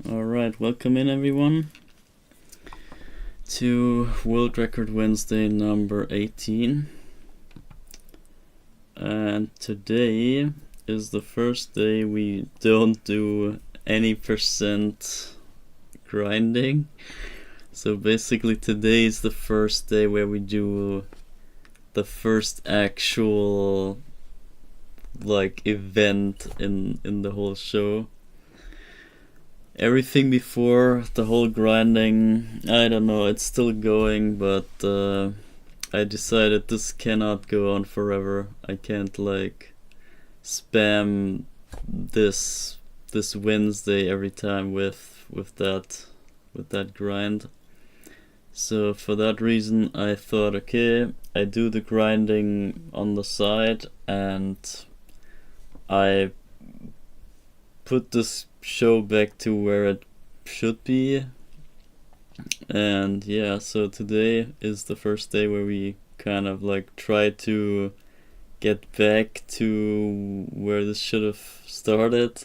Alright, welcome in everyone to World Record Wednesday number 18. And today is the first day we don't do any percent grinding. So basically today is the first day where we do the first actual event in the whole show. Everything before, the whole grinding, I don't know, it's still going, but I decided this cannot go on forever. I can't spam this Wednesday every time with that grind. So for that reason I thought, okay, I do the grinding on the side and I put this show back to where it should be. And yeah, so today is the first day where we kind of try to get back to where this should have started.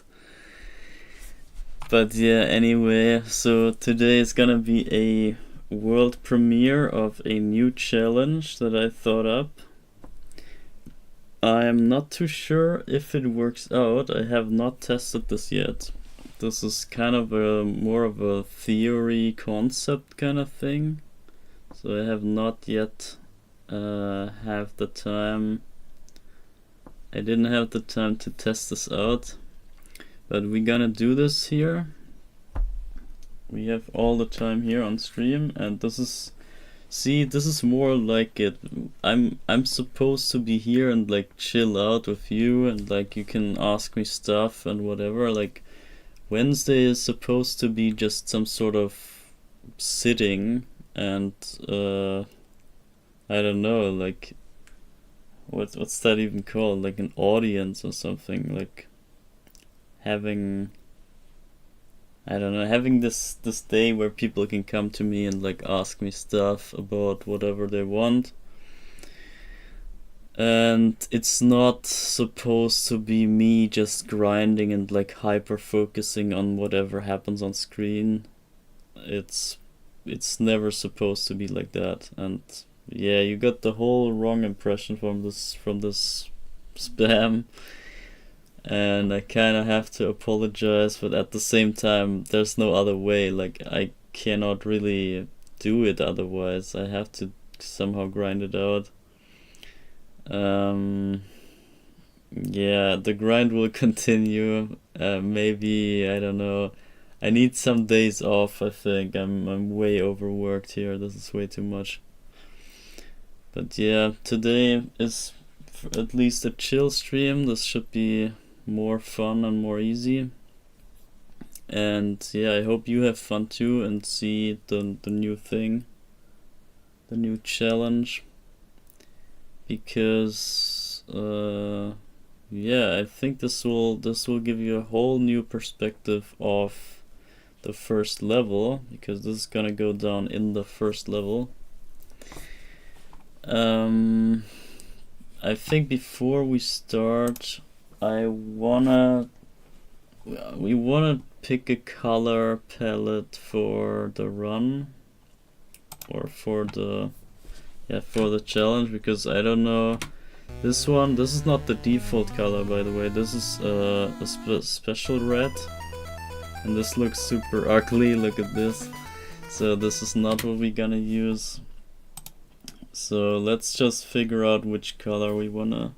But yeah, anyway, so today is gonna be a world premiere of a new challenge that I thought up. I am not too sure if it works out. I have not tested this yet. This is kind of more of a theory concept kind of thing. So I have not yet have the time. I didn't have the time to test this out. But we're gonna do this here. We have all the time here on stream, and this is more like it. I'm supposed to be here and chill out with you, and you can ask me stuff and whatever. Wednesday is supposed to be just some sort of sitting and I don't know, what's that even called? An audience or something, having, I don't know, having this day where people can come to me and ask me stuff about whatever they want. And it's not supposed to be me just grinding and hyper focusing on whatever happens on screen. It's never supposed to be like that. And yeah, you got the whole wrong impression from this spam. And I kind of have to apologize, but at the same time there's no other way. I cannot really do it otherwise. I have to somehow grind it out. Yeah, the grind will continue. Maybe, I don't know, I need some days off. I think I'm way overworked here. This is way too much. But yeah, today is at least a chill stream. This should be more fun and more easy. And yeah, I hope you have fun too and see the new thing, the new challenge. Because yeah, I think this will give you a whole new perspective of the first level, because this is gonna go down in the first level. I think before we start, we wanna pick a color palette for the run, or for the challenge, because I don't know, this is not the default color, by the way. This is a special red, and this looks super ugly. Look at this. So this is not what we're gonna use. So let's just figure out which color we wanna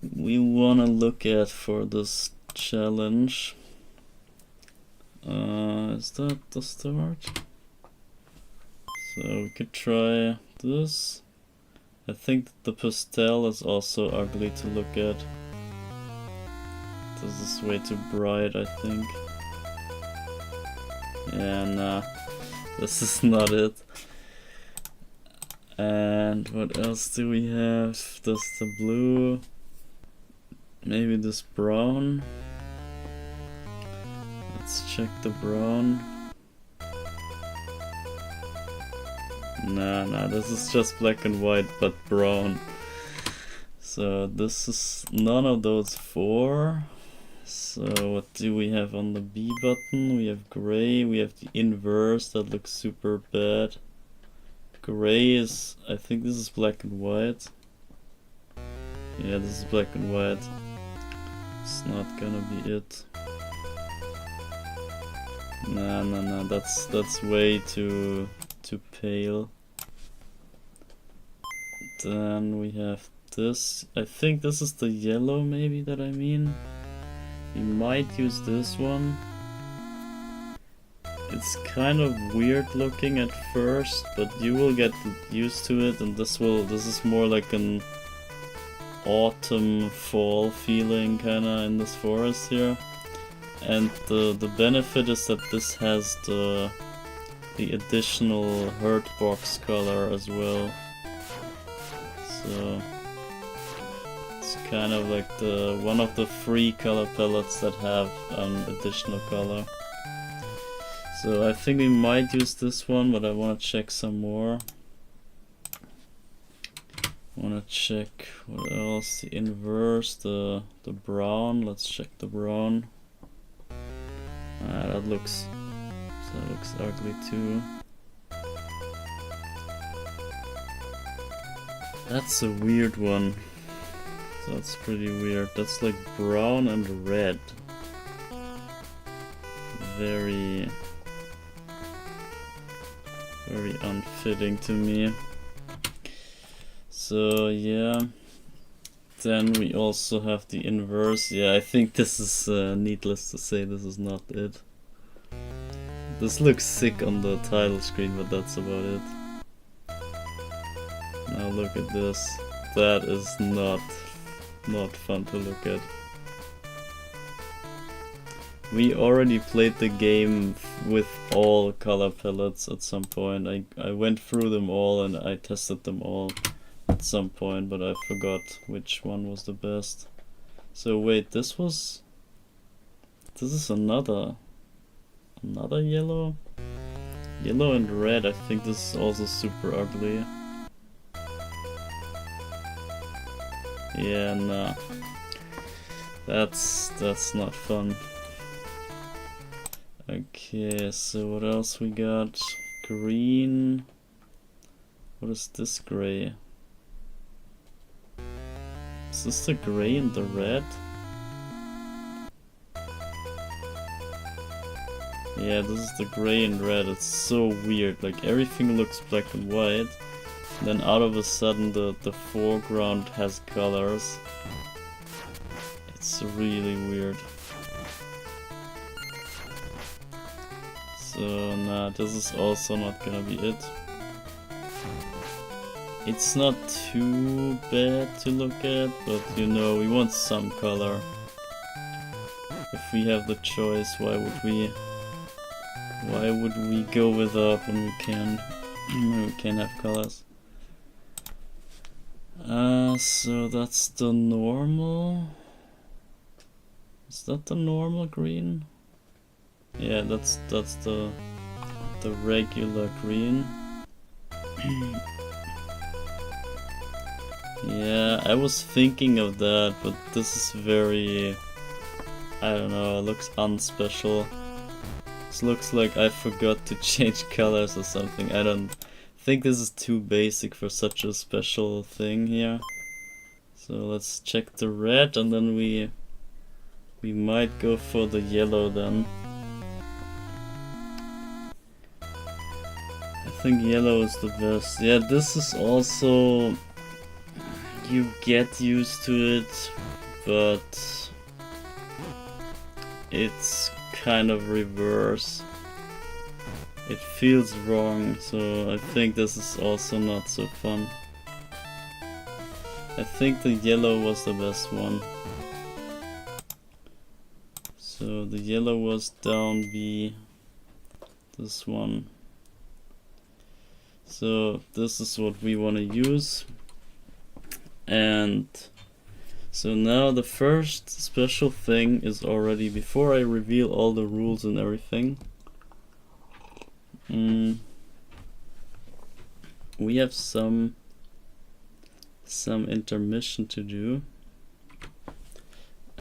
look at for this challenge. Is that the start? So we could try this. I think the pastel is also ugly to look at. This is way too bright, I think. Yeah, nah, this is not it. And what else do we have? This the blue. Maybe this brown. Let's check the brown. Nah, this is just black and white, but brown. So this is none of those four. So what do we have on the B button? We have gray, we have the inverse that looks super bad. Gray is, I think this is black and white. Yeah, this is black and white. It's not gonna be it. Nah, that's way too pale. Then we have this. I think this is the yellow maybe that I mean. We might use this one. It's kind of weird looking at first, but you will get used to it, and this is more like an autumn fall feeling kinda in this forest here. And the benefit is that this has the additional hurt box color as well. So it's kind of like one of the free color palettes that have an additional color. So I think we might use this one, but I want to check some more. I want to check what else. The inverse, the brown. Let's check the brown. That looks ugly too. That's a weird one. That's pretty weird. That's like brown and red. Very unfitting to me. So yeah. Then we also have the inverse. Yeah, I think this is needless to say, this is not it. This looks sick on the title screen, but that's about it. Now look at this. That is not fun to look at. We already played the game with all color palettes at some point. I went through them all and I tested them all at some point, but I forgot which one was the best. So wait, this is another yellow? Yellow and red. I think this is also super ugly. Yeah, nah. That's not fun. Okay, so what else we got? Green. What is this gray? Is this the gray and the red? Yeah, this is the gray and red. It's so weird. Like everything looks black and white. Then out of a sudden the foreground has colors. It's really weird. So nah, this is also not gonna be it. It's not too bad to look at, but you know, we want some color. If we have the choice, why would we go without when we can have colors? So that's the normal. Is that the normal green? Yeah, that's the regular green. Yeah, I was thinking of that, but this is very, I don't know, it looks unspecial. This looks like I forgot to change colors or something. I don't think this is too basic for such a special thing here. So let's check the red, and then we might go for the yellow then. I think yellow is the best. Yeah, this is also, you get used to it, but it's kind of reverse. It feels wrong, so I think this is also not so fun. I think the yellow was the best one. So the yellow was down B, this one. So this is what we want to use. And so now the first special thing is already, before I reveal all the rules and everything, we have some intermission to do,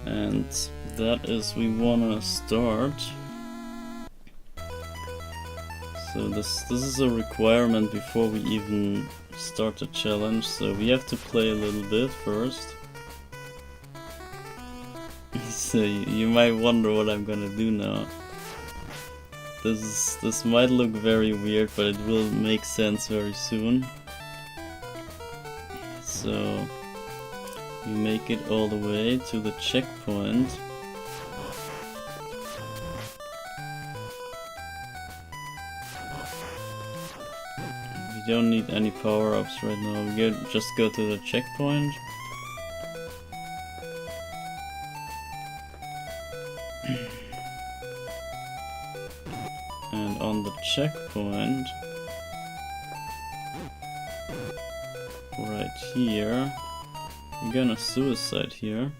and that is we wanna start. So this is a requirement before we even start the challenge, so we have to play a little bit first. So you might wonder what I'm gonna do now. This might look very weird, but it will make sense very soon. So we make it all the way to the checkpoint. We don't need any power-ups right now, we just go to the checkpoint. And on the checkpoint, right here, I'm gonna suicide here.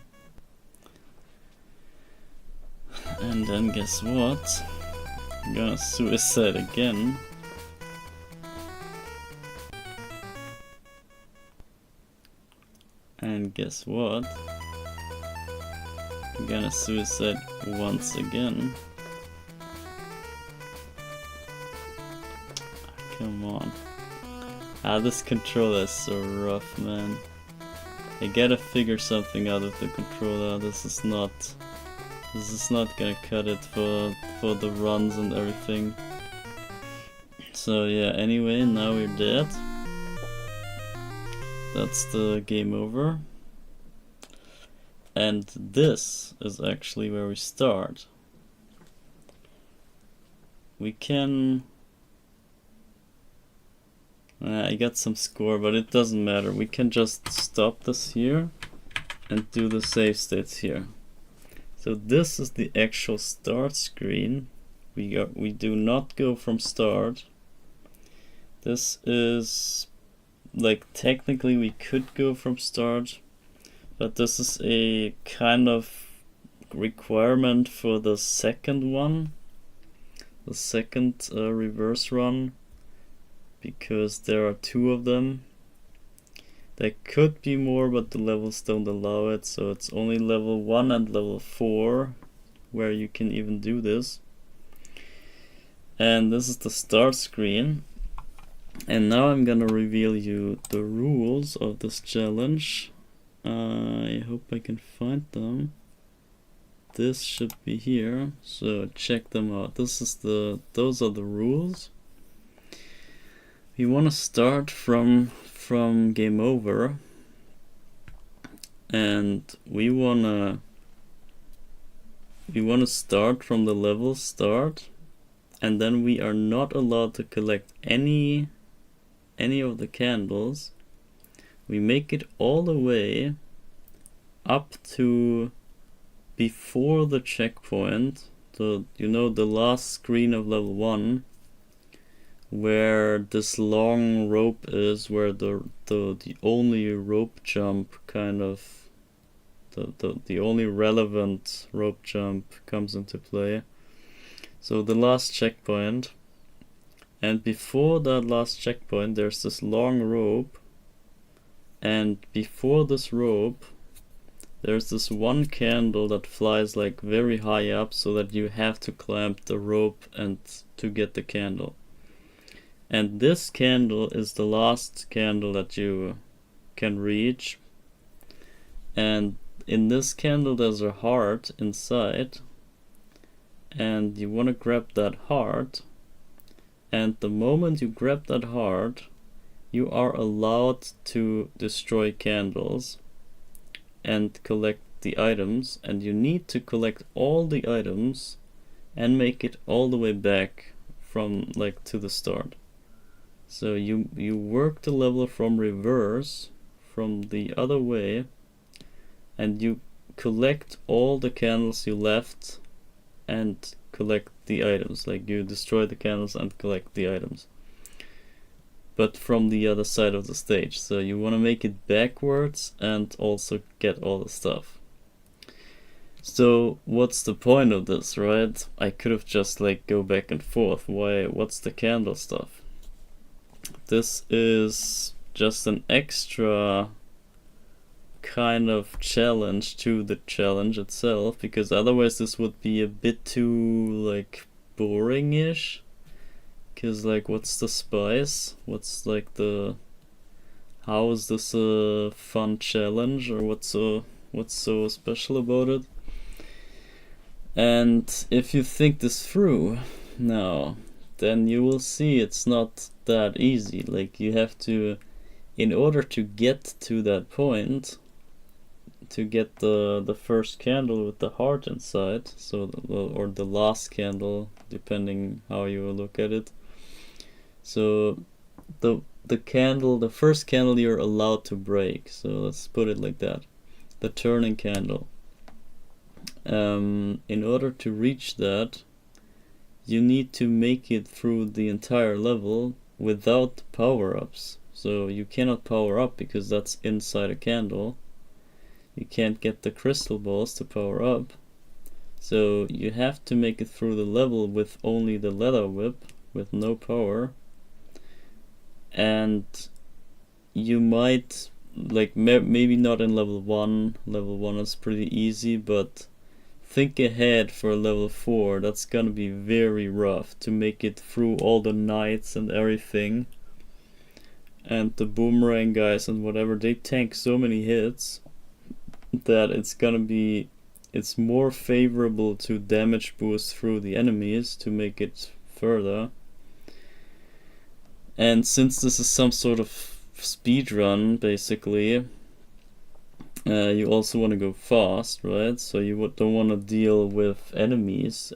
And then guess what? I'm gonna suicide again. And guess what? I'm gonna suicide once again. Come on. This controller is so rough, man. I gotta figure something out with the controller. This is not gonna cut it for the runs and everything. So yeah, anyway, now we're dead. That's the game over. And this is actually where we start. We can... I got some score, but it doesn't matter. We can just stop this here and do the save states here. So this is the actual start screen. We do not go from start. This is... like, technically we could go from start, but this is a kind of requirement for the second one, the second reverse run, because there are 2 of them. There could be more, but the levels don't allow it, so it's only level 1 and level 4 where you can even do this. And this is the start screen. And now I'm gonna reveal you the rules of this challenge. I hope I can find them. This should be here, so check them out. Those are the rules. We want to start from game over, and we wanna start from the level start, and then we are not allowed to collect any of the candles. We make it all the way up to before the checkpoint, so you know, the last screen of level 1, where this long rope is, where the only rope jump kind of the only relevant rope jump comes into play. So the last checkpoint, and before that last checkpoint there's this long rope, and before this rope there's this one candle that flies like very high up, so that you have to climb the rope and to get the candle. And this candle is the last candle that you can reach, and in this candle there's a heart inside, and you want to grab that heart, and the moment you grab that heart you are allowed to destroy candles and collect the items, and you need to collect all the items and make it all the way back from like to the start. So you work the level from reverse, from the other way, and you collect all the candles you left and collect the items. Like, you destroy the candles and collect the items, but from the other side of the stage. So you want to make it backwards and also get all the stuff. So what's the point of this, right? I could have just like go back and forth. What's the candle stuff? This is just an extra kind of challenge to the challenge itself, because otherwise this would be a bit too like boring-ish. Because like, what's the spice? What's like the... How is this a fun challenge, or what's so special about it? And if you think this through now, then you will see it's not that easy. Like, you have to, in order to get to that point, to get the first candle with the heart inside, so or the last candle, depending how you look at it. So the candle, the first candle you're allowed to break. So let's put it like that. The turning candle. In order to reach that, you need to make it through the entire level without power-ups. So you cannot power up because that's inside a candle. You can't get the crystal balls to power up. So you have to make it through the level with only the leather whip, with no power. And you might, like, maybe not in level 1. Level 1 is pretty easy, but think ahead for level 4. That's gonna be very rough to make it through all the knights and everything. And the boomerang guys and whatever, they tank so many hits that it's more favorable to damage boost through the enemies to make it further. And since this is some sort of speedrun, basically, you also want to go fast, right? So you don't want to deal with enemies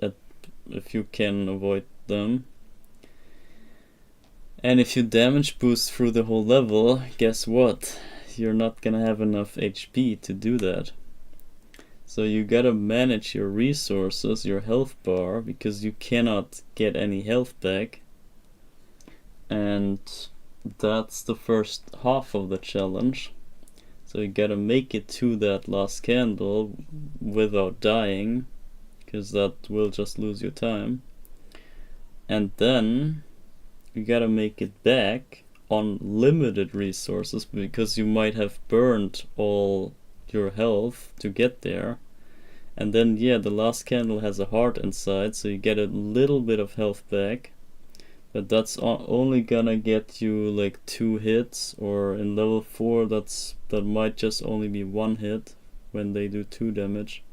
if you can avoid them. And if you damage boost through the whole level, guess what? You're not gonna have enough HP to do that. So you gotta manage your resources, your health bar, because you cannot get any health back. And that's the first half of the challenge. So you gotta make it to that last candle without dying, because that will just lose your time. And then you gotta make it back on limited resources, because you might have burned all your health to get there. And then, yeah, the last candle has a heart inside, so you get a little bit of health back. But that's only gonna get you like 2 hits, or in level 4 that might just only be 1 hit when they do 2 damage.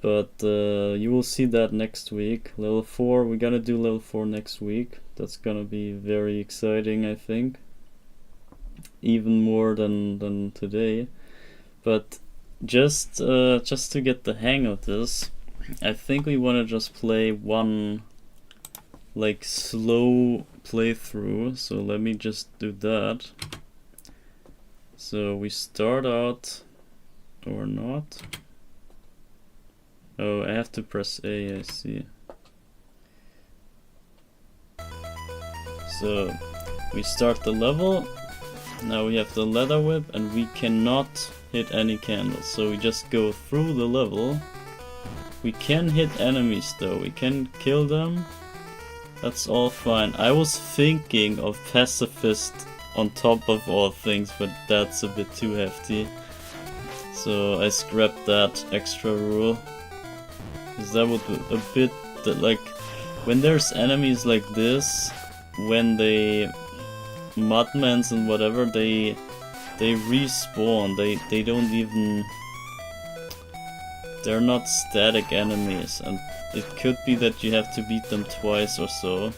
But you will see that next week. Level 4, we're gonna do level 4 next week. That's gonna be very exciting, I think. Even more than today. But just to get the hang of this, I think we wanna just play one like slow playthrough. So let me just do that. So we start out, or not. Oh, I have to press A, I see. So we start the level. Now we have the leather whip and we cannot hit any candles. So we just go through the level. We can hit enemies though, we can kill them. That's all fine. I was thinking of pacifist on top of all things, but that's a bit too hefty. So I scrapped that extra rule. Because that would be a bit, like, when there's enemies like this, when they mudmans and whatever, they respawn. They don't even, they're not static enemies, and it could be that you have to beat them twice or so,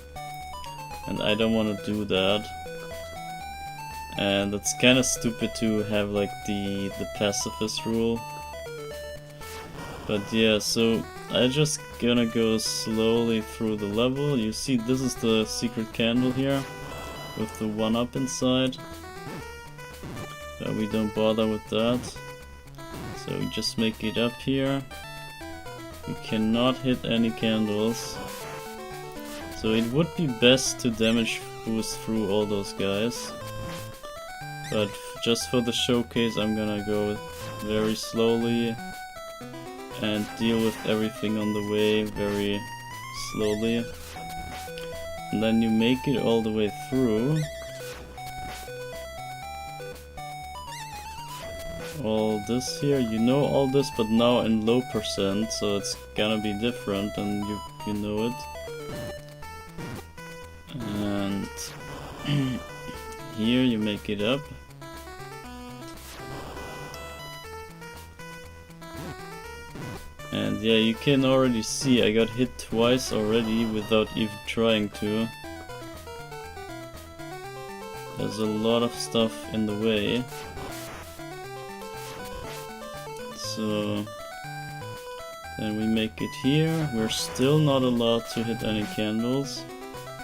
and I don't want to do that. And it's kind of stupid to have like the pacifist rule. But yeah, so I'm just gonna go slowly through the level. You see, this is the secret candle here with the 1-up inside. But we don't bother with that. So we just make it up here. We cannot hit any candles. So it would be best to damage boost through all those guys. But just for the showcase, I'm gonna go very slowly and deal with everything on the way very slowly. And then you make it all the way through. all this here. You know all this, but now in low percent, so it's gonna be different, and you know it. And here you make it up. And yeah, you can already see I got hit twice already without even trying to. There's a lot of stuff in the way. So then we make it here. We're still not allowed to hit any candles.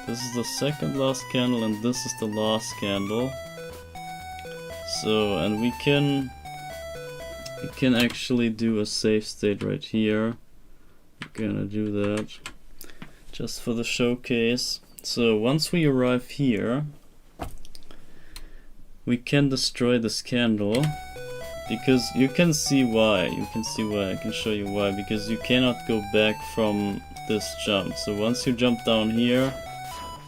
This is the second last candle and this is the last candle. So, and we can actually do a save state right here. We're gonna do that just for the showcase. So once we arrive here, we can destroy this candle, because you can see why. I can show you why. Because you cannot go back from this jump. So once you jump down here,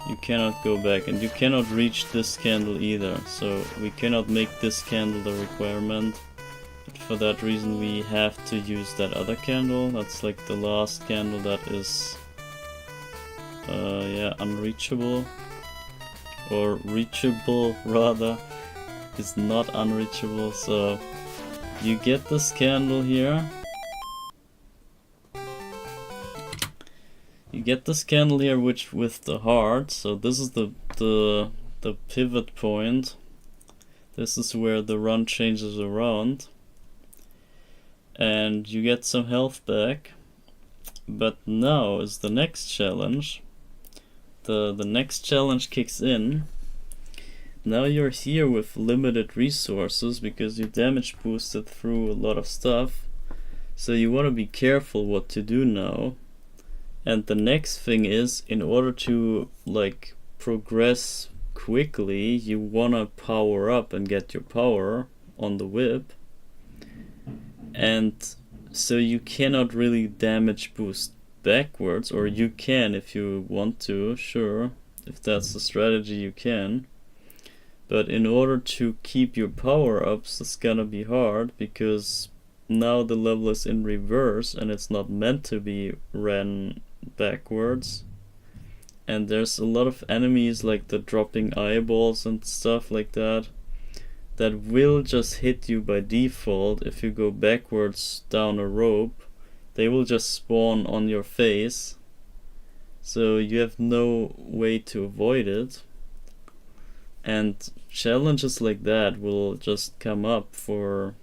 you cannot go back, and you cannot reach this candle either. So we cannot make this candle the requirement. But for that reason we have to use that other candle. That's like the last candle that is yeah, unreachable. Or reachable rather. It's not unreachable. So you get this candle here. You get this candle here which with the heart. So this is the pivot point. This is where the run changes around. And you get some health back. But now is the next challenge. The next challenge kicks in. Now you're here with limited resources because you damage boosted through a lot of stuff. So you want to be careful what to do now. And the next thing is, in order to like progress quickly, you want to power up and get your power on the whip. And so you cannot really damage boost backwards, or you can if you want to, sure. If that's the strategy, you can. But in order to keep your power ups, it's gonna be hard, because now the level is in reverse and it's not meant to be ran backwards. And there's a lot of enemies like the dropping eyeballs and stuff like that will just hit you by default if you go backwards down a rope. They will just spawn on your face, so you have no way to avoid it. And challenges like that will just come up for,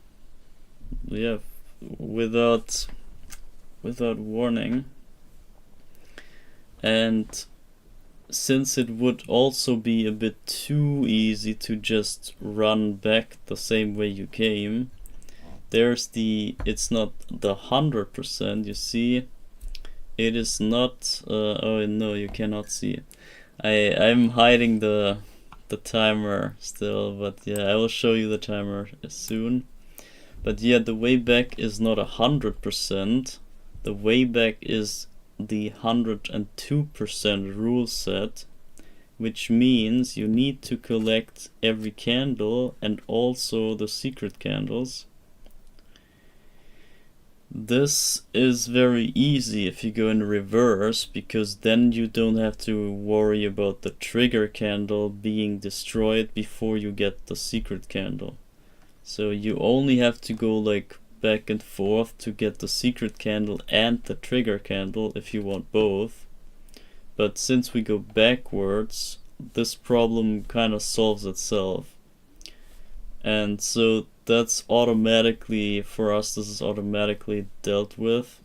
yeah, without warning. And since it would also be a bit too easy to just run back the same way you came, it's not the 100%, you see. It is not, oh no, you cannot see. I'm hiding the timer still, but yeah, I will show you the timer soon. But yeah, the way back is not 100%. The way back is the 102% rule set, which means you need to collect every candle and also the secret candles. This is very easy if you go in reverse, because then you don't have to worry about the trigger candle being destroyed before you get the secret candle. So you only have to go like back and forth to get the secret candle and the trigger candle if you want both. But since we go backwards, this problem kind of solves itself. And so that's automatically, for us, this is automatically dealt with.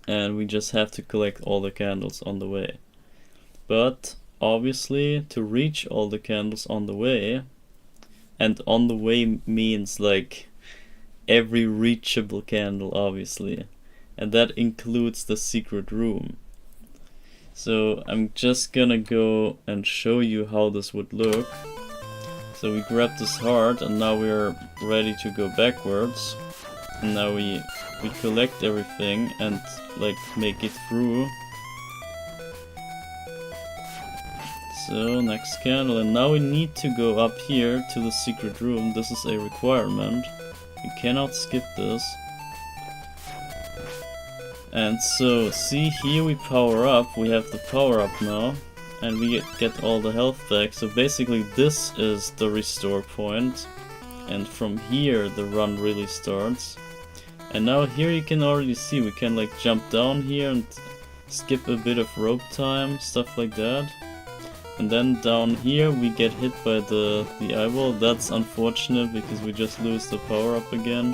And we just have to collect all the candles on the way. But obviously, to reach all the candles on the way, and on the way means like every reachable candle, obviously. And that includes the secret room. So I'm just gonna go and show you how this would look. So we grab this heart and now we're ready to go backwards. And now we collect everything and like make it through. So, next candle, and now we need to go up here to the secret room. This is a requirement. We cannot skip this. And so, see here we power up, we have the power up now, and we get all the health back. So basically this is the restore point, and from here the run really starts. And now here you can already see we can like jump down here and skip a bit of rope time, stuff like that. And then down here we get hit by the eyeball. That's unfortunate because we just lose the power up again.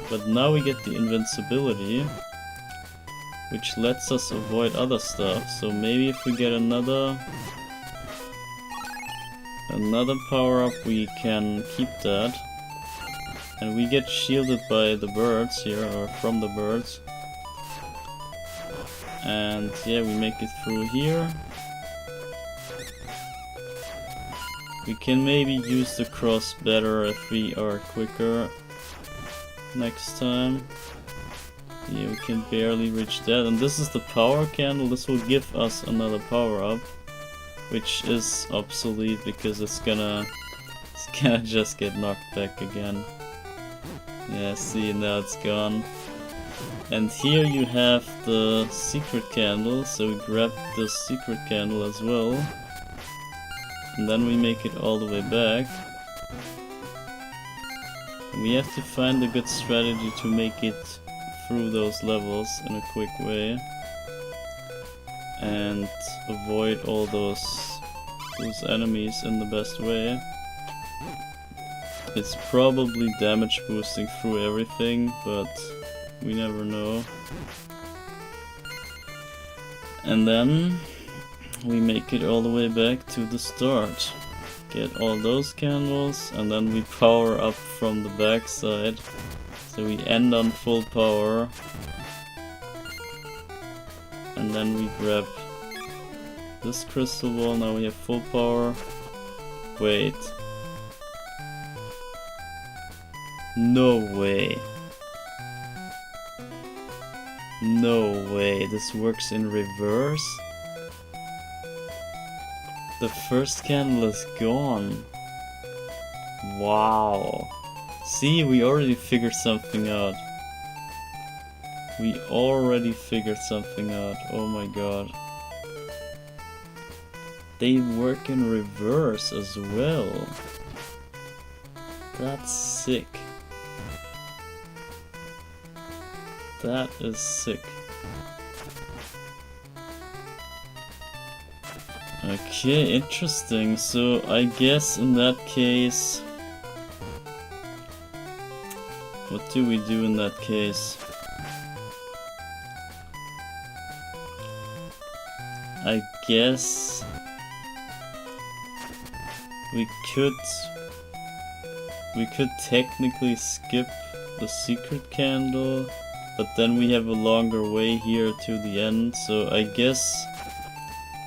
But now we get the invincibility, which lets us avoid other stuff. So maybe if we get another power up, we can keep that. And we get shielded by the birds here, or from the birds. And yeah, we make it through here. We can maybe use the cross better if we are quicker next time. Yeah, we can barely reach that, and this is the power candle. This will give us another power up, which is obsolete because it's gonna just get knocked back again. Yeah, see, now it's gone. And here you have the secret candle, so we grab the secret candle as well, and then we make it all the way back. And we have to find a good strategy to make it through those levels in a quick way and avoid all those enemies in the best way. It's probably damage boosting through everything, but we never know. And then we make it all the way back to the start. Get all those candles, and then we power up from the back side. So we end on full power, and then we grab this crystal ball. Now we have full power. Wait. No way. No way. This works in reverse? The first candle is gone. Wow. See, we already figured something out. We already figured something out. Oh my god. They work in reverse as well. That's sick. That is sick. Okay, interesting. So I guess in that case, what do we do in that case? I guess we could technically skip the secret candle, but then we have a longer way here to the end, so I guess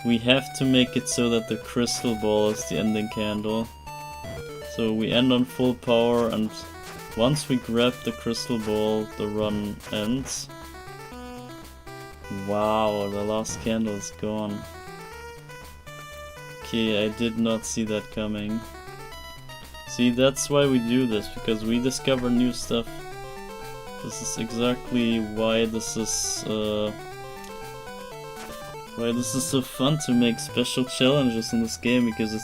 we have to make it so that the crystal ball is the ending candle. So we end on full power, and once we grab the crystal ball, the run ends. Wow, the last candle is gone. Okay, I did not see that coming. See, that's why we do this, because we discover new stuff. This is exactly why this is so fun to make special challenges in this game, because it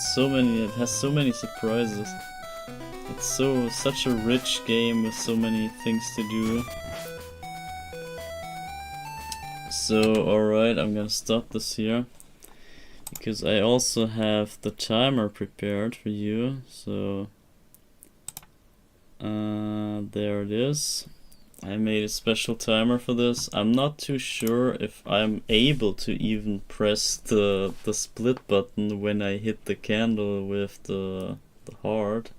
has so many surprises. It's such a rich game with so many things to do. So, alright, I'm gonna stop this here, because I also have the timer prepared for you, so there it is. I made a special timer for this. I'm not too sure if I'm able to even press the split button when I hit the candle with the heart.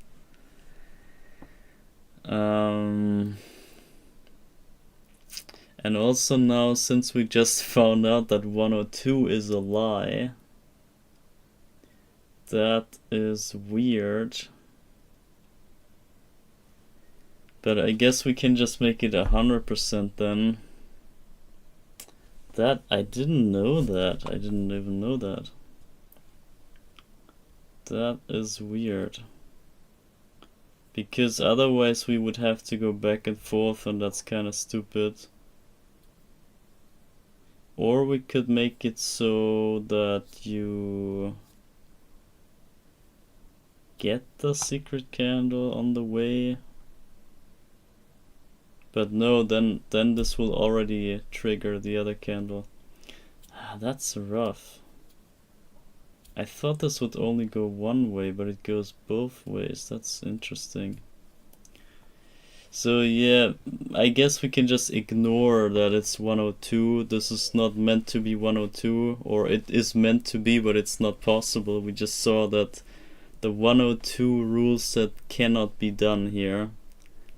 And also now, since we just found out that 102 is a lie, that is weird. But I guess we can just make it 100% then. That, I didn't know that. I didn't even know that. That is weird. Because otherwise we would have to go back and forth, and that's kind of stupid. Or we could make it so that you get the secret candle on the way. But no, then this will already trigger the other candle. Ah, that's rough. I thought this would only go one way, but it goes both ways. That's interesting. So yeah, I guess we can just ignore that it's 102. This is not meant to be 102, or it is meant to be, but it's not possible. We just saw that the 102 rule set cannot be done here.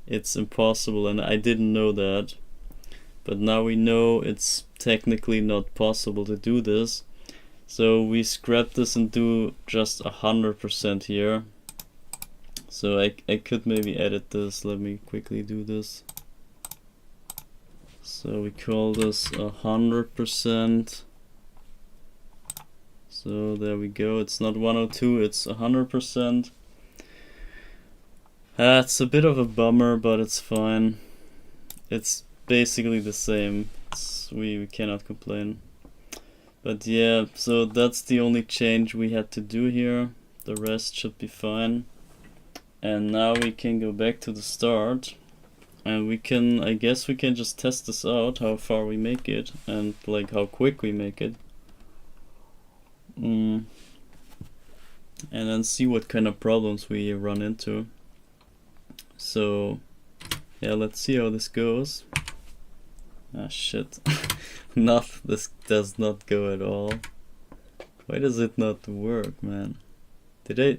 It's impossible, and I didn't know that. But now we know it's technically not possible to do this. So we scrap this and do just 100% here. So I could maybe edit this. Let me quickly do this. So we call this 100%. So there we go. It's not 102, it's 100%. It's a bit of a bummer, but it's fine. It's basically the same. We cannot complain. But yeah, so that's the only change we had to do here. The rest should be fine. And now we can go back to the start. And we can, I guess we can just test this out, how far we make it, and like how quick we make it. And then see what kind of problems we run into. So yeah, let's see how this goes. Ah shit. This does not go at all. Why does it not work, man? Did I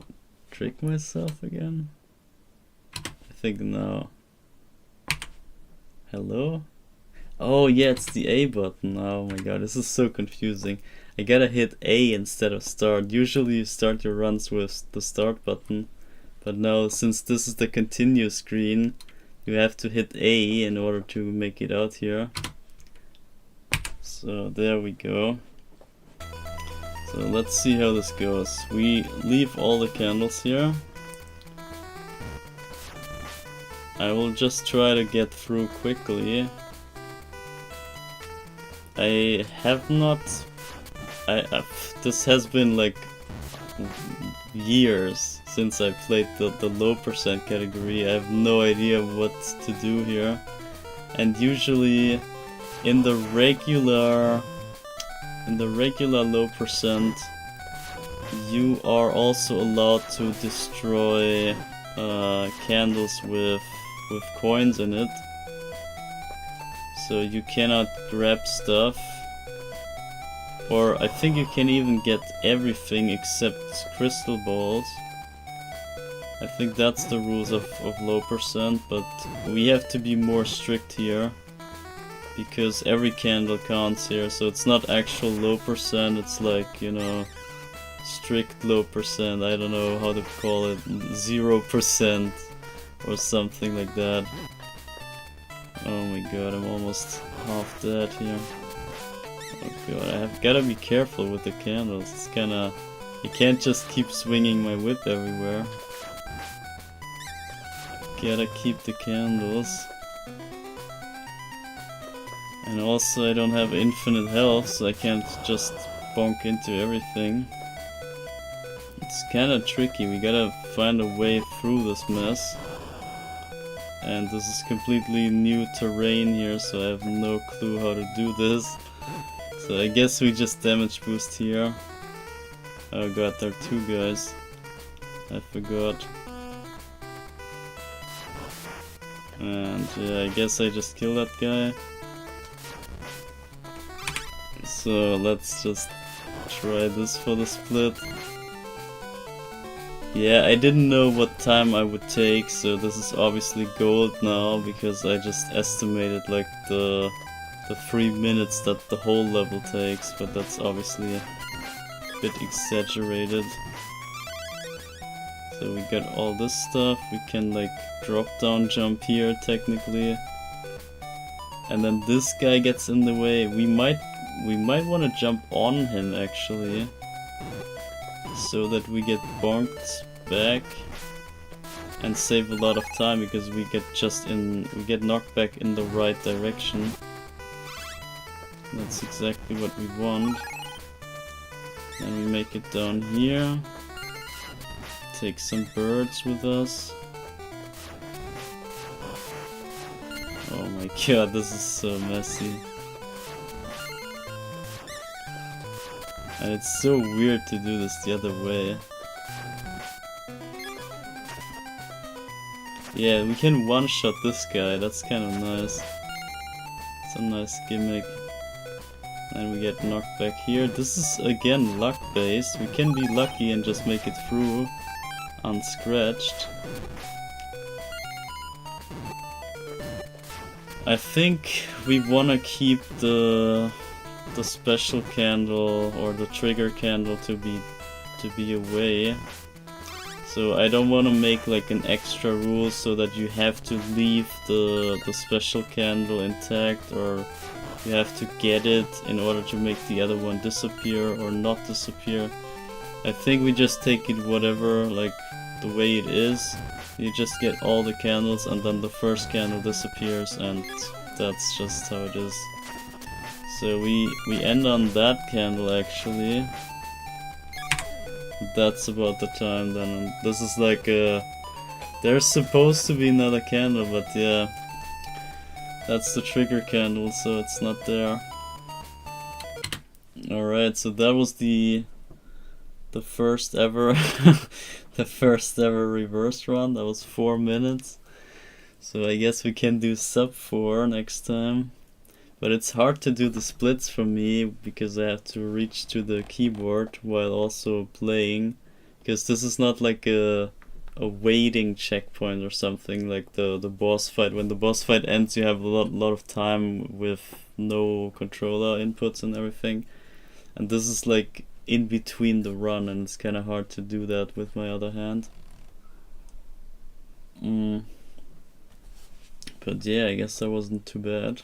trick myself again? I think no. Hello? Oh yeah, it's the A button. Oh my god, this is so confusing. I gotta hit A instead of start. Usually you start your runs with the start button. But now, since this is the continue screen, you have to hit A in order to make it out here. So there we go. So let's see how this goes. We leave all the candles here. I will just try to get through quickly. I have not... this has been like years since I played the low percent category. I have no idea what to do here. And usually in the regular low percent, you are also allowed to destroy candles with coins in it. So you cannot grab stuff. Or I think you can even get everything except crystal balls. I think that's the rules of low percent, but we have to be more strict here. Because every candle counts here, so it's not actual low percent, it's like, you know, strict low percent, I don't know how to call it, 0% or something like that. Oh my god, I'm almost half dead here. Oh god, I have gotta be careful with the candles, it's kinda... You can't just keep swinging my whip everywhere. Gotta keep the candles. And also I don't have infinite health, so I can't just bonk into everything. It's kinda tricky, we gotta find a way through this mess. And this is completely new terrain here, so I have no clue how to do this. So I guess we just damage boost here. Oh god, there are two guys. I forgot. And yeah, I guess I just kill that guy. So let's just try this for the split. Yeah, I didn't know what time I would take, so this is obviously gold now, because I just estimated like the 3 minutes that the whole level takes, but that's obviously a bit exaggerated. So we got all this stuff, we can like drop down jump here technically. And then this guy gets in the way. We might want to jump on him actually. so that we get bonked back and save a lot of time, because we get knocked back in the right direction. That's exactly what we want. Then we make it down here. Take some birds with us. Oh my god, this is so messy. And it's so weird to do this the other way. Yeah, we can one-shot this guy, that's kind of nice. It's a nice gimmick. And we get knocked back here. This is again luck based. We can be lucky and just make it through unscratched. I think we wanna keep the special candle or the trigger candle to be away. So I don't want to make like an extra rule so that you have to leave the special candle intact, or you have to get it in order to make the other one disappear or not disappear. I think we just take it whatever, like the way it is. You just get all the candles and then the first candle disappears, and that's just how it is. So we end on that candle actually. That's about the time then, and this is like there's supposed to be another candle, but yeah, that's the trigger candle, so it's not there. Alright, so that was the first ever the first ever reverse run. That was 4 minutes. So I guess we can do sub 4 next time. But it's hard to do the splits for me because I have to reach to the keyboard while also playing. Because this is not like a waiting checkpoint or something like the boss fight. When the boss fight ends, you have a lot of time with no controller inputs and everything. And this is like in between the run, and it's kind of hard to do that with my other hand. But yeah, I guess that wasn't too bad.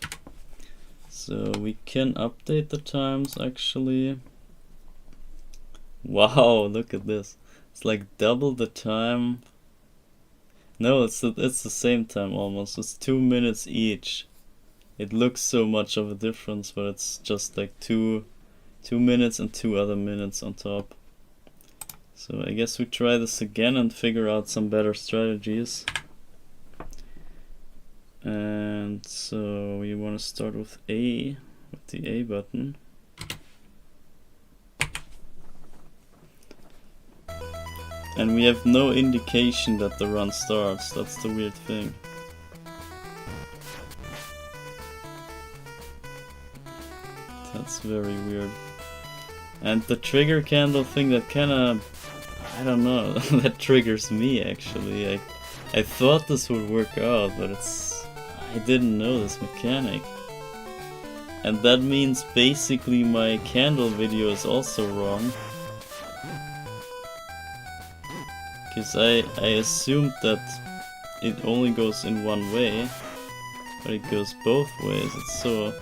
So we can update the times actually. Wow, look at this. It's like double the time. No, it's the same time almost. It's 2 minutes each. It looks so much of a difference, but it's just like 2 minutes and 2 other minutes on top. So I guess we try this again and figure out some better strategies. And so we want to start with A, with the A button. And we have no indication that the run starts. That's the weird thing. That's very weird. And the trigger candle thing, that kinda, I don't know, that triggers me actually. I thought this would work out, but I didn't know this mechanic. And that means basically my candle video is also wrong. Because I assumed that it only goes in one way, but it goes both ways. It's so...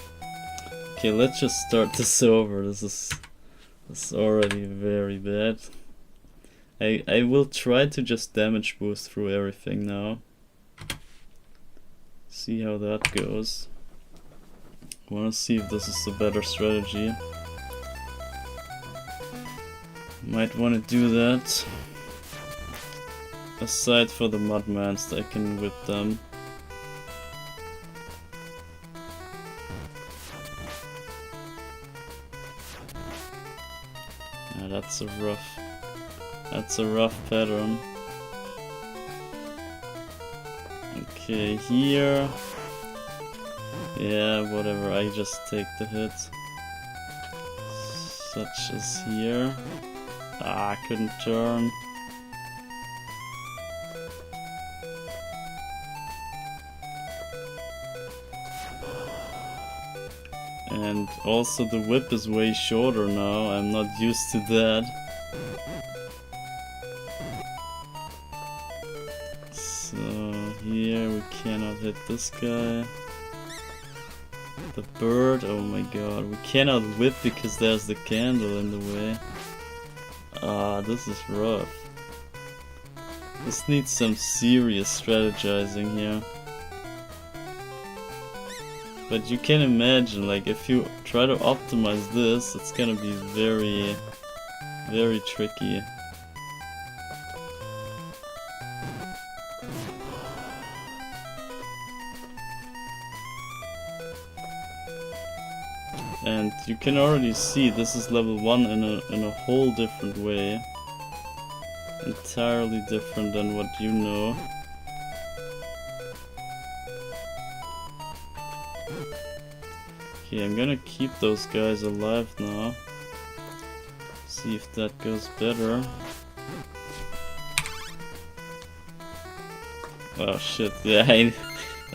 Okay, let's just start this over. This is already very bad. I will try to just damage boost through everything now. See how that goes. I want to see if this is a better strategy. Might want to do that. Aside for the mudmans, I can whip them. Yeah, that's a rough pattern. Okay, here. Yeah, whatever, I just take the hit. Such as here. Ah, I couldn't turn. And also the whip is way shorter now, I'm not used to that. So here we cannot hit this guy. The bird, oh my god, we cannot whip because there's the candle in the way. Ah, this is rough. This needs some serious strategizing here. But you can imagine, like, if you try to optimize this, it's gonna be very, very tricky. And you can already see this is level 1 in a whole different way. Entirely different than what you know. Okay, I'm gonna keep those guys alive now. See if that goes better. Oh shit, yeah, I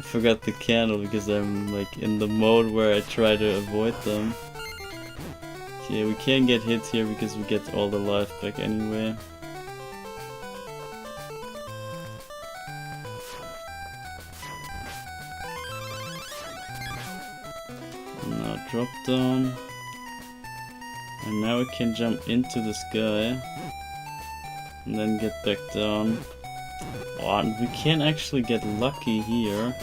forgot the candle because I'm like in the mode where I try to avoid them. Okay, we can't get hit here because we get all the life back anyway. Now drop down. And now we can jump into this guy. And then get back down. Oh, and we can actually get lucky here.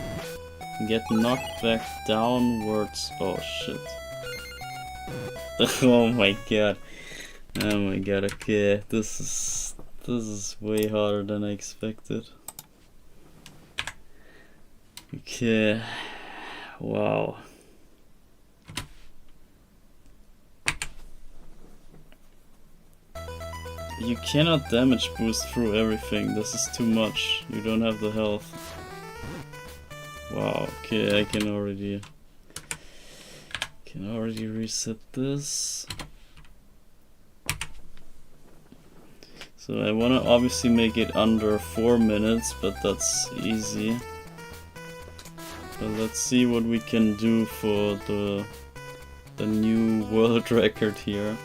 And get knocked back downwards. Oh shit. Oh my god. Oh my god, okay. This is way harder than I expected. Okay. Wow. You cannot damage boost through everything, this is too much. You don't have the health. Wow, okay, I can already reset this. So I wanna obviously make it under 4 minutes, but that's easy. But let's see what we can do for the new world record here.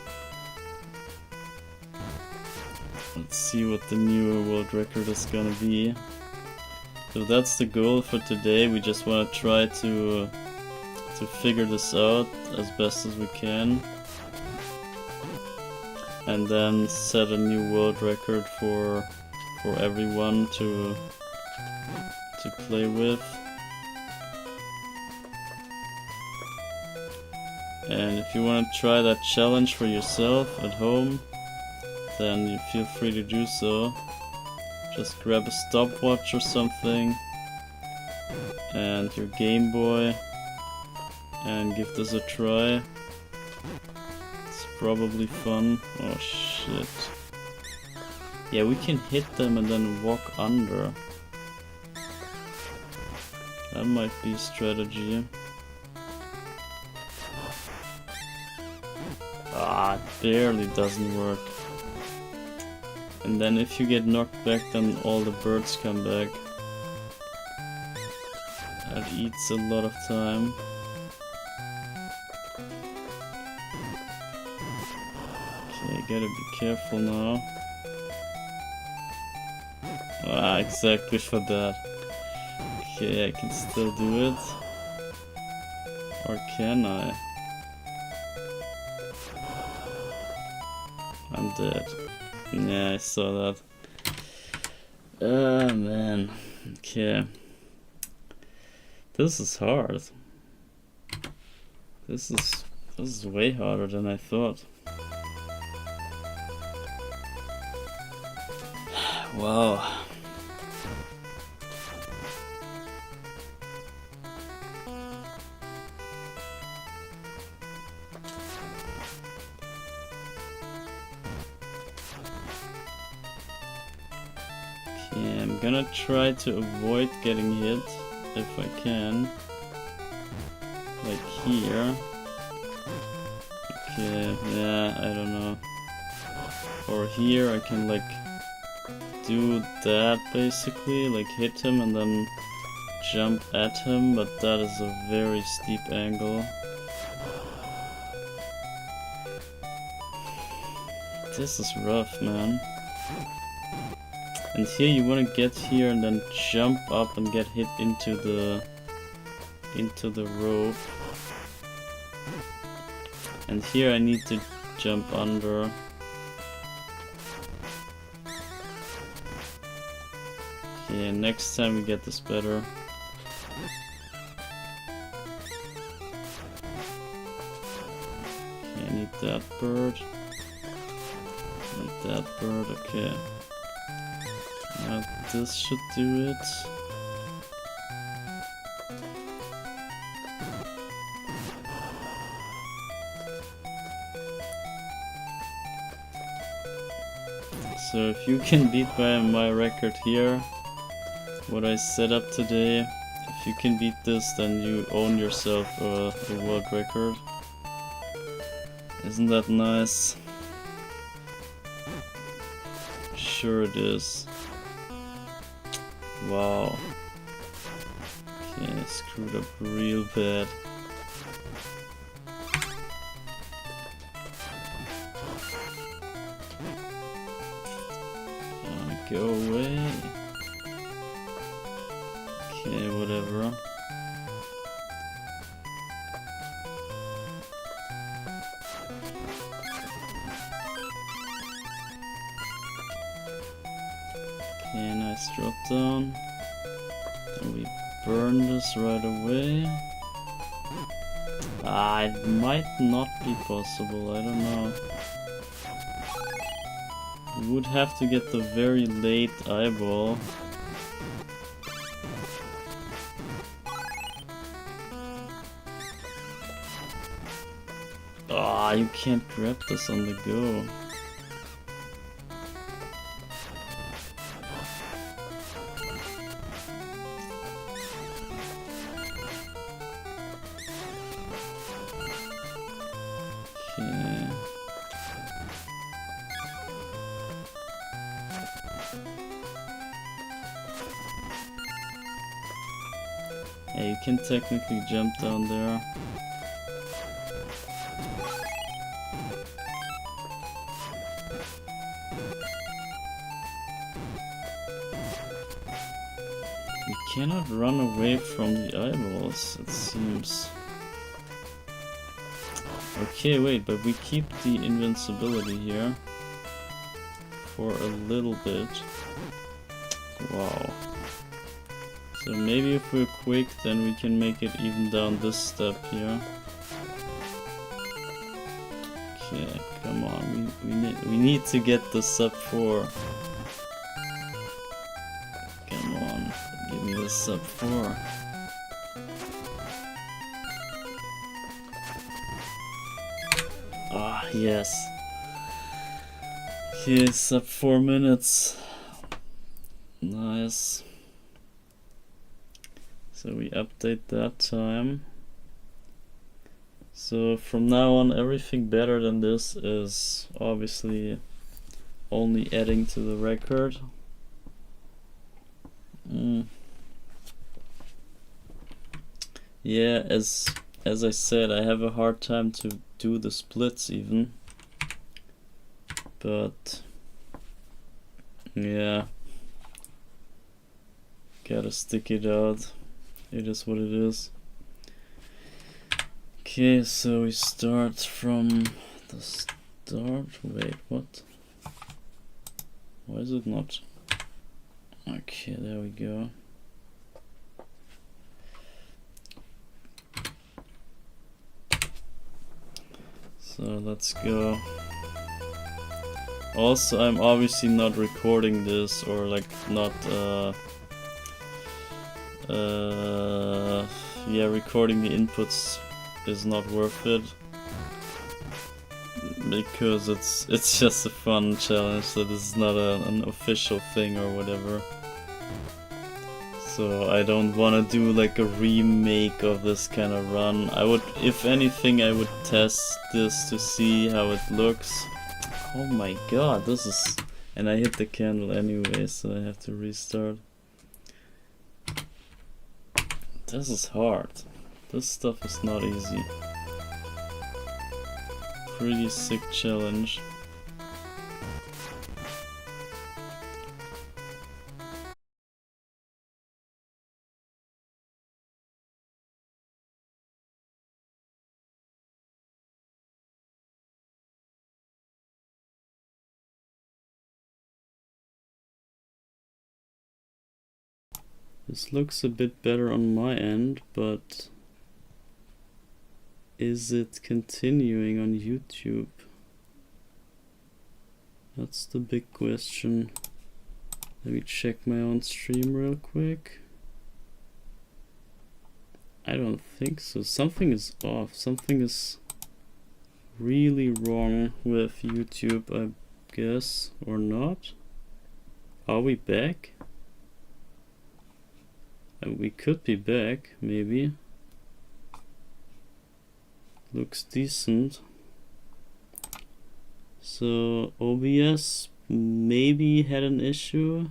Let's see what the new world record is gonna be. So that's the goal for today. We just want to try to figure this out as best as we can, and then set a new world record for everyone to play with. And if you want to try that challenge for yourself at home, then you feel free to do so. Just grab a stopwatch or something and your Game Boy and give this a try. It's probably fun. Oh shit. Yeah, we can hit them and then walk under. That might be a strategy. Ah, it barely doesn't work. And then if you get knocked back, then all the birds come back. That eats a lot of time. Okay, gotta be careful now. Ah, exactly for that. Okay, I can still do it. Or can I? I'm dead. Yeah, I saw that. Ah, man. Okay. This is hard. This is way harder than I thought. Wow. Okay, I'm gonna try to avoid getting hit if I can. Like here. Okay, yeah, I don't know. Or here I can like do that basically, like hit him and then jump at him, but that is a very steep angle. This is rough, man. And here you want to get here and then jump up and get hit into the rope. And here I need to jump under. Okay, next time we get this better. Okay, I need that bird. Need that bird, okay. Now this should do it. So if you can beat my record here, what I set up today, if you can beat this, then you own yourself a world record. Isn't that nice? Sure it is. Wow. Okay, I screwed up real bad. Go away. Okay, whatever. Okay, nice drop down. And we burn this right away. Ah, it might not be possible, I don't know. We would have to get the very late eyeball. Ah, you can't grab this on the go. Okay. Yeah, you can technically jump down there. You cannot run away from the eyeballs, it seems. Okay, wait, but we keep the invincibility here for a little bit. Wow. So maybe if we're quick, then we can make it even down this step here. Okay, come on, we need to get the sub 4. Come on, give me the sub 4. Ah, yes. Okay, sub 4 minutes. Nice. So we update that time. So from now on, everything better than this is obviously only adding to the record. Yeah, as I said, I have a hard time to do the splits even. But yeah, gotta stick it out. It is what it is. Okay, so we start from the start. Wait, what? Why is it not? Okay, there we go. So let's go. Also, I'm obviously not recording this, or like not yeah, recording the inputs is not worth it because it's just a fun challenge, so this is not an official thing or whatever. So I don't want to do like a remake of this kind of run. I would, if anything, I would test this to see how it looks. Oh my god, this is... And I hit the candle anyway, so I have to restart. This is hard. This stuff is not easy. Pretty sick challenge. This looks a bit better on my end, but is it continuing on YouTube? That's the big question. Let me check my own stream real quick. I don't think so. Something is off. Something is really wrong with YouTube, I guess, or not. Are we back? We could be back, maybe. Looks decent. So OBS maybe had an issue,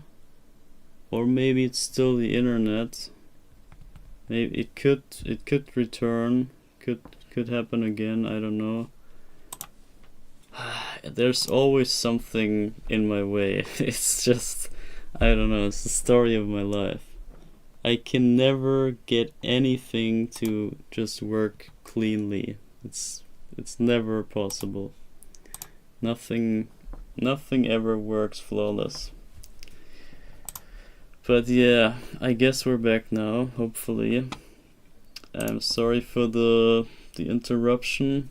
or maybe it's still the internet. Maybe it could return, could happen again. I don't know. There's always something in my way. It's just, I don't know. It's the story of my life. I can never get anything to just work cleanly. It's never possible. Nothing ever works flawless. But yeah, I guess we're back now, hopefully. I'm sorry for the interruption.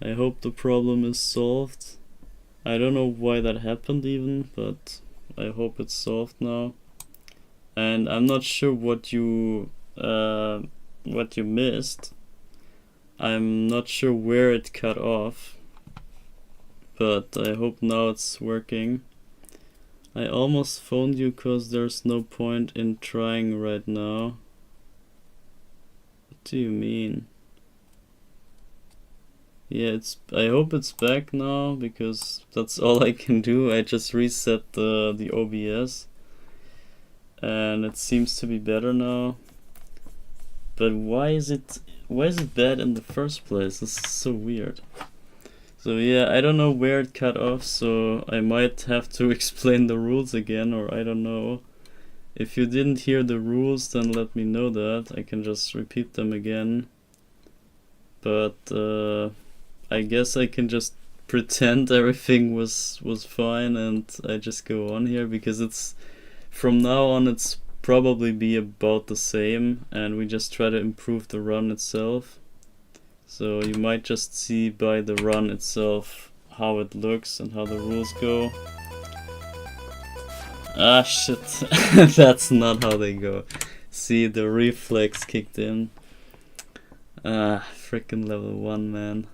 I hope the problem is solved. I don't know why that happened even, but I hope it's solved now. And I'm not sure what you missed. I'm not sure where it cut off, but I hope now it's working. I almost phoned you cause there's no point in trying right now. What do you mean? Yeah, I hope it's back now, because that's all I can do. I just reset the OBS and it seems to be better now. But why is it bad in the first place? This is so weird. So yeah, I don't know where it cut off, so I might have to explain the rules again, or I don't know. If you didn't hear the rules, then let me know that. I can just repeat them again. But I guess I can just pretend everything was fine and I just go on here, because it's from now on it's probably be about the same, and we just try to improve the run itself. So you might just see by the run itself how it looks and how the rules go. Ah shit, that's not how they go. See, the reflex kicked in. Ah, frickin' level 1, man.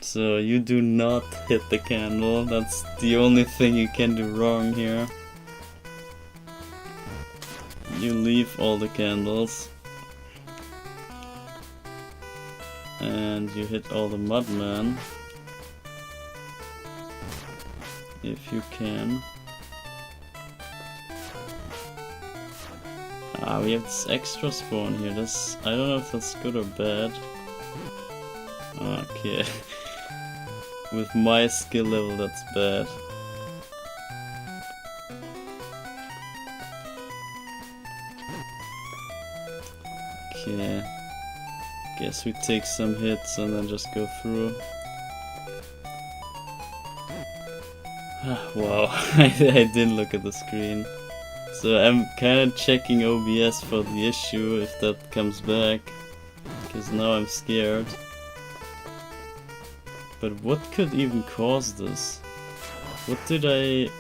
So you do not hit the candle, that's the only thing you can do wrong here. You leave all the candles. And you hit all the mudmen. If you can. Ah, we have this extra spawn here. This, I don't know if that's good or bad. Okay. With my skill level, that's bad. Okay. Guess we take some hits and then just go through. Wow, I didn't look at the screen. So I'm kinda checking OBS for the issue if that comes back, because now I'm scared. But what could even cause this? What did I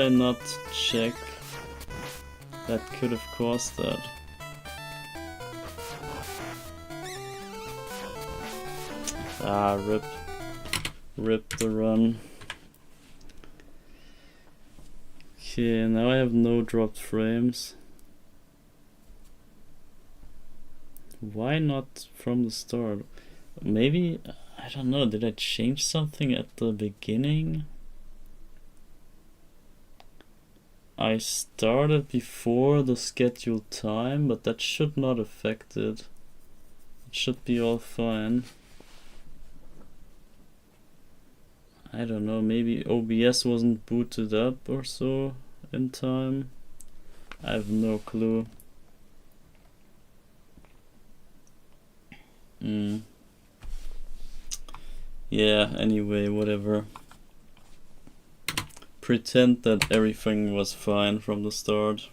not check that could have caused that? Ah, rip the run. Okay, now I have no dropped frames. Why not from the start? Maybe, I don't know, did I change something at the beginning? I started before the scheduled time, but that should not affect it. It should be all fine. I don't know, maybe OBS wasn't booted up or so in time. I have no clue. Yeah, anyway, whatever. pretend that everything was fine from the start.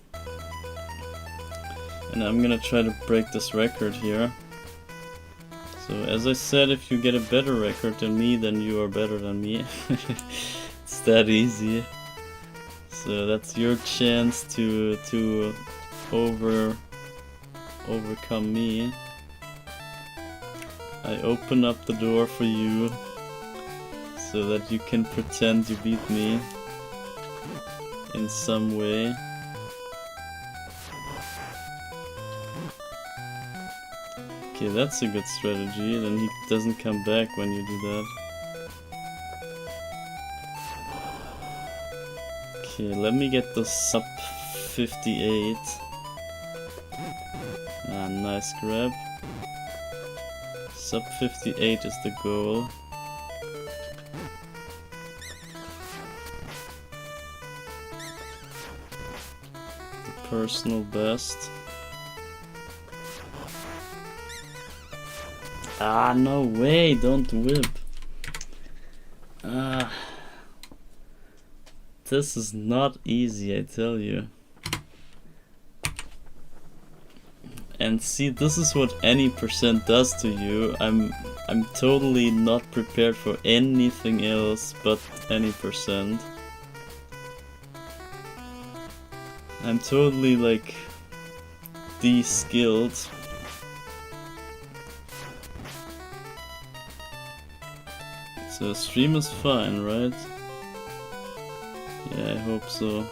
And I'm gonna try to break this record here. So as I said, if you get a better record than me, then you are better than me. It's that easy. So that's your chance to overcome me. I open up the door for you so that you can pretend you beat me in some way. Okay, that's a good strategy, then he doesn't come back when you do that. Okay, let me get the sub 58. Ah, nice grab. Sub 58 is the goal. The personal best. Ah, no way, don't whip. Ah. This is not easy, I tell you. And see, this is what any percent does to you. I'm totally not prepared for anything else but any percent. I'm totally like de-skilled. So stream is fine, right? Yeah, I hope so.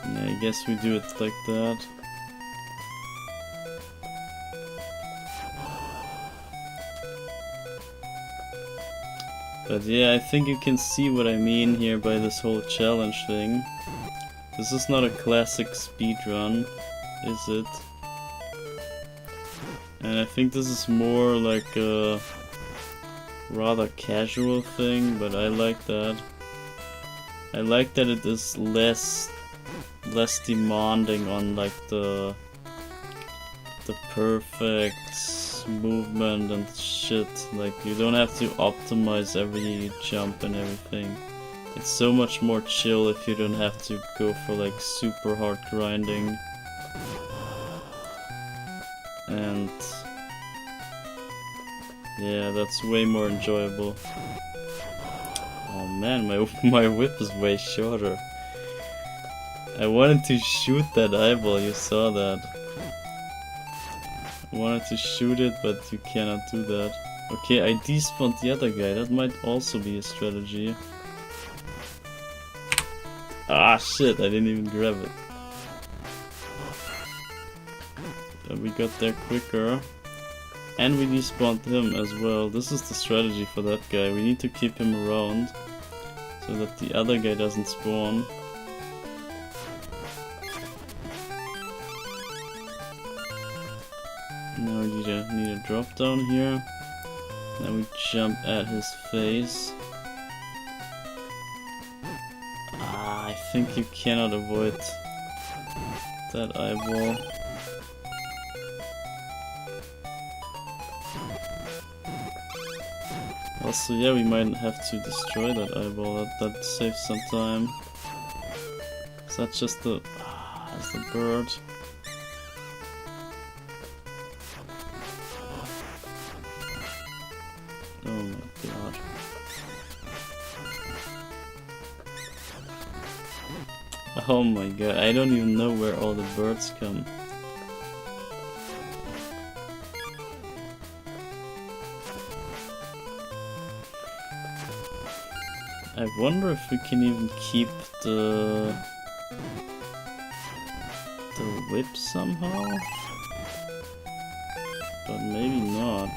Yeah, I guess we do it like that. But yeah, I think you can see what I mean here by this whole challenge thing. This is not a classic speedrun, is it? And I think this is more like a rather casual thing, but I like that. I like that it is less demanding on like the perfect movement and shit. Like you don't have to optimize every jump and everything. It's so much more chill if you don't have to go for like super hard grinding. And yeah, that's way more enjoyable. Oh man, my whip is way shorter. I wanted to shoot that eyeball, you saw that. I wanted to shoot it, but you cannot do that. Okay, I despawned the other guy, that might also be a strategy. Ah shit, I didn't even grab it. But we got there quicker. And we despawned him as well. This is the strategy for that guy. We need to keep him around so that the other guy doesn't spawn. Now we need a drop down here. Then we jump at his face. Ah, I think you cannot avoid that eyeball. Also, yeah, we might have to destroy that eyeball. That saves some time. Is that just the that's the bird? Oh my god. Oh my god, I don't even know where all the birds come. I wonder if we can even keep the whip somehow? But maybe not.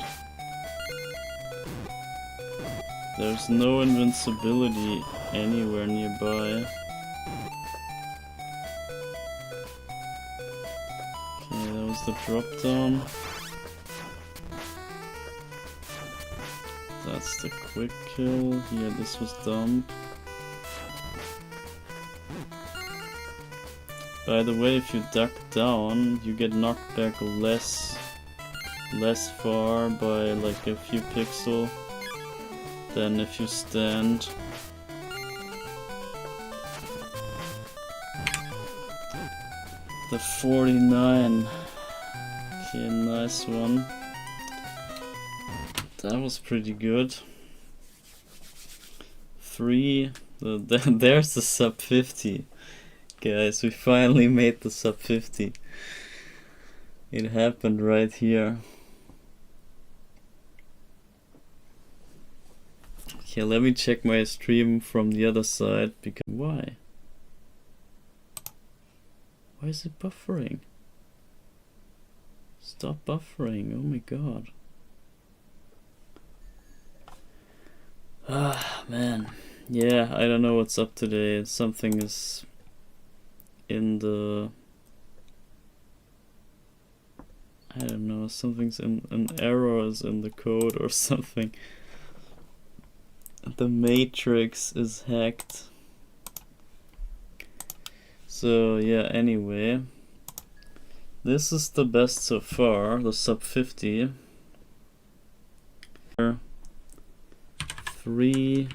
There's no invincibility anywhere nearby. Okay, that was the drop down. That's the quick kill. Yeah, this was dumb. By the way, if you duck down, you get knocked back less far by like a few pixels than if you stand. The 49. Okay, nice one. That was pretty good. 3. There's the sub 50. Guys, we finally made the sub 50. It happened right here. Okay, let me check my stream from the other side, because why? Why is it buffering? Stop buffering, oh my god. Ah, man. Yeah, I don't know what's up today. Something is in the... I don't know, something's in... an error is in the code or something. The matrix is hacked. So yeah, anyway. This is the best so far, the sub 50. 3,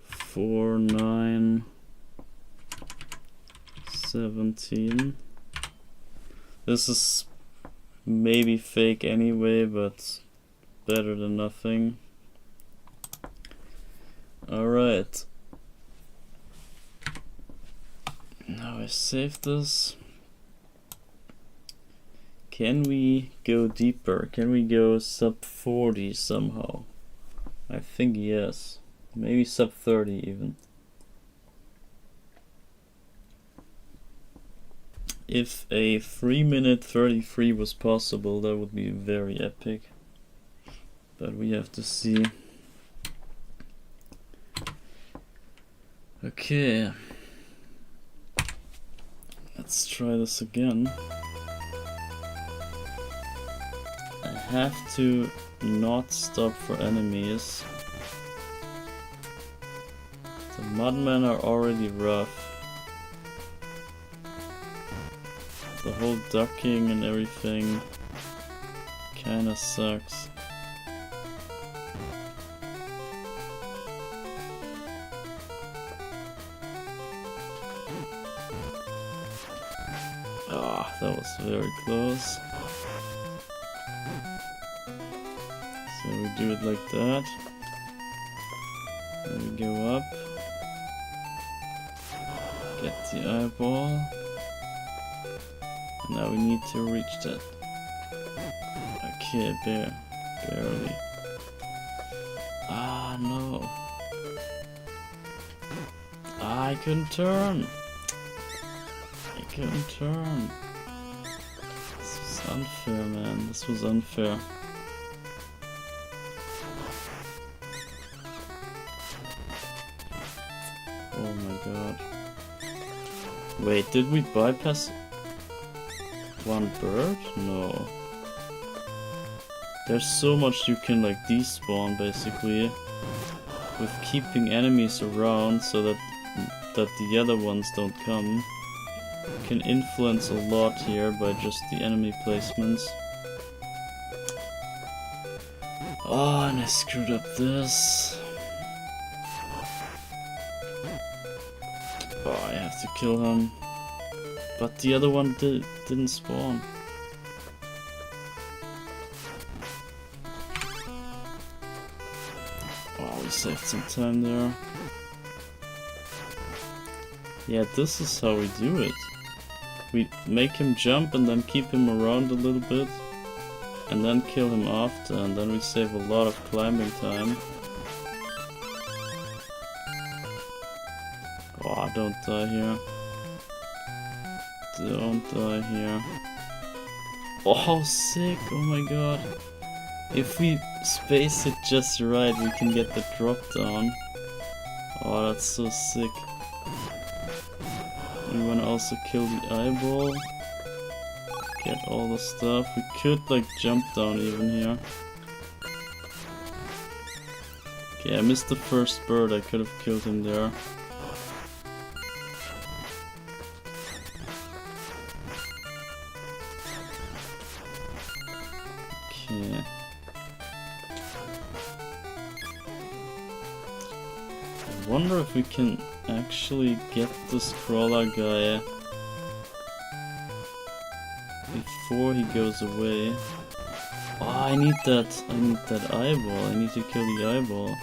4, 9, 17. This is maybe fake anyway, but better than nothing. Alright. Now I save this. Can we go deeper? Can we go sub 40 somehow? I think yes. Maybe sub 30 even. If a 3-minute 33 was possible, that would be very epic. But we have to see. Okay. Let's try this again. I have to not stop for enemies. The mudmen are already rough. The whole ducking and everything kinda sucks. Ah, that was very close. So we do it like that. Then we go up. Get the eyeball. Now we need to reach that. Okay, barely. Ah, no. Ah, I couldn't turn. Couldn't turn. This was unfair, man. This was unfair. Oh my god. Wait, did we bypass one bird? No. There's so much you can like despawn basically with keeping enemies around so that the other ones don't come. Can influence a lot here by just the enemy placements. Oh, and I screwed up this. Oh, I have to kill him. But the other one didn't spawn. Oh, we saved some time there. Yeah, this is how we do it. We make him jump and then keep him around a little bit. And then kill him after, and then we save a lot of climbing time. Oh, don't die here. Don't die here. Oh, sick! Oh my god. If we space it just right, we can get the drop down. Oh, that's so sick. We wanna also kill the eyeball. Get all the stuff. We could like jump down even here. Okay, I missed the first bird. I could have killed him there. Okay. I wonder if we can actually get this crawler guy before he goes away. Oh, I need that eyeball. I need to kill the eyeball.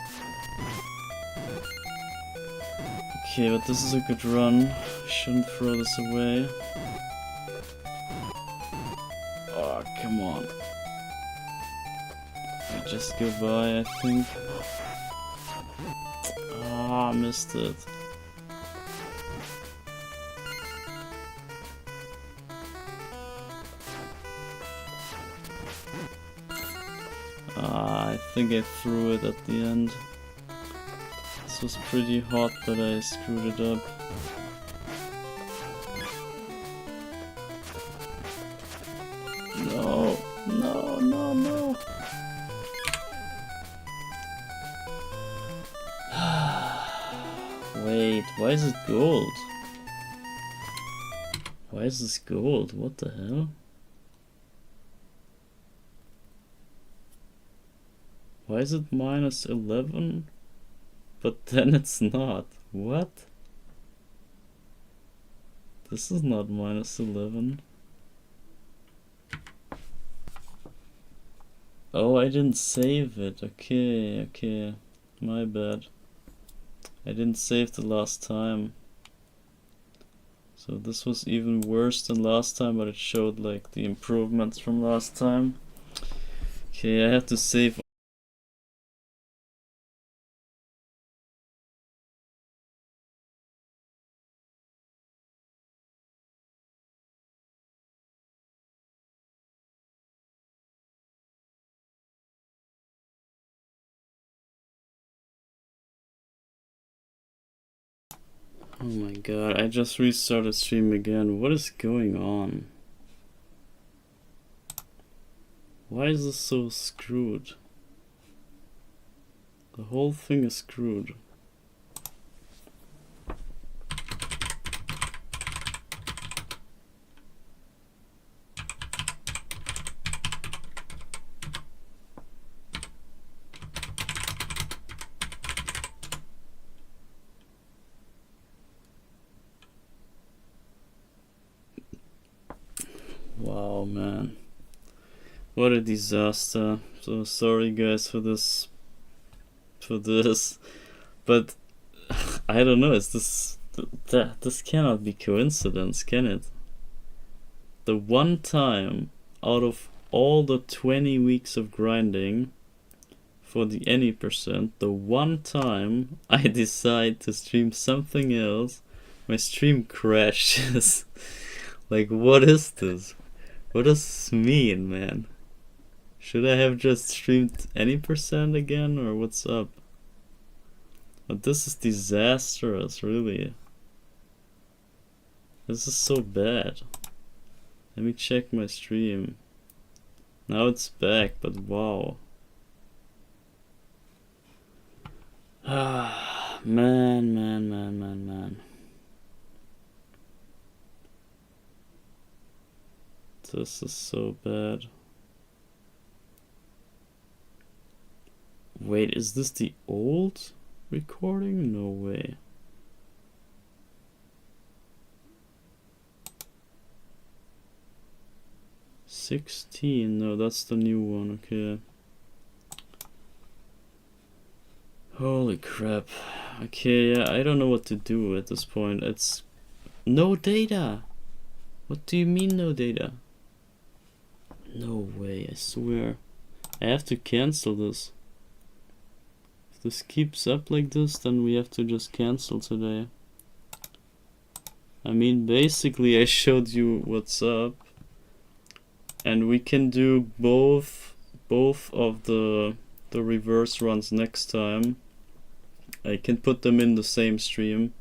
Okay, but this is a good run. I shouldn't throw this away. Oh, come on. I just go by, I think. Ah, missed it. I think I threw it at the end. This was pretty hot, but I screwed it up. No, no, no, no. Wait, why is it gold? Why is this gold? What the hell? Why is it minus 11? But then it's not. What? This is not minus 11. Oh, I didn't save it. Okay, okay. My bad. I didn't save the last time. So this was even worse than last time, but it showed like the improvements from last time. Okay, I have to save. Oh my god, I just restarted stream again. What is going on? Why is this so screwed? The whole thing is screwed. Wow, man. What a disaster. So sorry guys for this. But I don't know, this cannot be coincidence, can it? The one time out of all the 20 weeks of grinding for the any percent, the one time I decide to stream something else, my stream crashes. Like, what is this? What does this mean, man? Should I have just streamed any percent again, or what's up? But this is disastrous, really. This is so bad. Let me check my stream. Now it's back, but wow. Ah, man. This is so bad. Wait, is this the old recording? No way. $16, no, that's the new one, okay. Holy crap. Okay, yeah, I don't know what to do at this point. It's no data. What do you mean no data? No way, I swear. I have to cancel this. If this keeps up like this, then we have to just cancel today. I mean, basically I showed you what's up. And we can do both of the reverse runs next time. I can put them in the same stream.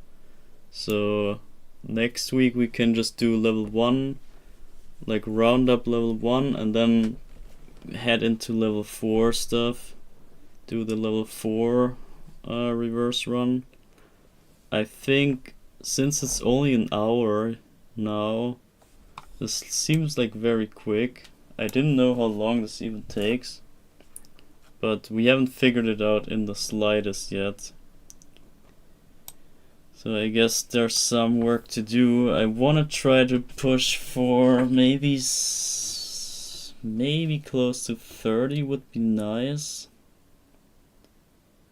So next week we can just do level 1, like round up level 1, and then head into level 4 stuff. Do the level 4 reverse run. I think since it's only an hour now, this seems like very quick. I didn't know how long this even takes, but we haven't figured it out in the slightest yet. So I guess there's some work to do. I want to try to push for maybe close to 30 would be nice,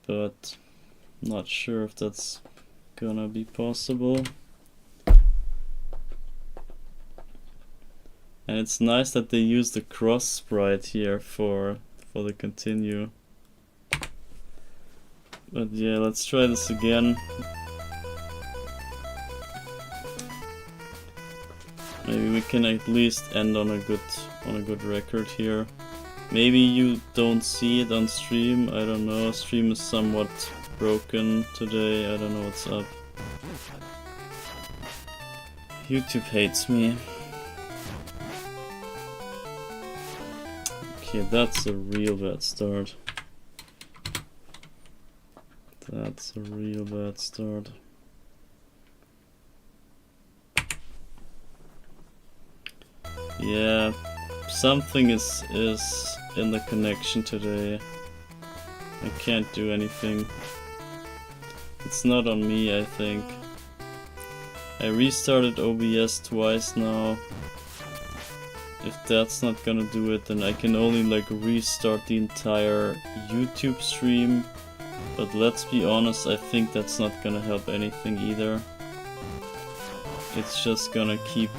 but not sure if that's gonna be possible. And it's nice that they use the cross sprite here for the continue. But yeah, let's try this again. Maybe we can at least end on a good record here. Maybe you don't see it on stream, I don't know. Stream is somewhat broken today, I don't know what's up. YouTube hates me. Okay, that's a real bad start. That's a real bad start. Yeah, something is in the connection today. I can't do anything. It's not on me, I think. I restarted OBS twice now. If that's not gonna do it, then I can only like restart the entire YouTube stream. But let's be honest, I think that's not gonna help anything either. It's just gonna keep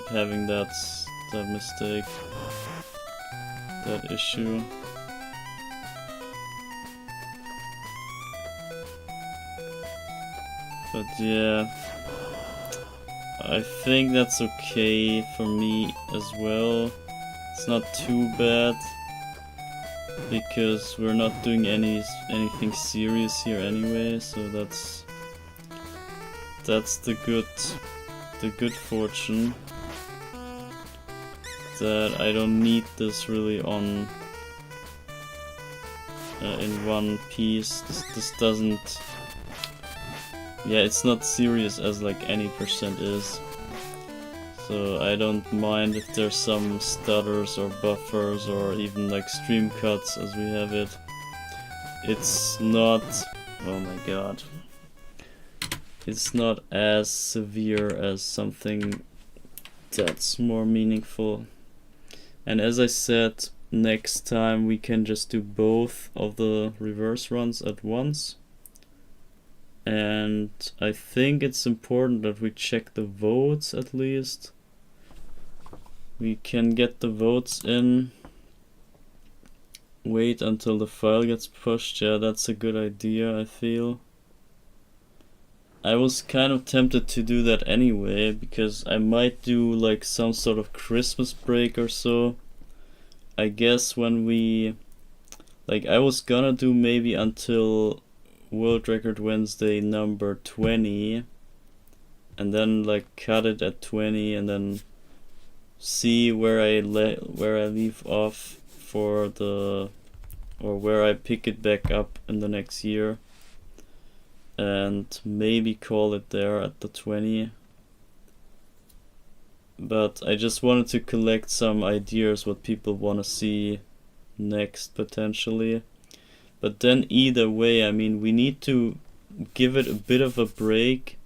having that mistake, that issue. But yeah, I think that's okay for me as well. It's not too bad because we're not doing anything serious here anyway, so that's the good fortune. That I don't need this really on in one piece. This doesn't. Yeah, it's not serious as like any percent is. So I don't mind if there's some stutters or buffers or even like stream cuts as we have it. It's not. Oh my god. It's not as severe as something that's more meaningful. And as I said, next time we can just do both of the reverse runs at once. And I think it's important that we check the votes at least. We can get the votes in. Wait until the file gets pushed. Yeah, that's a good idea, I feel. I was kind of tempted to do that anyway, because I might do like some sort of Christmas break or so. I guess when we... Like, I was gonna do maybe until World Record Wednesday number 20. And then like cut it at 20 and then see where I leave off for the... Or where I pick it back up in the next year. And maybe call it there at the 20. But I just wanted to collect some ideas what people want to see next potentially. But then either way, I mean, we need to give it a bit of a break,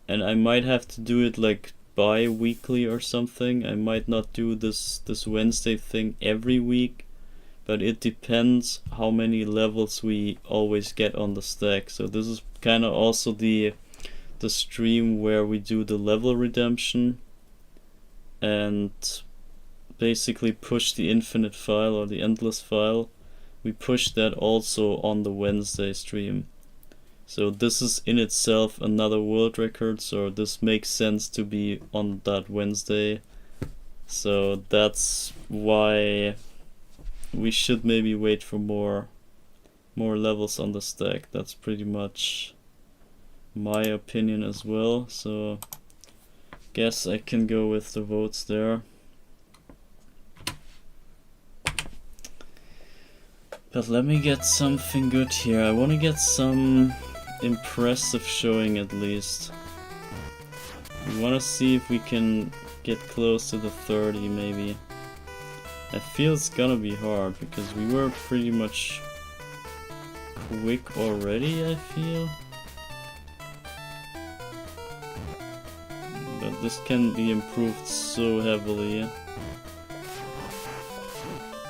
and I might have to do it like bi-weekly or something. I might not do this Wednesday thing every week. But it depends how many levels we always get on the stack. So this is kind of also the stream where we do the level redemption and basically push the infinite file or the endless file. We push that also on the Wednesday stream. So this is in itself another world record, so this makes sense to be on that Wednesday. So that's why we should maybe wait for more levels on the stack. That's pretty much my opinion as well. So guess I can go with the votes there. But let me get something good here. I want to get some impressive showing at least. We want to see if we can get close to the 30 maybe. I feel it's gonna be hard because we were pretty much quick already, I feel. But this can be improved so heavily.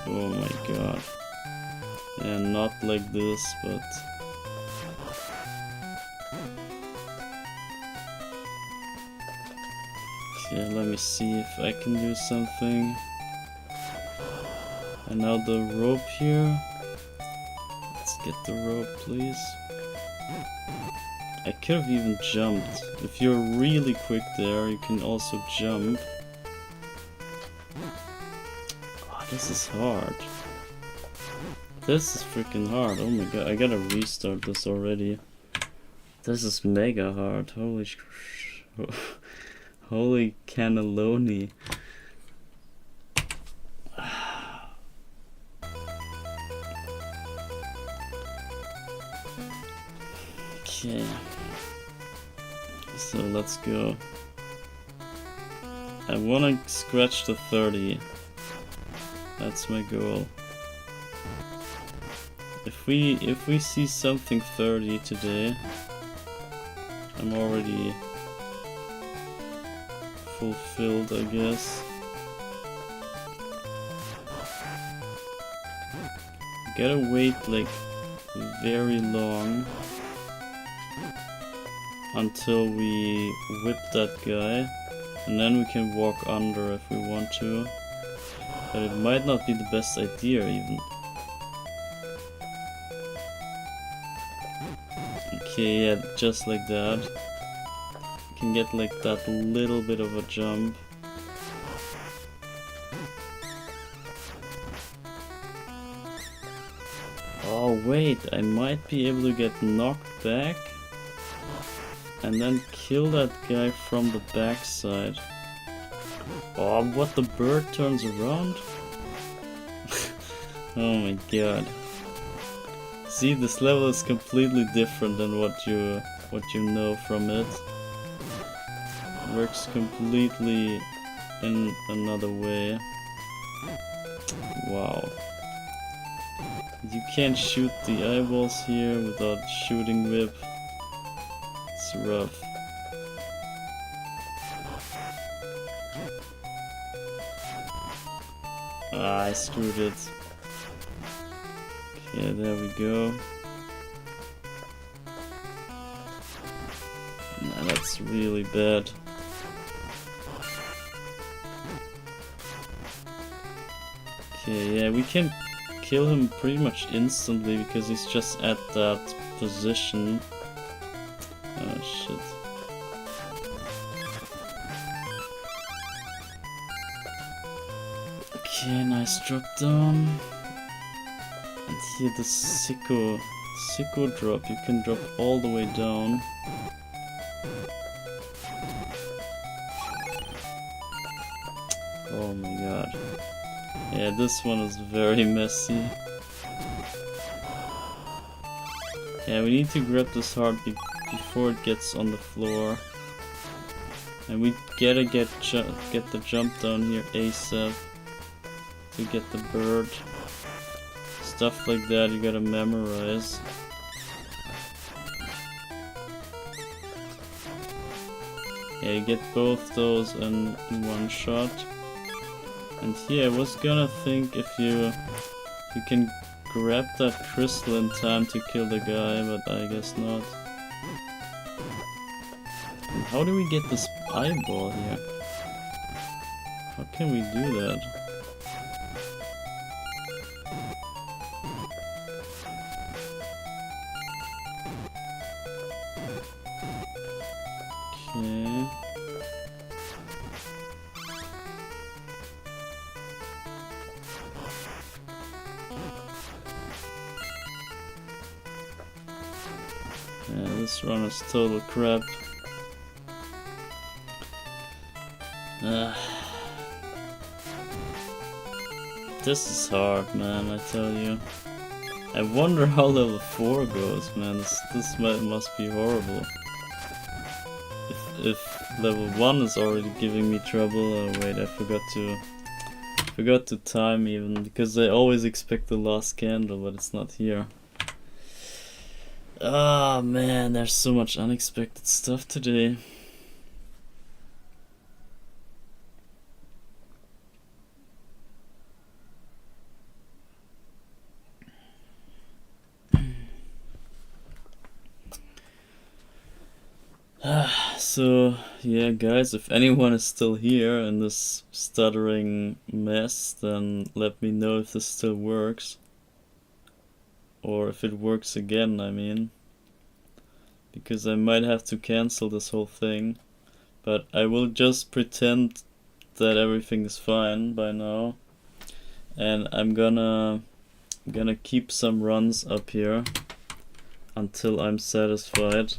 Oh my god. And not like this, but... Okay, let me see if I can do something. And now the rope here. Let's get the rope, please. I could have even jumped. If you're really quick there, you can also jump. Oh, this is hard. This is freaking hard. Oh my god, I gotta restart this already. This is mega hard. Holy holy cannelloni. Okay. So let's go. I wanna scratch the 30. That's my goal. If we see something 30 today, I'm already fulfilled, I guess. Gotta wait like very long until we whip that guy, and then we can walk under if we want to. But it might not be the best idea even. Okay, yeah, just like that. You can get like that little bit of a jump. Oh wait, I might be able to get knocked back and then kill that guy from the backside. Oh, what, the bird turns around? Oh my god. See, this level is completely different than what you know from it. It works completely in another way. Wow. You can't shoot the eyeballs here without shooting whip. It's rough. Ah, I screwed it. Okay, there we go. Nah, that's really bad. Okay, yeah, we can kill him pretty much instantly because he's just at that position. Oh shit. Okay, nice drop down. And here the sicko drop, you can drop all the way down. Oh my god. Yeah, this one is very messy. Yeah, we need to grab this heart before it gets on the floor. And we gotta get the jump down here ASAP to get the bird. Stuff like that you gotta memorize. Yeah, you get both those in one shot. And here I was gonna think if you can grab that crystal in time to kill the guy, but I guess not. And how do we get this eyeball here? How can we do that? Okay. Yeah, this run is total crap. This is hard, man, I tell you. I wonder how level 4 goes, man. This must be horrible. If level 1 is already giving me trouble. Oh wait, I forgot to Forgot to time even, because I always expect the last candle, but it's not here. Ah man, there's so much unexpected stuff today. So yeah guys, if anyone is still here in this stuttering mess, then let me know if this still works. Or if it works again, I mean. Because I might have to cancel this whole thing. But I will just pretend that everything is fine by now. And I'm gonna keep some runs up here until I'm satisfied.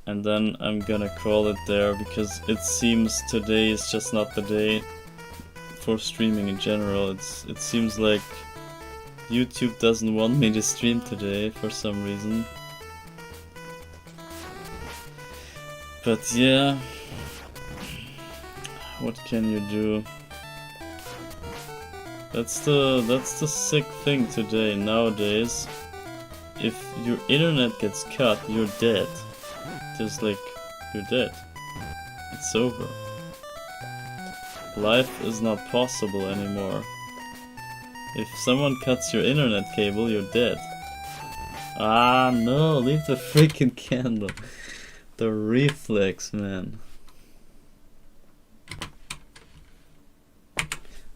And then I'm gonna call it there, because it seems today is just not the day for streaming in general. It seems like YouTube doesn't want me to stream today for some reason. But yeah, what can you do? That's the sick thing today nowadays. If your internet gets cut, you're dead. Just like, you're dead. It's over. Life is not possible anymore. If someone cuts your internet cable, you're dead. Ah no, leave the freaking candle. The reflex, man.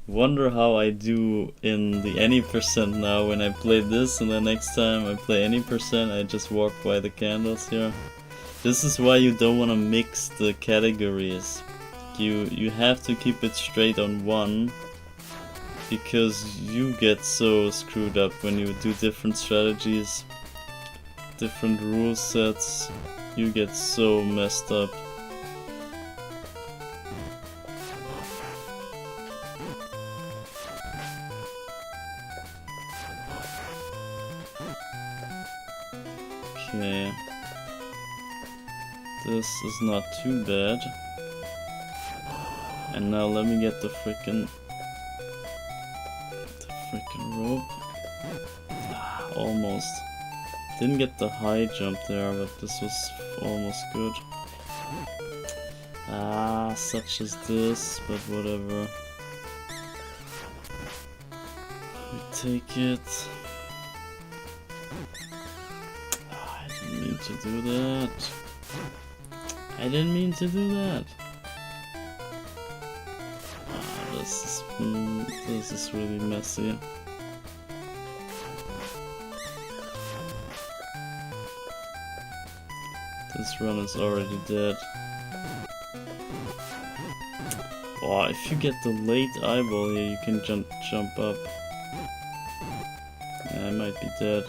Wonder how I do in the any percent now when I play this, and the next time I play any percent I just walk by the candles here. This is why you don't want to mix the categories. You have to keep it straight on one, because you get so screwed up when you do different strategies, different rule sets. You get so messed up. Okay. This is not too bad. And now let me get the frickin' rope. Ah, almost. Didn't get the high jump there, but this was almost good. Ah, such as this, but whatever. We take it. Ah, I didn't mean to do that. I didn't mean to do that. Ah, this is really messy. This run is already dead. Oh, if you get the late eyeball here, you can jump up. Yeah, I might be dead.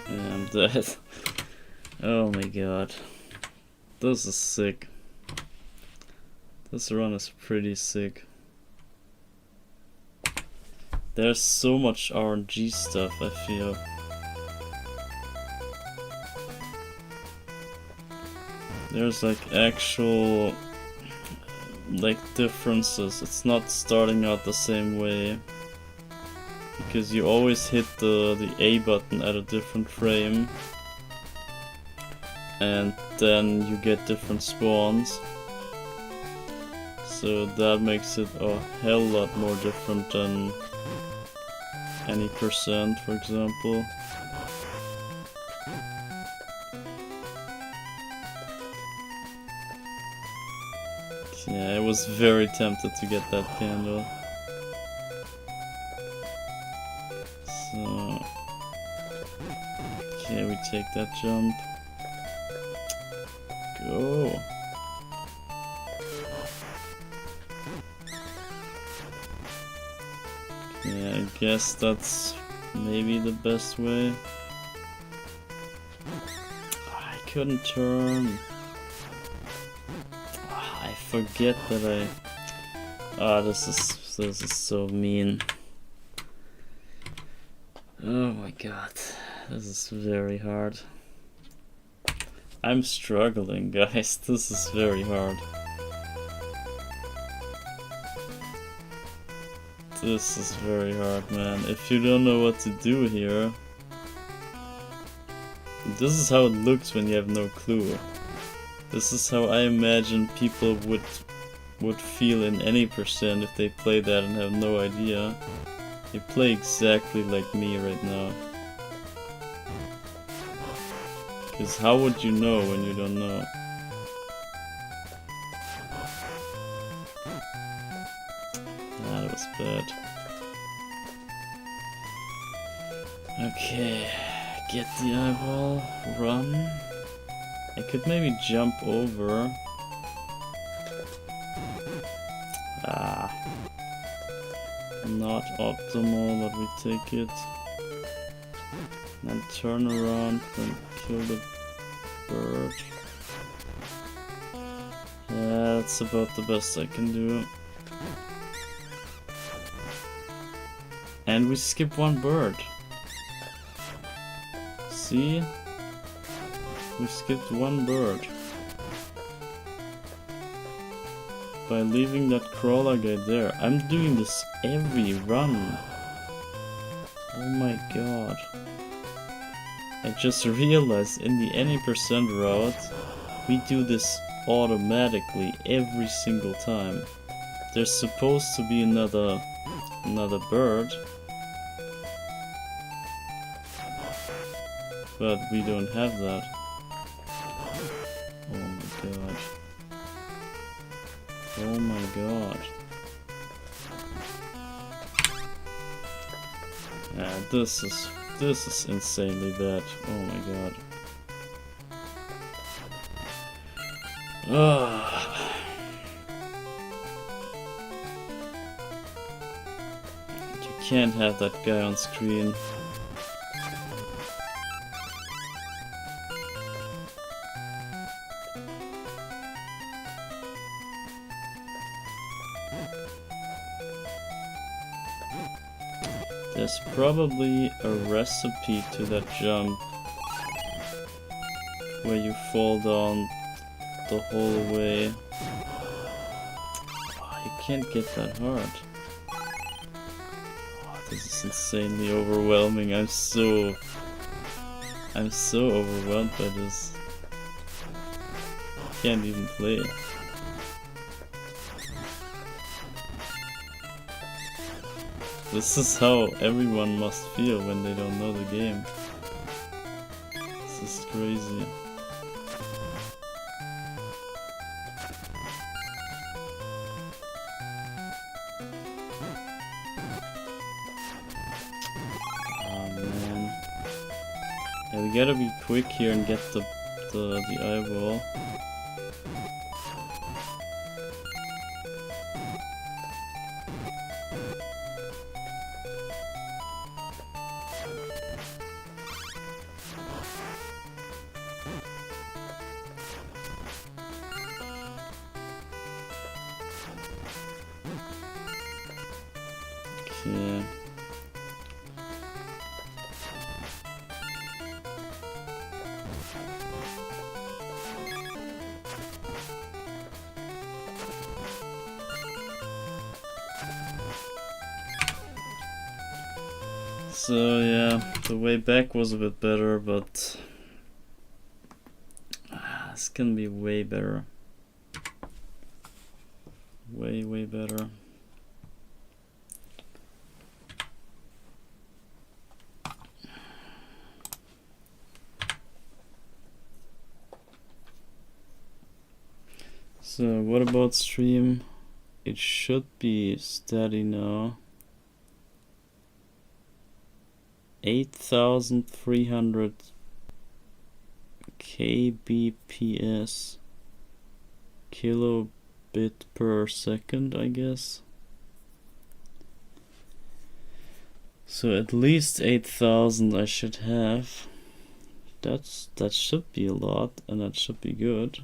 Yeah, I'm dead. Oh my god. This is sick. This run is pretty sick. There's so much RNG stuff, I feel. There's like actual like differences. It's not starting out the same way, because you always hit the A button at a different frame, and then you get different spawns. So that makes it a hell lot more different than any percent, for example. Yeah, I was very tempted to get that candle. So, okay, we take that jump. Go. Yeah, I guess that's maybe the best way. I couldn't turn. I forget that I... Ah, this is so mean. Oh my god, this is very hard. I'm struggling, guys. This is very hard. This is very hard, man. If you don't know what to do here... This is how it looks when you have no clue. This is how I imagine people would feel in any percent if they play that and have no idea. They play exactly like me right now. Because how would you know when you don't know? That was bad. Okay, get the eyeball, run. I could maybe jump over. Ah. Not optimal, but we take it. Then turn around, then kill the bird. Yeah, that's about the best I can do. And we skip one bird. See? We skipped one bird. By leaving that crawler guy there. I'm doing this every run. Oh my god. I just realized in the any percent route, we do this automatically every single time. There's supposed to be another bird. But we don't have that. Oh my god. Oh my god. Yeah, this is insanely bad. Oh my god. Ugh. You can't have that guy on screen. There's probably a recipe to that jump where you fall down the whole way. Oh, you can't get that hard. Oh, this is insanely overwhelming. I'm so overwhelmed by this. I can't even play. This is how everyone must feel when they don't know the game. This is crazy. Oh man. Yeah, we gotta be quick here and get the eyeball. Okay. So yeah, the way back was a bit better, but this can be way better. Way better. So what about stream? It should be steady now. 8,300 kbps, kilobit per second, I guess. So at least 8,000 I should have. That should be a lot, and that should be good.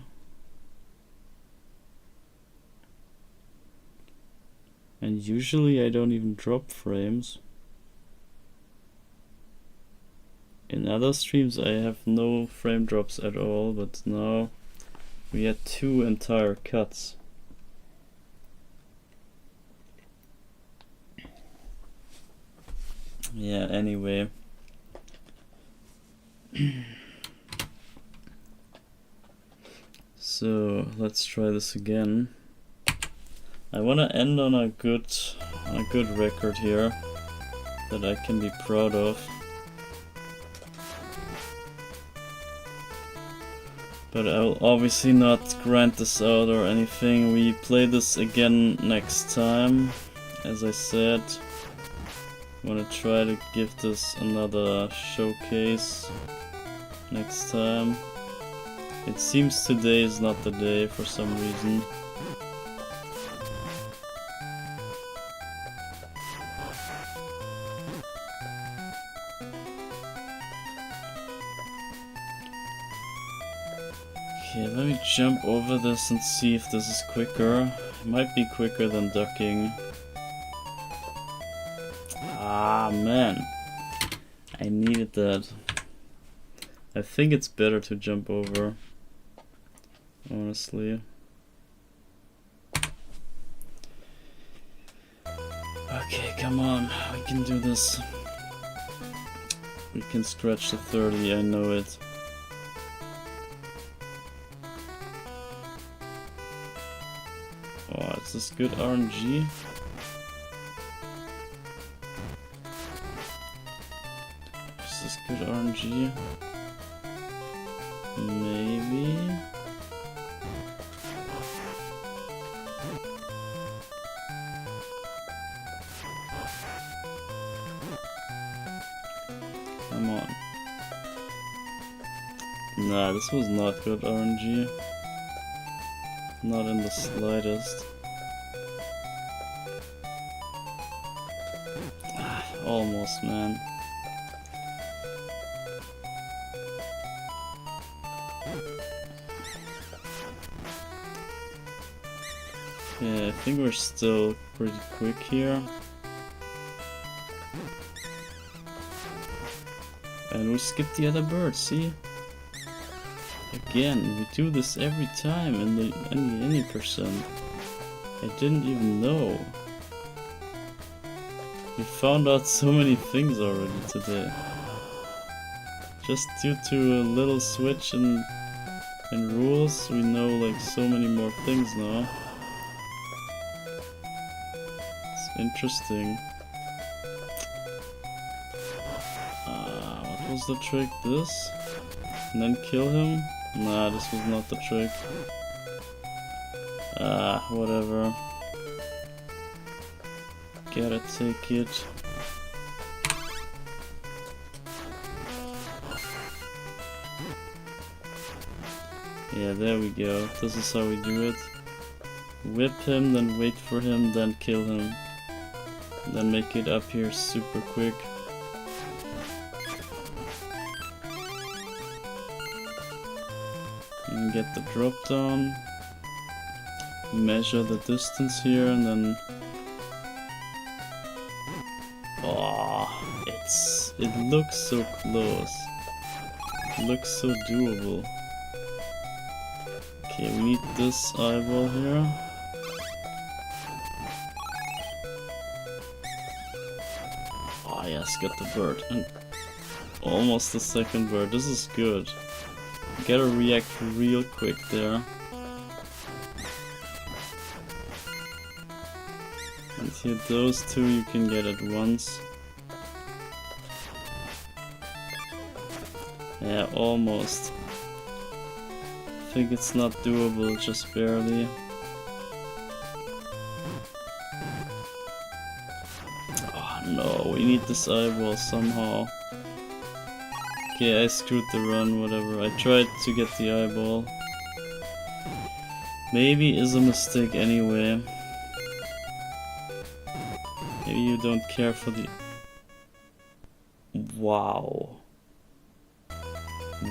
And usually I don't even drop frames. In other streams I have no frame drops at all, but now we had 2 entire cuts. Yeah, anyway. So let's try this again. I wanna end on a good record here that I can be proud of. But I'll obviously not grind this out or anything. We play this again next time. As I said, I'm gonna try to give this another showcase next time. It seems today is not the day for some reason. Okay, let me jump over this and see if this is quicker. It might be quicker than ducking. Ah, man. I needed that. I think it's better to jump over, honestly. Okay, come on. We can do this. We can stretch to 30, I know it. Oh, is this good RNG? Is this good RNG? Maybe? Come on. Nah, this was not good RNG. Not in the slightest. Almost, man. Yeah, I think we're still pretty quick here. And we skipped the other bird, see? Again, we do this every time in the any percent. I didn't even know. We found out so many things already today. Just due to a little switch in rules, we know like so many more things now. It's interesting. What was the trick? This? And then kill him? Nah, this was not the trick. Whatever. Gotta take it. Yeah, there we go. This is how we do it. Whip him, then wait for him, then kill him. Then make it up here super quick. And get the drop down. Measure the distance here and then... Oh, it looks so close. It looks so doable. Okay, we need this eyeball here. Oh yes, got the bird. And almost the second bird. This is good. Gotta react real quick there. And here, those two you can get at once. Yeah, almost. I think it's not doable, just barely. Oh no, we need this eyeball somehow. Okay, I screwed the run, whatever. I tried to get the eyeball. Maybe is a mistake anyway. Maybe you don't care for the... Wow.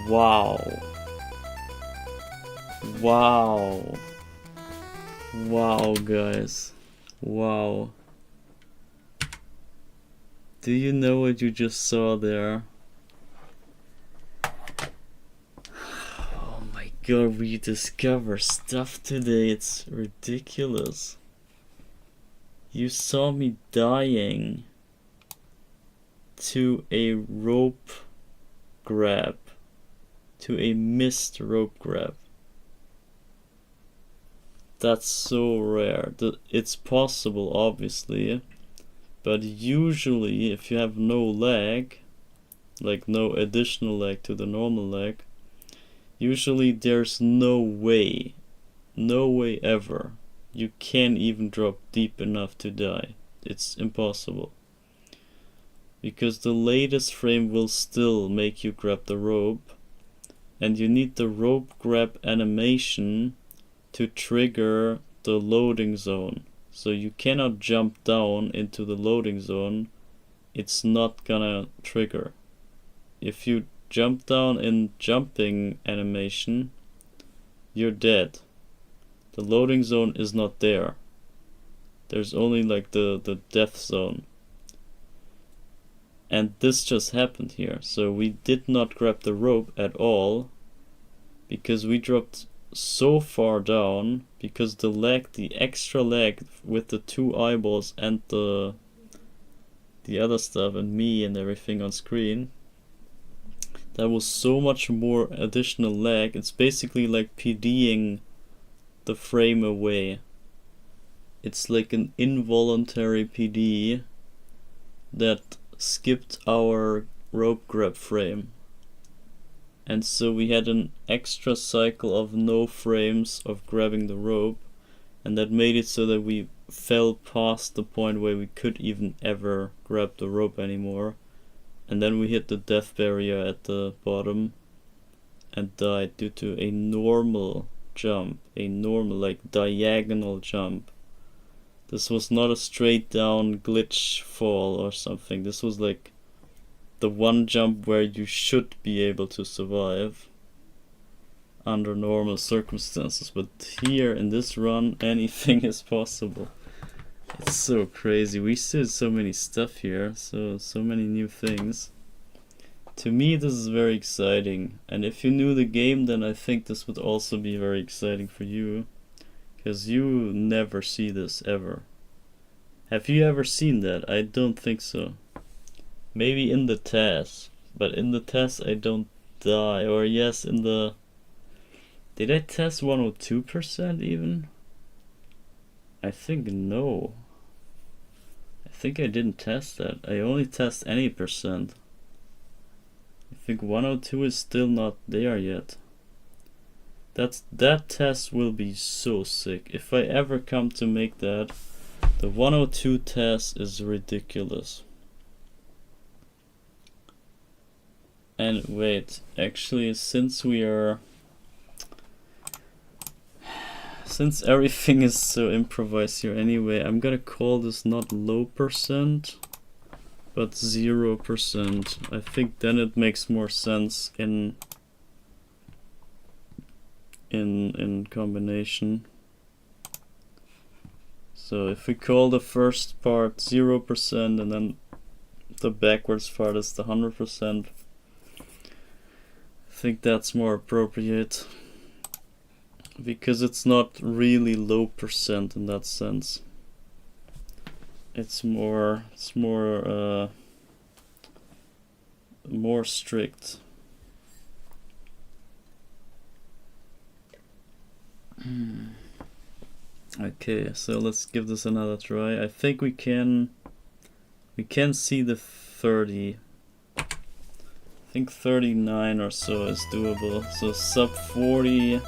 Wow. Wow. Wow, guys. Wow. Do you know what you just saw there? Oh my god, we discover stuff today. It's ridiculous. You saw me dying. to a rope grab, to a missed rope grab. That's so rare. It's possible, obviously, but usually if you have no lag, like no additional lag to the normal lag, usually there's no way ever you can even drop deep enough to die. It's impossible. Because the latest frame will still make you grab the rope, and you need the rope grab animation to trigger the loading zone. So you cannot jump down into the loading zone, it's not gonna trigger. If you jump down in jumping animation, you're dead. The loading zone is not there. There's only like the death zone. And this just happened here. So we did not grab the rope at all because we dropped so far down, because the lag, the extra lag with the two eyeballs and the other stuff and me and everything on screen, that was so much more additional lag. It's basically like PDing the frame away. It's like an involuntary PD that skipped our rope grab frame. And so we had an extra cycle of no frames of grabbing the rope, and that made it so that we fell past the point where we could even ever grab the rope anymore. And then we hit the death barrier at the bottom and died due to a normal jump, a normal like diagonal jump. This was not a straight down glitch fall or something. This was like the one jump where you should be able to survive under normal circumstances. But here in this run, anything is possible. It's so crazy. We see so many stuff here, so many new things. To me, this is very exciting. And if you knew the game, then I think this would also be very exciting for you, because you never see this ever. Have you ever seen that? I don't think so. Maybe in the test, but in the test I don't die. Or yes, in the... Did I test 102% even? I think no. I think I didn't test that. I only test any percent. I think 102 is still not there yet. That test will be so sick. If I ever come to make that, the 102 test is ridiculous. And wait, actually, since everything is so improvised here anyway, I'm gonna call this not low percent, but 0%. I think then it makes more sense in combination. So if we call the first part 0% and then the backwards part is the 100%, I think that's more appropriate, because it's not really low percent in that sense. It's more strict. Okay, so let's give this another try. I think we can see the 30. I think 39 or so is doable. So sub 40.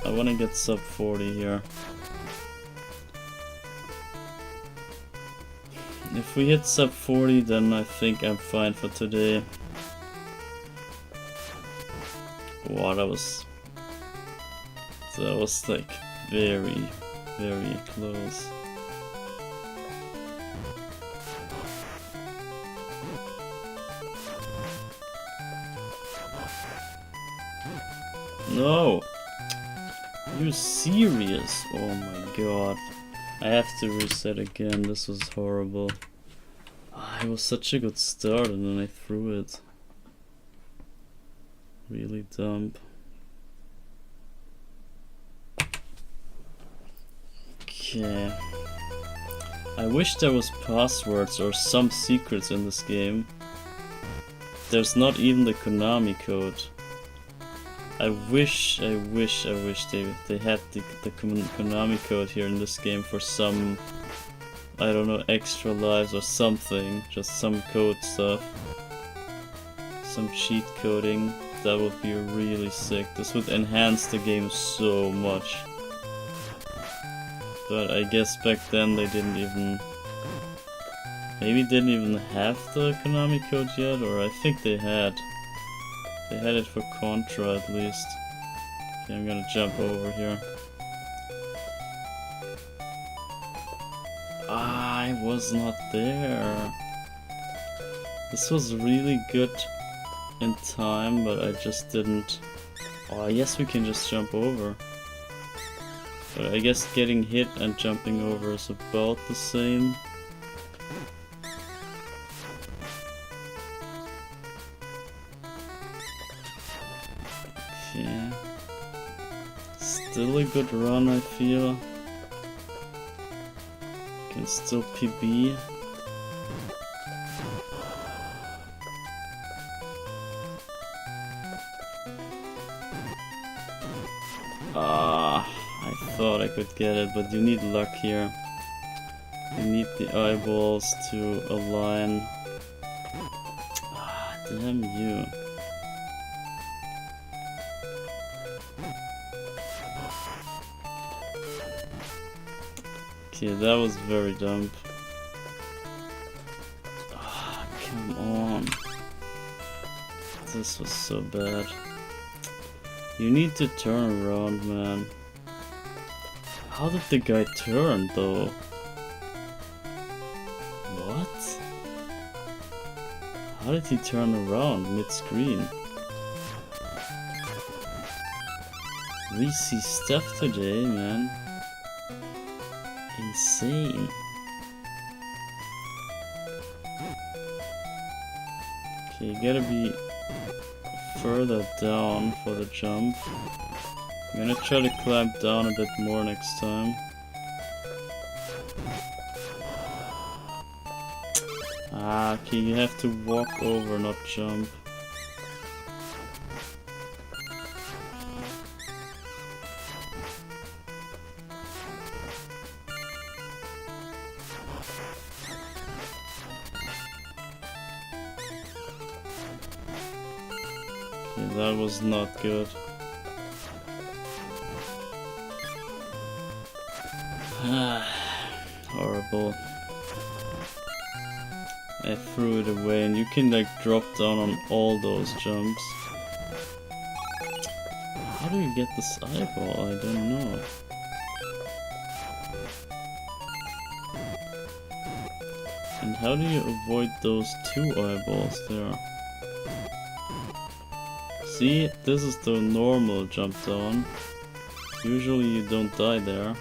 I want to get sub 40 here. If we hit sub 40, then I think I'm fine for today. Wow, that was like very, very close. No! You serious? Oh my god. I have to reset again, this was horrible. It was such a good start and then I threw it. Really dumb. Okay. I wish there was passwords or some secrets in this game. There's not even the Konami code. I wish they had the Konami code here in this game for some, I don't know, extra lives or something. Just some code stuff. Some cheat coding. That would be really sick. This would enhance the game so much. But I guess back then they didn't even... Maybe didn't even have the Konami code yet, or I think they had. They had it for Contra at least. Okay, I'm gonna jump over here. I was not there. This was really good in time, but I just didn't... Oh, yes, we can just jump over. But I guess getting hit and jumping over is about the same. Okay. Still a good run, I feel. Can still PB. I thought I could get it, but you need luck here. You need the eyeballs to align. Damn you. Okay, that was very dumb. Come on. This was so bad. You need to turn around, man. How did the guy turn, though? What? How did he turn around mid-screen? We see stuff today, man. Insane. Okay, you gotta be further down for the jump. I'm gonna try to climb down a bit more next time. Okay, you have to walk over, not jump. Okay, that was not good. Horrible. I threw it away, and you can like drop down on all those jumps. How do you get this eyeball? I don't know. And how do you avoid those two eyeballs there? See, this is the normal jump down. Usually you don't die there.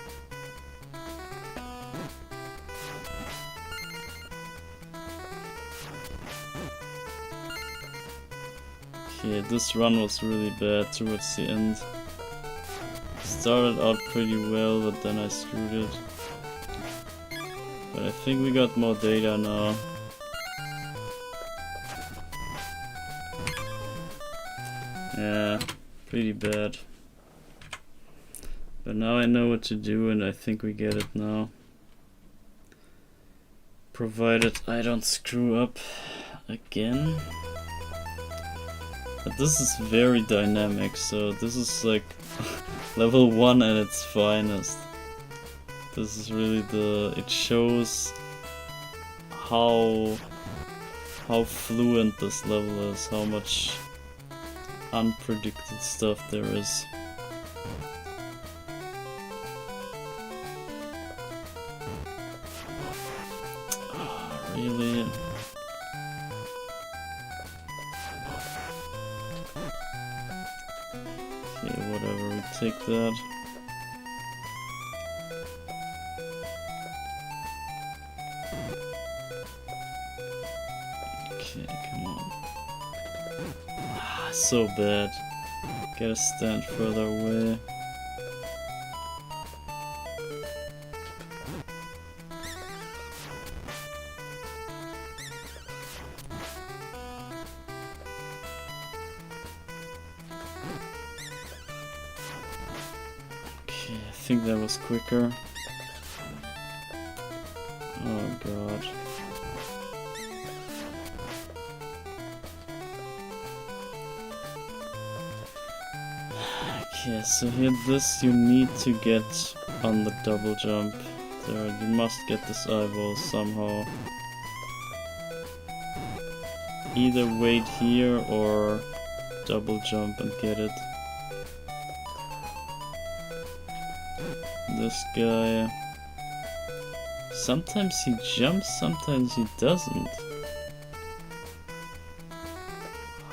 Okay, this run was really bad towards the end. Started out pretty well, but then I screwed it. But I think we got more data now. Yeah, pretty bad. But now I know what to do, and I think we get it now. Provided I don't screw up again. But this is very dynamic, so this is like level 1 at its finest. This is really it shows how fluent this level is, how much unpredicted stuff there is. Really? Okay, whatever, we take that. Okay, come on. So bad. Gotta stand further away. Okay, I think that was quicker. Oh god. Okay, so here this you need to get on the double jump. There, you must get this eyeball somehow. Either wait here or double jump and get it. This guy... sometimes he jumps, sometimes he doesn't.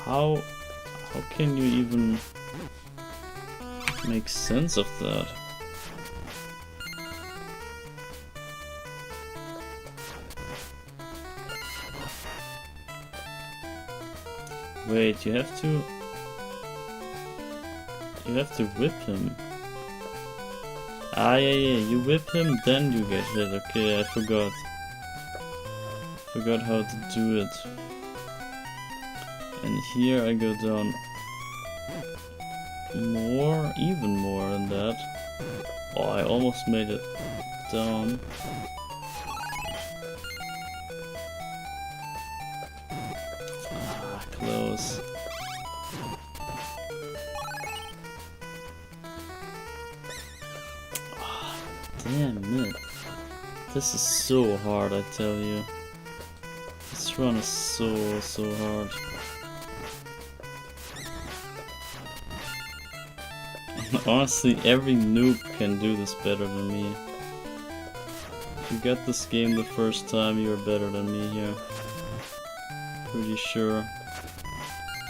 How can you even make sense of that? Wait, you have to whip him. Ah, yeah, you whip him, then you get hit. Okay, I forgot. Forgot how to do it. And here I go down more, even more than that. Oh, I almost made it down. Ah, close. Damn it. This is so hard, I tell you. This run is so hard. Honestly, every noob can do this better than me. If you got this game the first time, you're better than me here. Pretty sure.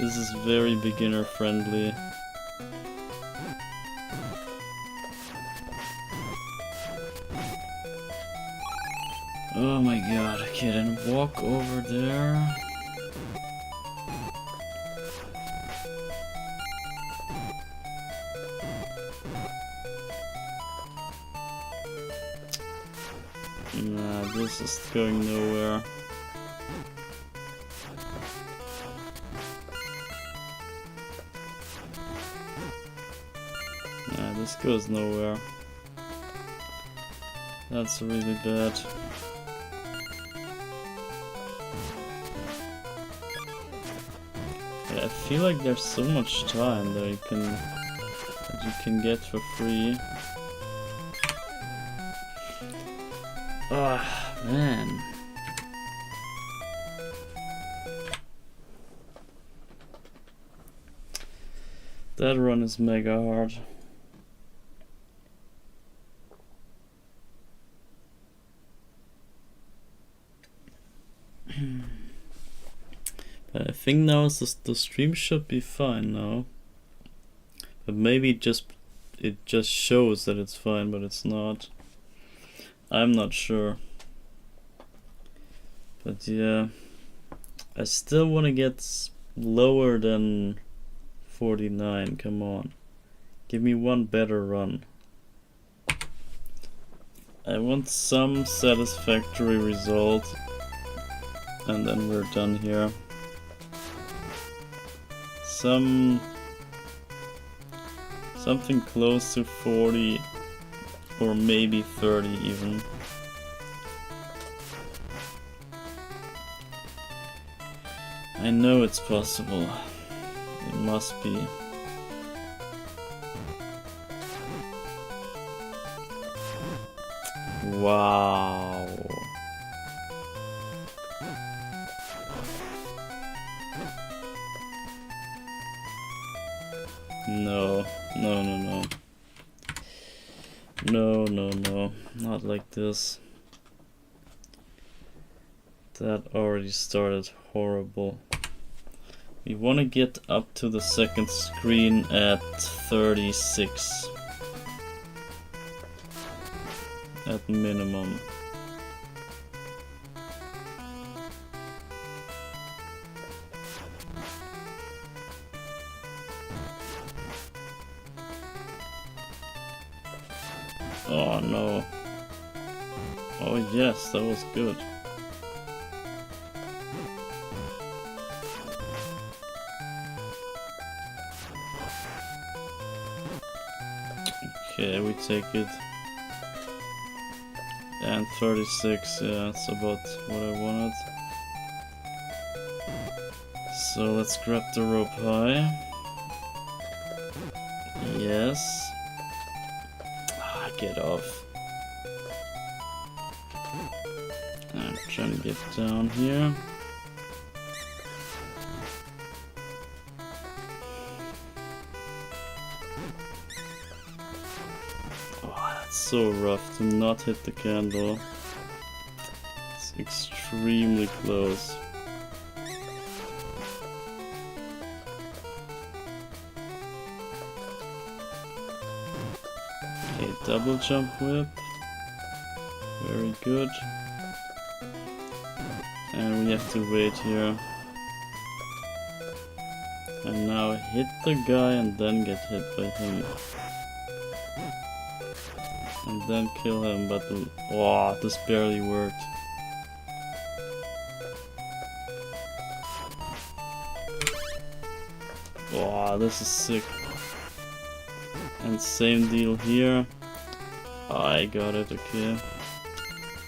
This is very beginner friendly. Oh my god, okay, then walk over there. Nah, this is going nowhere. Nah, this goes nowhere. That's really bad. I feel like there's so much time that you can get for free. Ah, man. That run is mega hard. But I think now the stream should be fine now. But maybe it just shows that it's fine, but it's not. I'm not sure. But yeah, I still want to get lower than 49. Come on, give me one better run. I want some satisfactory result, and then we're done here. Something close to 40 or maybe 30 even. I know it's possible. It must be. Wow. No, not like this. That already started horrible. We want to get up to the second screen at 36 at minimum. Oh no. Oh yes, that was good. Okay, we take it. And 36, yeah, that's about what I wanted. So let's grab the rope high. Yes. Ah, get off. I'm trying to get down here. Oh, that's so rough to not hit the candle. It's extremely close. Okay, double jump whip. Very good. And we have to wait here. And now hit the guy and then get hit by him. And then kill him, but oh, this barely worked. Oh, this is sick. And same deal here. Oh, I got it, okay.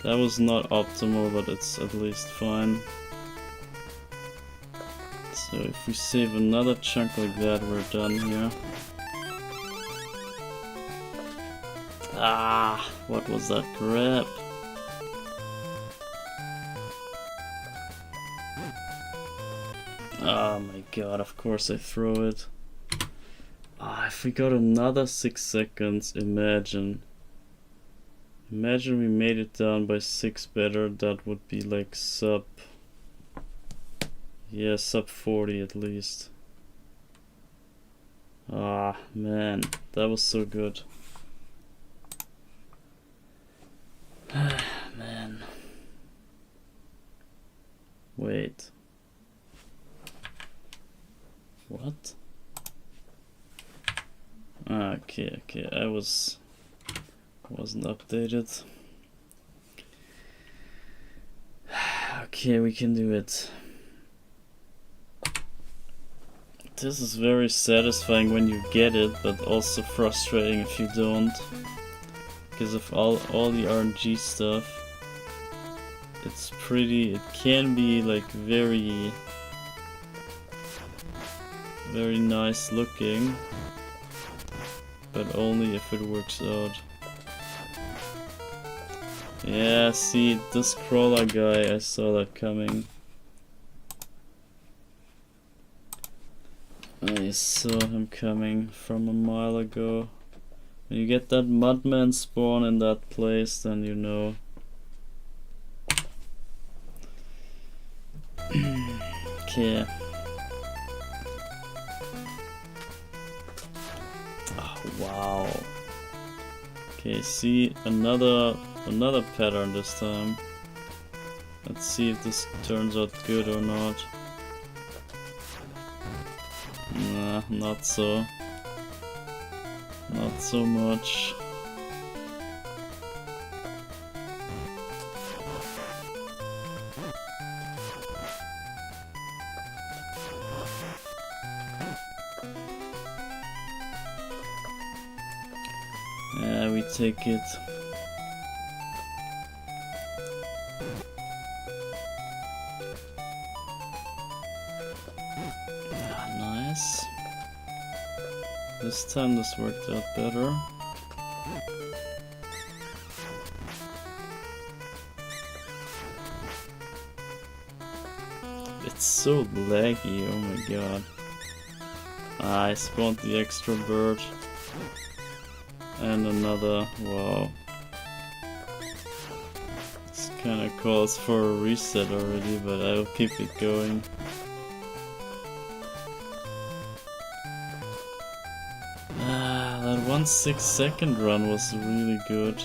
That was not optimal, but it's at least fine. So if we save another chunk like that, we're done here. Ah, what was that crap? Oh my god, of course I throw it. Ah, if we got another 6 seconds, imagine. Imagine we made it down by 6 better, that would be like sub... Yeah, sub 40 at least. Ah, man, that was so good. Man. Wait. What? Okay, I wasn't updated. Okay, we can do it. This is very satisfying when you get it, but also frustrating if you don't. Because of all the RNG stuff. It can be like very nice looking, but only if it works out. Yeah, see, this crawler guy, I saw that coming. I saw him coming from a mile ago. When you get that mudman spawn in that place, then you know. Okay. Oh, wow. Okay, see, another pattern this time. Let's see if this turns out good or not. Nah, not so. Not so much. Yeah, we take it. Ah, nice. This time this worked out better. It's so laggy, oh my god. Ah, I spawned the extra bird. And another, wow. This kinda calls for a reset already, but I'll keep it going. Ah, that 1 6-second run was really good.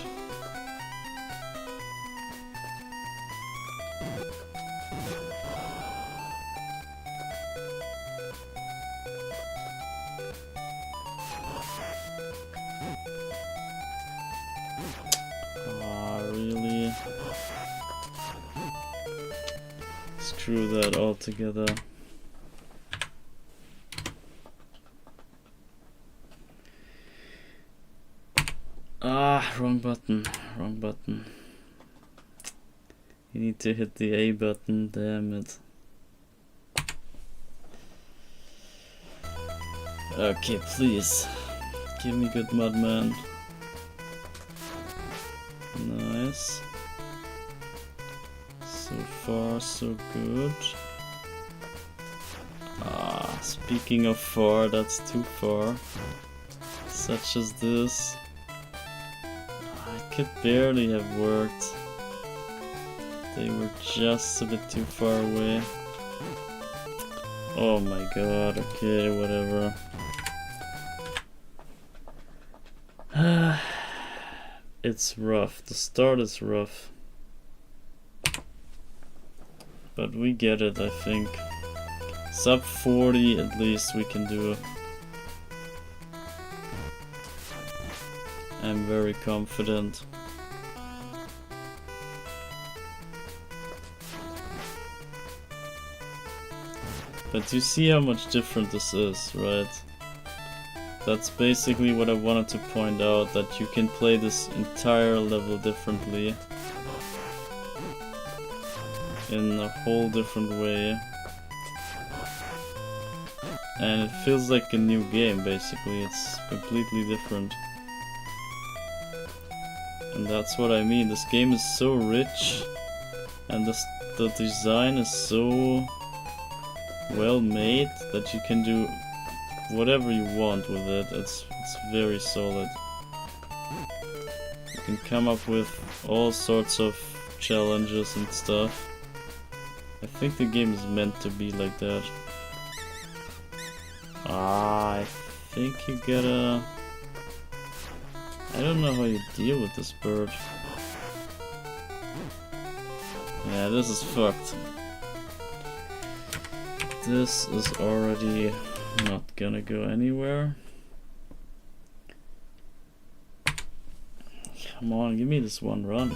Really? Screw that altogether. Ah, wrong button. Wrong button. You need to hit the A button, damn it. Okay, please. Give me good mud, man. Nice. So far, so good. Ah, speaking of far, that's too far. Such as this. It could barely have worked. They were just a bit too far away. Oh my god, okay, whatever. It's rough. The start is rough. But we get it, I think. Sub 40 at least we can do. I'm very confident. But you see how much different this is, right? That's basically what I wanted to point out, that you can play this entire level differently. In a whole different way. And it feels like a new game, basically. It's completely different. And that's what I mean. This game is so rich. And the design is so well made that you can do whatever you want with it. It's very solid. You can come up with all sorts of challenges and stuff. I think the game is meant to be like that. Ah, I think you gotta... I don't know how you deal with this bird. Yeah, this is fucked. This is already not gonna go anywhere. Come on, give me this one run.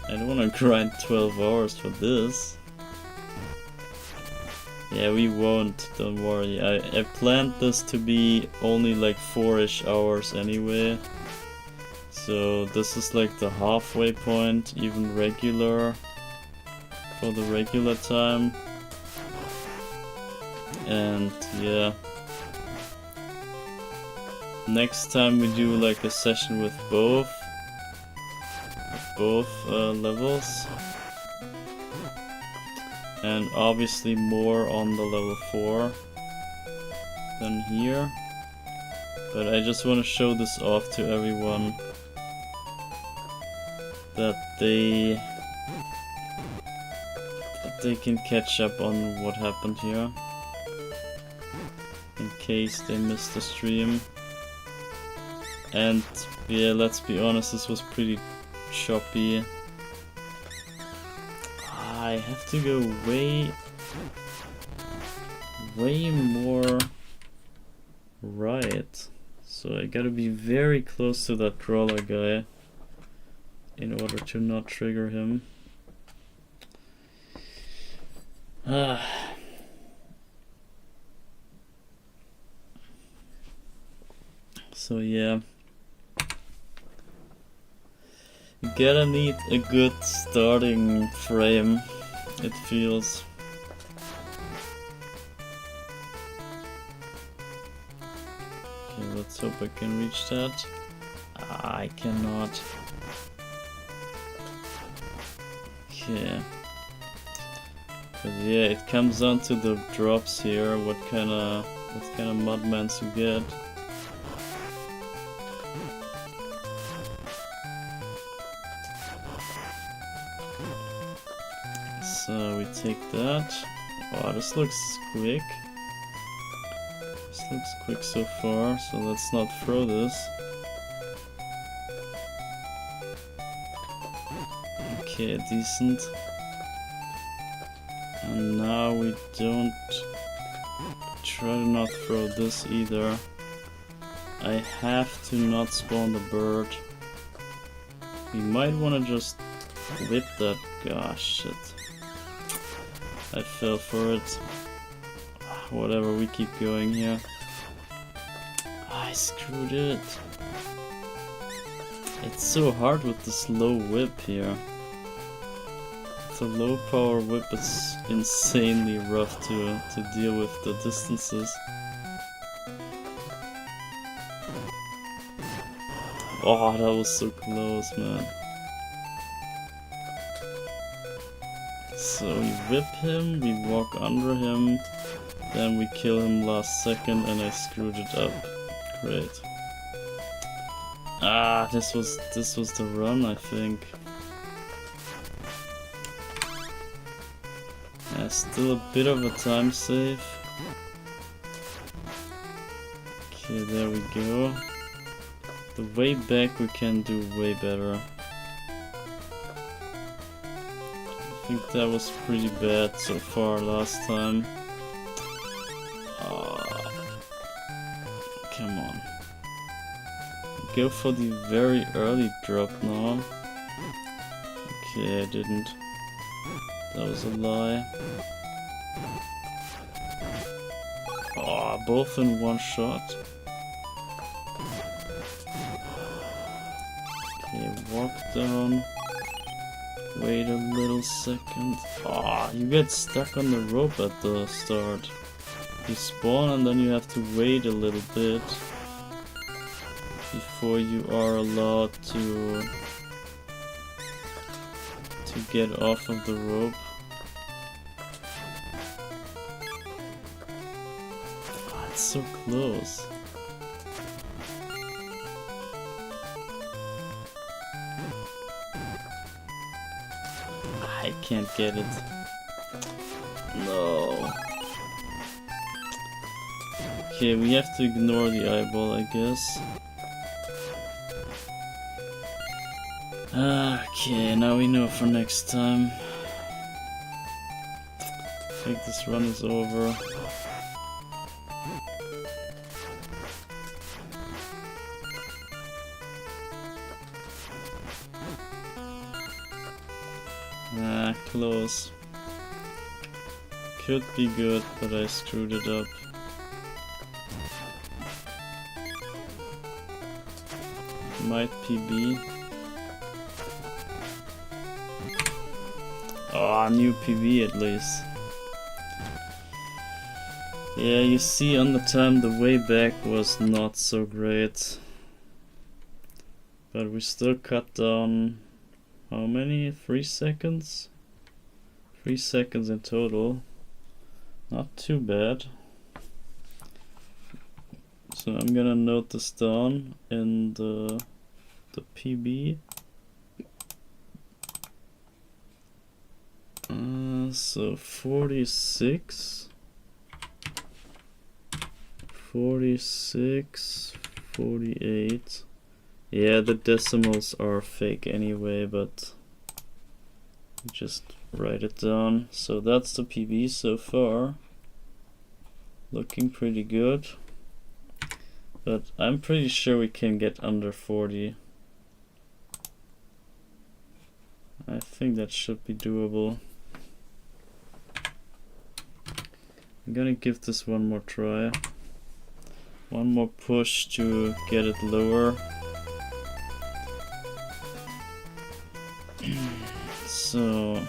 I don't wanna grind 12 hours for this. Yeah, we won't, don't worry. I planned this to be only like 4-ish hours anyway. So this is like the halfway point, even regular. For the regular time. And yeah. Next time we do like a session with both levels. And obviously more on the level 4 than here. But I just want to show this off to everyone. That they can catch up on what happened here. In case they missed the stream. And yeah, let's be honest, this was pretty choppy. I have to go way more right. So I gotta be very close to that crawler guy in order to not trigger him. So yeah, you gotta need a good starting frame, it feels. Okay, let's hope I can reach that. I cannot. Okay. But yeah, it comes down to the drops here, what kind of mudmans you get. So we take that. Oh, this looks quick. This looks quick so far, so let's not throw this. Okay, decent. And now we don't try to not throw this either. I have to not spawn the bird. We might want to just whip that. Gosh, shit. I fell for it. Whatever, we keep going here. I screwed it. It's so hard with this low whip here. The low power whip is insanely rough to deal with the distances. Oh, that was so close, man. So we whip him, we walk under him, then we kill him last second, and I screwed it up. Great. Ah, this was the run, I think. Yeah, still a bit of a time save. Okay, there we go. The way back we can do way better. I think that was pretty bad so far last time. Come on. Go for the very early drop now. Okay, I didn't. That was a lie. Oh, both in one shot. Okay, walk down. Wait a little second. Ah, you get stuck on the rope at the start. You spawn and then you have to wait a little bit before you are allowed to get off of the rope. Ah, it's so close. I can't get it. No. Okay, we have to ignore the eyeball, I guess. Okay, now we know for next time. I think this run is over. Ah, close. Could be good, but I screwed it up. Might PB. Oh, new PB at least. Yeah, you see on the time the way back was not so great. But we still cut down, how many? 3 seconds? 3 seconds in total. Not too bad. So I'm gonna note this down in the PB. So 46, 46, 48. Yeah, the decimals are fake anyway, but just write it down. So that's the PB so far. Looking pretty good. But I'm pretty sure we can get under 40. I think that should be doable. I'm gonna give this one more try. One more push to get it lower. So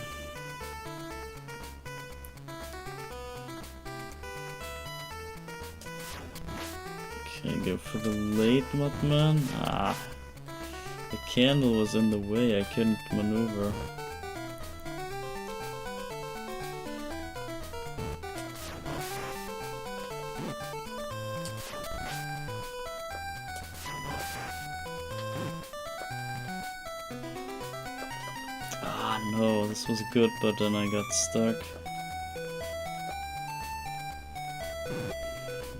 okay, go for the late Mudman. Ah, the candle was in the way, I couldn't maneuver. No, this was good, but then I got stuck.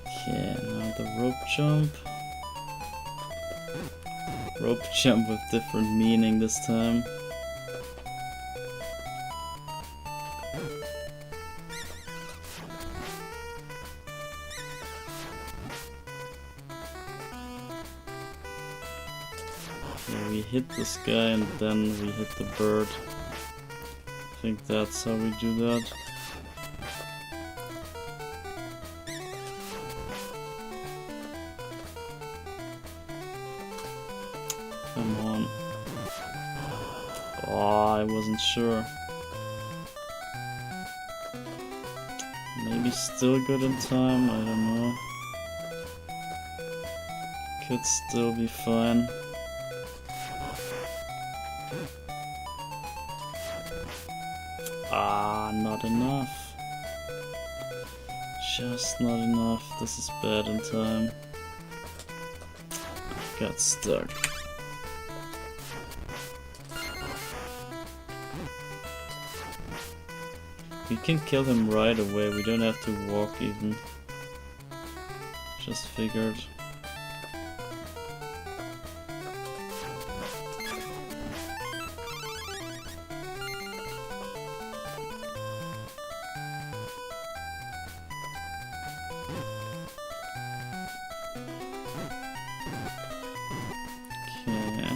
Okay, now the rope jump. Rope jump with different meaning this time. Okay, we hit this guy and then we hit the bird. I think that's how we do that. Come on. Oh, I wasn't sure. Maybe still good in time, I don't know. Could still be fine. Ah, not enough. Just not enough. This is bad in time. Got stuck. We can kill him right away, we don't have to walk even. Just figured. Okay.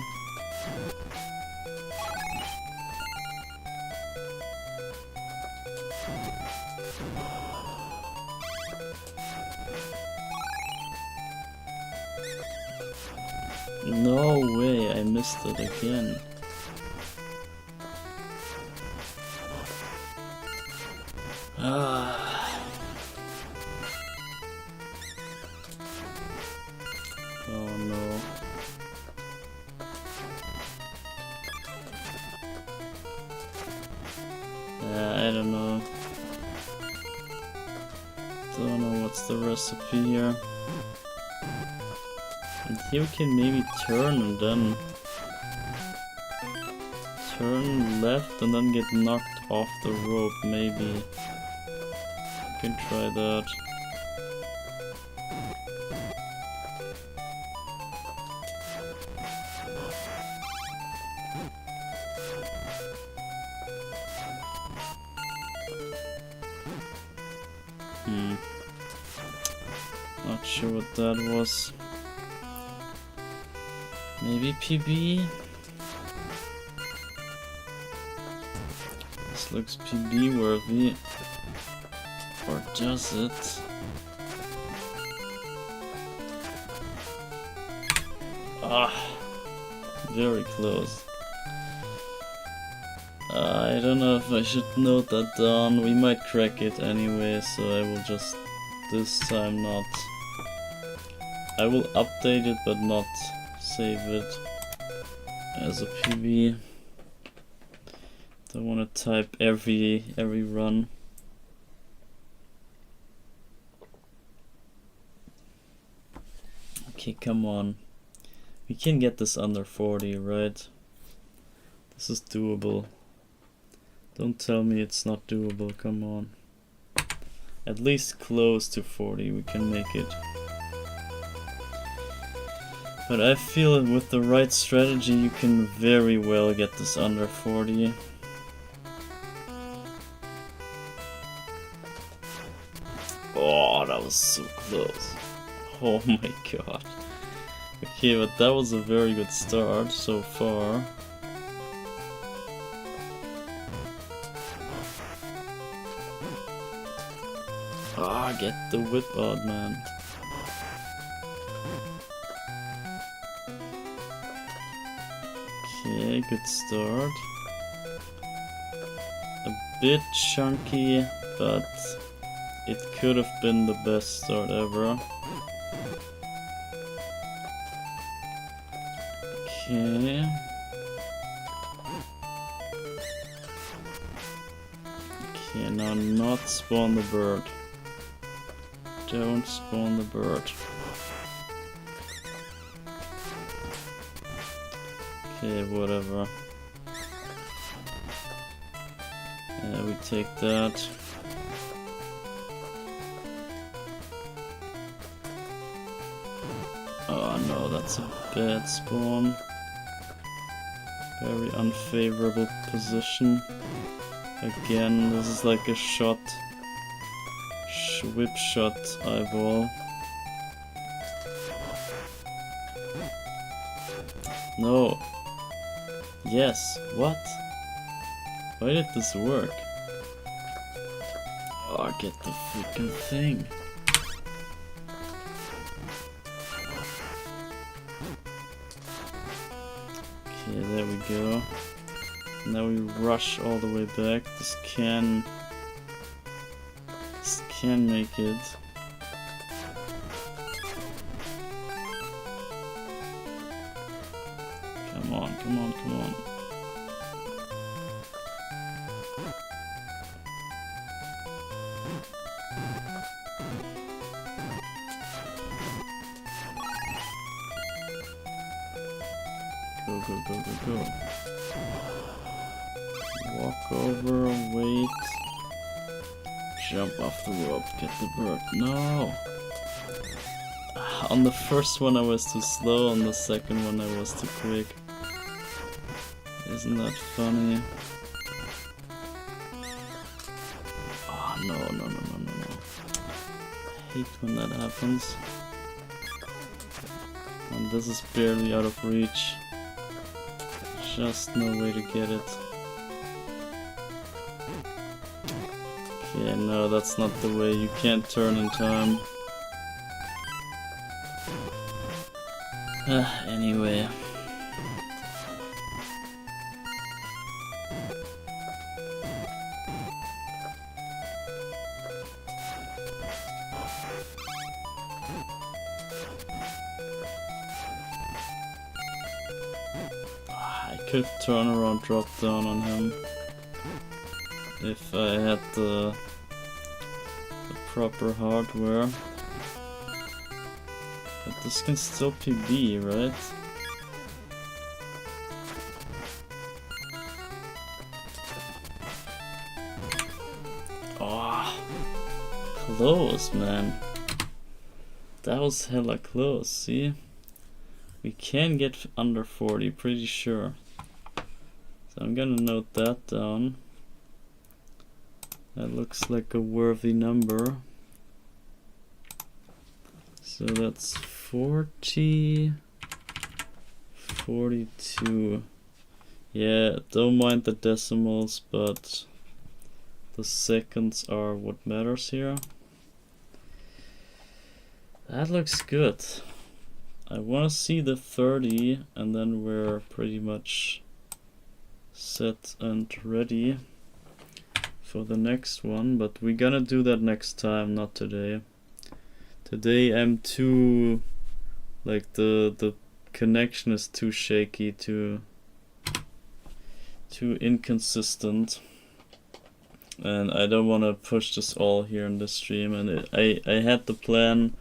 No way, I missed it again. Ah. Oh no. I don't know. Don't know what's the recipe here. And here we can maybe turn and then turn left and then get knocked off the rope, maybe. We can try that. Not sure what that was. Maybe PB? This looks PB worthy. Or does it? Ah, very close. I don't know if I should note that down. We might crack it anyway, so I will just this time not. I will update it but not save it as a PB. Don't want to type every run. Okay, come on. We can get this under 40, right? This is doable. Don't tell me it's not doable, come on. At least close to 40 we can make it. But I feel with the right strategy you can very well get this under 40. Oh, that was so close. Oh my god. Okay, but that was a very good start so far. Ah, get the whip out, man. Okay, good start. A bit chunky, but it could have been the best start ever. Okay. Okay, now not spawn the bird. Don't spawn the bird. Okay, whatever. We take that. Oh no, that's a bad spawn. Very unfavorable position. Again, this is like a shot. Whip shot eyeball. No. Yes. What? Why did this work? Oh, get the freaking thing. Okay, there we go. Now we rush all the way back. This can make it. Come on, come on, come on. Go, go, go, go, go. Walk over, wait. Jump off the rope, get the bird. No! On the first one I was too slow, on the second one I was too quick. Isn't that funny? Oh no, no, no, no, no, no. I hate when that happens. And this is barely out of reach. Just no way to get it. Okay, no, that's not the way. You can't turn in time. Anyway. I could turn around, drop down on him if I had the proper hardware. But this can still PB, right? Oh, close, man. That was hella close, see? We can get under 40, pretty sure. So I'm gonna note that down. That looks like a worthy number. So that's 40, 42. Yeah, don't mind the decimals, but the seconds are what matters here. That looks good. I want to see the 30 and then we're pretty much set and ready for the next one, but we're gonna do that next time, not today. Today I'm too, like the connection is too shaky, too inconsistent, and I don't want to push this all here in the stream. And I had the plan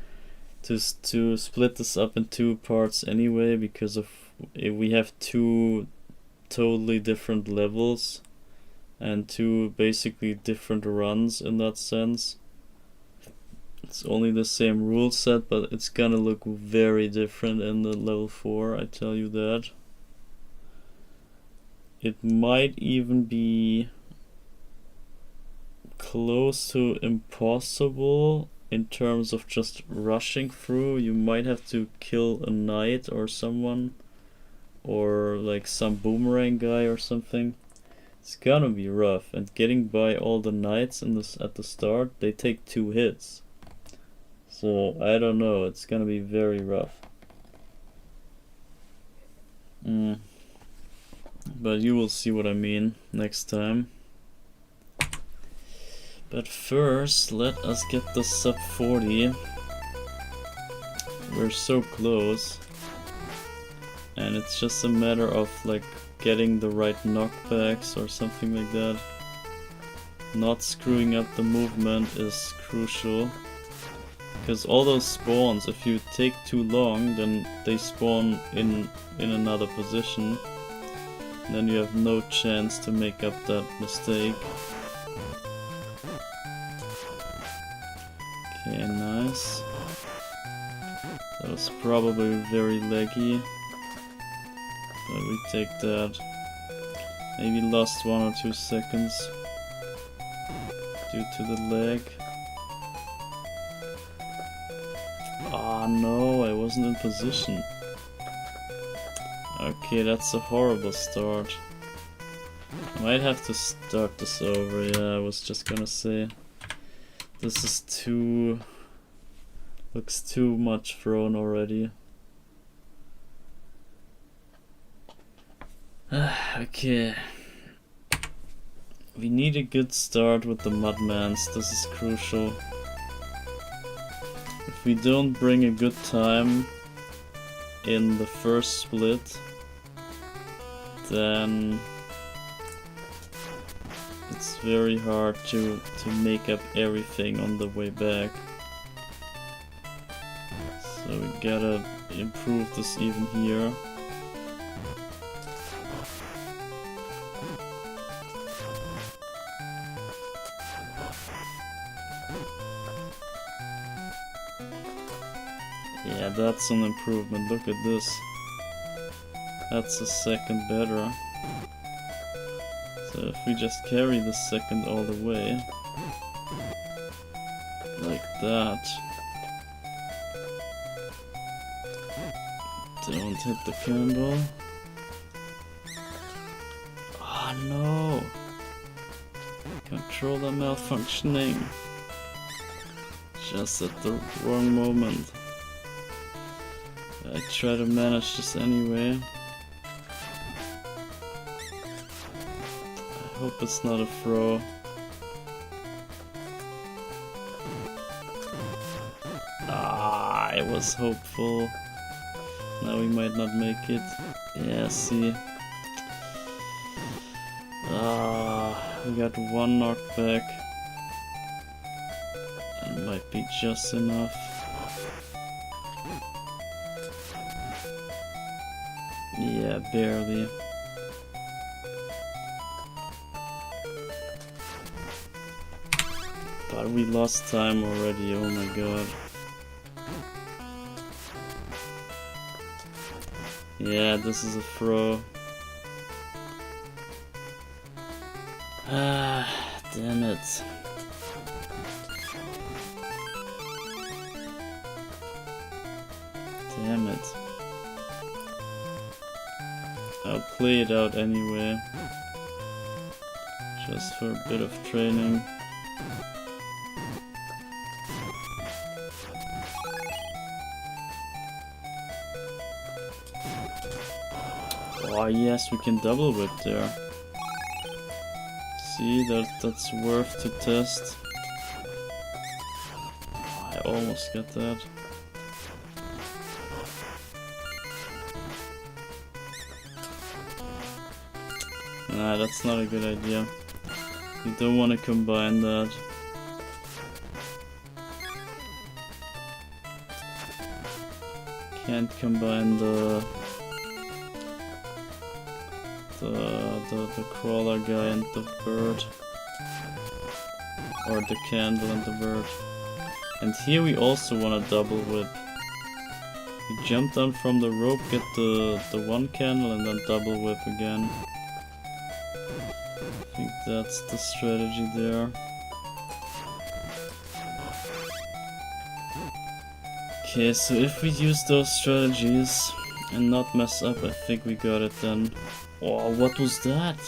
to split this up in two parts anyway, because of we have two totally different levels and two basically different runs in that sense. It's only the same rule set, but it's gonna look very different in the level 4, I tell you that. It might even be close to impossible in terms of just rushing through. You might have to kill a knight or someone, or like some boomerang guy or something. It's gonna be rough, and getting by all the knights in this at the start, they take 2 hits. So I don't know, it's gonna be very rough. But you will see what I mean next time. But first, let us get the sub 40. We're so close. And it's just a matter of like getting the right knockbacks or something like that. Not screwing up the movement is crucial. Because all those spawns, if you take too long, then they spawn in another position. And then you have no chance to make up that mistake. Okay, nice. That was probably very laggy. But we take that. Maybe lost 1 or 2 seconds due to the lag. Ah, no, I wasn't in position. Okay, that's a horrible start. I might have to start this over. Yeah, I was just gonna say. This is too... looks too much thrown already. Okay. We need a good start with the Mudmans, this is crucial. If we don't bring a good time in the first split, then it's very hard to make up everything on the way back. So we gotta improve this even here. Yeah, that's an improvement, look at this. That's a second better. So if we just carry the second all the way, like that. Don't hit the candle. Oh no! Controller malfunctioning. Just at the wrong moment. I try to manage this anyway. I hope it's not a throw. Ah, I was hopeful. Now we might not make it. Yeah, see. Ah, we got one knockback. That might be just enough. Yeah, barely. But we lost time already, oh my god. Yeah, this is a throw. Ah, damn it. Damn it. I'll play it out anyway. Just for a bit of training. Oh yes, we can double whip there. See, that's worth to test. I almost got that. Nah, that's not a good idea. You don't want to combine that. Can't combine the crawler guy and the bird. Or the candle and the bird. And here we also want to double whip. You jump down from the rope, get the one candle and then double whip again. I think that's the strategy there. Okay, so if we use those strategies and not mess up, I think we got it then. Oh, what was that?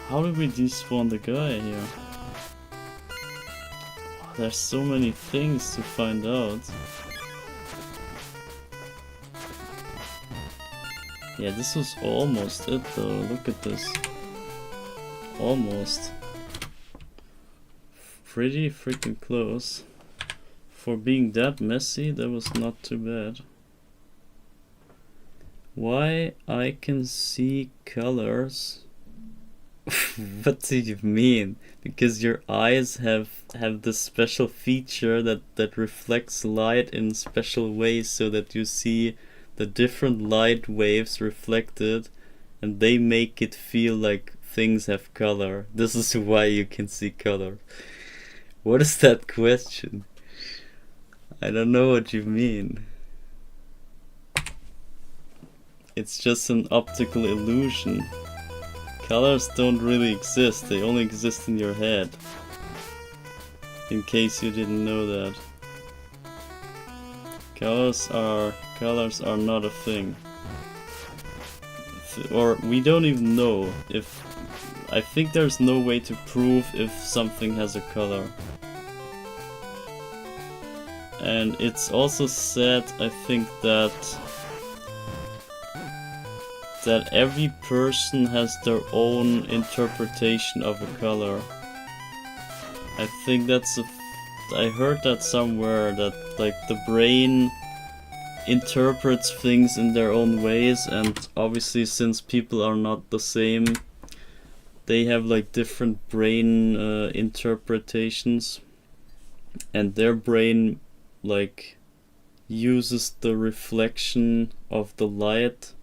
How did we despawn the guy here? Oh, there's so many things to find out. Yeah, this was almost it though, look at this. Almost. Pretty freaking close. For being that messy, that was not too bad. Why I can see colors? What do you mean? Because your eyes have this special feature that reflects light in special ways so that you see the different light waves reflected and they make it feel like things have color. This is why you can see color. What is that question? I don't know what you mean. It's just an optical illusion. Colors don't really exist, they only exist in your head. In case you didn't know that. Colors are not a thing. Or we don't even know if... I think there's no way to prove if something has a color. And it's also said, I think, that that every person has their own interpretation of a color. I think that's I heard that somewhere, that like the brain interprets things in their own ways, and obviously since people are not the same, they have like different brain interpretations, and their brain like uses the reflection of the light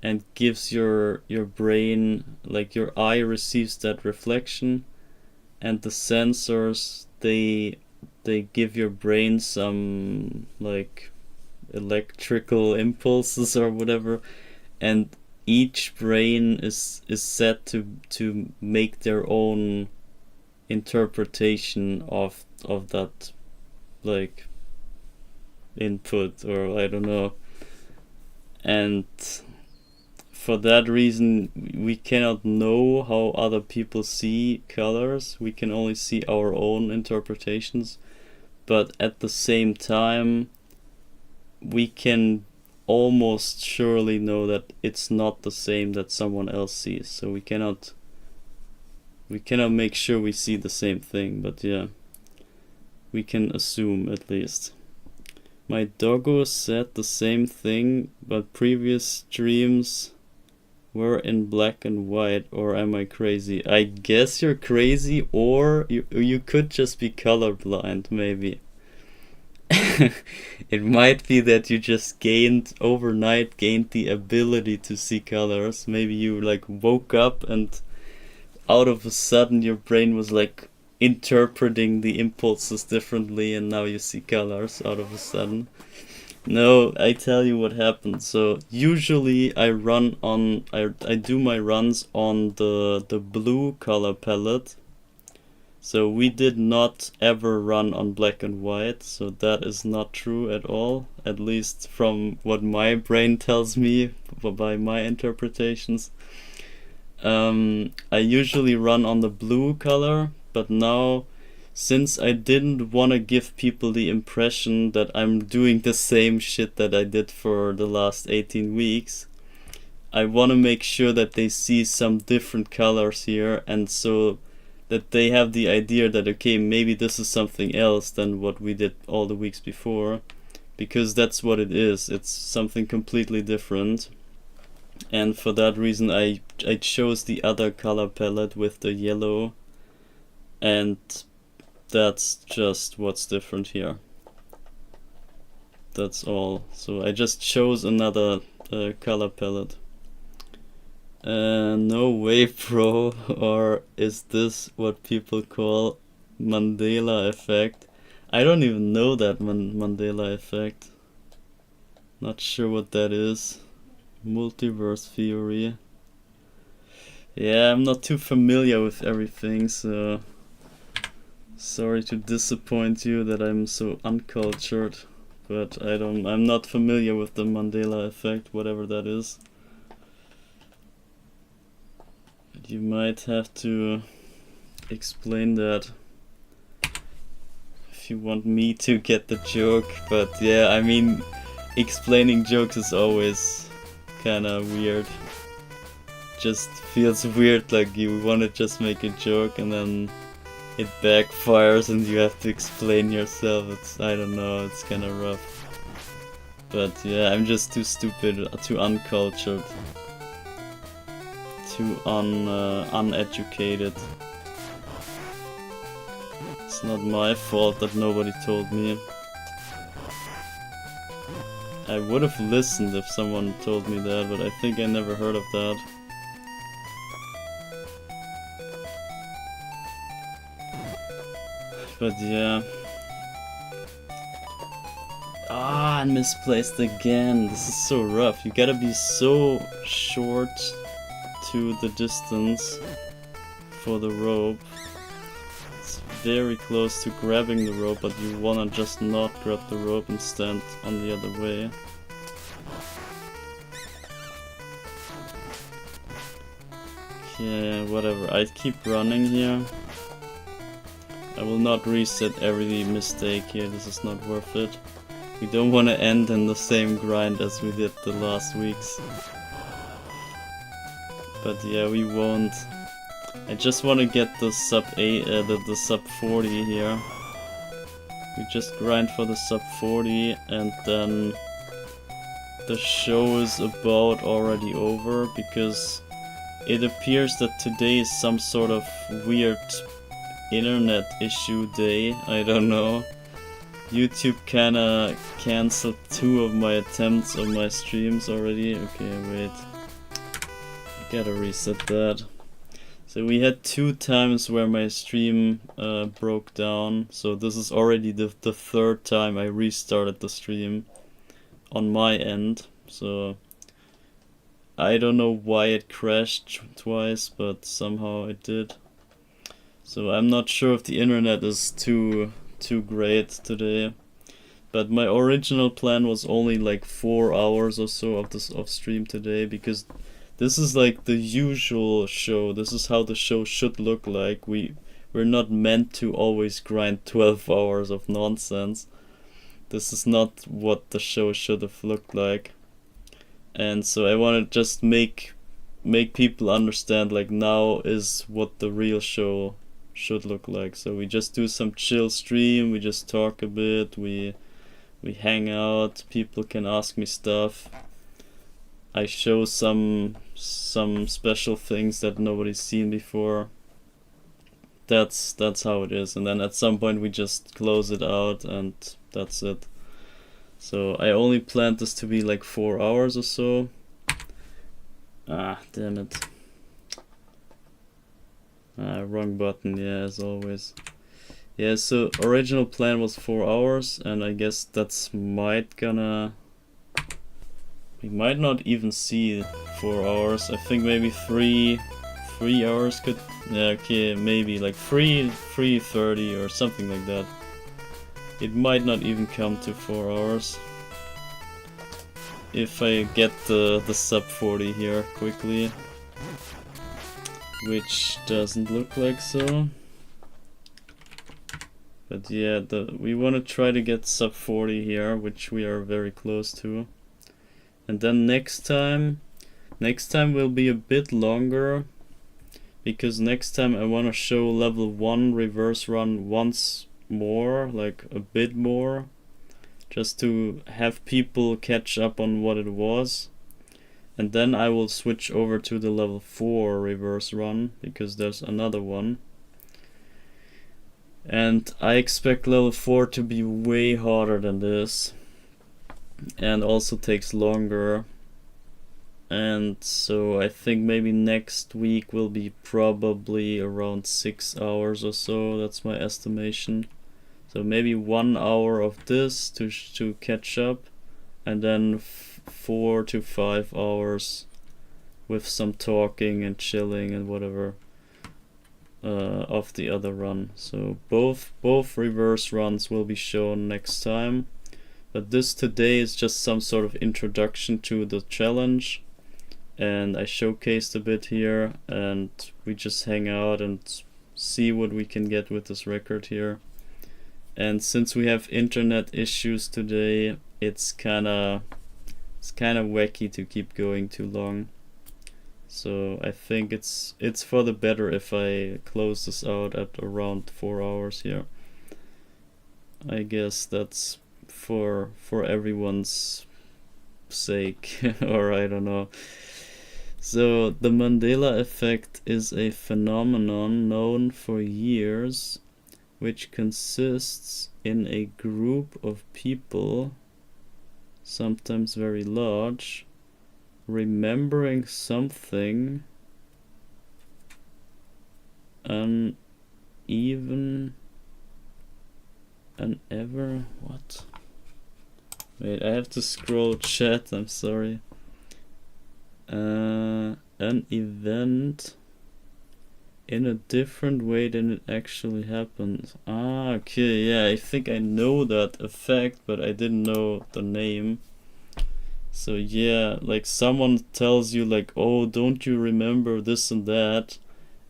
and gives your brain, like your eye receives that reflection, and the sensors, they give your brain some like electrical impulses or whatever, and each brain is set to make their own interpretation of that like input, or I don't know. And for that reason we cannot know how other people see colors. We can only see our own interpretations, but at the same time we can almost surely know that it's not the same that someone else sees. So we cannot make sure we see the same thing, but yeah, we can assume at least. My doggo said the same thing, but previous streams were in black and white. Or am I crazy? I guess you're crazy, or you could just be colorblind, maybe. It might be that you just overnight gained the ability to see colors. Maybe you like woke up and out of a sudden your brain was like interpreting the impulses differently, and now you see colors out of a sudden. No, I tell you what happened. So usually I do my runs on the blue color palette. So we did not ever run on black and white, so that is not true at all, at least from what my brain tells me by my interpretations. I usually run on the blue color, but now, since I didn't want to give people the impression that I'm doing the same shit that I did for the last 18 weeks, I want to make sure that they see some different colors here, and so that they have the idea that, okay, maybe this is something else than what we did all the weeks before, because that's what it is. It's something completely different. And for that reason I chose the other color palette with the yellow, and that's just what's different here. That's all. So I just chose another color palette. No way, bro. Or is this what people call Mandela effect? I don't even know that Mandela effect. Not sure what that is. Multiverse theory. Yeah, I'm not too familiar with everything, so sorry to disappoint you that I'm so uncultured, but I'm not familiar with the Mandela effect, whatever that is. You might have to explain that if you want me to get the joke, but yeah, I mean, explaining jokes is always kinda weird. Just feels weird, like you wanna just make a joke and then it backfires and you have to explain yourself. I don't know, it's kinda rough. But yeah, I'm just too stupid, too uncultured, too uneducated. It's not my fault that nobody told me. I would have listened if someone told me that, but I think I never heard of that. But yeah. Ah, misplaced again. This is so rough. You gotta be so short to the distance for the rope. It's very close to grabbing the rope, but you wanna just not grab the rope and stand on the other way. Okay, whatever. I keep running here. I will not reset every mistake here, this is not worth it. We don't want to end in the same grind as we did the last weeks. But yeah, we won't. I just want to get the sub 8, the sub 40 here. We just grind for the sub 40 and then the show is about already over, because it appears that today is some sort of weird internet issue day. I don't know. YouTube kinda cancelled 2 of my attempts on my streams already. Okay, wait. Gotta reset that. So we had 2 times where my stream broke down. So this is already the 3rd time I restarted the stream on my end. So I don't know why it crashed twice, but somehow it did. So I'm not sure if the internet is too great today. But my original plan was only like 4 hours or so of stream today, because this is like the usual show. This is how the show should look like. We're not meant to always grind 12 hours of nonsense. This is not what the show should have looked like. And so I want to just make people understand, like, now is what the real show should look like. So we just do some chill stream, we just talk a bit, we hang out, people can ask me stuff. I show some special things that nobody's seen before. That's how it is. And then at some point we just close it out and that's it. So I only planned this to be like 4 hours or so. Ah, damn it. Wrong button, yeah, as always. Yeah, so original plan was 4 hours, and I guess we might not even see 4 hours. I think maybe 3 hours could, yeah, okay, maybe like 3:30 or something like that. It might not even come to 4 hours if I get the sub 40 here quickly, which doesn't look like so. But yeah, we want to try to get sub 40 here, which we are very close to. And then next time will be a bit longer, because next time I want to show level 1 reverse run once more, like a bit more, just to have people catch up on what it was. And then I will switch over to the level 4 reverse run, because there's another one. And I expect level 4 to be way harder than this, and also takes longer. And so I think maybe next week will be probably around 6 hours or so. That's my estimation. So maybe 1 hour of this to catch up, and then 4 to 5 hours with some talking and chilling and whatever of the other run. So both reverse runs will be shown next time. But this today is just some sort of introduction to the challenge, and I showcased a bit here, and we just hang out and see what we can get with this record here. And since we have internet issues today, it's kinda wacky to keep going too long. So I think it's for the better if I close this out at around 4 hours here. I guess that's for everyone's sake, or I don't know. So the Mandela effect is a phenomenon known for years, which consists in a group of people, sometimes very large, remembering something what? Wait, I have to scroll chat, I'm sorry. An event in a different way than it actually happened. Ah, okay, yeah, I think I know that effect, but I didn't know the name. So yeah, like someone tells you like, oh, don't you remember this and that?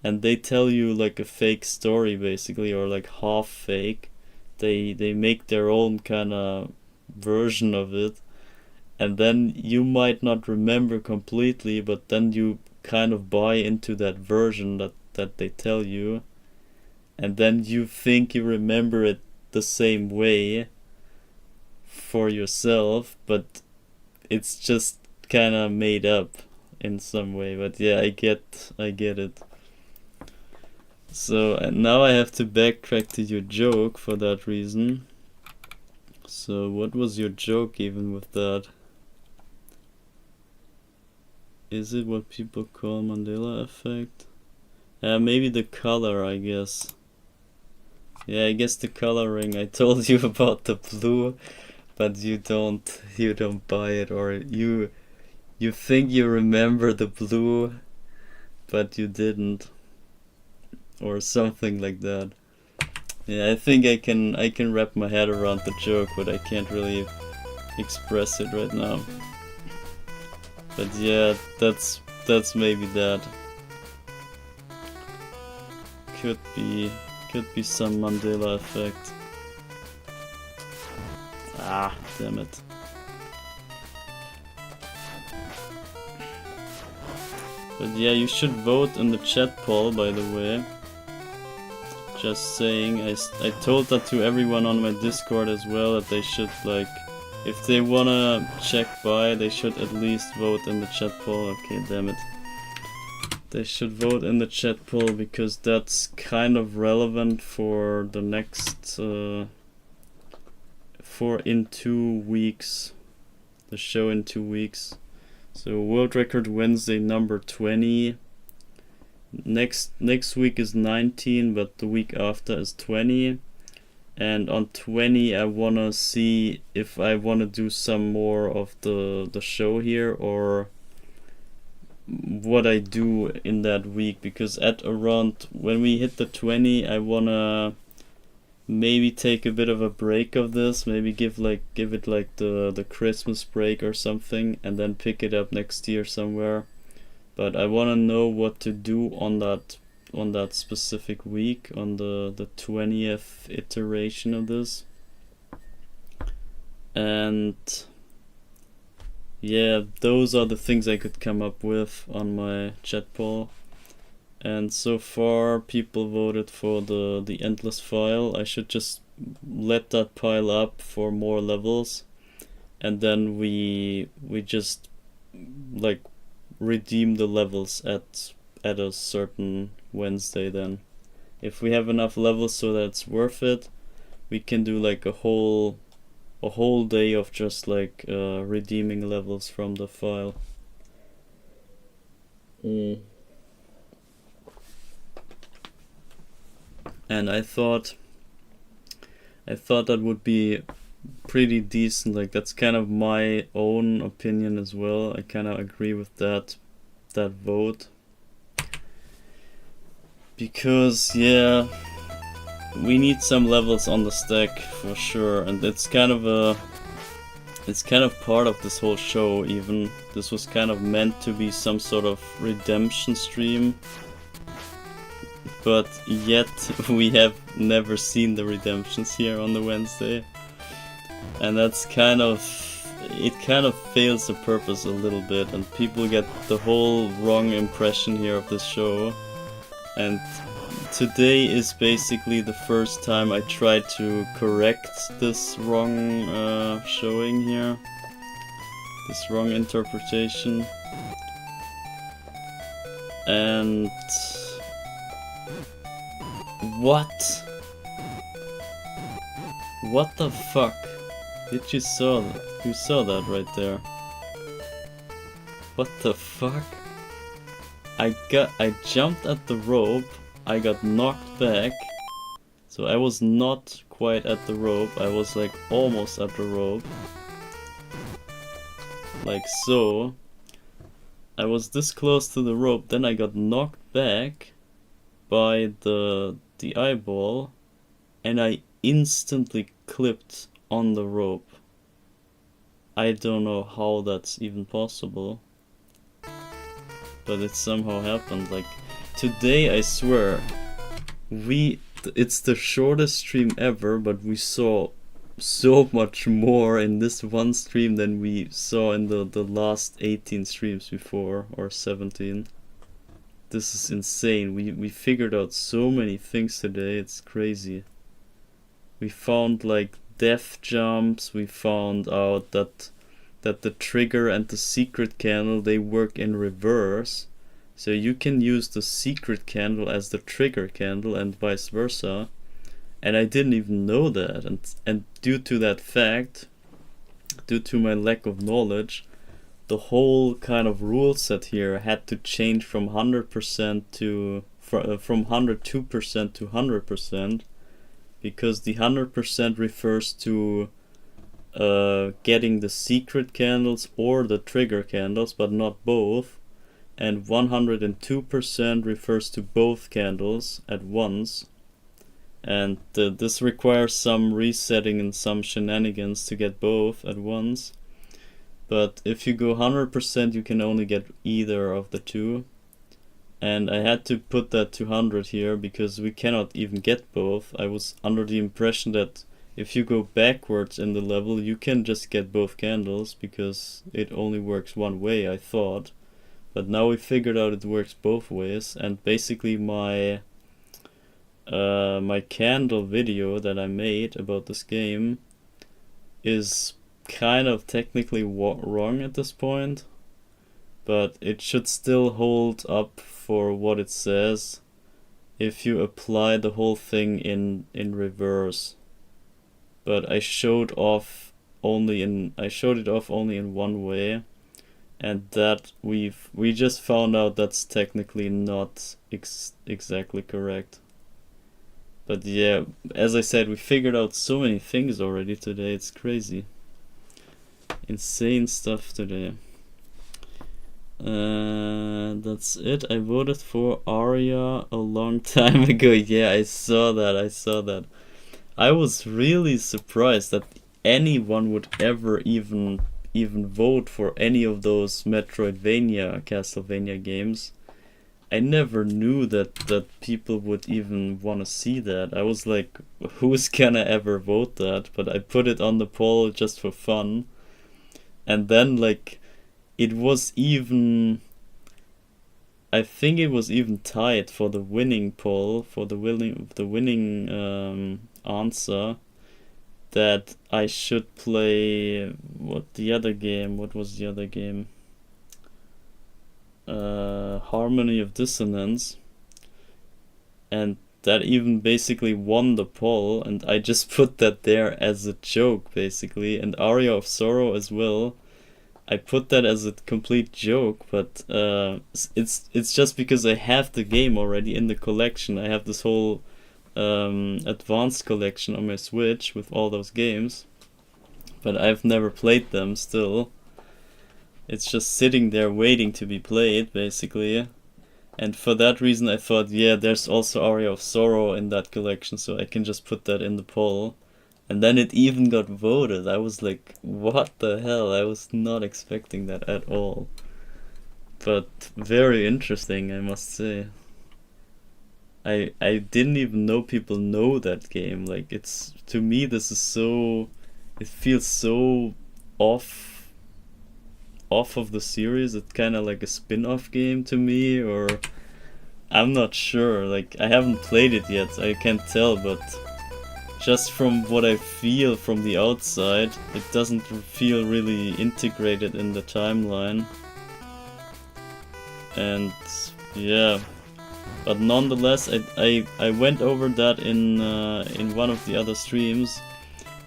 And they tell you like a fake story basically, or like half fake. They make their own kind of version of it, and then you might not remember completely, but then you kind of buy into that version that they tell you, and then you think you remember it the same way for yourself, but it's just kind of made up in some way. But yeah, I get it. So and now I have to backtrack to your joke for that reason. So what was your joke even with that? Is it what people call Mandela effect? Maybe the color, I guess. Yeah, I guess the coloring. I told you about the blue, but you don't buy it, or you think you remember the blue, but you didn't, or something like that. Yeah, I think I can wrap my head around the joke, but I can't really express it right now. But yeah, that's maybe that. Could be some Mandela effect. Ah, damn it. But yeah, you should vote in the chat poll, by the way. Just saying, I told that to everyone on my Discord as well, that they should, like, if they wanna check by, they should at least vote in the chat poll. Okay, damn it. They should vote in the chat poll, because that's kind of relevant for the next, for in 2 weeks. The show in 2 weeks. So World Record Wednesday number 20. Next week is 19, but the week after is 20. And on 20 I wanna see if I wanna do some more of the show here, or what I do in that week, because at around when we hit the 20 I wanna maybe take a bit of a break of this, maybe give it like the Christmas break or something, and then pick it up next year somewhere. But I want to know what to do on that specific week, on the 20th iteration of this. And yeah, those are the things I could come up with on my chat poll. And so far people voted for the endless file. I should just let that pile up for more levels, and then we just like redeem the levels at a certain Wednesday. Then if we have enough levels so that it's worth it, we can do like a whole day of just like redeeming levels from the file. And I thought that would be pretty decent. Like, that's kind of my own opinion as well. I kind of agree with that vote, because yeah, we need some levels on the stack for sure, and it's kind of part of this whole show. Even this was kind of meant to be some sort of redemption stream, but yet we have never seen the redemptions here on the Wednesday, and that's kind of fails the purpose a little bit, and people get the whole wrong impression here of this show. And today is basically the first time I tried to correct this wrong showing here, this wrong interpretation. And what the fuck? Did you saw that? You saw that right there. What the fuck? I jumped at the rope, I got knocked back, so I was not quite at the rope, I was like almost at the rope. Like so. I was this close to the rope, then I got knocked back by the eyeball, and I instantly clipped on the rope. I don't know how that's even possible, but it somehow happened. Like, today, I swear, it's the shortest stream ever, but we saw so much more in this one stream than we saw in the last 18 streams before, or 17. this is insane. We figured out so many things today, it's crazy. We found like death jumps, we found out that the trigger and the secret candle, they work in reverse. So you can use the secret candle as the trigger candle and vice versa. And I didn't even know that. And due to that fact, due to my lack of knowledge, the whole kind of rule set here had to change from 100% to from 102% to 100%, because the 100% refers to getting the secret candles or the trigger candles, but not both, and 102% refers to both candles at once. And this requires some resetting and some shenanigans to get both at once. But if you go 100%, you can only get either of the two. And I had to put that to 100 here because we cannot even get both. I was under the impression that if you go backwards in the level, you can just get both candles because it only works one way, I thought. But now we figured out it works both ways, and basically my candle video that I made about this game is kind of technically wrong at this point, but it should still hold up for what it says if you apply the whole thing in reverse. But I showed it off only in one way, and that we just found out that's technically not exactly correct. But yeah, as I said, we figured out so many things already today, it's crazy. Insane stuff today. That's it. I voted for Arya a long time ago. Yeah, I saw that. I was really surprised that anyone would ever even vote for any of those Metroidvania, Castlevania games. I never knew that people would even want to see that. I was like, who's gonna ever vote that? But I put it on the poll just for fun. And then like, it was even, I think it was even tied for the winning poll, for the winning answer, that I should play, what was the other game? Harmony of Dissonance, and that even basically won the poll, and I just put that there as a joke basically, and Aria of Sorrow as well. I put that as a complete joke, but it's just because I have the game already in the collection. I have this whole advanced collection on my Switch with all those games, but I've never played them still. It's just sitting there waiting to be played, basically. And for that reason I thought, yeah, there's also Aria of Sorrow in that collection, so I can just put that in the poll. And then it even got voted. I was like, what the hell? I was not expecting that at all. But very interesting, I must say. I didn't even know people know that game. Like, it's, to me, this is so, it feels so off of the series. It's kind of like a spin-off game to me, or I'm not sure. Like, I haven't played it yet, I can't tell, but just from what I feel from the outside, it doesn't feel really integrated in the timeline. And yeah, but nonetheless, I went over that in one of the other streams.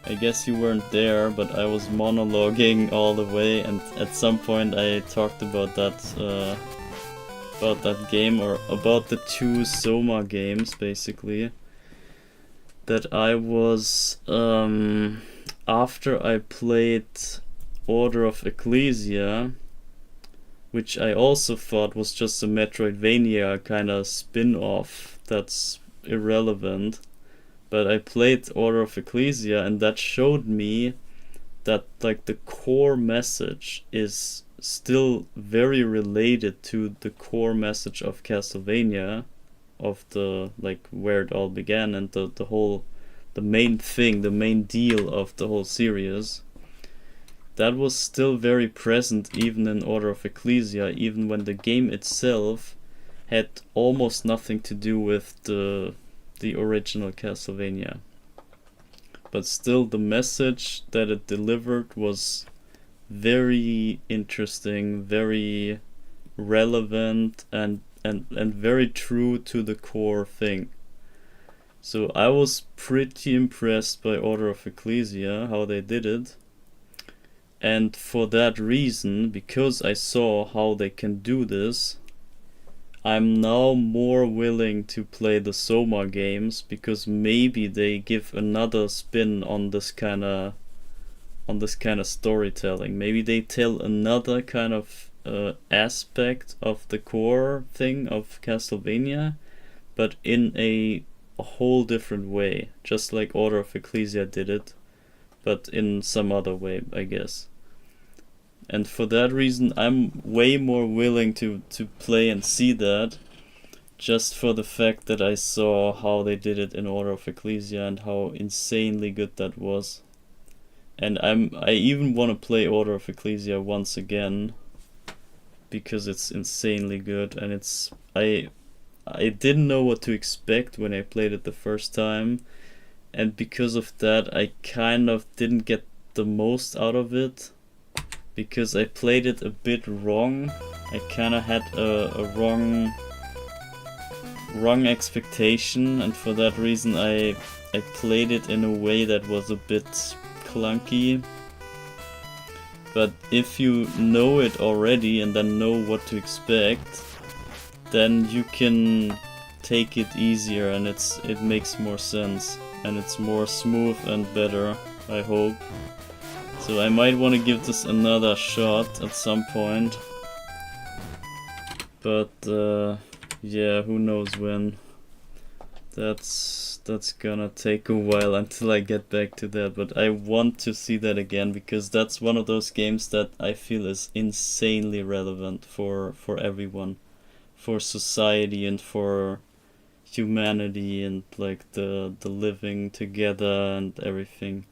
I guess you weren't there, but I was monologuing all the way, and at some point I talked about that game, or about the two Soma games, basically. That I was, after I played Order of Ecclesia, which I also thought was just a Metroidvania kind of spin-off that's irrelevant. But I played Order of Ecclesia, and that showed me that like the core message is still very related to the core message of Castlevania, of the, like, where it all began, and the main thing, the main deal of the whole series. That was still very present even in Order of Ecclesia, even when the game itself had almost nothing to do with the original Castlevania. But still, the message that it delivered was very interesting, very relevant, and very true to the core thing. So I was pretty impressed by Order of Ecclesia, how they did it. And for that reason, because I saw how they can do this, I'm now more willing to play the Soma games, because maybe they give another spin on this kind of storytelling. Maybe they tell another kind of aspect of the core thing of Castlevania, but in a whole different way, just like Order of Ecclesia did it, but in some other way, I guess. And for that reason, I'm way more willing to play and see that, just for the fact that I saw how they did it in Order of Ecclesia and how insanely good that was. And I even want to play Order of Ecclesia once again, because it's insanely good, and I didn't know what to expect when I played it the first time, and because of that I kind of didn't get the most out of it, because I played it a bit wrong. I kind of had a wrong expectation, and for that reason I played it in a way that was a bit clunky. But if you know it already and then know what to expect, then you can take it easier, and it makes more sense, and it's more smooth and better, I hope. So I might want to give this another shot at some point. But yeah, who knows when. That's gonna take a while until I get back to that, but I want to see that again, because that's one of those games that I feel is insanely relevant for everyone, for society and for humanity, and like the living together and everything.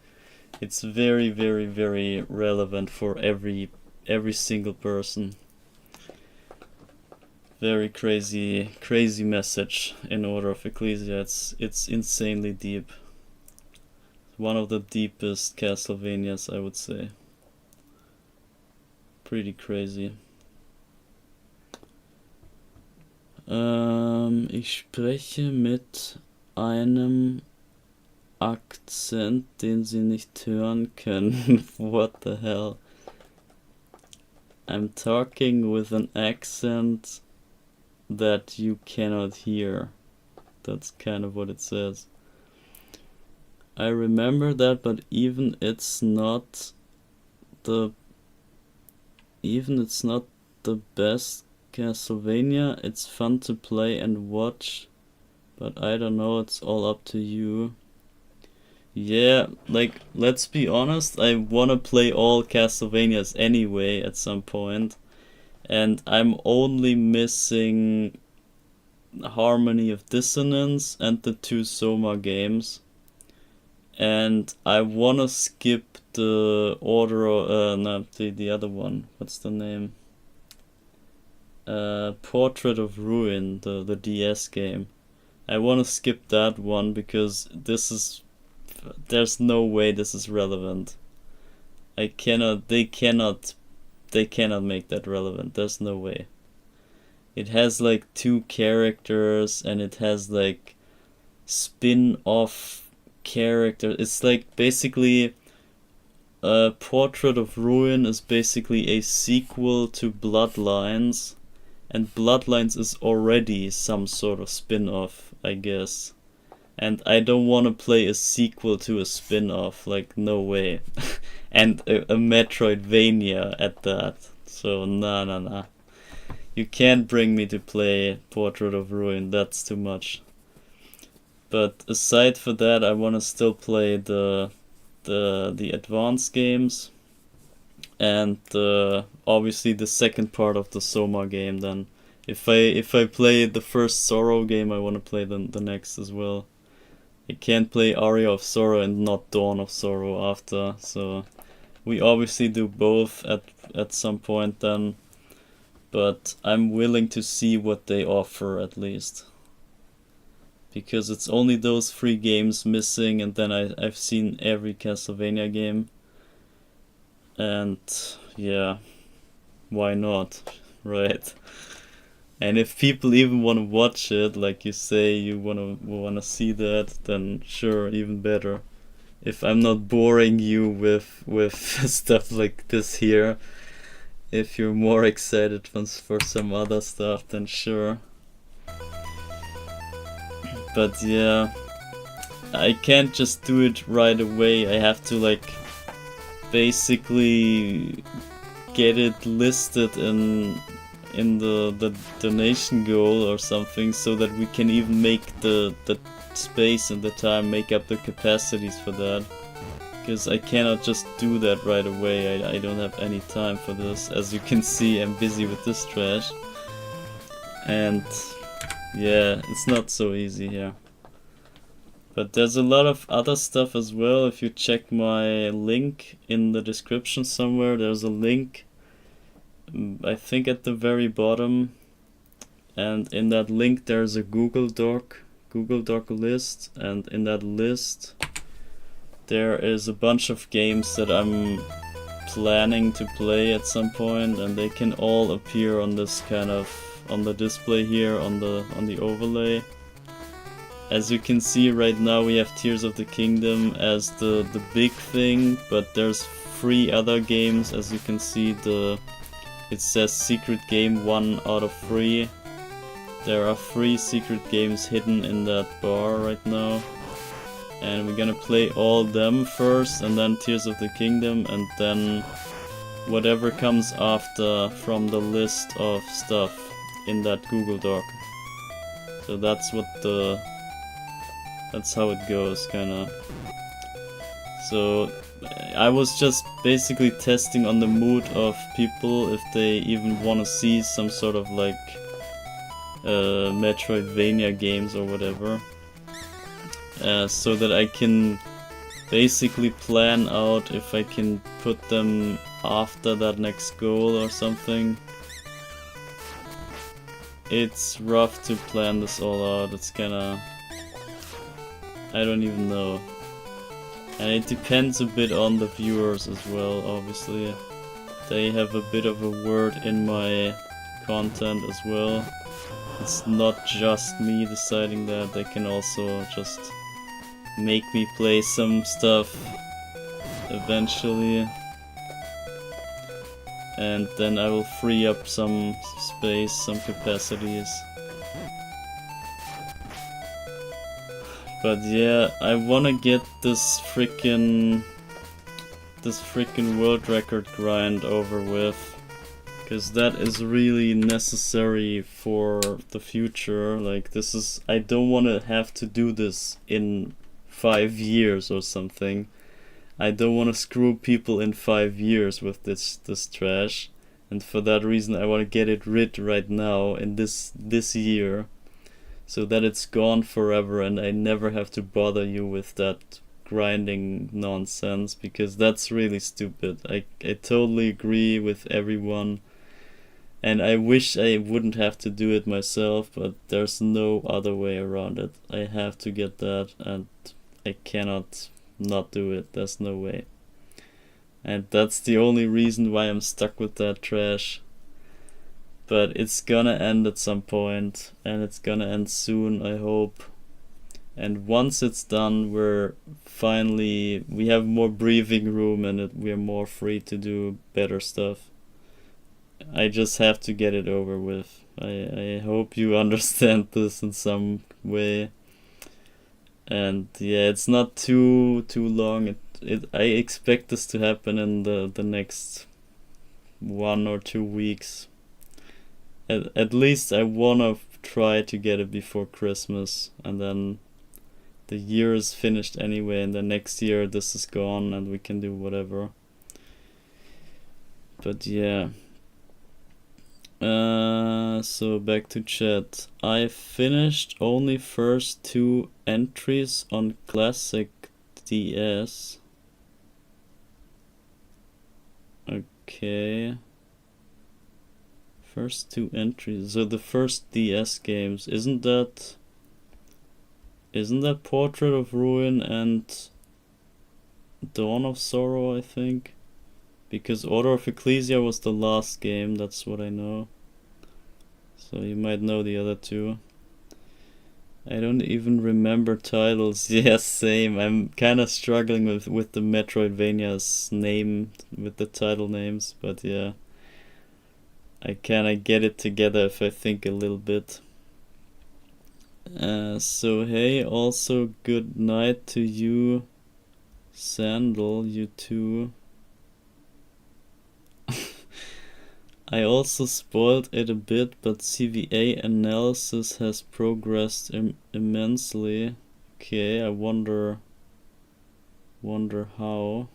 It's very, very, very relevant for every single person. Very crazy message in Order of Ecclesia. It's insanely deep. One of the deepest Castlevanias, I would say. Pretty crazy. Ich spreche mit einem Akzent, den Sie nicht hören können. What the hell? I'm talking with an accent that you cannot hear. That's kind of what it says. I remember that, but even it's not the best Castlevania. It's fun to play and watch, but I don't know, it's all up to you. Yeah, like, let's be honest, I wanna play all Castlevanias anyway at some point, and I'm only missing Harmony of Dissonance and the two Soma games, and I wanna skip the the other one, what's the name? Portrait of Ruin, the DS game. I wanna skip that one because there's no way this is relevant. They cannot make that relevant. There's no way. It has like two characters and it has like spin-off characters. It's like basically Portrait of Ruin is basically a sequel to Bloodlines, and Bloodlines is already some sort of spin-off, I guess. And I don't want to play a sequel to a spin-off, like, no way. And a Metroidvania at that. So, nah. You can't bring me to play Portrait of Ruin, that's too much. But aside for that, I want to still play the advanced games. And obviously the second part of the Soma game then. If I play the first Sorrow game, I want to play the next as well. I can't play Aria of Sorrow and not Dawn of Sorrow after, so we obviously do both at some point then. but I'm willing to see what they offer at least. Because it's only those 3 games missing, and then I've seen every Castlevania game. And yeah, why not, right? And if people even want to watch it, like you say, you wanna see that, then sure, even better. If I'm not boring you with stuff like this here, if you're more excited for some other stuff, then sure. But yeah, I can't just do it right away. I have to like basically get it listed in the donation goal or something, so that we can even make the space and the time, make up the capacities for that. Because I cannot just do that right away. I don't have any time for this. As you can see, I'm busy with this trash. And yeah, it's not so easy here. But there's a lot of other stuff as well. If you check my link in the description somewhere, there's a link, I think at the very bottom. And in that link there's a Google Doc list. And in that list there is a bunch of games that I'm planning to play at some point, and they can all appear on this kind of, on the display here, on the overlay. As you can see right now, we have Tears of the Kingdom as the big thing, but there's 3 other games. As you can see, it says secret game 1 out of 3. There are 3 secret games hidden in that bar right now. And we're gonna play all them first, and then Tears of the Kingdom, and then whatever comes after from the list of stuff in that Google Doc. So that's how it goes, kinda. So I was just basically testing on the mood of people, if they even want to see some sort of like Metroidvania games or whatever. So that I can basically plan out if I can put them after that next goal or something. It's rough to plan this all out. It's kinda, I don't even know. And it depends a bit on the viewers as well, obviously. They have a bit of a word in my content as well. It's not just me deciding that. They can also just make me play some stuff eventually, and then I will free up some space, some capacities. But yeah, I wanna get this freaking world record grind over with, because that is really necessary for the future. Like, this is, I don't want to have to do this in 5 years or something. I don't want to screw people in 5 years with this trash, and for that reason I want to get it rid right now in this year, so that it's gone forever and I never have to bother you with that grinding nonsense, because that's really stupid. I totally agree with everyone, and I wish I wouldn't have to do it myself, but there's no other way around it. I have to get that, and I cannot not do it. There's no way. And that's the only reason why I'm stuck with that trash. But it's gonna end at some point, and it's gonna end soon, I hope. And once it's done, we have more breathing room, and we're more free to do better stuff. I just have to get it over with. I hope you understand this in some way. And yeah, it's not too long. I expect this to happen in the next 1 or 2 weeks. At least I wanna try to get it before Christmas, and then the year is finished anyway, and then next year this is gone and we can do whatever. But yeah. So back to chat. I finished only first 2 entries on Classic DS. Okay. First two entries. So the first DS games, isn't that Portrait of Ruin and Dawn of Sorrow, I think? Because Order of Ecclesia was the last game, that's what I know. So you might know the other two. I don't even remember titles. Yes, same. I'm kind of struggling with the Metroidvania's name, with the title names, but yeah. I kind of get it together if I think a little bit. So hey, also good night to you, Sandal, you too. I also spoiled it a bit, but CVA analysis has progressed immensely. Okay, I wonder how.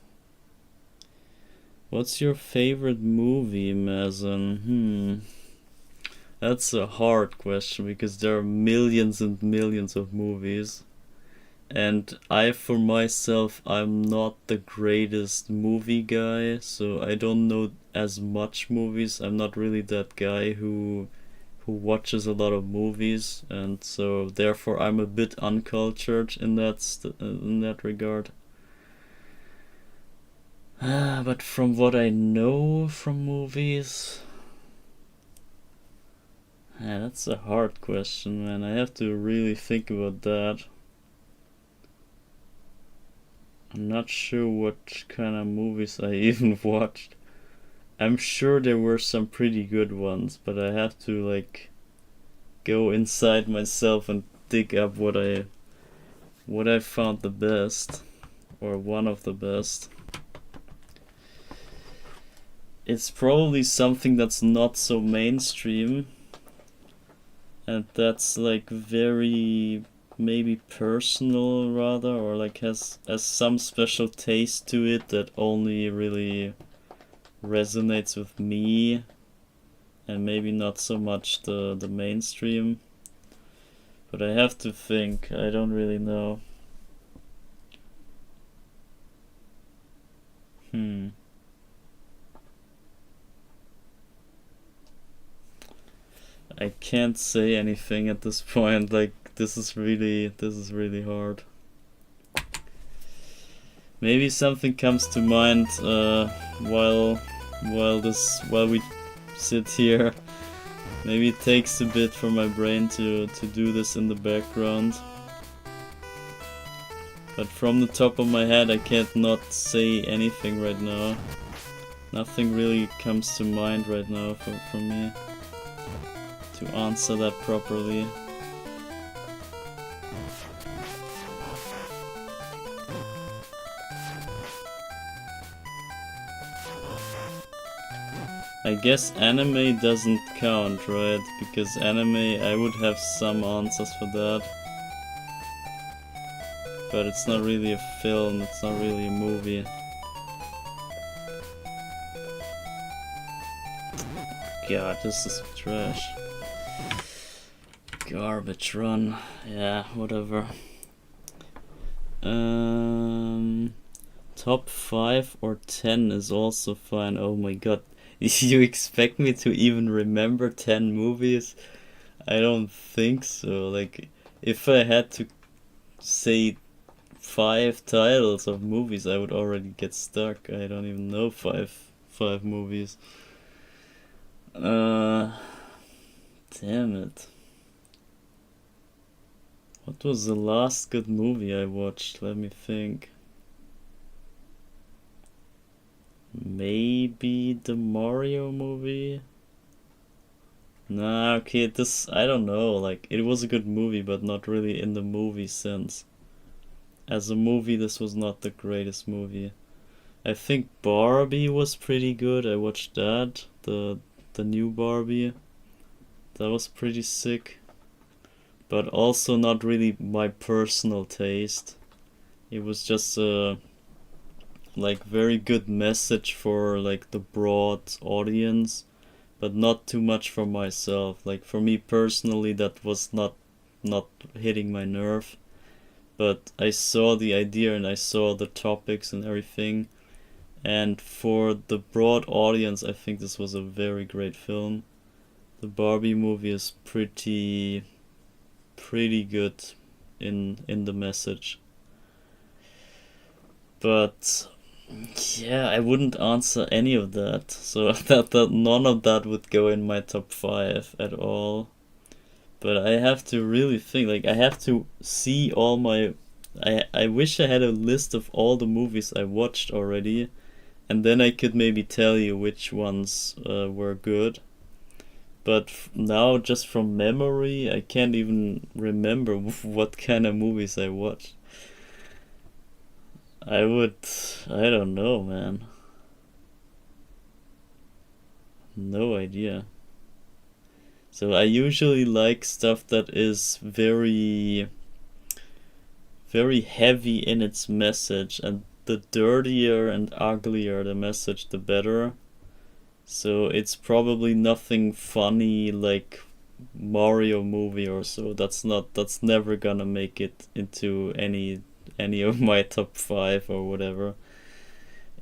What's your favorite movie, Mazen? That's a hard question because there are millions and millions of movies. And I, for myself, I'm not the greatest movie guy, so I don't know as much movies. I'm not really that guy who watches a lot of movies, and so therefore I'm a bit uncultured in that regard. But from what I know from movies, that's a hard question, man. I have to really think about that. I'm not sure what kind of movies I even watched. I'm sure there were some pretty good ones, but I have to like go inside myself and dig up what I found the best, or one of the best. It's probably something that's not so mainstream, and that's like very maybe personal rather, or like has some special taste to it that only really resonates with me and maybe not so much the mainstream. But I have to think, I don't really know. I can't say anything at this point. Like this is really hard. Maybe something comes to mind while we sit here. Maybe it takes a bit for my brain to do this in the background. But from the top of my head I can't not say anything right now. Nothing really comes to mind right now for me to answer that properly. I guess anime doesn't count, right? Because anime, I would have some answers for that. But it's not really a film, it's not really a movie. God, this is trash. Garbage run. Yeah, whatever. Top 5 or 10 is also fine. Oh my god. You expect me to even remember 10 movies? I don't think so. Like, if I had to say 5 titles of movies, I would already get stuck. I don't even know five movies. Damn it. What was the last good movie I watched? Let me think. Maybe the Mario movie? Nah, okay, I don't know, like, it was a good movie, but not really in the movie sense. As a movie, this was not the greatest movie. I think Barbie was pretty good, I watched that, the new Barbie. That was pretty sick. But also not really my personal taste. It was just a like very good message for like the broad audience, but not too much for myself. Like for me personally, that was not hitting my nerve. But I saw the idea and I saw the topics and everything. And for the broad audience, I think this was a very great film. The Barbie movie is pretty good in the message. But yeah, I wouldn't answer any of that. So that none of that would go in my top 5 at all. But I have to really think, like I have to see all my I wish I had a list of all the movies I watched already, and then I could maybe tell you which ones were good. But now, just from memory, I can't even remember what kind of movies I watched. I don't know, man. No idea. So I usually like stuff that is very heavy in its message, and the dirtier and uglier the message, the better. So it's probably nothing funny like Mario movie or so. That's never gonna make it into any of my top 5 or whatever.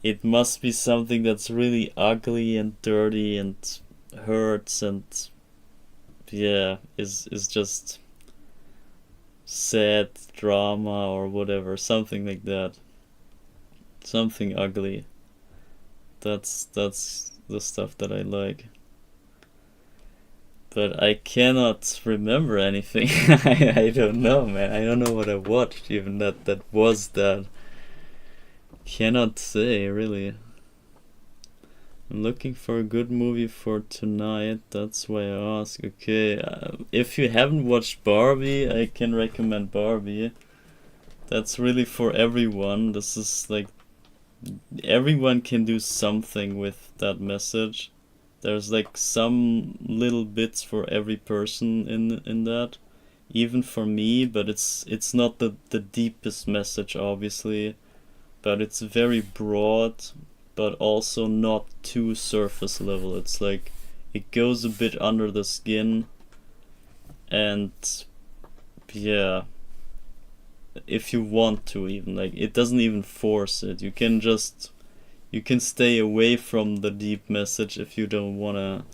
It must be something that's really ugly and dirty and hurts and yeah, is just sad drama or whatever, something like that. Something ugly. That's the stuff that I like. But I cannot remember anything. I don't know, man. I don't know what I watched even that was that. Cannot say, really. I'm looking for a good movie for tonight. That's why I ask. Okay, if you haven't watched Barbie, I can recommend Barbie. That's really for everyone. This is like everyone can do something with that message. There's like some little bits for every person in that, even for me. But it's not the deepest message, obviously, but it's very broad, but also not too surface level. It's like it goes a bit under the skin, and yeah, if you want to, even like it doesn't even force it. You can stay away from the deep message if you don't want to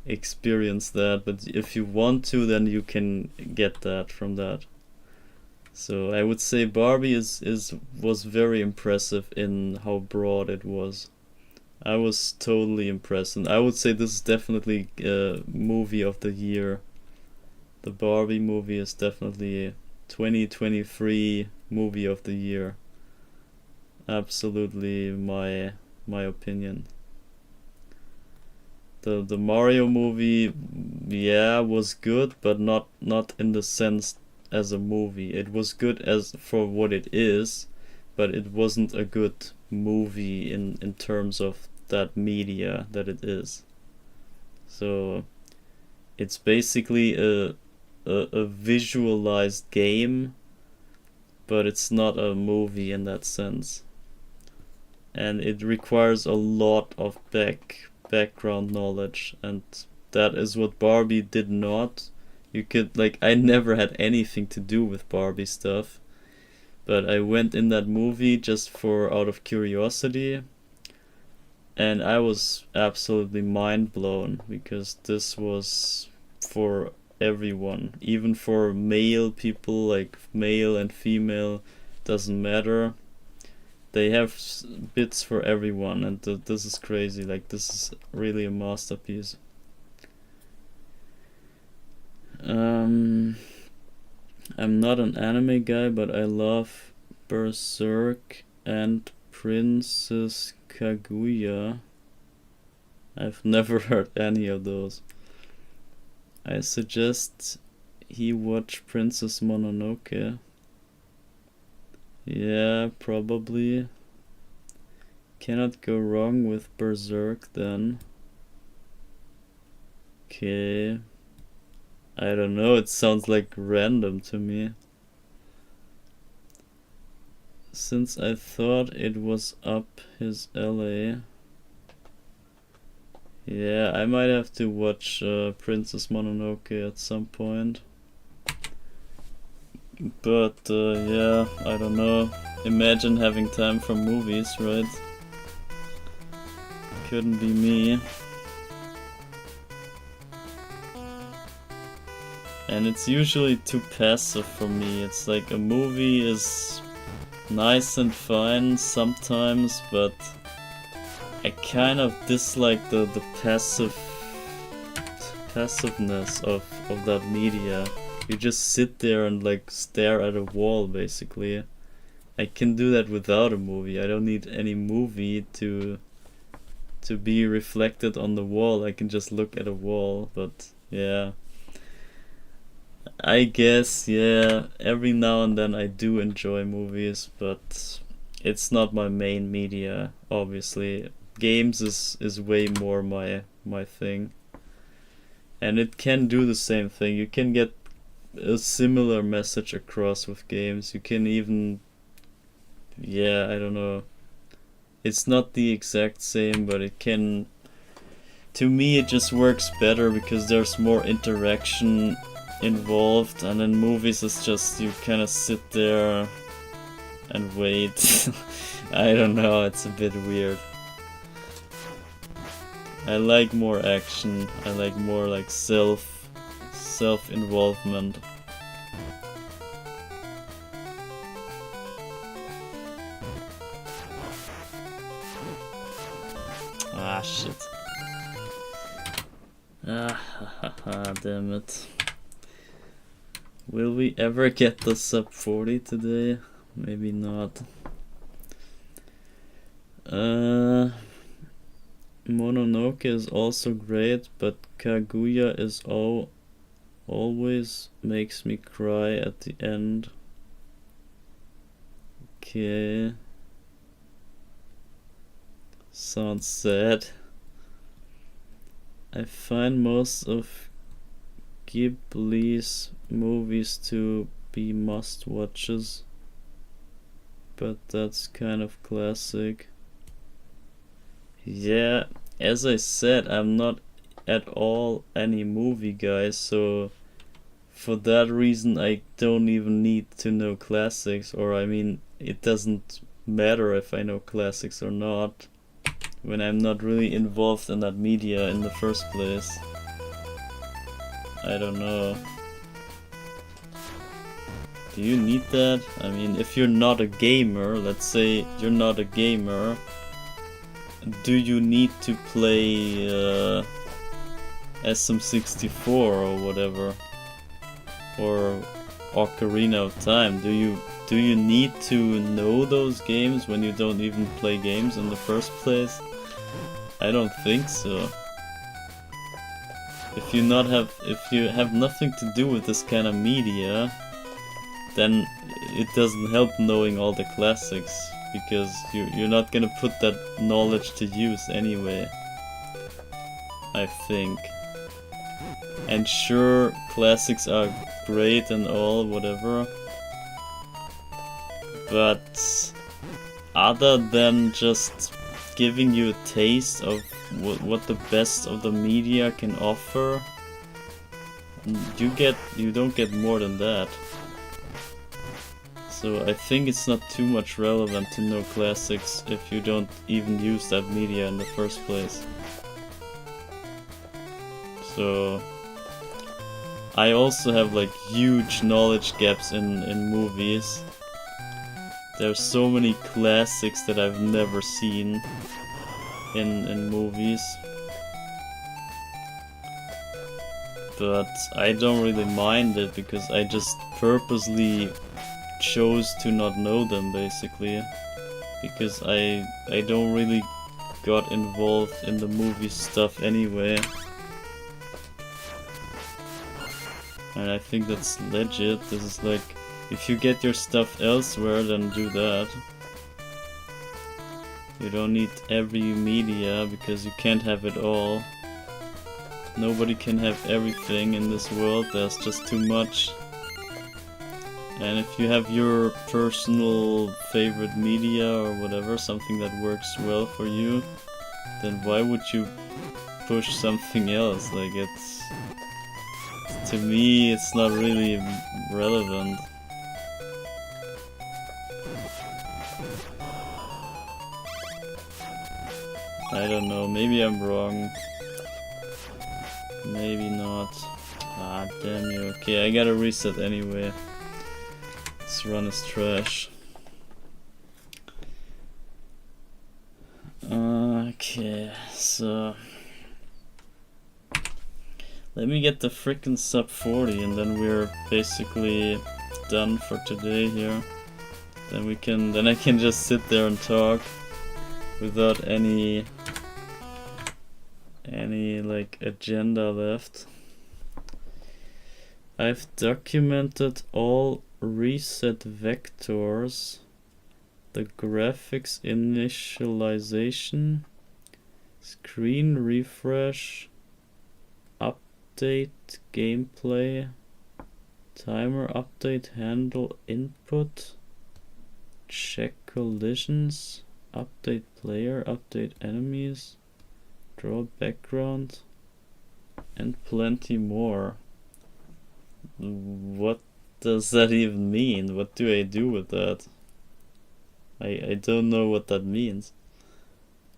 experience that, but if you want to, then you can get that from that. So I would say Barbie was very impressive in how broad it was. I was totally impressed, and I would say this is definitely a movie of the year. The Barbie movie is definitely 2023 movie of the year. Absolutely my opinion. The Mario movie, yeah, was good, but not in the sense as a movie. It was good as for what it is, but it wasn't a good movie in terms of that media that it is. So it's basically a visualized game, but it's not a movie in that sense. And it requires a lot of background knowledge, and that is what Barbie did not. You could, like, I never had anything to do with Barbie stuff, but I went in that movie just for out of curiosity, and I was absolutely mind blown, because this was for everyone, even for male people, like male and female, doesn't matter. They have bits for everyone, and this is crazy. Like, this is really a masterpiece. I'm not an anime guy, but I love Berserk and Princess Kaguya. I've never heard any of those. I suggest he watch Princess Mononoke. Yeah, probably. Cannot go wrong with Berserk then. Okay. I don't know, it sounds like random to me. Since I thought it was up his alley. Yeah, I might have to watch Princess Mononoke at some point. But yeah, I don't know. Imagine having time for movies, right? Couldn't be me. And it's usually too passive for me. It's like a movie is nice and fine sometimes, but I kind of dislike the passiveness of that media. You just sit there and like stare at a wall basically. I can do that without a movie. I don't need any movie to be reflected on the wall. I can just look at a wall, but yeah. I guess, yeah, every now and then I do enjoy movies, but it's not my main media, obviously. Games is way more my thing. And it can do the same thing. You can get a similar message across with games. You can even, yeah, I don't know. It's not the exact same, but it can, to me it just works better because there's more interaction involved, and in movies it's just you kind of sit there and wait. I don't know, it's a bit weird. I like more action. I like more like self-involvement. Ah shit. Ah, damn it. Will we ever get the sub 40 today? Maybe not. Mononoke is also great, but Kaguya is always makes me cry at the end. Okay. Sounds sad. I find most of Ghibli's movies to be must-watches, but that's kind of classic. Yeah, as I said, I'm not at all any movie guy, so for that reason I don't even need to know classics, or I mean, it doesn't matter if I know classics or not, when I'm not really involved in that media in the first place. I don't know. Do you need that? I mean, if you're not a gamer, let's say you're not a gamer, do you need to play SM64 or whatever? Or Ocarina of Time? Do you need to know those games when you don't even play games in the first place? I don't think so. If you have nothing to do with this kind of media, then it doesn't help knowing all the classics, because you're not gonna put that knowledge to use anyway, I think. And sure, classics are great and all, whatever, but other than just giving you a taste of what the best of the media can offer, you don't get more than that. So I think it's not too much relevant to know classics if you don't even use that media in the first place. So I also have like huge knowledge gaps in movies. There's so many classics that I've never seen in movies. But I don't really mind it because I just purposely chose to not know them, basically, because I don't really got involved in the movie stuff anyway, and I think that's legit. This is like, if you get your stuff elsewhere, then do that. You don't need every media because you can't have it all. Nobody can have everything in this world, there's just too much. And if you have your personal favorite media or whatever, something that works well for you, then why would you push something else? Like, it's, to me, it's not really relevant. I don't know, maybe I'm wrong. Maybe not. Ah, damn you. Okay, I gotta reset anyway. This run is trash. Okay, so let me get the frickin' sub 40 and then we're basically done for today here. Then I can just sit there and talk without any like agenda left. I've documented all reset vectors, the graphics initialization, screen refresh, update gameplay, timer update handle input, check collisions, update player, update enemies, draw background, and plenty more. What does that even mean? What do I do with that? I don't know what that means.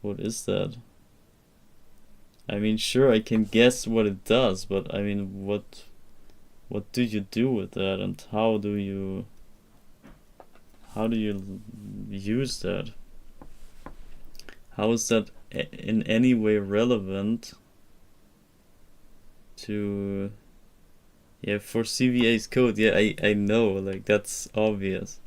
What is that? I mean, sure, I can guess what it does, but I mean, what do you do with that, and how do you use that? How is that in any way relevant to... Yeah, for CVA's code, yeah, I know, like, that's obvious.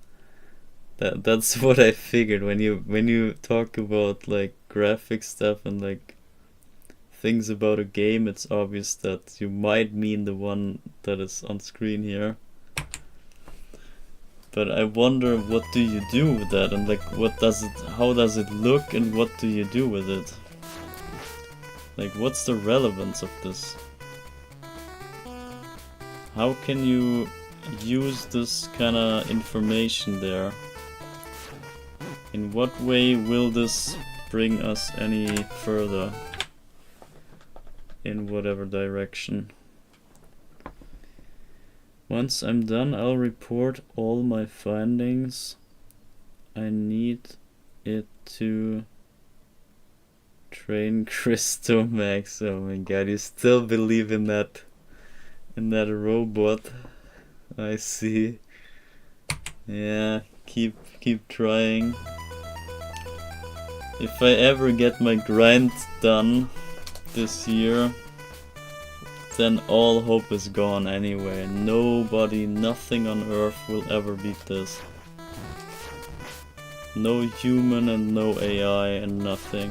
That's what I figured when you talk about like graphic stuff and like things about a game. It's obvious that you might mean the one that is on screen here. But I wonder, what do you do with that, and like how does it look, and what do you do with it? Like, what's the relevance of this? How can you use this kind of information there? In what way will this bring us any further? In whatever direction. Once I'm done, I'll report all my findings. I need it to train Christo Max. Oh my god, you still believe in that robot. I see. Yeah, keep trying. If I ever get my grind done this year, then all hope is gone anyway. Nobody, nothing on Earth will ever beat this. No human and no AI and nothing.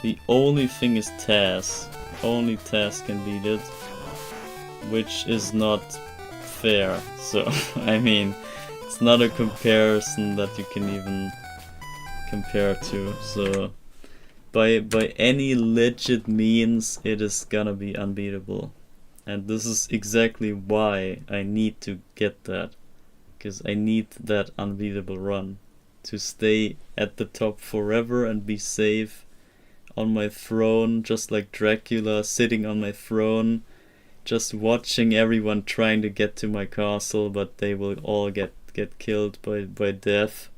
The only thing is TAS. Only TAS can beat it, which is not fair. So, I mean, it's not a comparison that you can even compare to. So, by any legit means, it is gonna be unbeatable. And this is exactly why I need to get that. Because I need that unbeatable run. To stay at the top forever and be safe on my throne, just like Dracula sitting on my throne, just watching everyone trying to get to my castle, but they will all get killed by death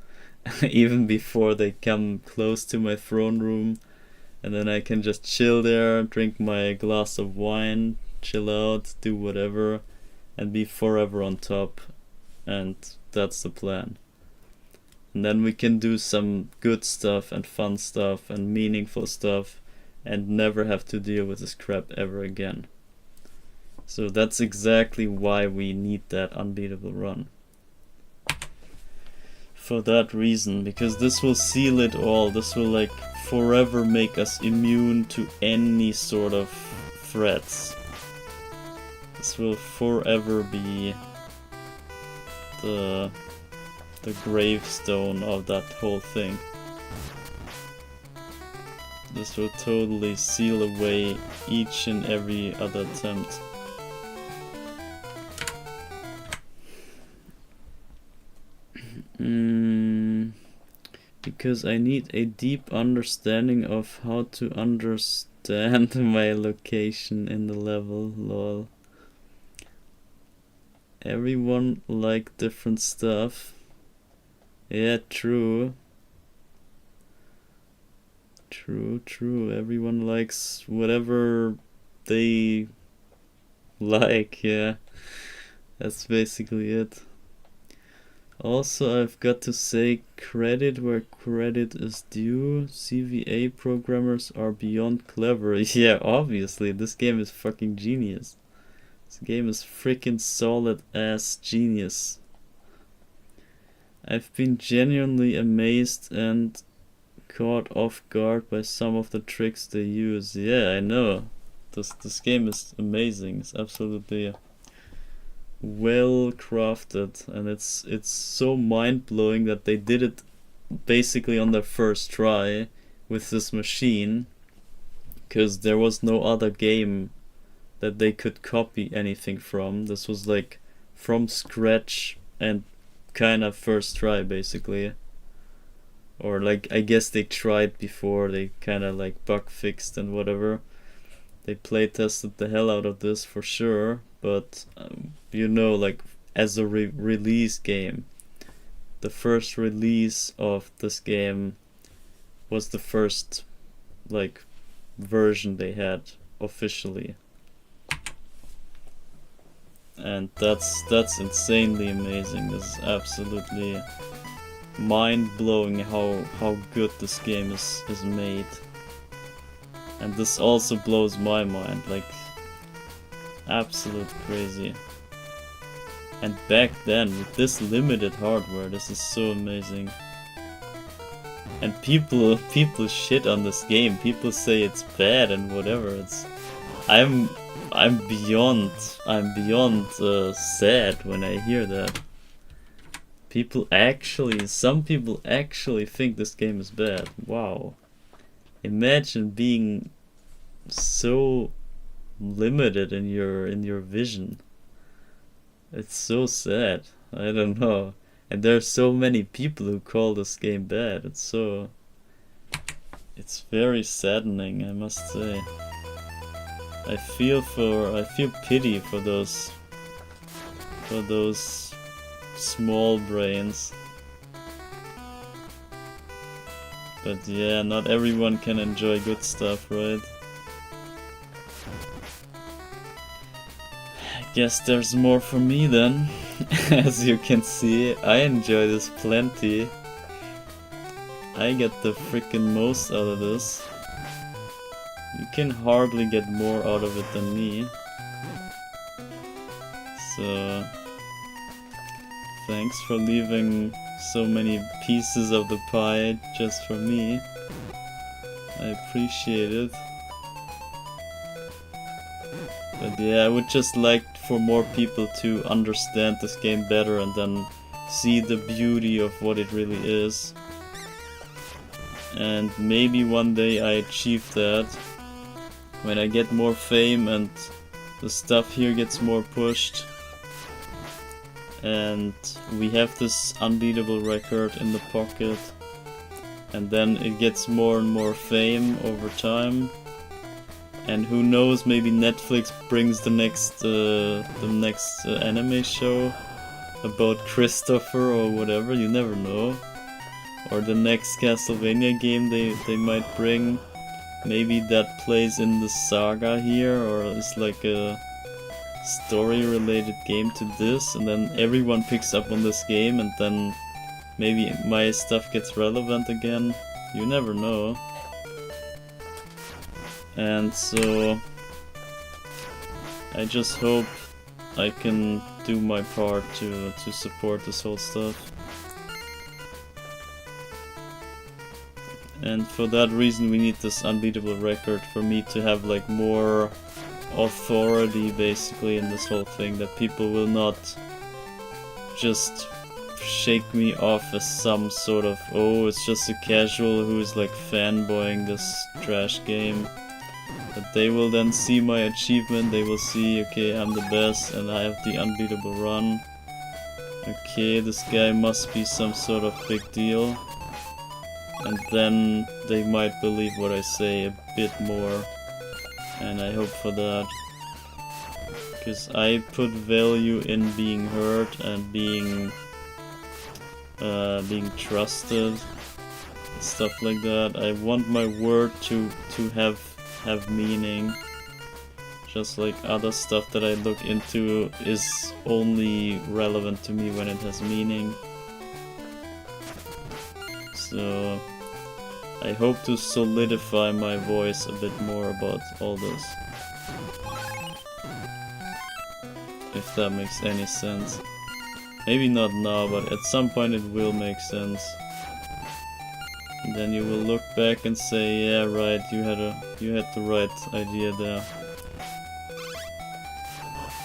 even before they come close to my throne room. And then I can just chill there, drink my glass of wine, chill out, do whatever, and be forever on top. And that's the plan. And then we can do some good stuff and fun stuff and meaningful stuff and never have to deal with this crap ever again. So that's exactly why we need that unbeatable run. For that reason, because this will seal it all. This will like forever make us immune to any sort of threats. This will forever be the gravestone of that whole thing. This will totally seal away each and every other attempt. Because I need a deep understanding of how to understand my location in the level, lol. Everyone like different stuff. Yeah, true. True. Everyone likes whatever they like, yeah, that's basically it. Also, I've got to say credit where credit is due. CVA programmers are beyond clever. Yeah, obviously, this game is fucking genius. This game is freaking solid ass genius. I've been genuinely amazed and caught off guard by some of the tricks they use. Yeah, I know. This game is amazing. It's absolutely well crafted, and it's so mind blowing that they did it basically on their first try with this machine, because there was no other game that they could copy anything from. This was like from scratch and kind of first try basically. Or like, I guess they tried before, they kind of like bug fixed and whatever. They play tested the hell out of this for sure, but you know, like as a release game, the first release of this game was the first like version they had officially, and that's insanely amazing. This is absolutely mind-blowing how good this game is made. And this also blows my mind, like absolute crazy. And back then, with this limited hardware, this is so amazing. And people shit on this game. People say it's bad and whatever. I'm beyond sad when I hear that. Some people actually think this game is bad. Wow. Imagine being so limited in your vision. It's so sad. I don't know. And there are so many people who call this game bad. It's very saddening, I must say. I feel pity for those small brains. But yeah, not everyone can enjoy good stuff, right? I guess there's more for me then. As you can see, I enjoy this plenty. I get the freaking most out of this. You can hardly get more out of it than me. So, thanks for leaving so many pieces of the pie just for me. I appreciate it. But yeah, I would just like for more people to understand this game better and then see the beauty of what it really is. And maybe one day I achieve that, when I get more fame and the stuff here gets more pushed, and we have this unbeatable record in the pocket, and then it gets more and more fame over time, and who knows, maybe Netflix brings the next anime show about Christopher or whatever, you never know. Or the next Castlevania game they might bring, maybe that plays in the saga here, or is like a story related game to this, and then everyone picks up on this game, and then maybe my stuff gets relevant again. You never know. And so I just hope I can do my part to support this whole stuff. And for that reason we need this unbeatable record for me to have like more authority basically in this whole thing, that people will not just shake me off as some sort of, oh, it's just a casual who's like fanboying this trash game. But they will then see my achievement, they will see, okay, I'm the best and I have the unbeatable run. Okay, this guy must be some sort of big deal. And then they might believe what I say a bit more. And I hope for that. Because I put value in being heard and being trusted, stuff like that. I want my word to have meaning. Just like other stuff that I look into is only relevant to me when it has meaning. So I hope to solidify my voice a bit more about all this. If that makes any sense. Maybe not now, but at some point it will make sense. And then you will look back and say, yeah, right, you had the right idea there.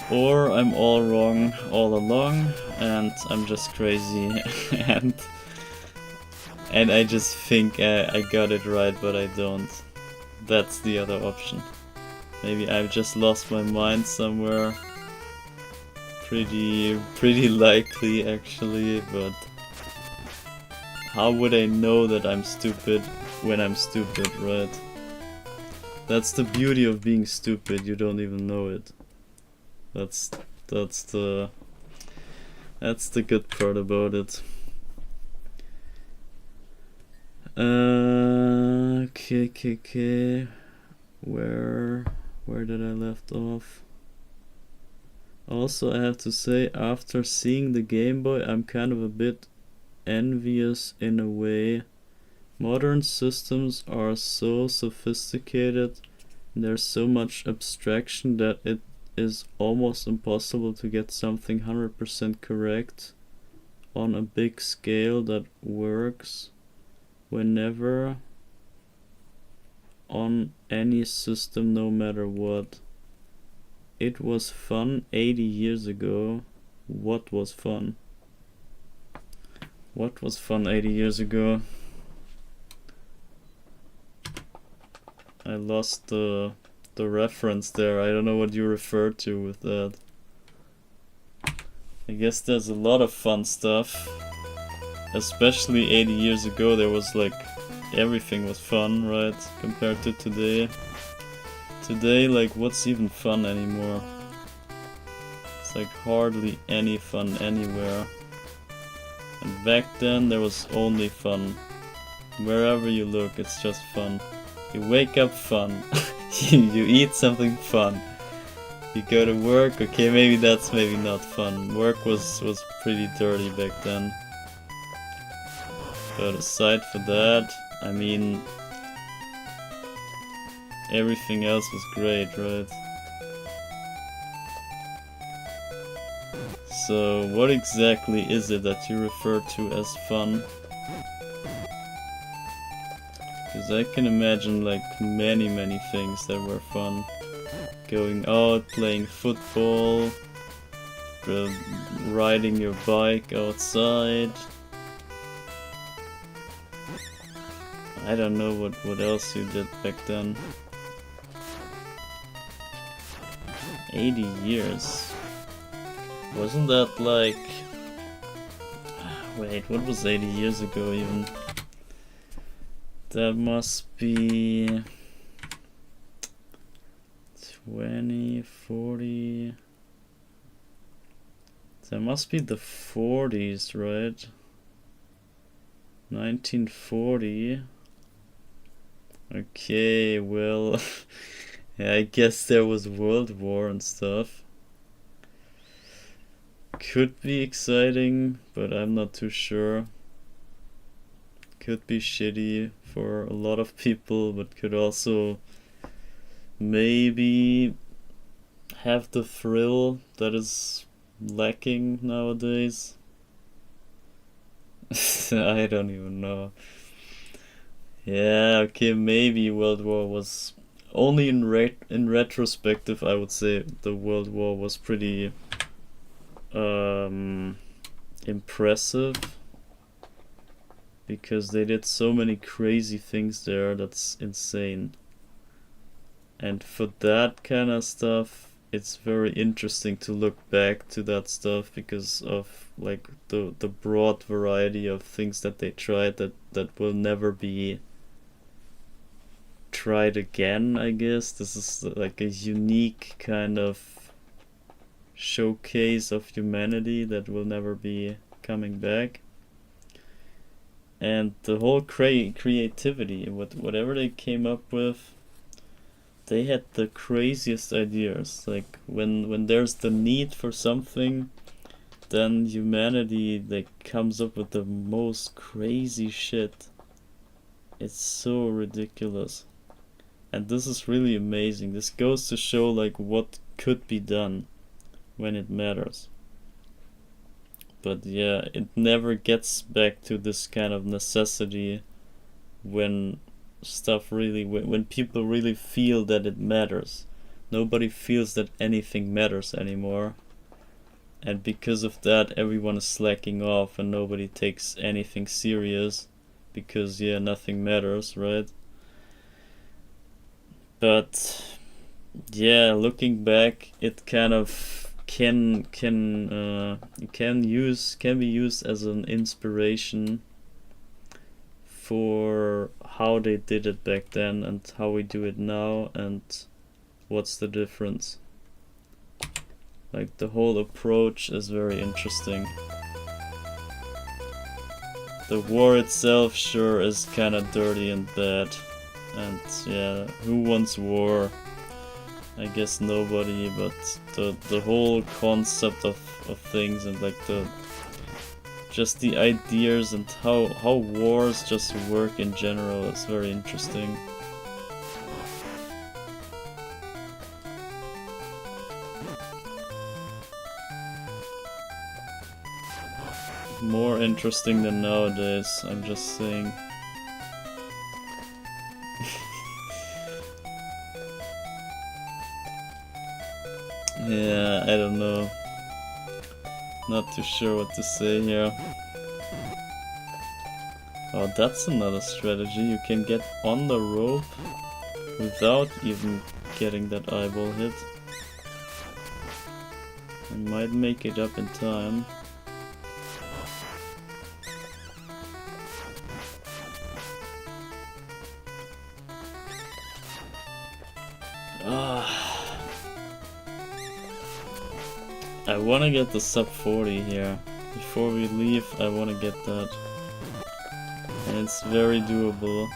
Or I'm all wrong all along, and I'm just crazy, and I just think I got it right, but I don't. That's the other option. Maybe I've just lost my mind somewhere. Pretty likely actually, but how would I know that I'm stupid when I'm stupid, right? That's the beauty of being stupid, you don't even know it. That's the good part about it. Okay. Where did I left off? Also, I have to say, after seeing the Game Boy, I'm kind of a bit envious in a way. Modern systems are so sophisticated, there's so much abstraction that it is almost impossible to get something 100% correct on a big scale that works whenever on any system, no matter what. It was fun 80 years ago. What was fun? What was fun 80 years ago? I lost the reference there. I don't know what you refer to with that. I guess there's a lot of fun stuff. Especially 80 years ago, there was like everything was fun, right? Compared to today. Today, like, what's even fun anymore? It's like hardly any fun anywhere. And back then, there was only fun. Wherever you look, it's just fun. You wake up, fun. You eat something, fun. You go to work, okay, maybe that's maybe not fun. Work was pretty dirty back then. But aside for that, I mean, everything else was great, right? So, what exactly is it that you refer to as fun? Because I can imagine like many things that were fun. Going out, playing football, riding your bike outside. I don't know what else you did back then. 80 years. Wasn't that like... Wait, what was 80 years ago even? That must be... 20, 40... That must be the 40s, right? 1940... Okay, well... yeah, I guess there was World War and stuff. Could be exciting, but I'm not too sure. Could be shitty for a lot of people, but could also maybe have the thrill that is lacking nowadays. I don't even know. Yeah, okay, maybe World War was only in retrospective. I would say the World War was pretty impressive, because they did so many crazy things there. That's insane. And for that kind of stuff, it's very interesting to look back to that stuff because of like the broad variety of things that they tried that will never be tried again, I guess. This is like a unique kind of showcase of humanity that will never be coming back. And the whole creativity, whatever they came up with, they had the craziest ideas. Like when there's the need for something, then humanity like comes up with the most crazy shit. It's so ridiculous. And this is really amazing. This goes to show like what could be done when it matters. But yeah, it never gets back to this kind of necessity when stuff really, when people really feel that it matters. Nobody feels that anything matters anymore. And because of that, everyone is slacking off and nobody takes anything serious. Because yeah, nothing matters, right? But yeah, looking back, it kind of can be used as an inspiration for how they did it back then and how we do it now, and what's the difference. Like the whole approach is very interesting. The war itself sure is kinda dirty and bad. And yeah, who wants war? I guess nobody, but the whole concept of things and like just the ideas and how wars just work in general is very interesting. More interesting than nowadays, I'm just saying. Yeah, I don't know. Not too sure what to say here. Oh, that's another strategy. You can get on the rope without even getting that eyeball hit. I might make it up in time. I wanna get the sub 40 here. Before we leave, I wanna get that. And it's very doable.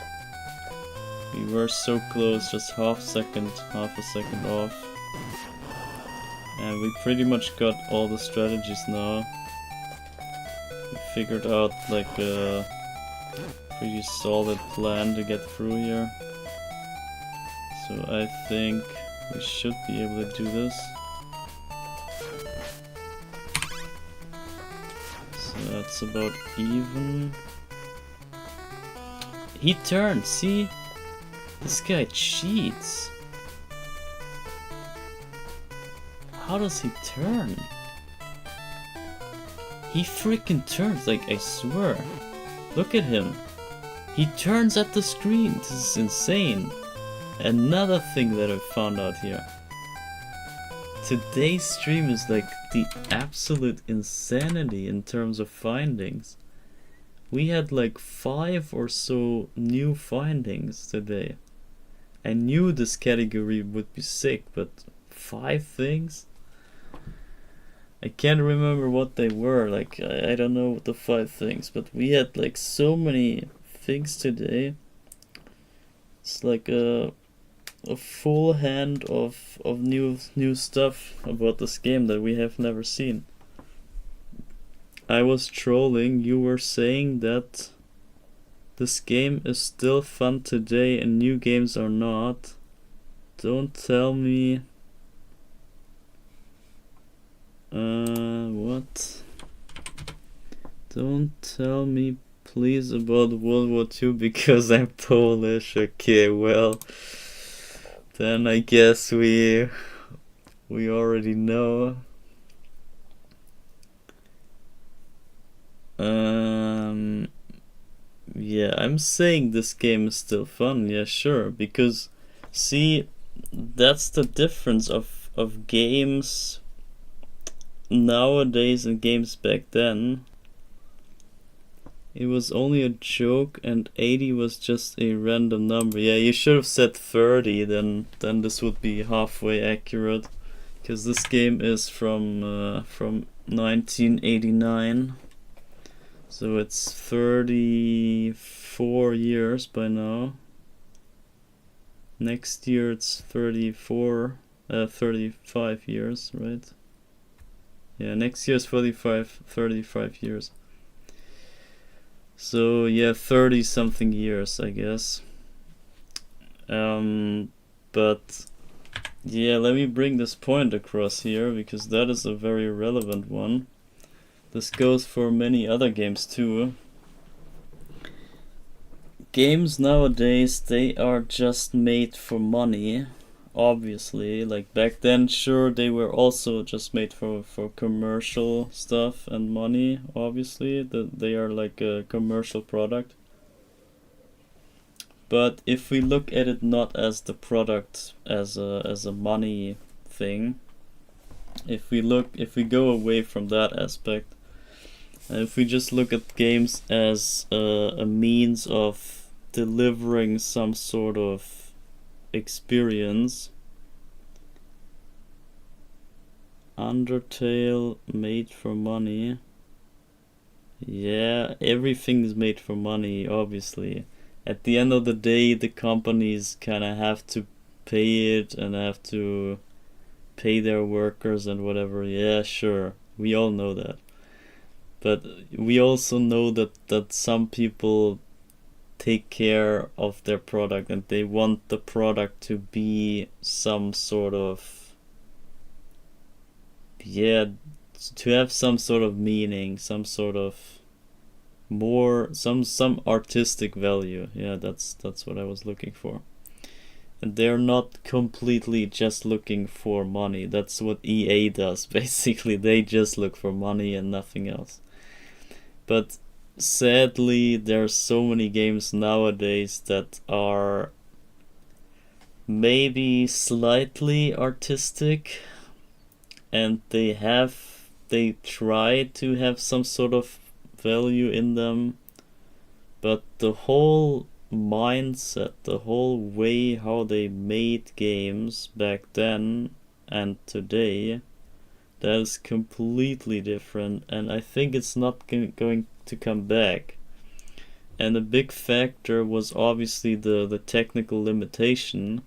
We were so close, just half a second off. And we pretty much got all the strategies now. We figured out like a pretty solid plan to get through here. So I think we should be able to do this. That's about even. He turned, see? This guy cheats. How does he turn? He freaking turns, like I swear. Look at him. He turns at the screen. This is insane. Another thing that I found out here. Today's stream is like the absolute insanity in terms of findings. We had like 5 or so new findings today. I knew this category would be sick, but 5 things? I can't remember what they were, like I don't know the 5 things, but we had like so many things today. It's like a full hand of new stuff about this game that we have never seen. I was trolling. You were saying that this game is still fun today and new games are not. Don't tell me. What? Don't tell me please about World War II because I'm Polish. Okay, well, then I guess we already know. Yeah, I'm saying this game is still fun. Yeah, sure, because see, that's the difference of games nowadays and games back then. It was only a joke and 80 was just a random number. Yeah, you should have said 30, then this would be halfway accurate. Because this game is from 1989. So it's 34 years by now. Next year it's 35 years, right? Yeah, next year's 35 years. So yeah, 30 something years, I guess. But yeah, let me bring this point across here, because that is a very relevant one. This goes for many other games too. Games nowadays, they are just made for money, obviously. Like back then, sure, they were also just made for commercial stuff and money, obviously. They are like a commercial product. But if we look at it not as the product, as a money thing, if we go away from that aspect, if we just look at games as a means of delivering some sort of experience, Undertale made for money. Yeah, everything's made for money, obviously. At the end of the day, the companies kind of have to pay it and have to pay their workers and whatever. Yeah, sure. We all know that. But we also know that some people take care of their product and they want the product to be some sort of, yeah, to have some sort of meaning, some sort of more, some artistic value. Yeah, that's what I was looking for. And they're not completely just looking for money. That's what EA does, basically. They just look for money and nothing else. But sadly, there are so many games nowadays that are maybe slightly artistic, and they try to have some sort of value in them, but the whole mindset, the whole way how they made games back then and today, that is completely different, and I think it's not going to come back. And a big factor was obviously the technical limitation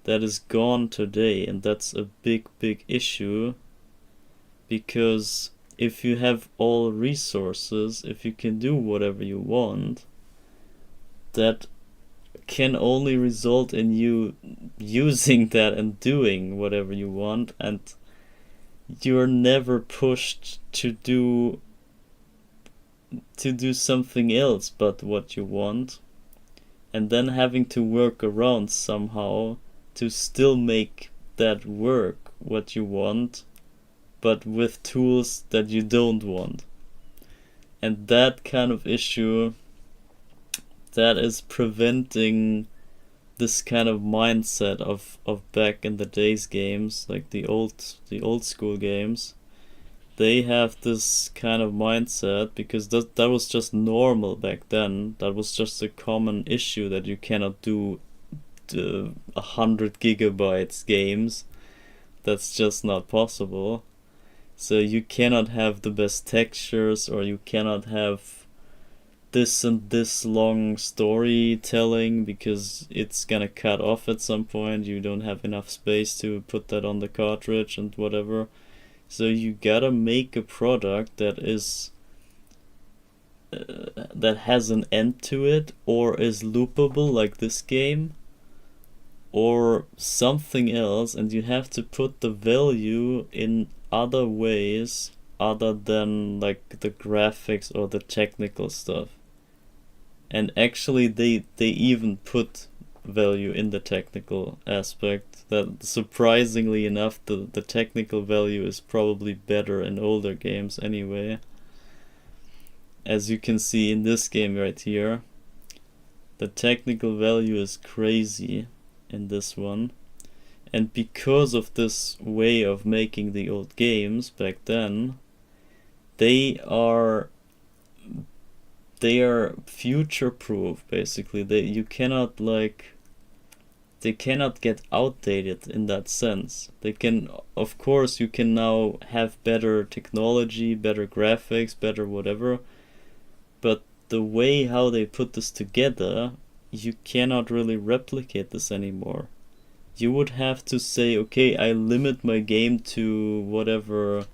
that is gone today, and that's a big issue, because if you have all resources, if you can do whatever you want, that can only result in you using that and doing whatever you want, and you're never pushed to do something else but what you want, and then having to work around somehow to still make that work what you want, but with tools that you don't want. And that kind of issue, that is preventing this kind of mindset of back in the days games, like the old school games. They have this kind of mindset because that was just normal back then. That was just a common issue, that you cannot do 100 gigabytes games. That's just not possible. So you cannot have the best textures, or you cannot have this and this long storytelling, because it's gonna cut off at some point. You don't have enough space to put that on the cartridge and whatever. So you gotta make a product that is that has an end to it, or is loopable like this game, or something else, and you have to put the value in other ways other than like the graphics or the technical stuff. And actually they even put value in the technical aspect. That surprisingly enough, the technical value is probably better in older games anyway. As you can see in this game right here, the technical value is crazy in this one. And because of this way of making the old games back then, they are future proof, basically. They cannot get outdated in that sense. They can, of course, you can now have better technology, better graphics, better whatever, but the way how they put this together, you cannot really replicate this anymore. You would have to say, okay, I limit my game to whatever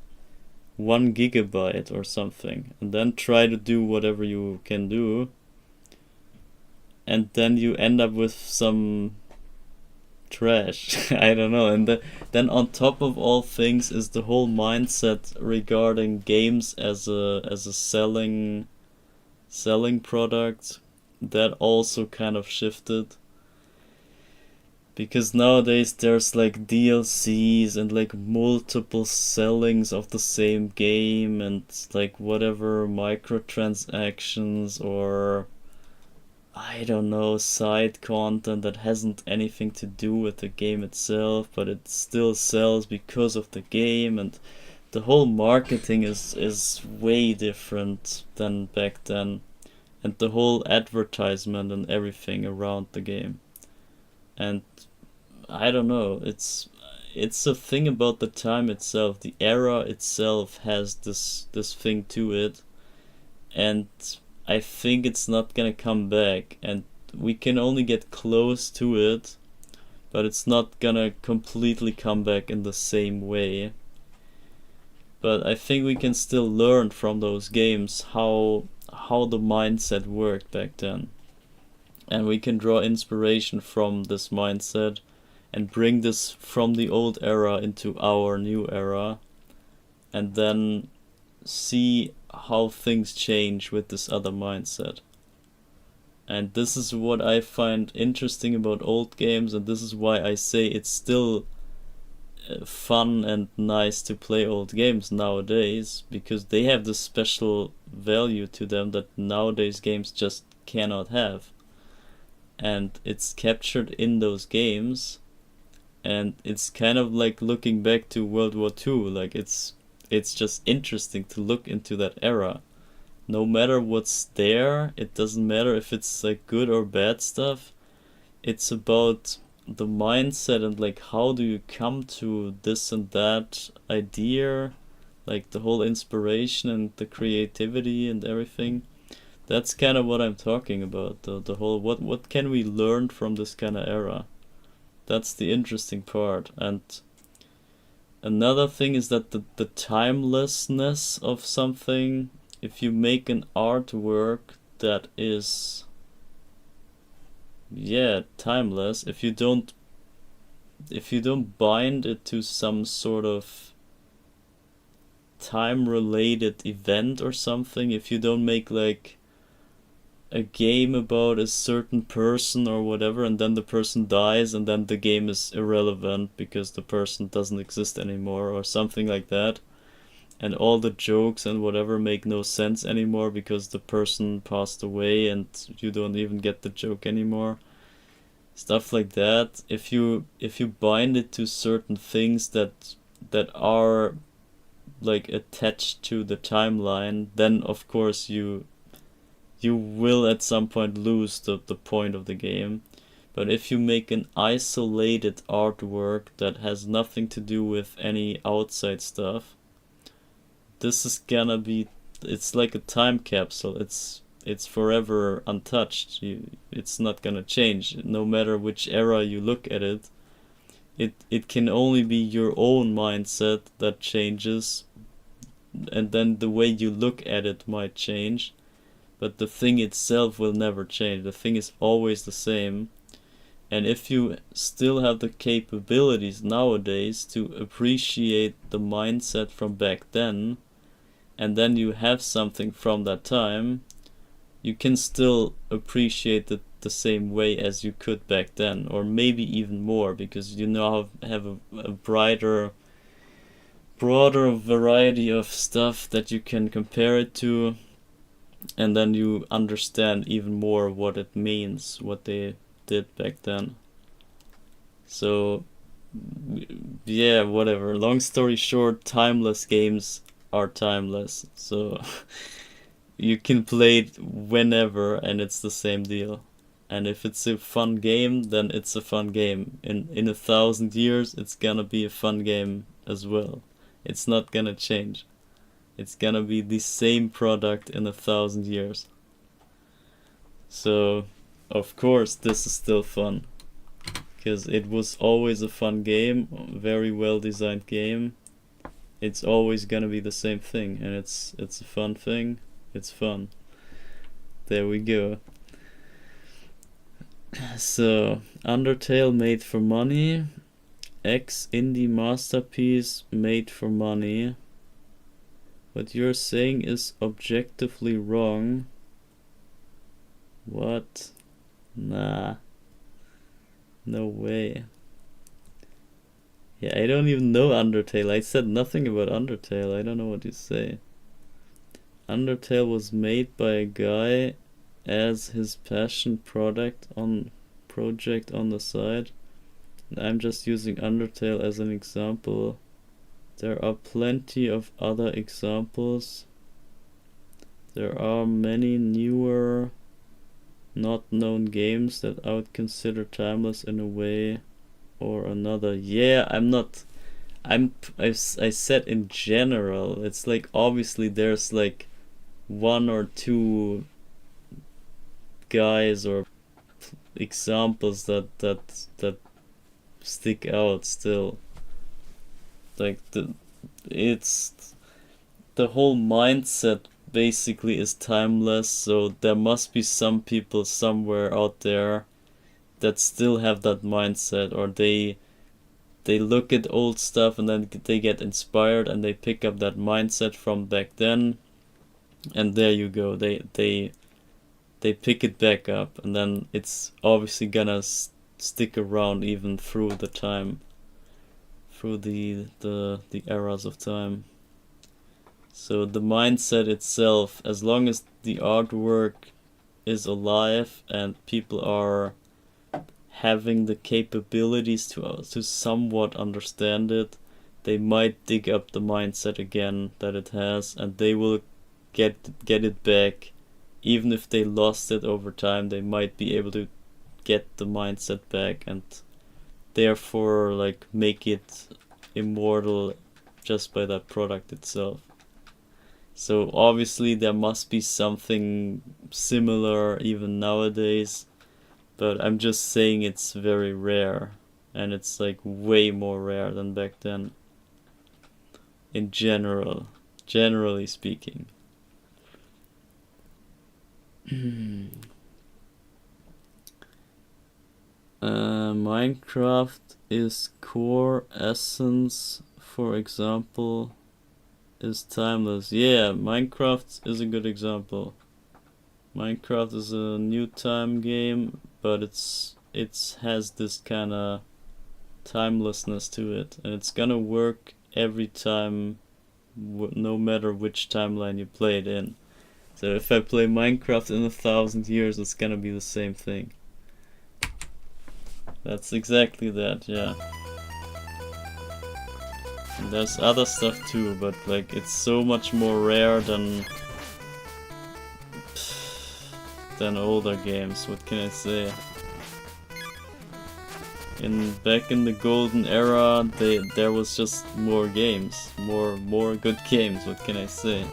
1 gigabyte or something, and then try to do whatever you can do, and then you end up with some trash. I don't know. And then on top of all things is the whole mindset regarding games as a selling product that also kind of shifted. Because nowadays there's like DLCs and like multiple sellings of the same game and like whatever microtransactions or I don't know, side content that hasn't anything to do with the game itself, but it still sells because of the game, and the whole marketing is way different than back then, and the whole advertisement and everything around the game. And I don't know, it's a thing about the time itself. The era itself has this thing to it, and I think it's not gonna come back, and we can only get close to it, but it's not gonna completely come back in the same way. But I think we can still learn from those games how the mindset worked back then. And we can draw inspiration from this mindset and bring this from the old era into our new era, and then see how things change with this other mindset. And this is what I find interesting about old games, and this is why I say it's still fun and nice to play old games nowadays, because they have this special value to them that nowadays games just cannot have. And it's captured in those games, and it's kind of like looking back to World War II. Like it's just interesting to look into that era. No matter what's there, it doesn't matter if it's like good or bad stuff. It's about the mindset and like how do you come to this and that idea, like the whole inspiration and the creativity and everything. That's kind of what I'm talking about. The whole what can we learn from this kind of era? That's the interesting part. And another thing is that the timelessness of something, if you make an artwork that is, timeless, if you don't bind it to some sort of time-related event or something, if you don't make like a game about a certain person or whatever, and then the person dies and then the game is irrelevant because the person doesn't exist anymore or something like that, and all the jokes and whatever make no sense anymore because the person passed away and you don't even get the joke anymore, stuff like that. If you bind it to certain things that are like attached to the timeline, then of course you will at some point lose the point of the game. But if you make an isolated artwork that has nothing to do with any outside stuff, this is gonna be, it's like a time capsule. It's forever untouched. It's not gonna change. No matter which era you look at it, it can only be your own mindset that changes, and then the way you look at it might change. But the thing itself will never change. The thing is always the same. And if you still have the capabilities nowadays to appreciate the mindset from back then, and then you have something from that time, you can still appreciate it the same way as you could back then, or maybe even more, because you now have a broader variety of stuff that you can compare it to. And then you understand even more what it means, what they did back then. So, yeah, whatever. Long story short, timeless games are timeless. So, you can play it whenever and it's the same deal. And if it's a fun game, then it's a fun game. In 1,000 years, it's gonna be a fun game as well. It's not gonna change. It's gonna be the same product in 1,000 years. So, of course this is still fun. Because it was always a fun game, very well designed game. It's always gonna be the same thing, and it's a fun thing. It's fun. There we go. So, Undertale made for money. X indie masterpiece made for money. What you're saying is objectively wrong. What? Nah. No way. Yeah, I don't even know Undertale. I said nothing about Undertale. I don't know what you say. Undertale was made by a guy as his passion project on the side. I'm just using Undertale as an example. There are plenty of other examples. There are many newer, not known games that I would consider timeless in a way or another. Yeah, I said in general. It's like obviously there's like one or two guys or examples that stick out still. Like the whole mindset basically is timeless, so there must be some people somewhere out there that still have that mindset, or they look at old stuff and then they get inspired and they pick up that mindset from back then, and there you go, they pick it back up, and then it's obviously gonna stick around even through the time, through the eras of time. So the mindset itself, as long as the artwork is alive and people are having the capabilities to somewhat understand it, they might dig up the mindset again that it has, and they will get it back. Even if they lost it over time, they might be able to get the mindset back and therefore like make it immortal just by that product itself. So obviously there must be something similar even nowadays, but I'm just saying it's very rare, and it's like way more rare than back then. In generally speaking. Minecraft is core essence, for example, is timeless. Yeah, Minecraft is a good example. Minecraft is a new time game, but it has this kind of timelessness to it, and it's gonna work every time, no matter which timeline you play it in. So if I play Minecraft in 1,000 years, it's gonna be the same thing. That's exactly that, yeah. And there's other stuff too, but like it's so much more rare than older games. What can I say? Back in the golden era, there was just more games, more good games. What can I say?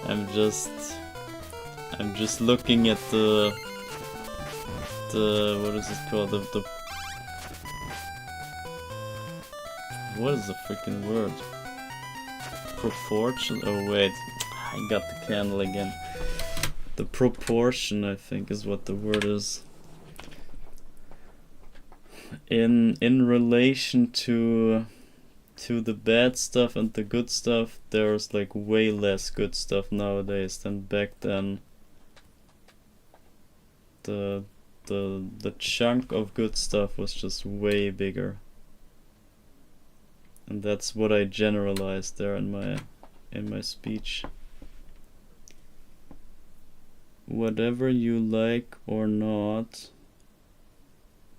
I'm just looking at the what is it called? The what is the freaking word? Proportion? Oh wait, I got the candle again. The proportion, I think, is what the word is. In relation to the bad stuff and the good stuff, there's like way less good stuff nowadays than back then. The chunk of good stuff was just way bigger. And that's what I generalized there in my speech. Whatever you like or not,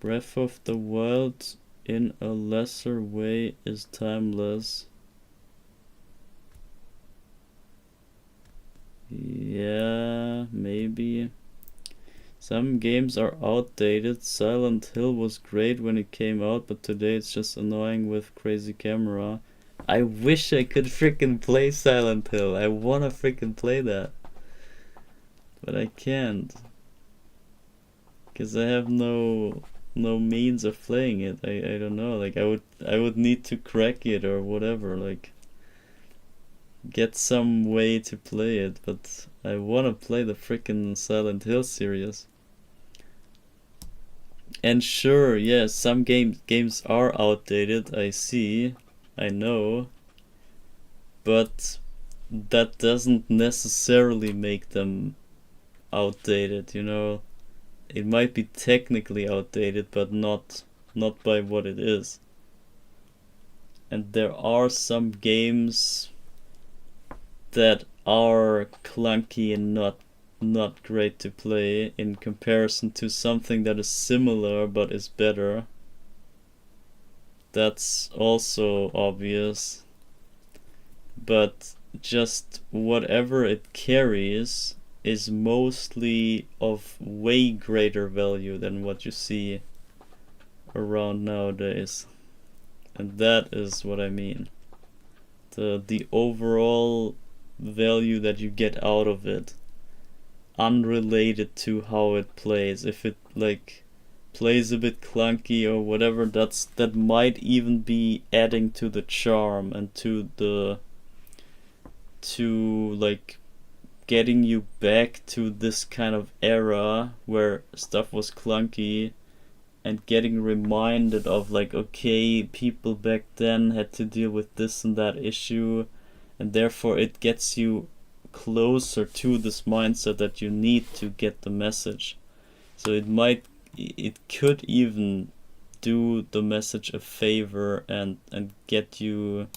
Breath of the Wild in a lesser way is timeless. Yeah, maybe. Some games are outdated. Silent Hill was great when it came out, but today it's just annoying with crazy camera. I wish I could freaking play Silent Hill. I wanna freaking play that. But I can't. Because I have no means of playing it. I don't know. Like I would need to crack it or whatever. Like get some way to play it. But I wanna play the freaking Silent Hill series. And sure, yes, some games are outdated. I know, but that doesn't necessarily make them outdated. You know, it might be technically outdated, but not by what it is. And there are some games that are clunky and not great to play in comparison to something that is similar but is better. That's also obvious. But just whatever it carries is mostly of way greater value than what you see around nowadays. And that is what I mean. The overall value that you get out of it, unrelated to how it plays. If it like plays a bit clunky or whatever, that might even be adding to the charm and to like getting you back to this kind of era where stuff was clunky, and getting reminded of like, okay, people back then had to deal with this and that issue, and therefore it gets you closer to this mindset that you need to get the message. So it could even do the message a favor and get you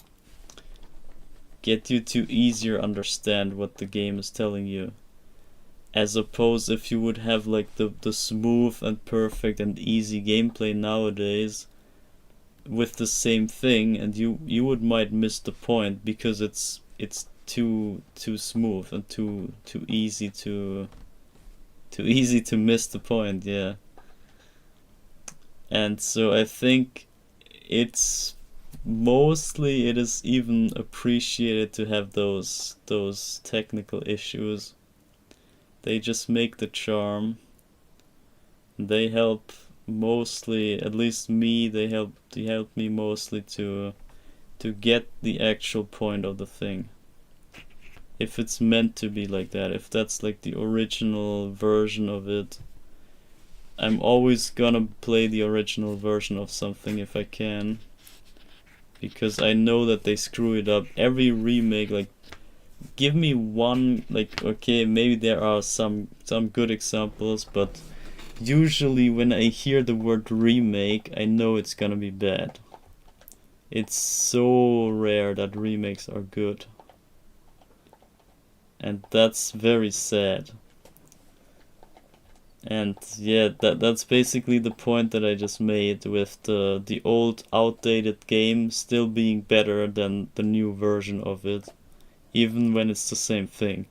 to easier understand what the game is telling you, as opposed if you would have like the smooth and perfect and easy gameplay nowadays with the same thing, and you might miss the point because it's too smooth and too easy to miss the point. Yeah. And so I think it is even appreciated to have those technical issues. They just make the charm. They help mostly, at least me, they help me mostly to get the actual point of the thing. If it's meant to be like that, if that's like the original version of it, I'm always gonna play the original version of something if I can, because I know that they screw it up. Every remake, like, give me one, like, okay, maybe there are some good examples, but usually when I hear the word remake, I know it's gonna be bad. It's so rare that remakes are good. And that's very sad. And yeah, that's basically the point that I just made, with the old outdated game still being better than the new version of it, even when it's the same thing.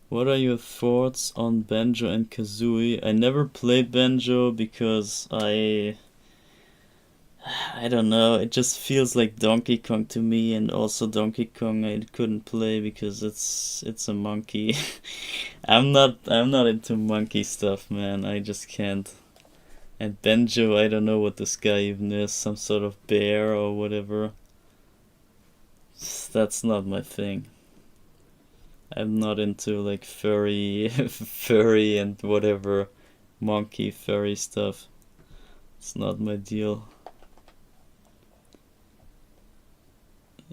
What are your thoughts on Banjo and Kazooie? I never played Banjo because I don't know, it just feels like Donkey Kong to me, and also Donkey Kong I couldn't play because it's a monkey. I'm not into monkey stuff, man. I just can't. And Banjo, I don't know what this guy even is, some sort of bear or whatever. That's not my thing. I'm not into like furry and whatever monkey furry stuff. It's not my deal.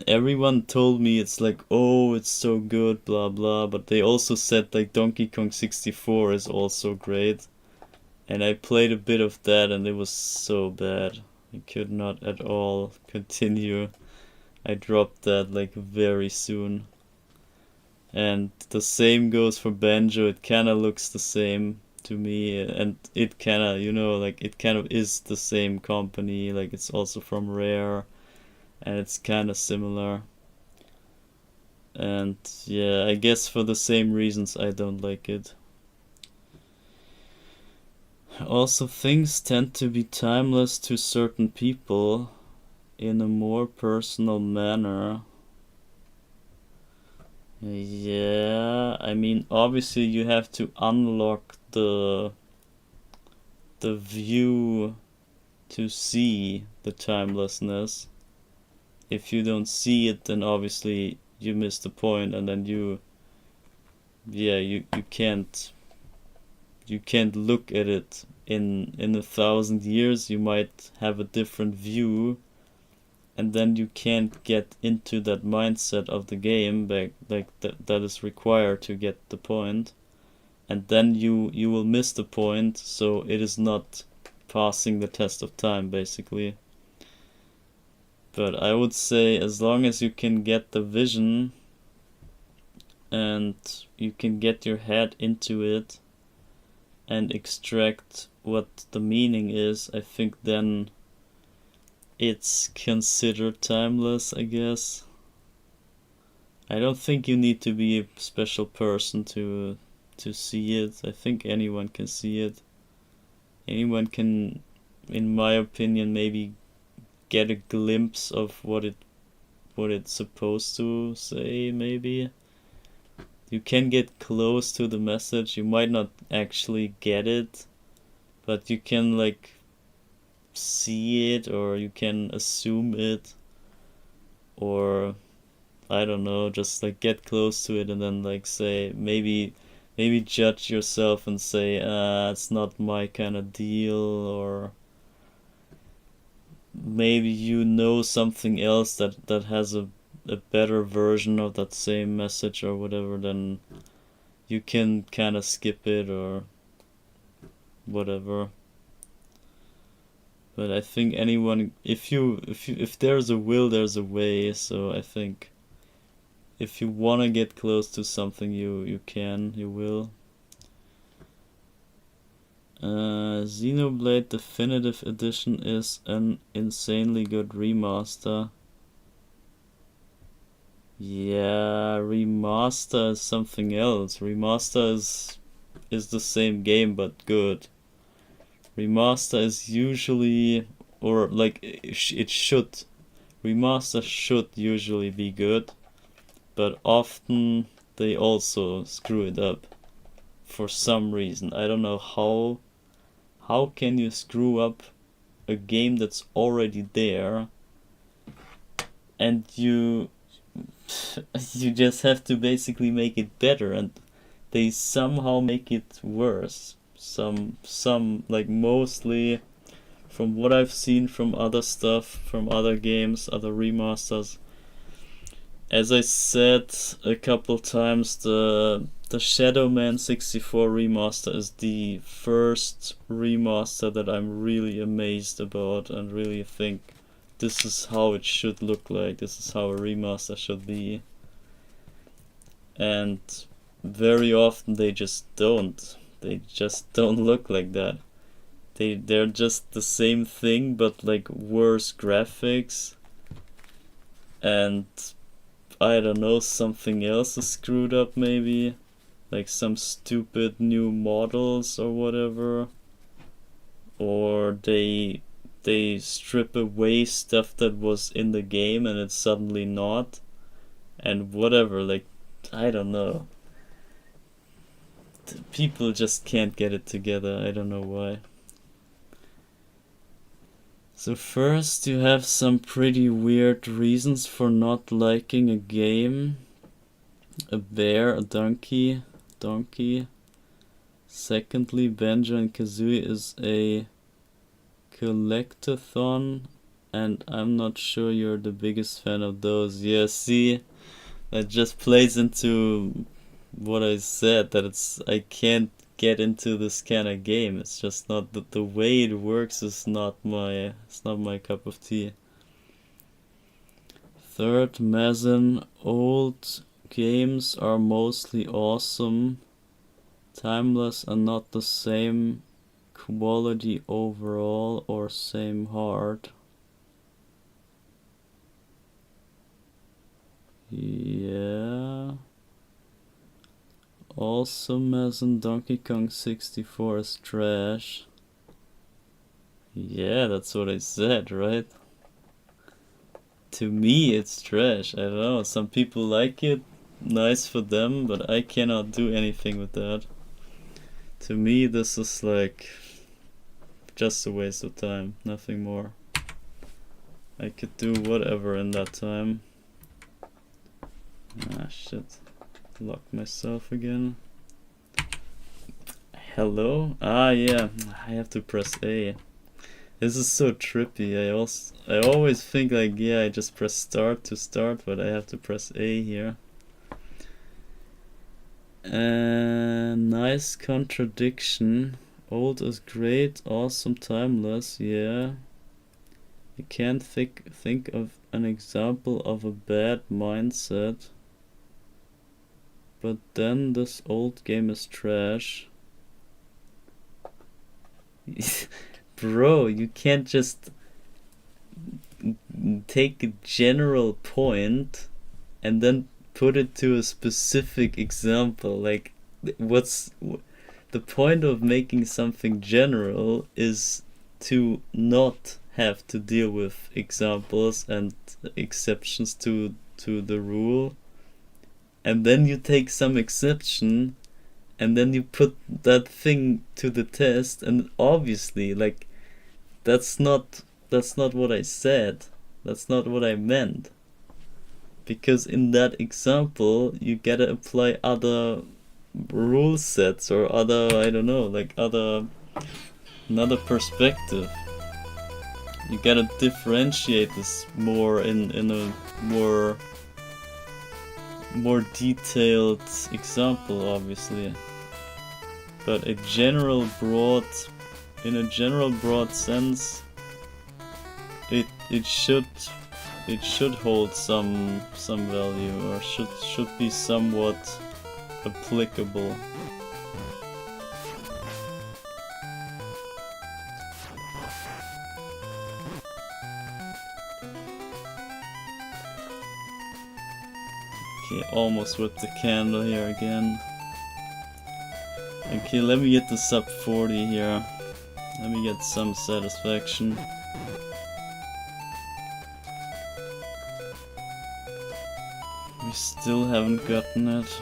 Everyone told me it's like, oh, it's so good, blah blah, but they also said like Donkey Kong 64 is also great. And I played a bit of that and it was so bad. I could not at all continue. I dropped that like very soon. And the same goes for Banjo. It kinda looks the same to me, and it kinda, like it kind of is the same company, like it's also from Rare, and it's kinda similar. And yeah, I guess for the same reasons I don't like it. Also, things tend to be timeless to certain people in a more personal manner. Yeah, I mean, obviously you have to unlock the view to see the timelessness. If you don't see it, then obviously you miss the point, and then you can't look at it in 1,000 years. You might have a different view, and then you can't get into that mindset of the game that is required to get the point, and then you will miss the point, so it is not passing the test of time, basically. But I would say as long as you can get the vision and you can get your head into it and extract what the meaning is, I think then it's considered timeless, I guess. I don't think you need to be a special person to see it. I think anyone can see it. Anyone can, in my opinion, maybe get a glimpse of what it's supposed to say, maybe. You can get close to the message. You might not actually get it, but you can like see it, or you can assume it, or I don't know, just like get close to it and then like say, maybe judge yourself and say, it's not my kind of deal, or maybe you know something else that has a better version of that same message or whatever, then you can kind of skip it or whatever. But I think anyone, if there's a will, there's a way. So I think if you want to get close to something, you will. Xenoblade Definitive Edition is an insanely good remaster. Yeah, remaster is something else. Remaster is the same game but good. Remaster is usually, or like it should. Remaster should usually be good, but often they also screw it up for some reason. I don't know how. How can you screw up a game that's already there, and you just have to basically make it better, and they somehow make it worse. Some like, mostly from what I've seen from other stuff, from other games, other remasters. As I said a couple times, the Shadow Man 64 remaster is the first remaster that I'm really amazed about and really think this is how it should look like, this is how a remaster should be. And very often they just don't look like that. They're just the same thing but like worse graphics, and I don't know, something else is screwed up maybe, like some stupid new models or whatever, or they strip away stuff that was in the game and it's suddenly not, and whatever, like, I don't know. People just can't get it together, I don't know why. So first you have some pretty weird reasons for not liking a game. A bear, a donkey. Secondly, Banjo and Kazooie is a collectathon, and I'm not sure you're the biggest fan of those. Yeah, see, that just plays into what I said, that I can't get into this kind of game. It's just not the way it works is not my cup of tea. Third, Mazin, old games are mostly awesome, timeless and not the same quality overall or same heart. Yeah. Also, Mazin, Donkey Kong 64 is trash. Yeah, that's what I said, right? To me, it's trash. I don't know. Some people like it. nice for them, but I cannot do anything with that. To me, this is like just a waste of time, nothing more. I could do whatever in that time. Ah shit, locked myself again. Hello? Ah yeah, I have to press A. This is so trippy. I always think like, yeah, I just press start to start, but I have to press A here. Nice contradiction. Old is great, awesome, timeless, yeah. I can't think of an example of a bad mindset. But then this old game is trash. Bro, you can't just take a general point and then put it to a specific example. Like, what's the point of making something general is to not have to deal with examples and exceptions to the rule, and then you take some exception and then you put that thing to the test, and obviously, like, that's not what I said. That's not what I meant. Because in that example, you gotta apply other rule sets or other, I don't know, like another perspective. You gotta differentiate this more in a more detailed example, obviously. But in a general broad sense, it should hold some value, or should be somewhat applicable. Okay, almost with the candle here again. Okay, let me get the sub 40 here. Let me get some satisfaction. We still haven't gotten it.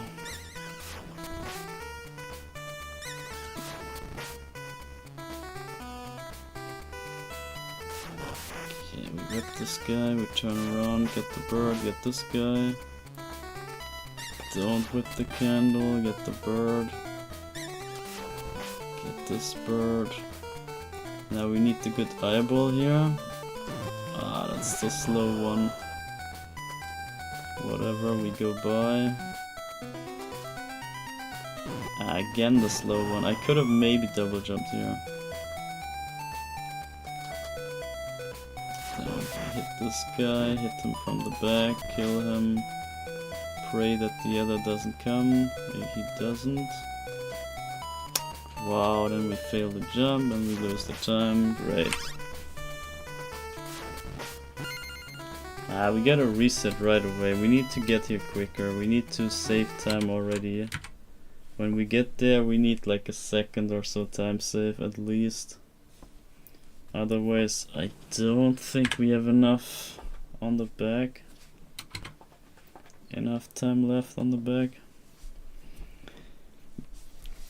Okay, we get this guy, we turn around, get the bird, get this guy. Don't whip the candle, get the bird. Get this bird. Now we need the good eyeball here. Ah, that's the slow one. Whatever, we go by. Ah, again the slow one. I could have maybe double jumped here. Then hit this guy, hit him from the back, kill him. Pray that the other doesn't come. Maybe he doesn't. Wow, then we fail the jump and we lose the time. Great. Ah, we gotta reset right away. We need to get here quicker. We need to save time already. When we get there, we need like a second or so time save at least. Otherwise, I don't think we have enough on the back. Enough time left on the back.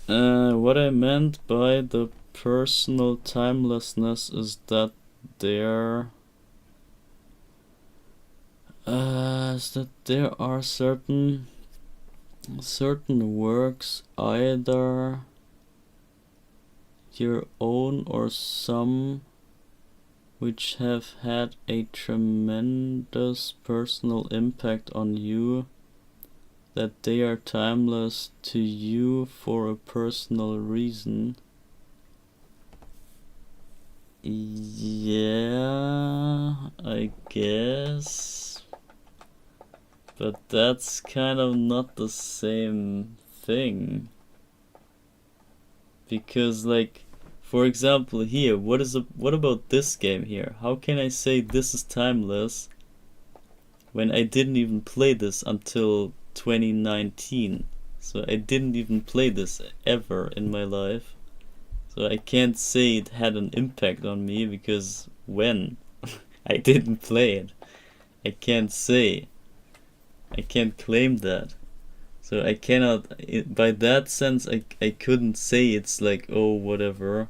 What I meant by the personal timelessness is that there are certain works, either your own or some, which have had a tremendous personal impact on you, that they are timeless to you for a personal reason. Yeah, I guess. But that's kind of not the same thing. Because, like, for example here, what about this game here? How can I say this is timeless when I didn't even play this until 2019? So I didn't even play this ever in my life. So I can't say it had an impact on me, because when? I didn't play it. I can't say. I can't claim that. So I cannot, by that sense, I couldn't say it's like, oh, whatever.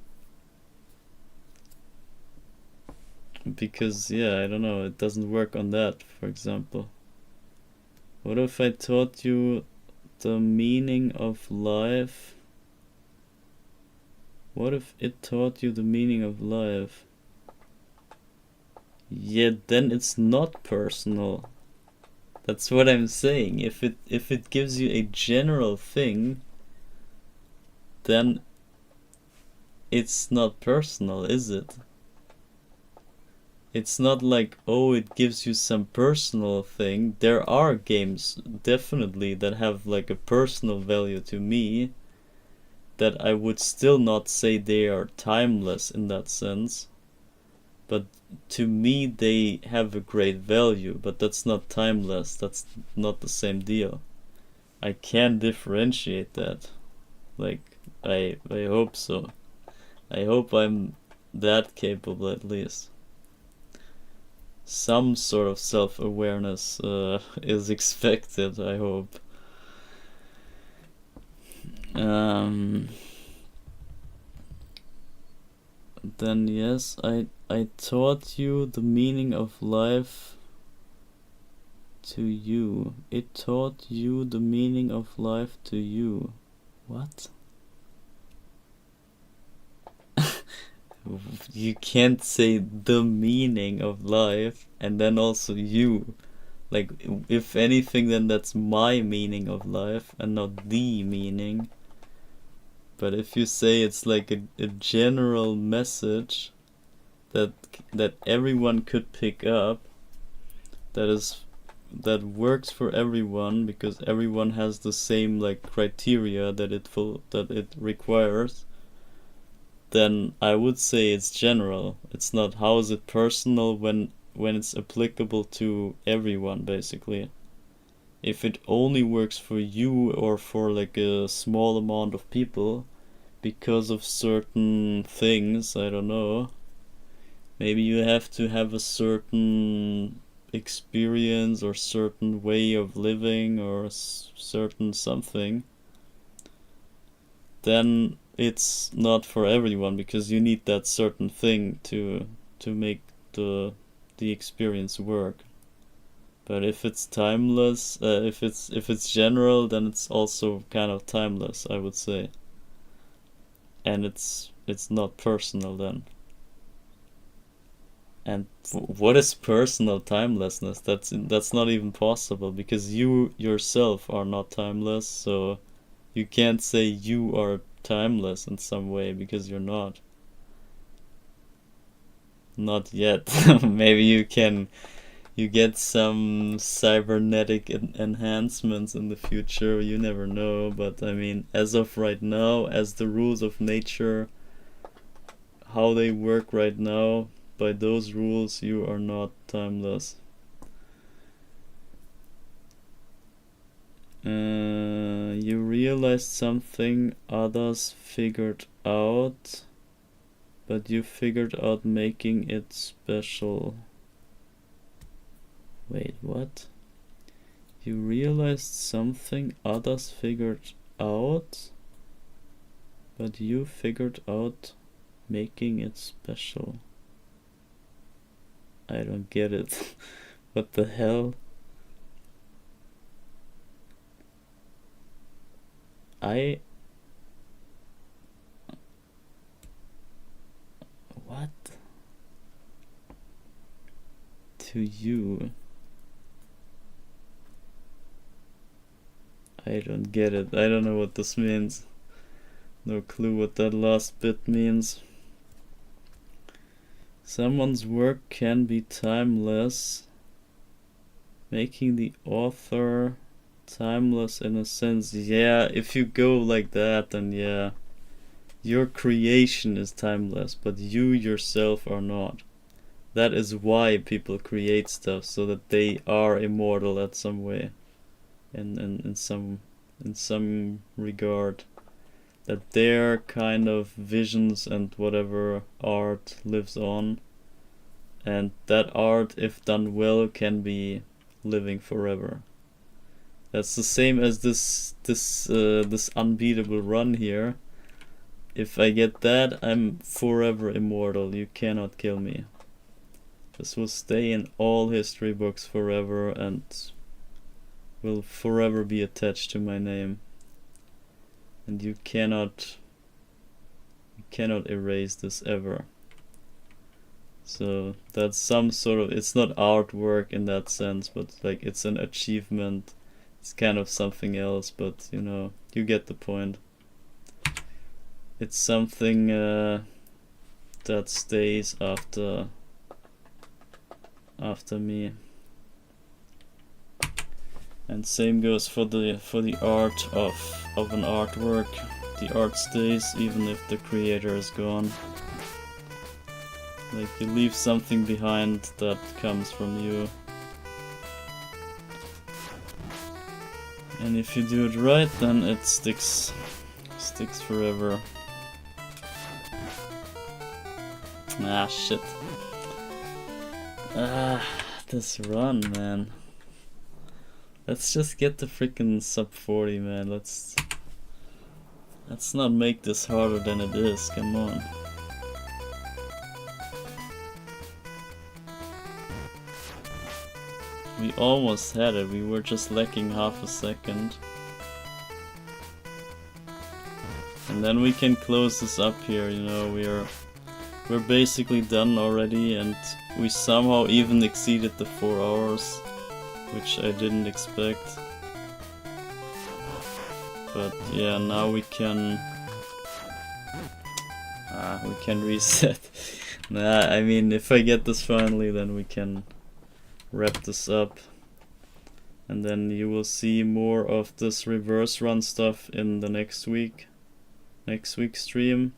Because, yeah, I don't know, it doesn't work on that, for example. What if I taught you the meaning of life? What if it taught you the meaning of life? Yeah, then it's not personal. That's what I'm saying. If it gives you a general thing, then it's not personal, is it? It's not like, oh, it gives you some personal thing. There are games, definitely, that have like a personal value to me, that I would still not say they are timeless in that sense. But to me, they have a great value, but that's not timeless. That's not the same deal. I can differentiate that. Like, I hope so. I hope I'm that capable at least. Some sort of self-awareness is expected, I hope. Then yes, I taught you the meaning of life to you. It taught you the meaning of life to you. What? You can't say the meaning of life and then also you. Like, if anything, then that's my meaning of life and not the meaning. But if you say it's like a general message that everyone could pick up, that works for everyone because everyone has the same like criteria that it requires, then I would say it's general. It's not, how is it personal when it's applicable to everyone, basically. If it only works for you or for like a small amount of people because of certain things, I don't know. Maybe you have to have a certain experience or certain way of living or certain something. Then it's not for everyone because you need that certain thing to make the experience work. But if it's timeless, if it's general, then it's also kind of timeless, I would say. And it's not personal then. And what is personal timelessness? That's not even possible because you yourself are not timeless, so you can't say you are timeless in some way because you're not. Not yet. Maybe you get some cybernetic enhancements in the future, you never know, but I mean, as of right now, as the rules of nature, how they work right now, by those rules, you are not timeless. You realized something others figured out, but you figured out making it special. Wait, what? You realized something others figured out, but you figured out making it special. I don't get it. What the hell? What? To you? I don't get it. I don't know what this means. No clue what that last bit means. Someone's work can be timeless, making the author timeless in a sense. Yeah, if you go like that, then yeah. Your creation is timeless, but you yourself are not. That is why people create stuff, so that they are immortal at some way. In some regard. That their kind of visions and whatever art lives on, and that art, if done well, can be living forever. That's the same as this unbeatable run here. If I get that, I'm forever immortal. You cannot kill me. This will stay in all history books forever and will forever be attached to my name. And you cannot erase this ever. So that's some sort of, it's not artwork in that sense, but like it's an achievement. It's kind of something else, but you know, you get the point. It's something that stays after me. And same goes for the art of an artwork. The art stays even if the creator is gone. Like you leave something behind that comes from you. And if you do it right, then it sticks forever. Ah, shit. Ah, this run, man. Let's just get the freaking sub 40, man. Let's not make this harder than it is. Come on. We almost had it. We were just lacking half a second. And then we can close this up here, you know, we're basically done already, and we somehow even exceeded the 4 hours, which I didn't expect. But yeah, now we can reset. Nah, I mean, if I get this finally, then we can wrap this up, and then you will see more of this reverse run stuff in the next week's stream.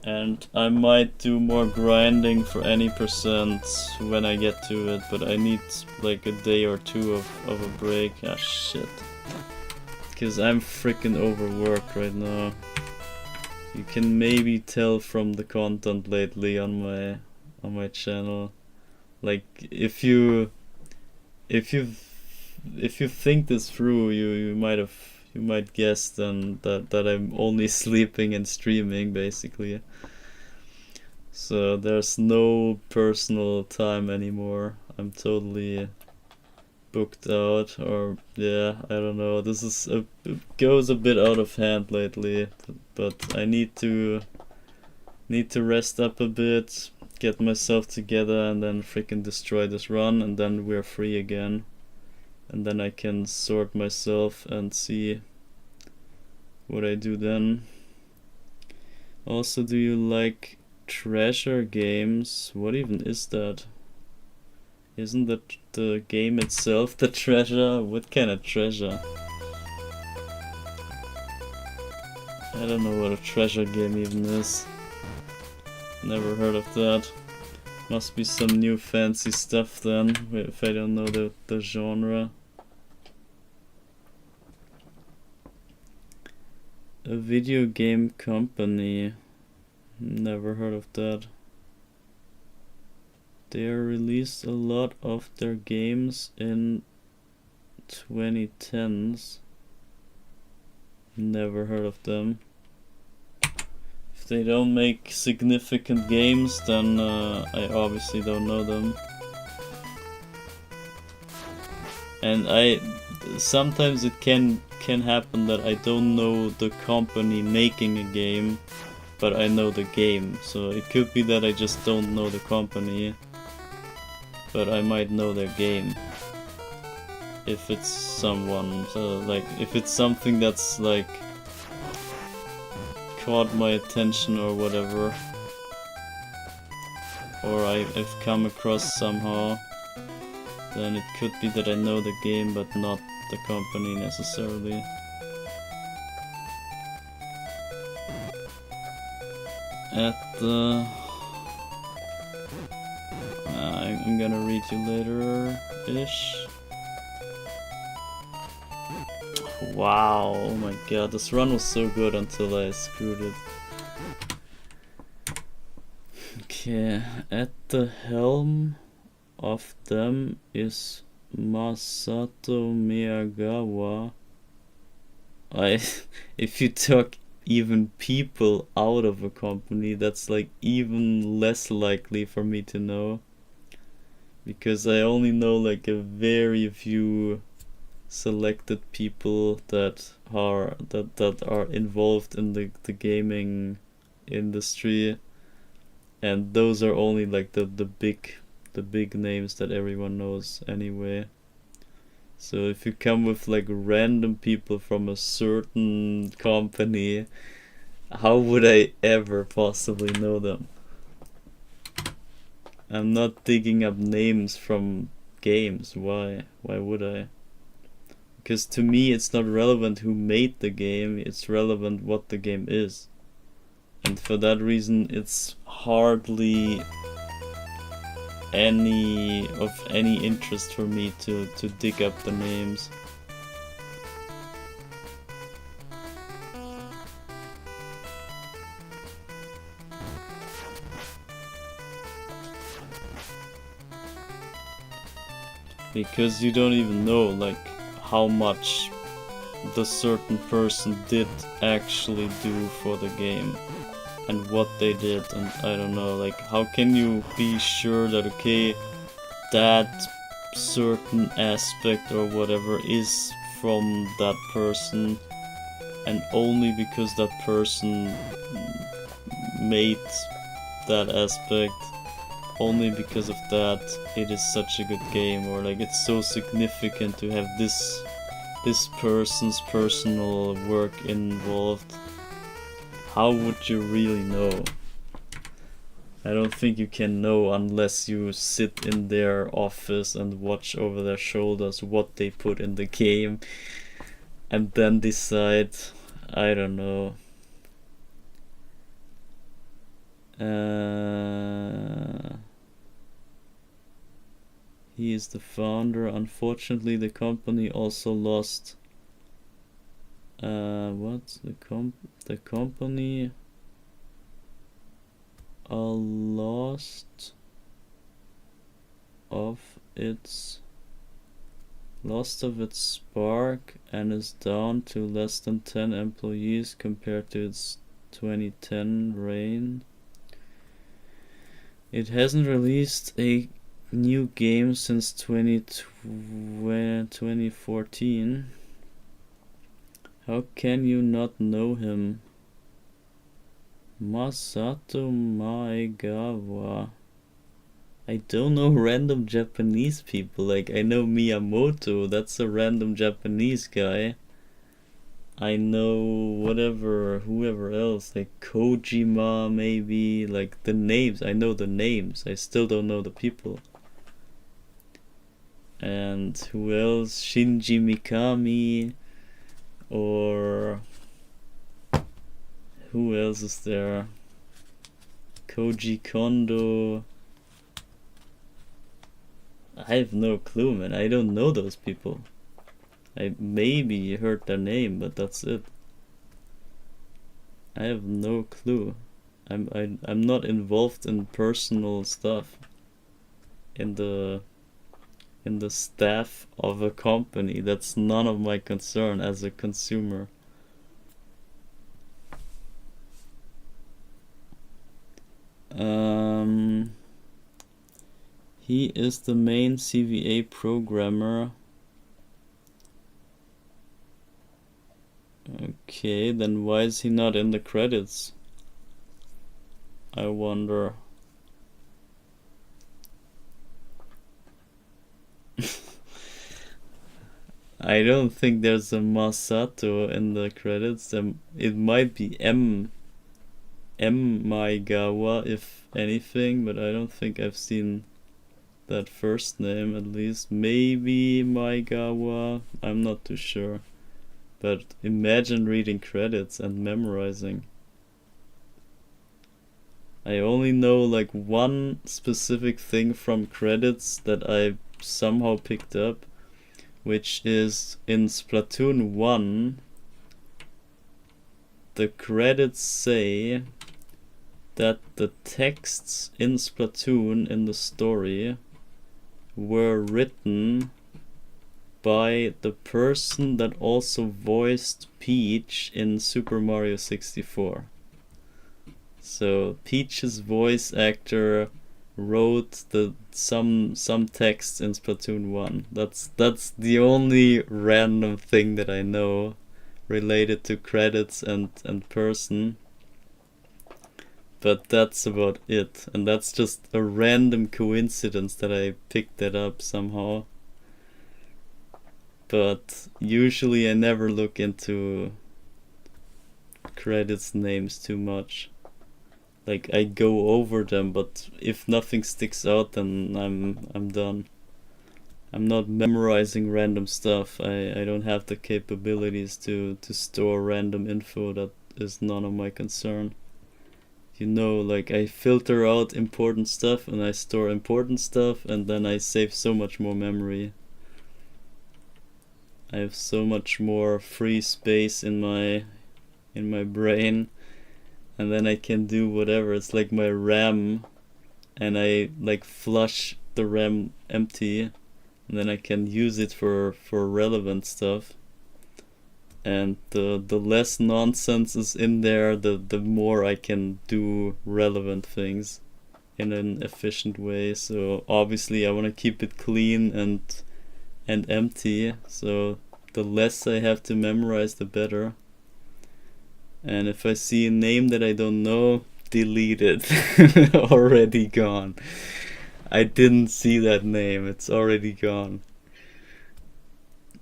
And I might do more grinding for any percent when I get to it, but I need like a day or two of a break. Ah shit. Because I'm freaking overworked right now. You can maybe tell from the content lately on my channel. Like if you think this through, you might guess then that I'm only sleeping and streaming basically. So there's no personal time anymore. I'm totally booked out, or yeah, I don't know. This is it goes a bit out of hand lately, but I need to rest up a bit, get myself together, and then freaking destroy this run, and then we're free again. And then I can sort myself and see what I do then. Also, do you like treasure games? What even is that? Isn't that the game itself the treasure? What kind of treasure? I don't know what a treasure game even is. Never heard of that. Must be some new fancy stuff then, if I don't know the genre. A video game company. Never heard of that. They released a lot of their games in 2010s. Never heard of them. If they don't make significant games, then I obviously don't know them. And sometimes it can happen that I don't know the company making a game, but I know the game. So it could be that I just don't know the company, but I might know their game. If it's someone, so like if it's something that's like caught my attention or whatever, or I've come across somehow, then it could be that I know the game but not the company necessarily. I'm gonna read you later-ish. Wow, oh my god, this run was so good until I screwed it. Okay, at the helm of them is Masato Miyagawa. If you took even people out of a company, that's like even less likely for me to know, because I only know like a very few selected people that are involved in the gaming industry, and those are only like the big names that everyone knows anyway. So if you come with like random people from a certain company, how would I ever possibly know them? I'm not digging up names from games. Why would I? Because to me it's not relevant who made the game, it's relevant what the game is. And for that reason it's hardly any interest for me to dig up the names. Because you don't even know like how much the certain person did actually do for the game and what they did, and I don't know, like how can you be sure that okay, that certain aspect or whatever is from that person, and only because that person made that aspect, only because of that it is such a good game, or like it's so significant to have this person's personal work involved. How would you really know? I don't think you can know unless you sit in their office and watch over their shoulders what they put in the game and then decide. I don't know. He is the founder. Unfortunately, the company also lost. The company lost of its spark and is down to less than 10 employees compared to its 2010 reign. It hasn't released a new game since 2014. How can you not know him? Masato Maegawa. I don't know random Japanese people. Like, I know Miyamoto, that's a random Japanese guy. I know whoever else, like Kojima maybe, like the names, I know the names, I still don't know the people. And who else? Shinji Mikami, or who else is there? Koji Kondo. I have no clue, man. I don't know those people. I maybe heard their name, but that's it. I have no clue. I'm not involved in personal stuff in the staff of a company. That's none of my concern as a consumer. He is the main CVA programmer. Okay, then why is he not in the credits? I wonder. I don't think there's a Masato in the credits. It might be M Maegawa, if anything, but I don't think I've seen that first name, at least. Maybe Maegawa, I'm not too sure. But imagine reading credits and memorizing. I only know like one specific thing from credits that I somehow picked up, which is in Splatoon 1, the credits say that the texts in Splatoon in the story were written by the person that also voiced Peach in Super Mario 64. So Peach's voice actor wrote some text in Splatoon 1. That's the only random thing that I know related to credits and person. But that's about it, and that's just a random coincidence that I picked that up somehow. But usually I never look into credits names too much. Like, I go over them, but if nothing sticks out, then I'm done. I'm not memorizing random stuff. I don't have the capabilities to store random info. That is none of my concern. You know, like, I filter out important stuff and I store important stuff, and then I save so much more memory. I have so much more free space in my brain, and then I can do whatever. It's like my RAM, and I like flush the RAM empty, and then I can use it for relevant stuff. And the less nonsense is in there, the more I can do relevant things in an efficient way. So obviously I want to keep it clean and empty, so the less I have to memorize, the better. And if I see a name that I don't know, delete it. Already gone. I didn't see that name, it's already gone.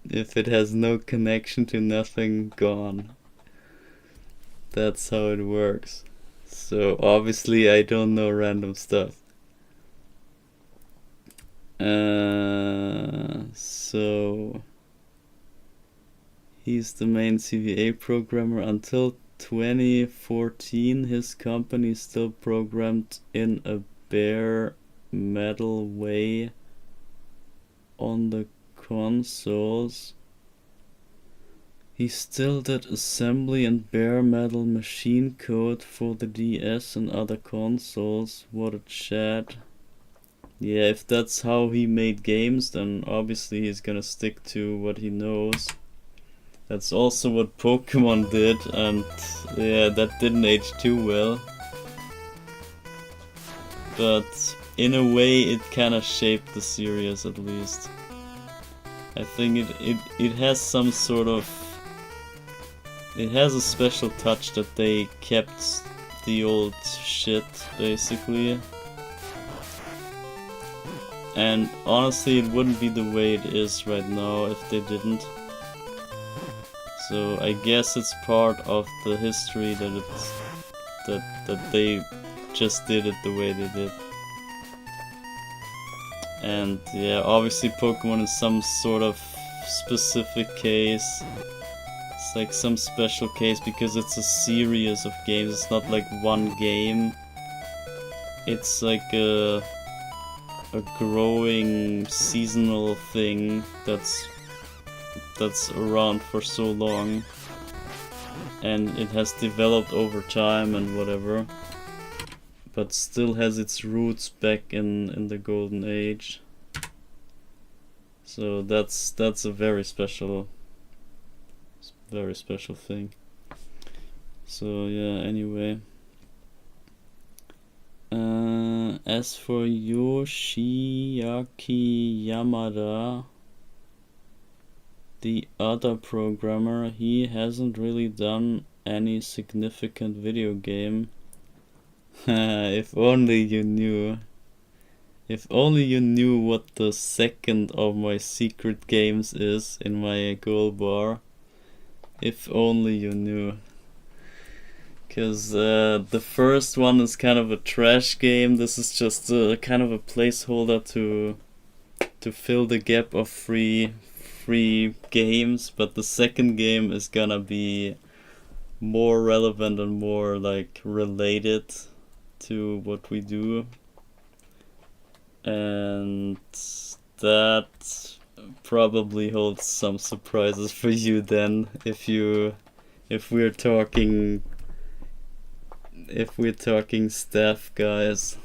If it has no connection to nothing, gone. That's how it works. So obviously I don't know random stuff. So he's the main CVA programmer. Until 2014 his company still programmed in a bare metal way on the consoles. He still did assembly and bare metal machine code for the DS and other consoles. What a chat. Yeah, if that's how he made games, then obviously he's gonna stick to what he knows. That's also what Pokemon did, and yeah, that didn't age too well. But in a way it kinda shaped the series, at least. I think it has some sort of... It has a special touch that they kept the old shit, basically. And honestly, it wouldn't be the way it is right now if they didn't. So I guess it's part of the history that they just did it the way they did. And yeah, obviously Pokemon is some sort of specific case. It's like some special case because it's a series of games. It's not like one game. It's like a growing seasonal thing that's around for so long, and it has developed over time and whatever, but still has its roots back in the golden age. So that's a very special thing. So yeah, anyway. As for Yoshiaki Yamada, the other programmer, he hasn't really done any significant video game. If only you knew. If only you knew what the second of my secret games is in my goal bar. If only you knew. Because the first one is kind of a trash game. This is just kind of a placeholder to fill the gap of free games. But the second game is gonna be more relevant and more like related to what we do. And that probably holds some surprises for you then, if we're talking staff guys,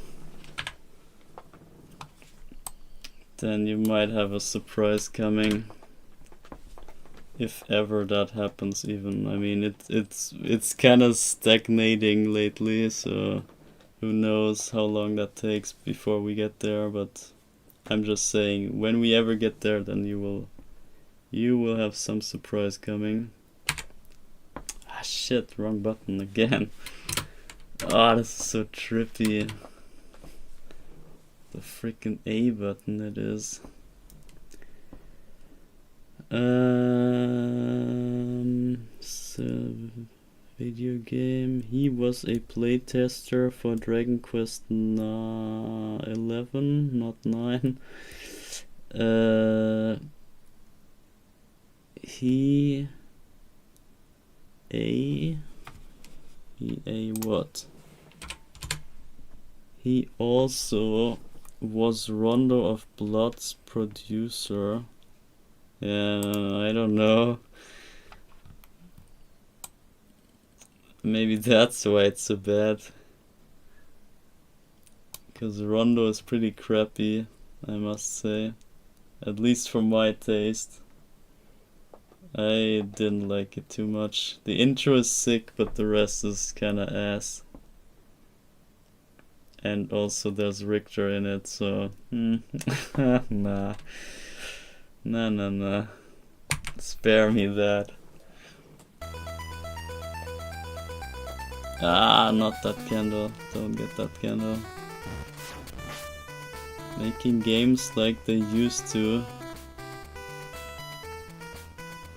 then you might have a surprise coming. if ever that happens even. I mean, it's kind of stagnating lately, so who knows how long that takes before we get there, but I'm just saying, when we ever get there, then you will have some surprise coming. Ah shit, wrong button again. Ah, this is so trippy. The freaking A button it is. So video game. He was a playtester for Dragon Quest 11, not 9. He what? He also was Rondo of Blood's producer. Yeah, I don't know. Maybe that's why it's so bad. Because Rondo is pretty crappy, I must say. At least for my taste. I didn't like it too much. The intro is sick, but the rest is kinda ass. And also there's Richter in it, so... nah. Nah. Spare me that. Ah, not that candle. Don't get that candle. Making games like they used to.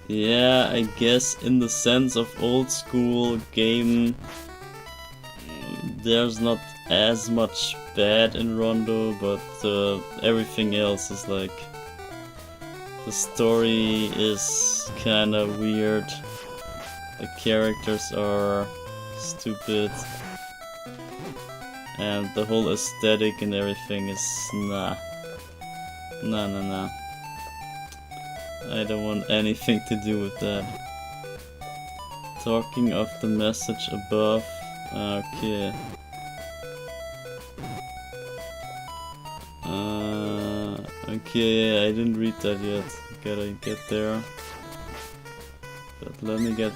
Yeah, I guess in the sense of old school game, there's not as much bad in Rondo, but everything else is like... The story is kinda weird. The characters are stupid. And the whole aesthetic and everything is nah. Nah. I don't want anything to do with that. Talking of the message above. Okay. Okay, I didn't read that yet. Gotta get there. But let me get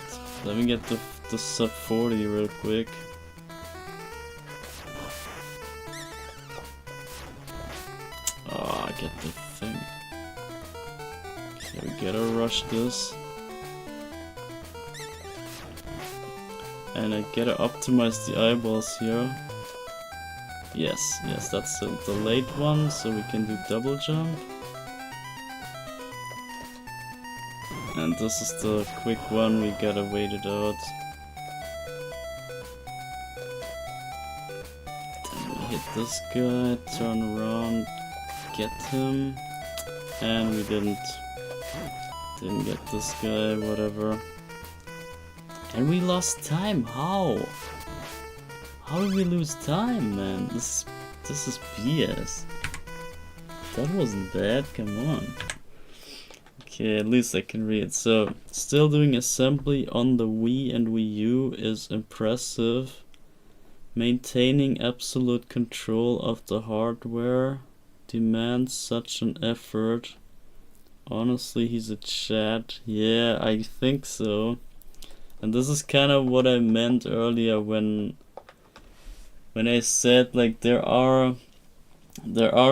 the sub 40 real quick. Oh, I get the thing. Okay, we gotta rush this. And I gotta optimize the eyeballs here. Yes, that's the late one, so we can do double jump. And this is the quick one, we gotta wait it out. Then we hit this guy, turn around, get him. And we didn't get this guy, whatever. And we lost time, how? How did we lose time, man? This is BS. That wasn't bad, come on. Okay, at least I can read. So, still doing assembly on the Wii and Wii U is impressive. Maintaining absolute control of the hardware demands such an effort. Honestly, he's a Chad. Yeah, I think so. And this is kind of what I meant earlier when I said like there are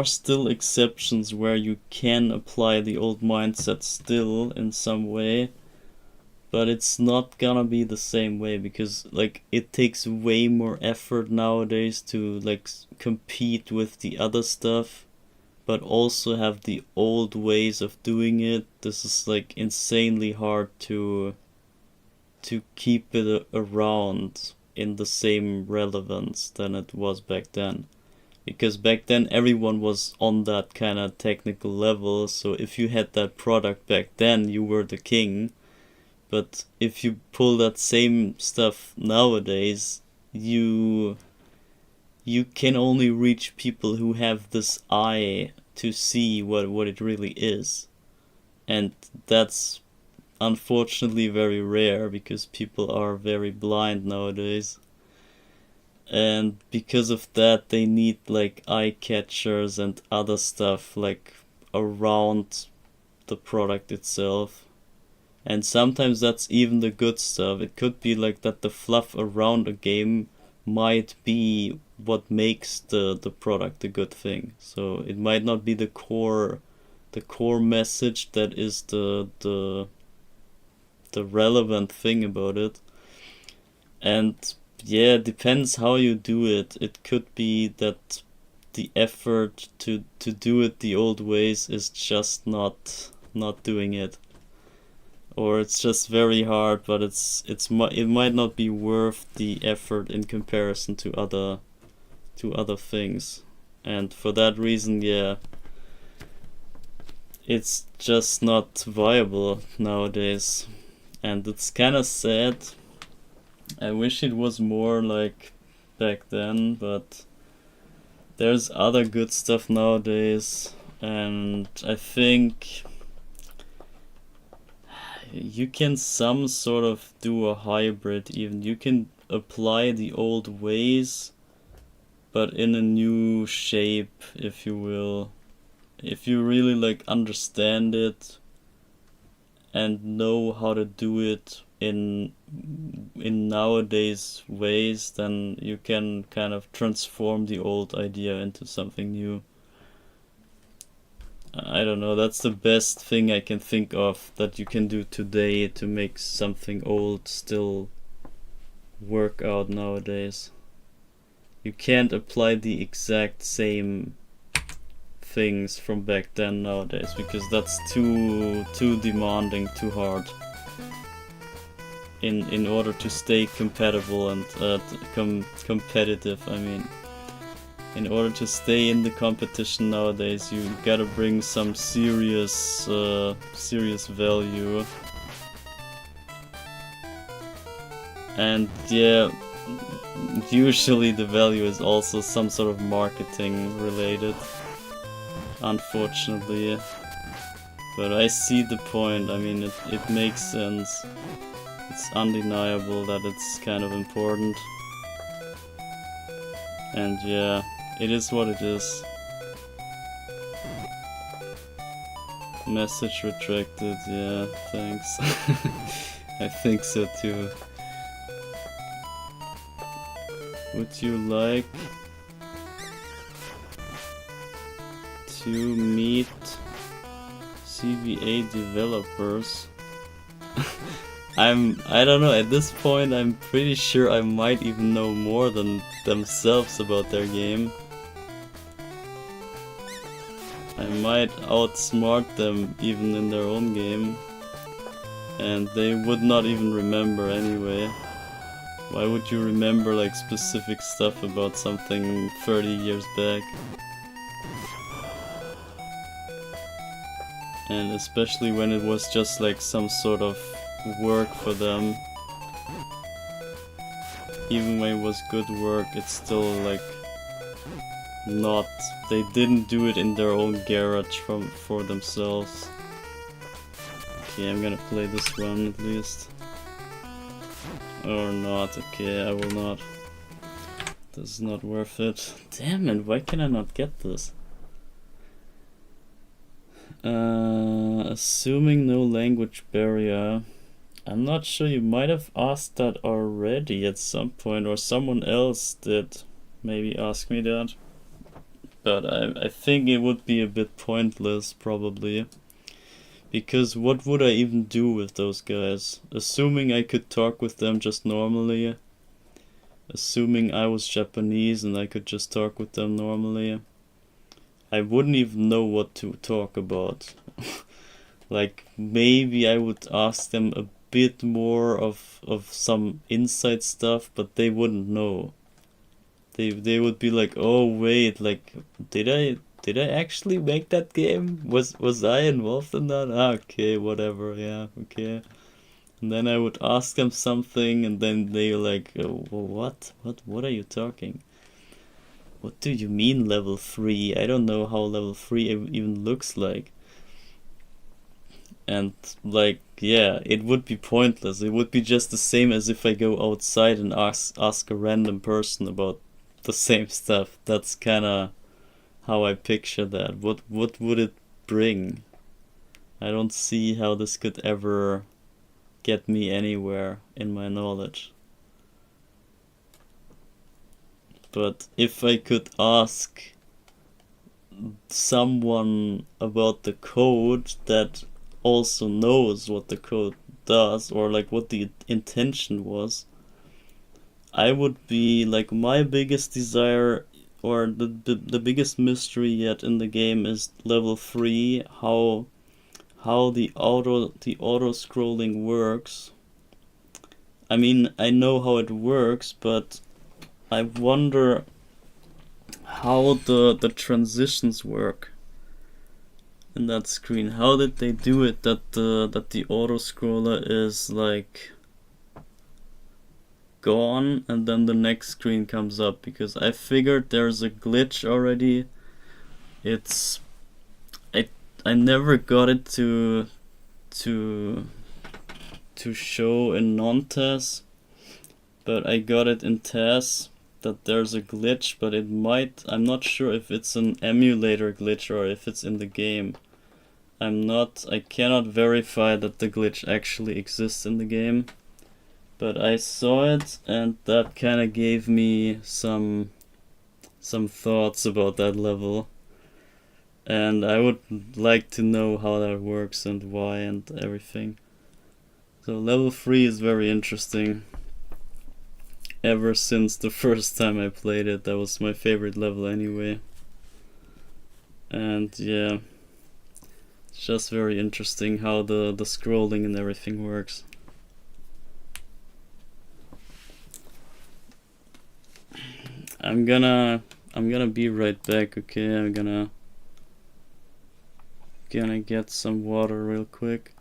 still exceptions where you can apply the old mindset still in some way, but it's not gonna be the same way because like it takes way more effort nowadays to like compete with the other stuff, but also have the old ways of doing it. This is like insanely hard to keep it around in the same relevance than it was back then. Because back then everyone was on that kind of technical level, so if you had that product back then, you were the king. But if you pull that same stuff nowadays, you can only reach people who have this eye to see what it really is. And that's unfortunately very rare because people are very blind nowadays. And because of that, they need like eye catchers and other stuff like around the product itself. And sometimes that's even the good stuff. It could be like that the fluff around a game might be what makes the product a good thing. So it might not be the core message that is the relevant thing about it. And yeah, it depends how you do it. It could be that the effort to do it the old ways is just not doing it, or it's just very hard, but it might not be worth the effort in comparison to other things. And for that reason, yeah, it's just not viable nowadays, and it's kind of sad. I wish it was more like back then, but there's other good stuff nowadays, and I think you can some sort of do a hybrid even. You can apply the old ways, but in a new shape, if you will. If you really like understand it and know how to do it in nowadays ways, then you can kind of transform the old idea into something new. I don't know, that's the best thing I can think of that you can do today to make something old still work out nowadays. You can't apply the exact same things from back then nowadays, because that's too demanding, too hard. In order to stay compatible and competitive, I mean. In order to stay in the competition nowadays, you gotta bring some serious value. And yeah, usually the value is also some sort of marketing related, unfortunately. But I see the point. I mean, it makes sense. It's undeniable that it's kind of important. And yeah, it is what it is. Message retracted, yeah, thanks. I think so too. Would you like to meet CVA developers? I don't know, at this point I'm pretty sure I might even know more than themselves about their game. I might outsmart them even in their own game, and they would not even remember anyway. Why would you remember like specific stuff about something 30 years back? And especially when it was just like some sort of work for them. Even when it was good work, it's still like not, they didn't do it in their own garage for themselves. Okay, I'm gonna play this one at least. Or not, okay, I will not. This is not worth it. Damn it, why can I not get this? Assuming no language barrier. I'm not sure, you might have asked that already at some point, or someone else did maybe ask me that. But I think it would be a bit pointless, probably. Because what would I even do with those guys? Assuming I could talk with them just normally. Assuming I was Japanese and I could just talk with them normally. I wouldn't even know what to talk about. Like, maybe I would ask them a bit more of some inside stuff, but they wouldn't know. They would be like, oh wait, like, did I actually make that game? Was I involved in that? Ah, okay, whatever, yeah, okay. And then I would ask them something, and then they were like, oh, what are you talking? What do you mean level 3? I don't know how level 3 even looks like. And like, yeah, it would be pointless. It would be just the same as if I go outside and ask a random person about the same stuff. That's kinda how I picture that. What would it bring? I don't see how this could ever get me anywhere in my knowledge. But if I could ask someone about the code that also knows what the code does, or like what the intention was, I would be like, my biggest desire, or the biggest mystery yet in the game is level 3, how the auto scrolling works. I mean, I know how it works, but I wonder how the transitions work in that screen. How did they do it that the auto scroller is like gone and then the next screen comes up? Because I figured there's a glitch already. It's I never got it to show in non-TES, but I got it in TES that there's a glitch, but it might, I'm not sure if it's an emulator glitch or if it's in the game. I cannot verify that the glitch actually exists in the game, but I saw it and that kind of gave me some thoughts about that level. And I would like to know how that works and why and everything. So level 3 is very interesting. Ever since the first time I played it, that was my favorite level anyway. And yeah, it's just very interesting how the scrolling and everything works. I'm gonna be right back, okay? I'm gonna get some water real quick.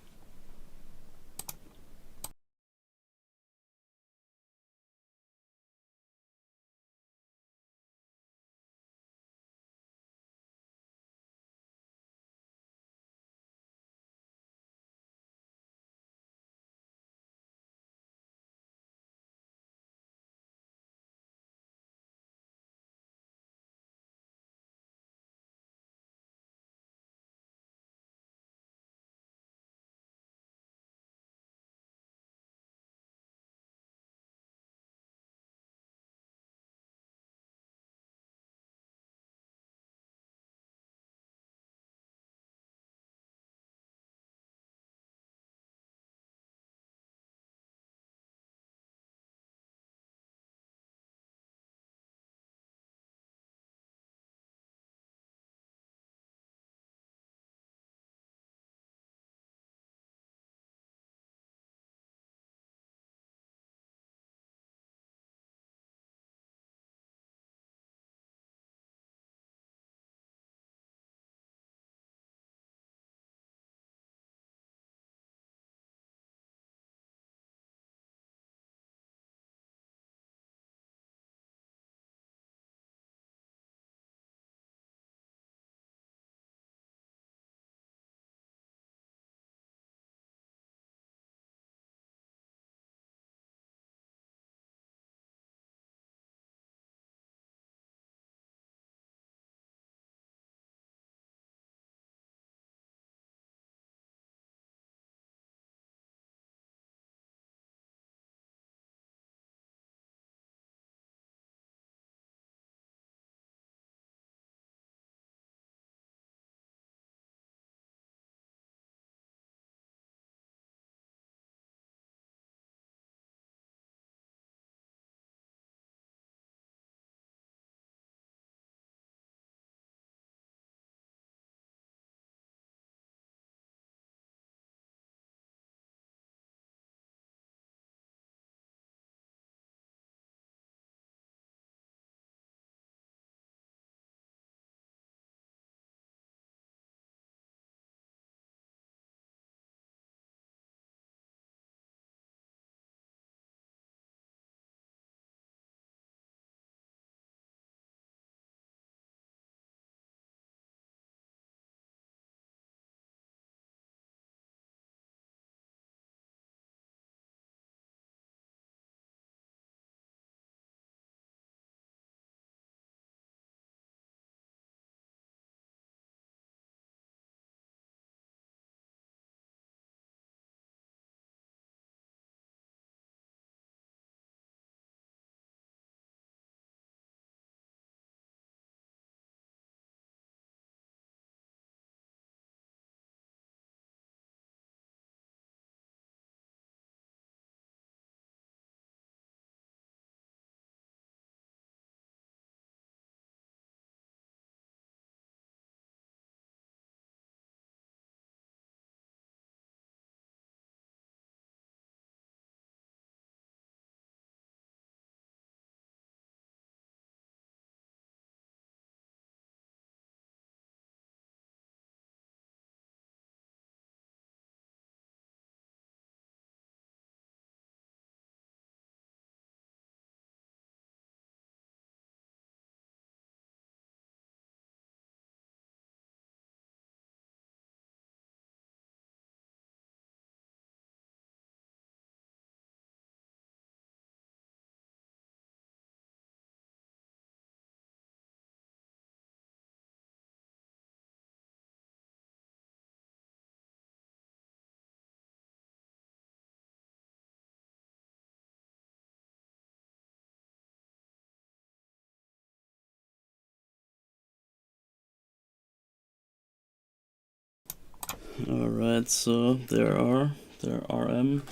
Alright, so there am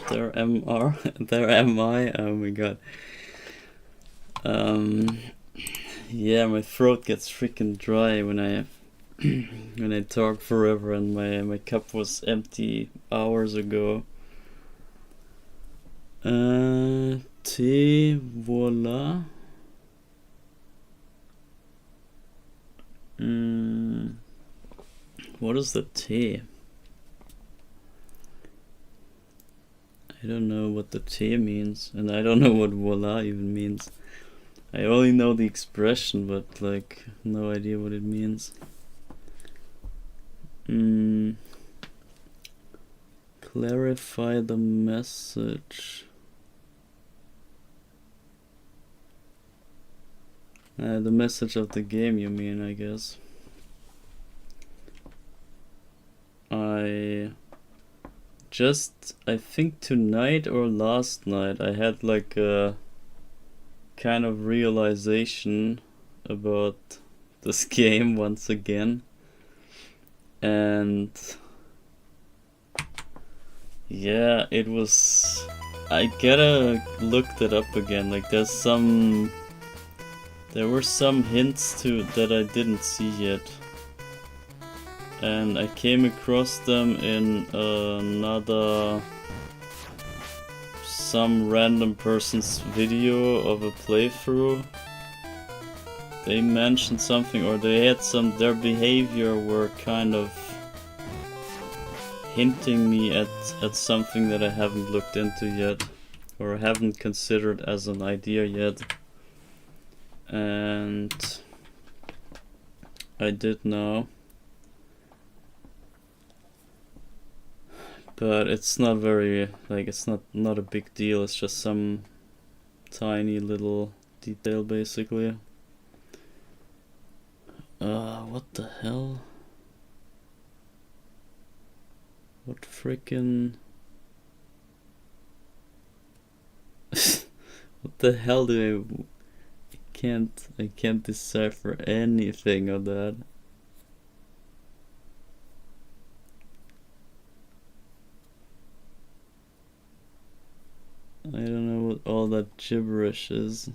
I. Oh my god. Yeah, my throat gets freaking dry when I when I talk forever, and my cup was empty hours ago. Tea, voila. What is the T? I don't know what the T means, and I don't know what voila even means. I only know the expression, but like no idea what it means. Clarify the message. The message of the game, you mean, I guess. I think tonight or last night I had like a kind of realization about this game once again, and yeah, it was, I gotta look that up again. Like there were some hints to that I didn't see yet, and I came across them in some random person's video of a playthrough. They mentioned something, or they had their behavior were kind of hinting me at something that I haven't looked into yet, or haven't considered as an idea yet. And I did now. But it's not very, like, it's not a big deal, it's just some tiny little detail basically. What the hell? What frickin'... What the hell do I can't decipher anything of that. I don't know what all that gibberish is.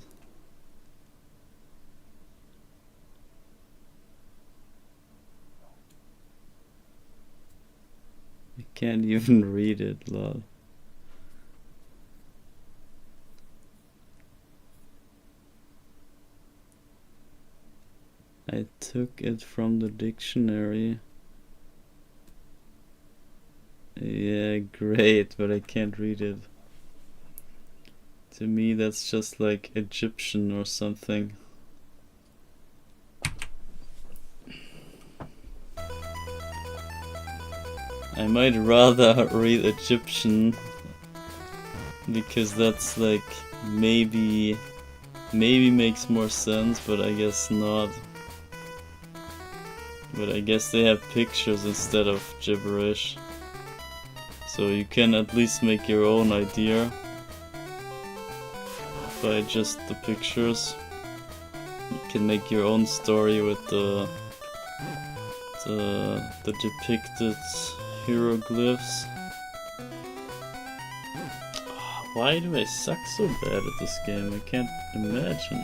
I can't even read it, lol. I took it from the dictionary. Yeah, great, but I can't read it. To me, that's just like Egyptian or something. I might rather read Egyptian, because that's like maybe makes more sense, but I guess not. But I guess they have pictures instead of gibberish, so you can at least make your own idea by just the pictures. You can make your own story with the depicted hieroglyphs. Why do I suck so bad at this game? I can't imagine.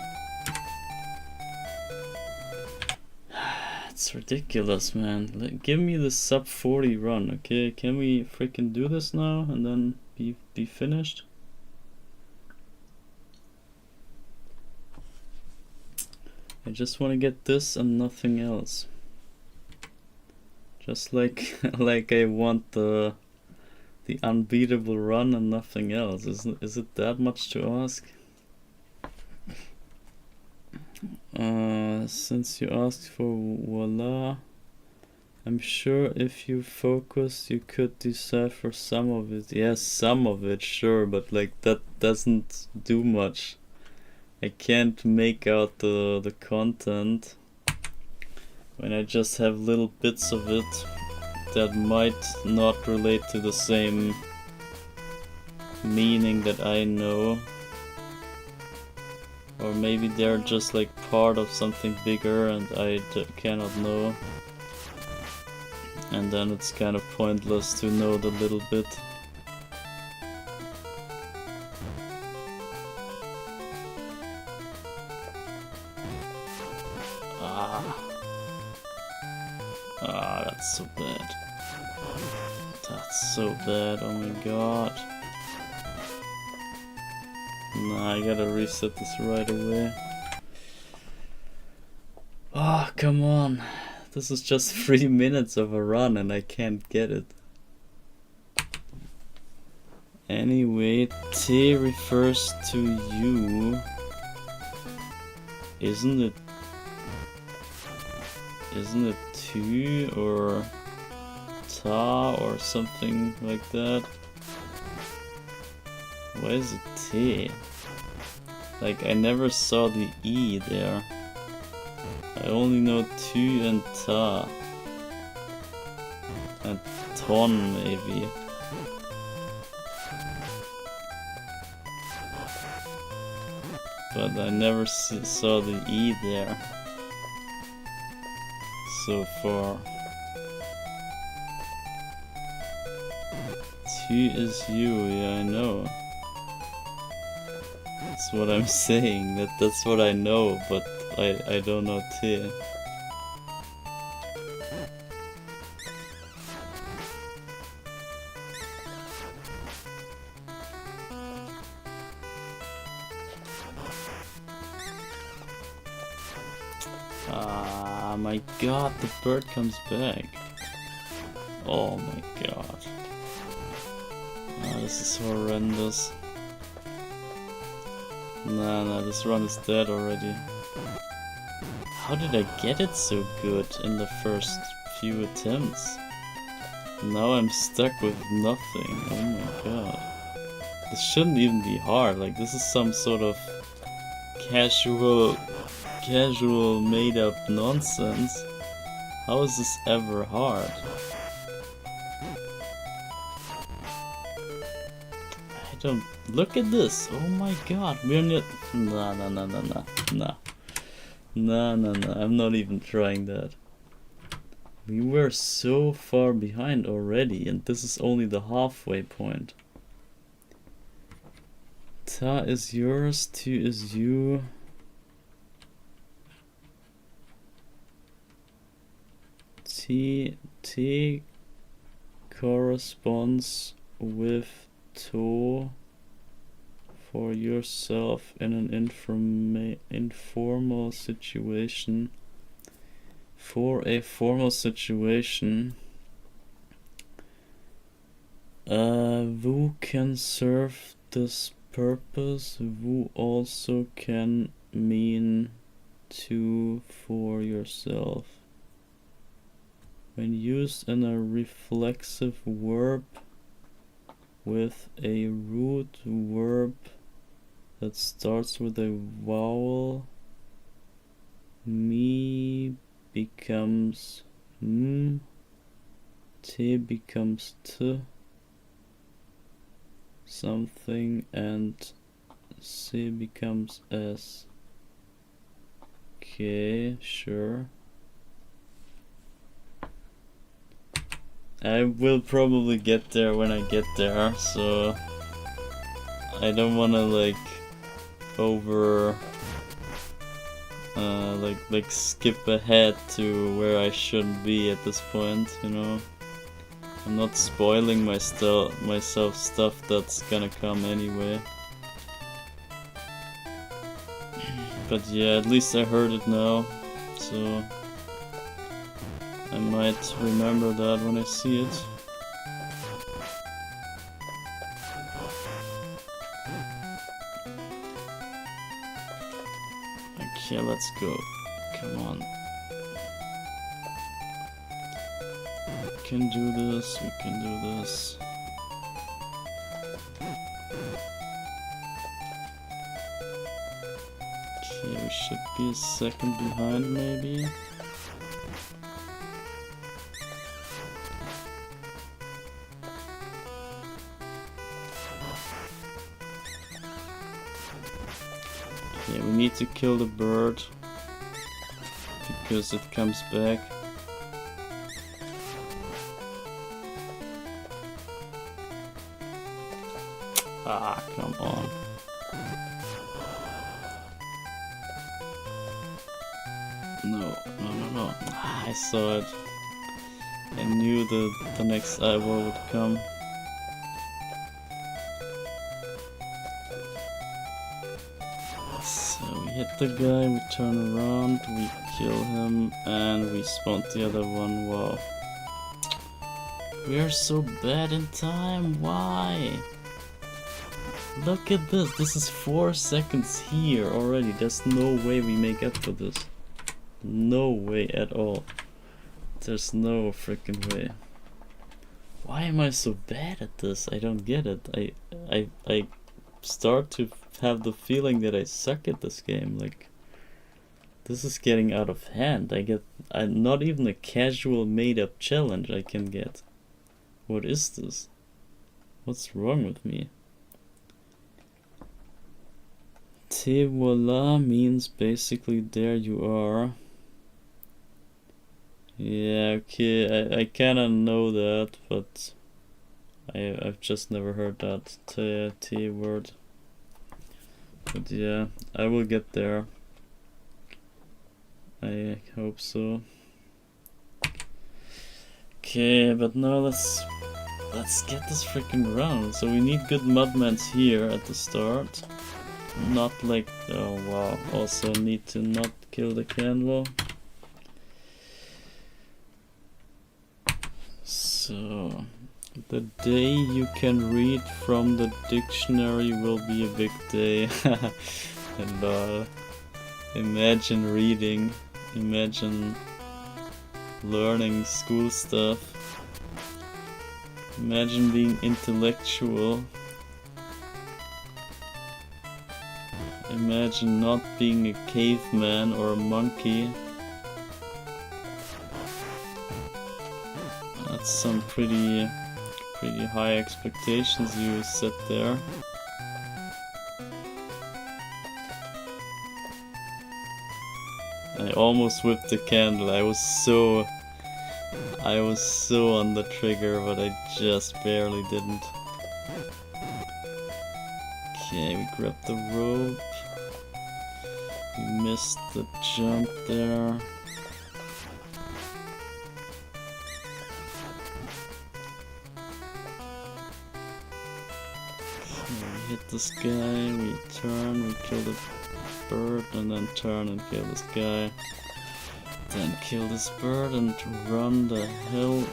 It's ridiculous, man. Give me the sub 40 run, okay? Can we freaking do this now and then be finished? I just want to get this and nothing else. Just like like I want the unbeatable run and nothing else. Is it that much to ask? Since you asked for voila, I'm sure if you focus you could decipher some of it. Yes, some of it, sure, but like that doesn't do much. I can't make out the content when I just have little bits of it that might not relate to the same meaning that I know. Or maybe they're just like part of something bigger and I cannot know. And then it's kind of pointless to know the little bit. That's so bad. That's so bad, oh my god. Nah, I gotta reset this right away. Oh, come on. This is just 3 minutes of a run and I can't get it. Anyway, T refers to you. Isn't it tu or ta or something like that? Why is it T? Like, I never saw the E there. I only know tu and ta. And ton maybe. But I never saw the E there so far. Tu is you, yeah, I know. That's what I'm saying, that's what I know, but I don't know T. Ah, my god, the bird comes back. Oh my god. Ah, this is horrendous. Nah, this run is dead already. How did I get it so good in the first few attempts? Now I'm stuck with nothing. Oh my god. This shouldn't even be hard. Like, this is some sort of casual made up nonsense. How is this ever hard? I don't... Look at this! Oh my god, we're not... Nah, I'm not even trying that. We were so far behind already, and this is only the halfway point. Ta is yours, tu is you. T corresponds with to for yourself in an informal situation. For a formal situation, Wu can serve this purpose. Wu also can mean to for yourself. When used in a reflexive verb with a root verb that starts with a vowel, me becomes m, t becomes t, something, and c becomes s. Okay, sure. I will probably get there when I get there, so I don't wanna like skip ahead to where I shouldn't be at this point, you know. I'm not spoiling myself stuff that's gonna come anyway. But yeah, at least I heard it now, so I might remember that when I see it. Okay, let's go. Come on. We can do this, we can do this. Okay, we should be a second behind maybe. Yeah, we need to kill the bird because it comes back. Ah, come on. No. I saw it. I knew the next eyeball would come. So we hit the guy, we turn around, we kill him, and we spawn the other one. Wow. We are so bad in time, why? Look at this, this is 4 seconds here already. There's no way we make up for this. No way at all. There's no freaking way. Why am I so bad at this? I don't get it. I start to have the feeling that I suck at this game. Like, this is getting out of hand. I'm not even a casual made up challenge I can get. What is this? What's wrong with me? Te voila means basically there you are. Yeah, okay, I kinda know that, but I've just never heard that T word. But yeah, I will get there. I hope so. Okay, but now let's get this freaking round. So we need good mudmans here at the start. Not like, oh wow, also need to not kill the candle. So, the day you can read from the dictionary will be a big day. And imagine reading, imagine learning school stuff, imagine being intellectual, imagine not being a caveman or a monkey. That's some pretty high expectations you set there. I almost whipped the candle. I was so on the trigger, but I just barely didn't. Okay, we grabbed the rope. We missed the jump there. We hit this guy, we turn, we kill the bird, and then turn and kill this guy. Then kill this bird and run the hill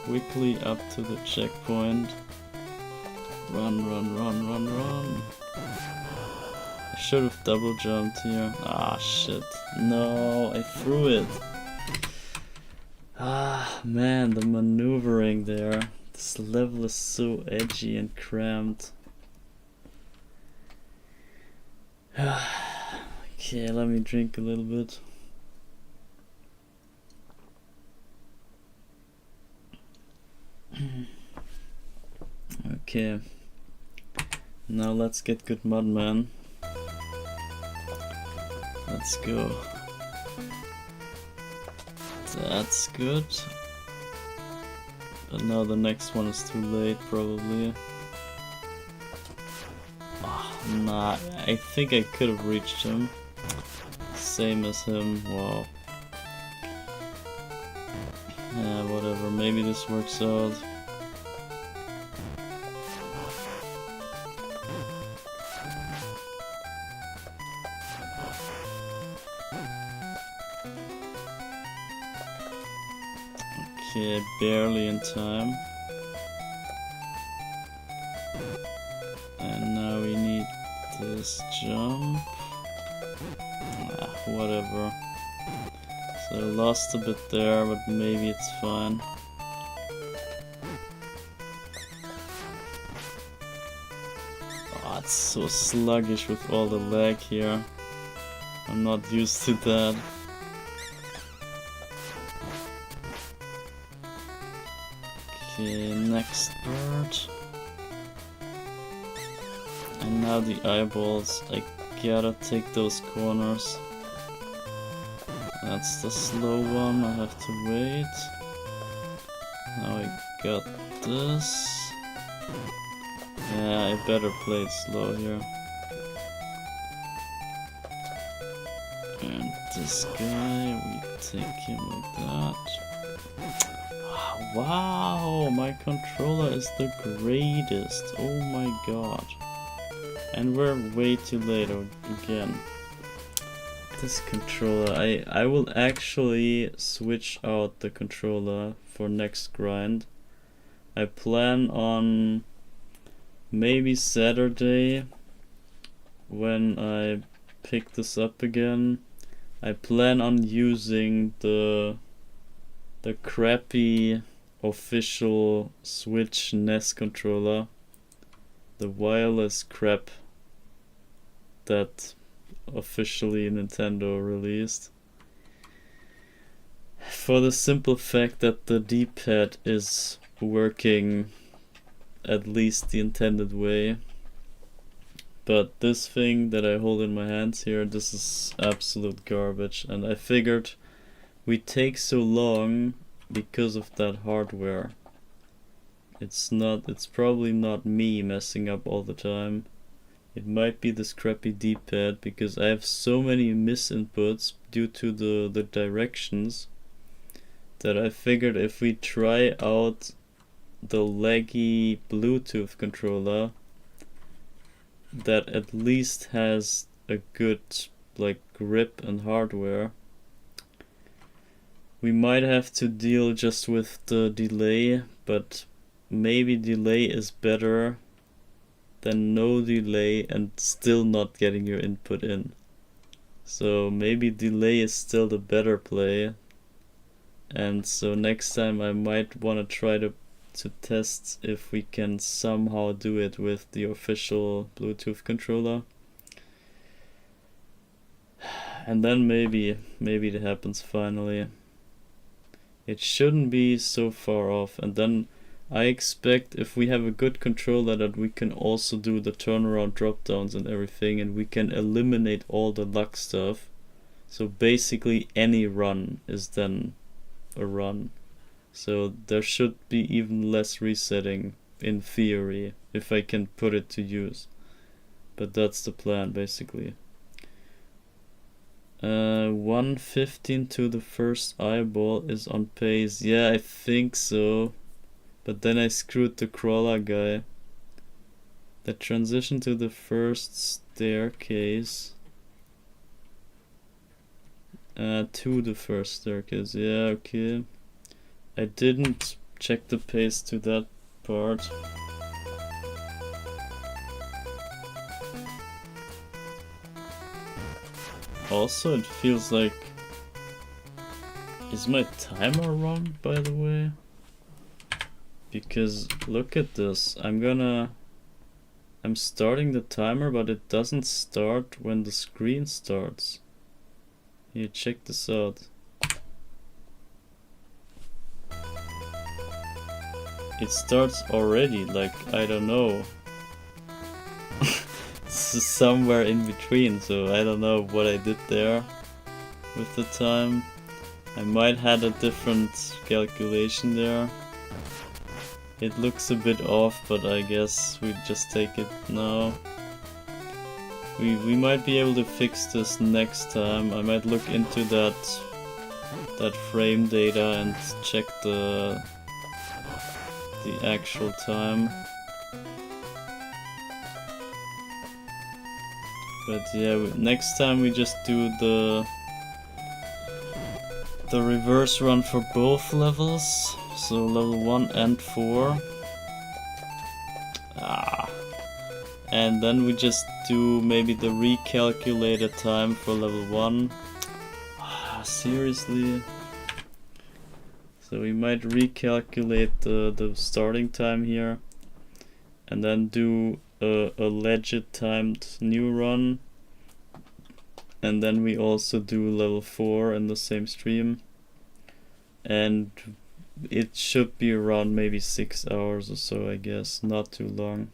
quickly up to the checkpoint. Run, run, run, run, run. I should have double jumped here. Ah, shit. No, I threw it. Ah, man, the maneuvering there. This level is so edgy and cramped. Okay, let me drink a little bit. Okay, now let's get good mudman. Let's go. That's good. But now the next one is too late, probably. Oh, nah, I think I could have reached him. Same as him, wow. Yeah, whatever, maybe this works out. Okay, barely in time. And now we need this jump. Ah, whatever. So I lost a bit there, but maybe it's fine. Oh, it's so sluggish with all the lag here. I'm not used to that. Okay, next bird. And now the eyeballs. I gotta take those corners. That's the slow one, I have to wait. Now I got this. Yeah, I better play it slow here. And this guy, we take him like that. Wow, my controller is the greatest. Oh my god. And we're way too late again. This controller, I will actually switch out the controller for next grind. I plan on maybe Saturday when I pick this up again. I plan on using the crappy official Switch NES controller, the wireless crap that officially Nintendo released, for the simple fact that the D-pad is working at least the intended way. But this thing that I hold in my hands here, this is absolute garbage, and I figured we take so long because of that hardware. It's probably not me messing up all the time. It might be this crappy D-pad, because I have so many misinputs due to the directions that I figured if we try out the laggy Bluetooth controller that at least has a good like grip and hardware, we might have to deal just with the delay, but maybe delay is better than no delay and still not getting your input in. So maybe delay is still the better play, and so next time I might want to try to test if we can somehow do it with the official Bluetooth controller. And then maybe it happens finally. It shouldn't be so far off, and then I expect if we have a good controller that we can also do the turnaround drop downs and everything, and we can eliminate all the luck stuff. So basically any run is then a run. So there should be even less resetting in theory if I can put it to use. But that's the plan basically. 115 to the first eyeball is on pace. Yeah, I think so. But then I screwed the crawler guy. The transition to the first staircase. To the first staircase. Yeah, okay. I didn't check the pace to that part. Also, it feels like... Is my timer wrong, by the way? Because look at this. I'm starting the timer, but it doesn't start when the screen starts. Here, check this out. It starts already, like, I don't know. This is somewhere in between, so I don't know what I did there with the time. I might had a different calculation there. It looks a bit off, but I guess we just take it now. We might be able to fix this next time. I might look into that frame data and check the actual time. But yeah, next time we just do the reverse run for both levels. So level 1 and 4. And then we just do maybe the recalculated time for level 1. Seriously? So we might recalculate the starting time here, and then do a legit timed new run, and then we also do level 4 in the same stream, and it should be around maybe 6 hours or so, I guess, not too long.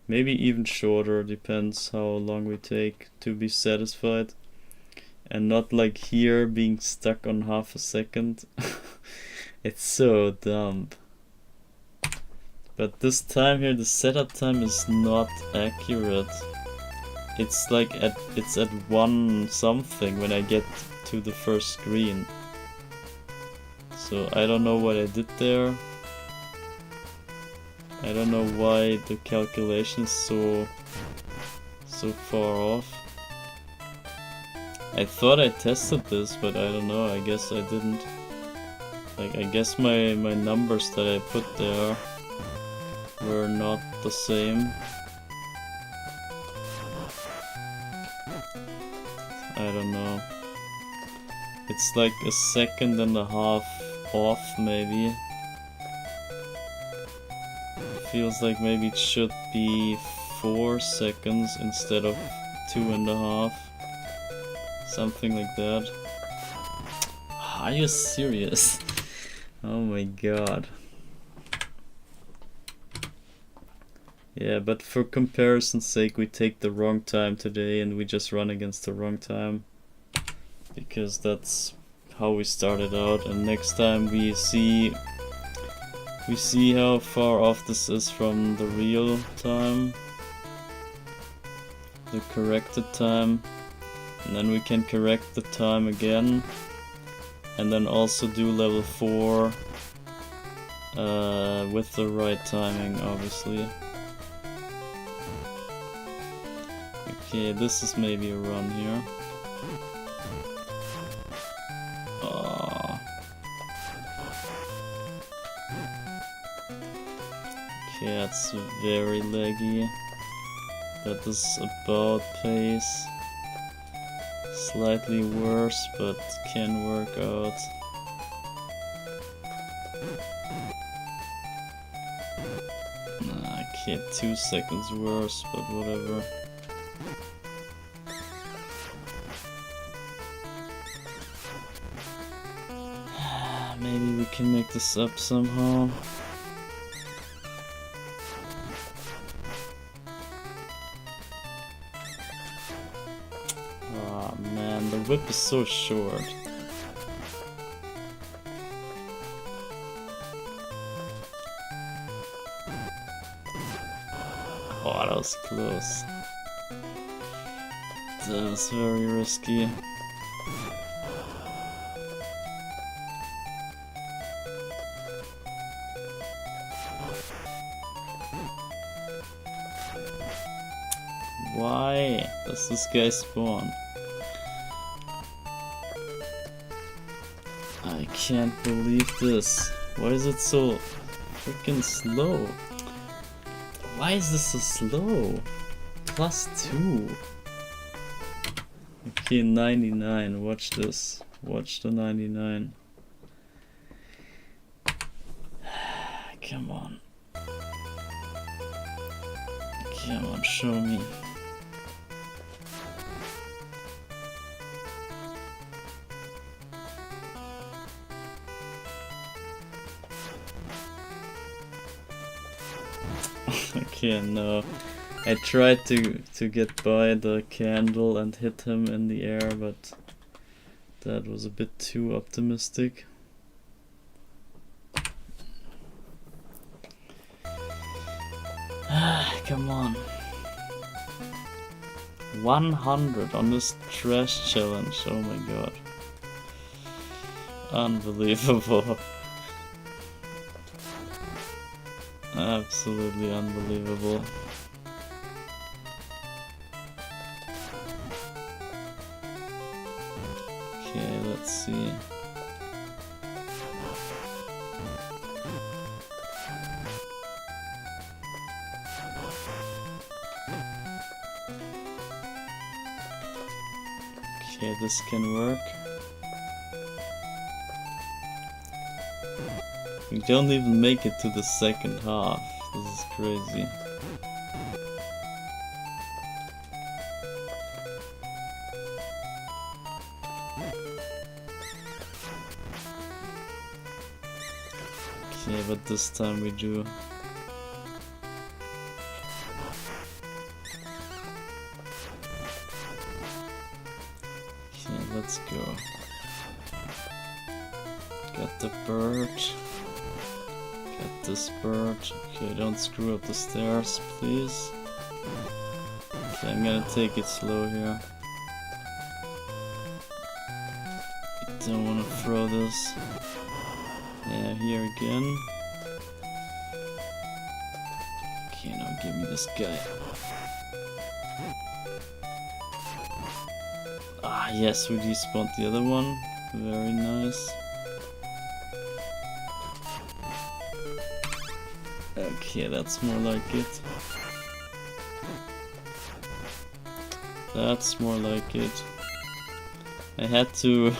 Maybe even shorter, depends how long we take to be satisfied. And not like here being stuck on half a second. It's so dumb. But this time here, the setup time is not accurate. It's like it's at 1 something when I get to the first screen. So I don't know what I did there. I don't know why the calculation is so far off. I thought I tested this, but I don't know, I guess I didn't. Like, I guess my numbers that I put there were not the same. I don't know. It's like 1.5 seconds off, maybe. It feels like maybe it should be 4 seconds instead of 2.5. Something like that. Are you serious? Oh my god. Yeah, but for comparison's sake, we take the wrong time today and we just run against the wrong time. Because that's how we started out, and next time we see how far off this is from the real time. The corrected time. And then we can correct the time again. And then also do level 4 with the right timing, obviously. Okay, this is maybe a run here. Okay, that's very laggy. That is about pace. Slightly worse, but can work out. Okay, 2 seconds worse, but whatever. Maybe we can make this up somehow. Oh man, the whip is so short. Oh, that was close. That was very risky. Why does this guy spawn? I can't believe this. Why is it so freaking slow? Why is this so slow? +2. Okay, 99. Watch this. Watch the 99. Come on. Come on, show me. Okay, no. I tried to get by the candle and hit him in the air, but that was a bit too optimistic. Come on. 100 on this trash challenge, oh my god. Unbelievable. Absolutely unbelievable. Okay, let's see. Okay, this can work. We don't even make it to the second half. This is crazy. Okay, but this time we do. Okay, let's go. Got the bird. Get this bird. Okay, don't screw up the stairs, please. Okay, I'm gonna take it slow here. I don't wanna throw this. Yeah, here again. Okay, now give me this guy. Ah, yes, we despawned the other one. Very nice. Okay, that's more like it. That's more like it. I had to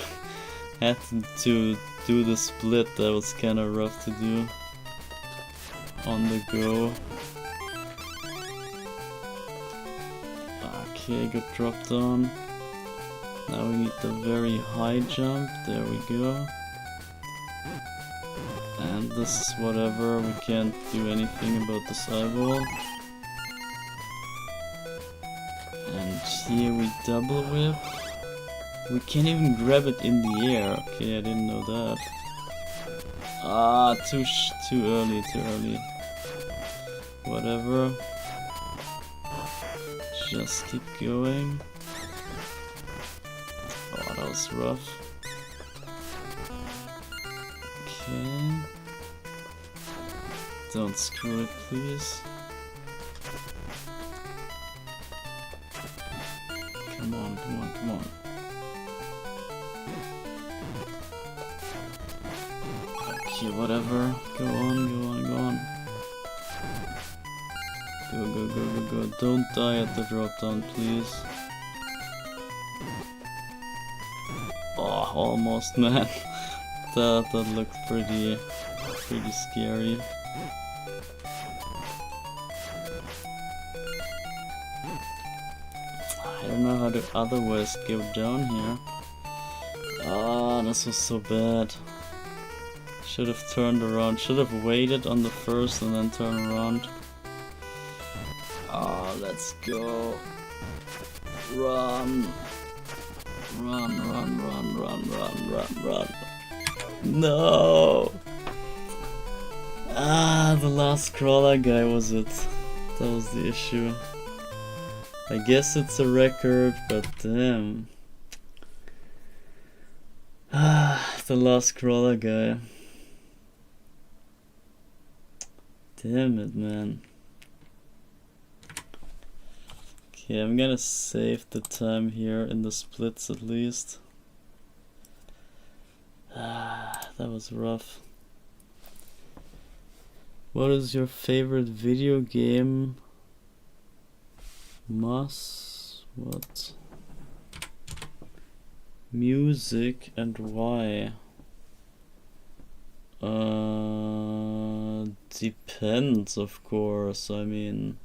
do the split. That was kind of rough to do on the go. Okay, good drop down. Now we need the very high jump. There we go. And this is whatever. We can't do anything about this eyeball. And here we double whip. We can't even grab it in the air. Okay, I didn't know that. Ah, too early. Whatever. Just keep going. Oh, that was rough. Okay. Don't screw it, please. Come on. Okay, whatever. Go on. Go. Don't die at the drop down, please. Oh, almost, man. That looked pretty scary. I don't know how to otherwise go down here. Ah, this was so bad. Should have turned around. Should have waited on the first and then turn around. Ah, let's go. Run. No! Ah, the last crawler guy was it. That was the issue. I guess it's a record, but damn. Ah, the last crawler guy. Damn it, man. Okay, I'm gonna save the time here in the splits at least. Ah, that was rough. What is your favorite video game? What? Music and why? Depends, of course. I mean,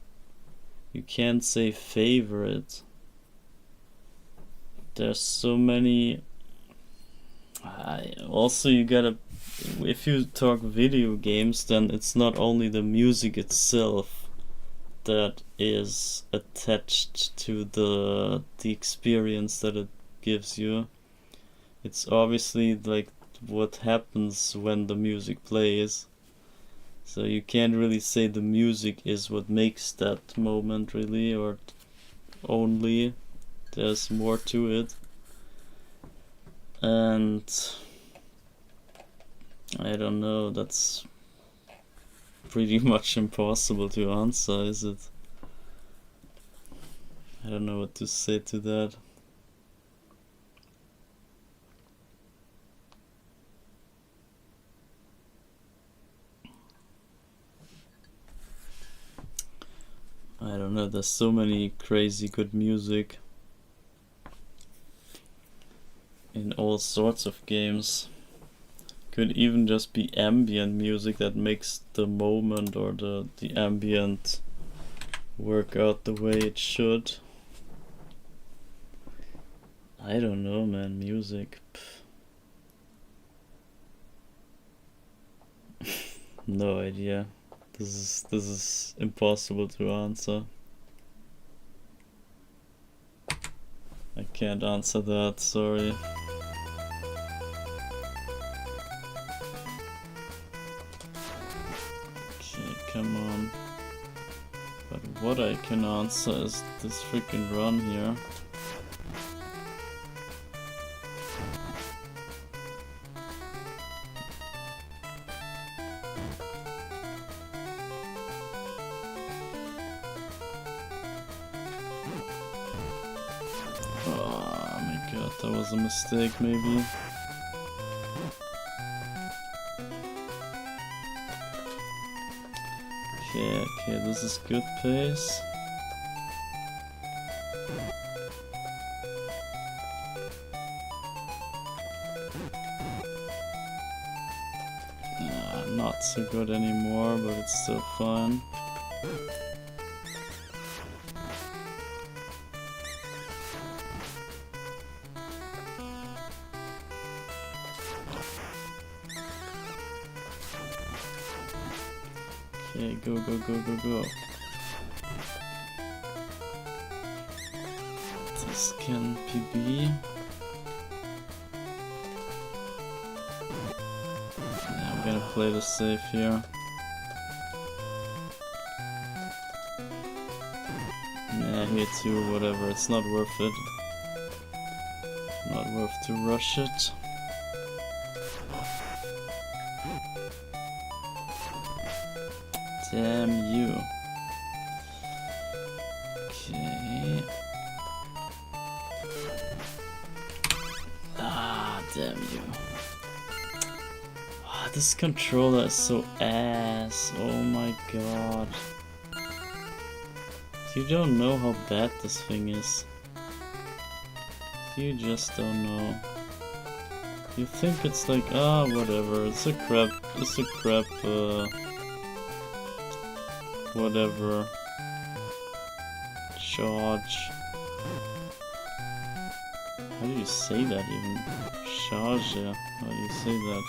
you can't say favorite. There's so many. Also, you gotta. If you talk video games, then it's not only the music itself that is attached to the experience that it gives you. It's obviously like what happens when the music plays. So you can't really say the music is what makes that moment really, or only. There's more to it. And I don't know, that's pretty much impossible to answer, is it? I don't know what to say to that. I don't know, there's so many crazy good music in all sorts of games. Could even just be ambient music that makes the moment or the ambient work out the way it should. I don't know, man, music. No idea. This is impossible to answer. I can't answer that, sorry. come on. But what I can answer is this freaking run here. Oh my god, that was a mistake maybe. Okay, this is good pace. Not so good anymore, but it's still fine. Okay, go, go, go, go, go. This can PB. Yeah, I'm gonna play the safe here. Nah, here too, whatever, it's not worth it. Not worth to rush it. Damn you. Okay. Ah, damn you. Ah, this controller is so ass. Oh my god. You don't know how bad this thing is. You just don't know. You think it's like, ah, whatever, it's a crap, whatever. Charge. How do you say that even? Charge, yeah. How do you say that?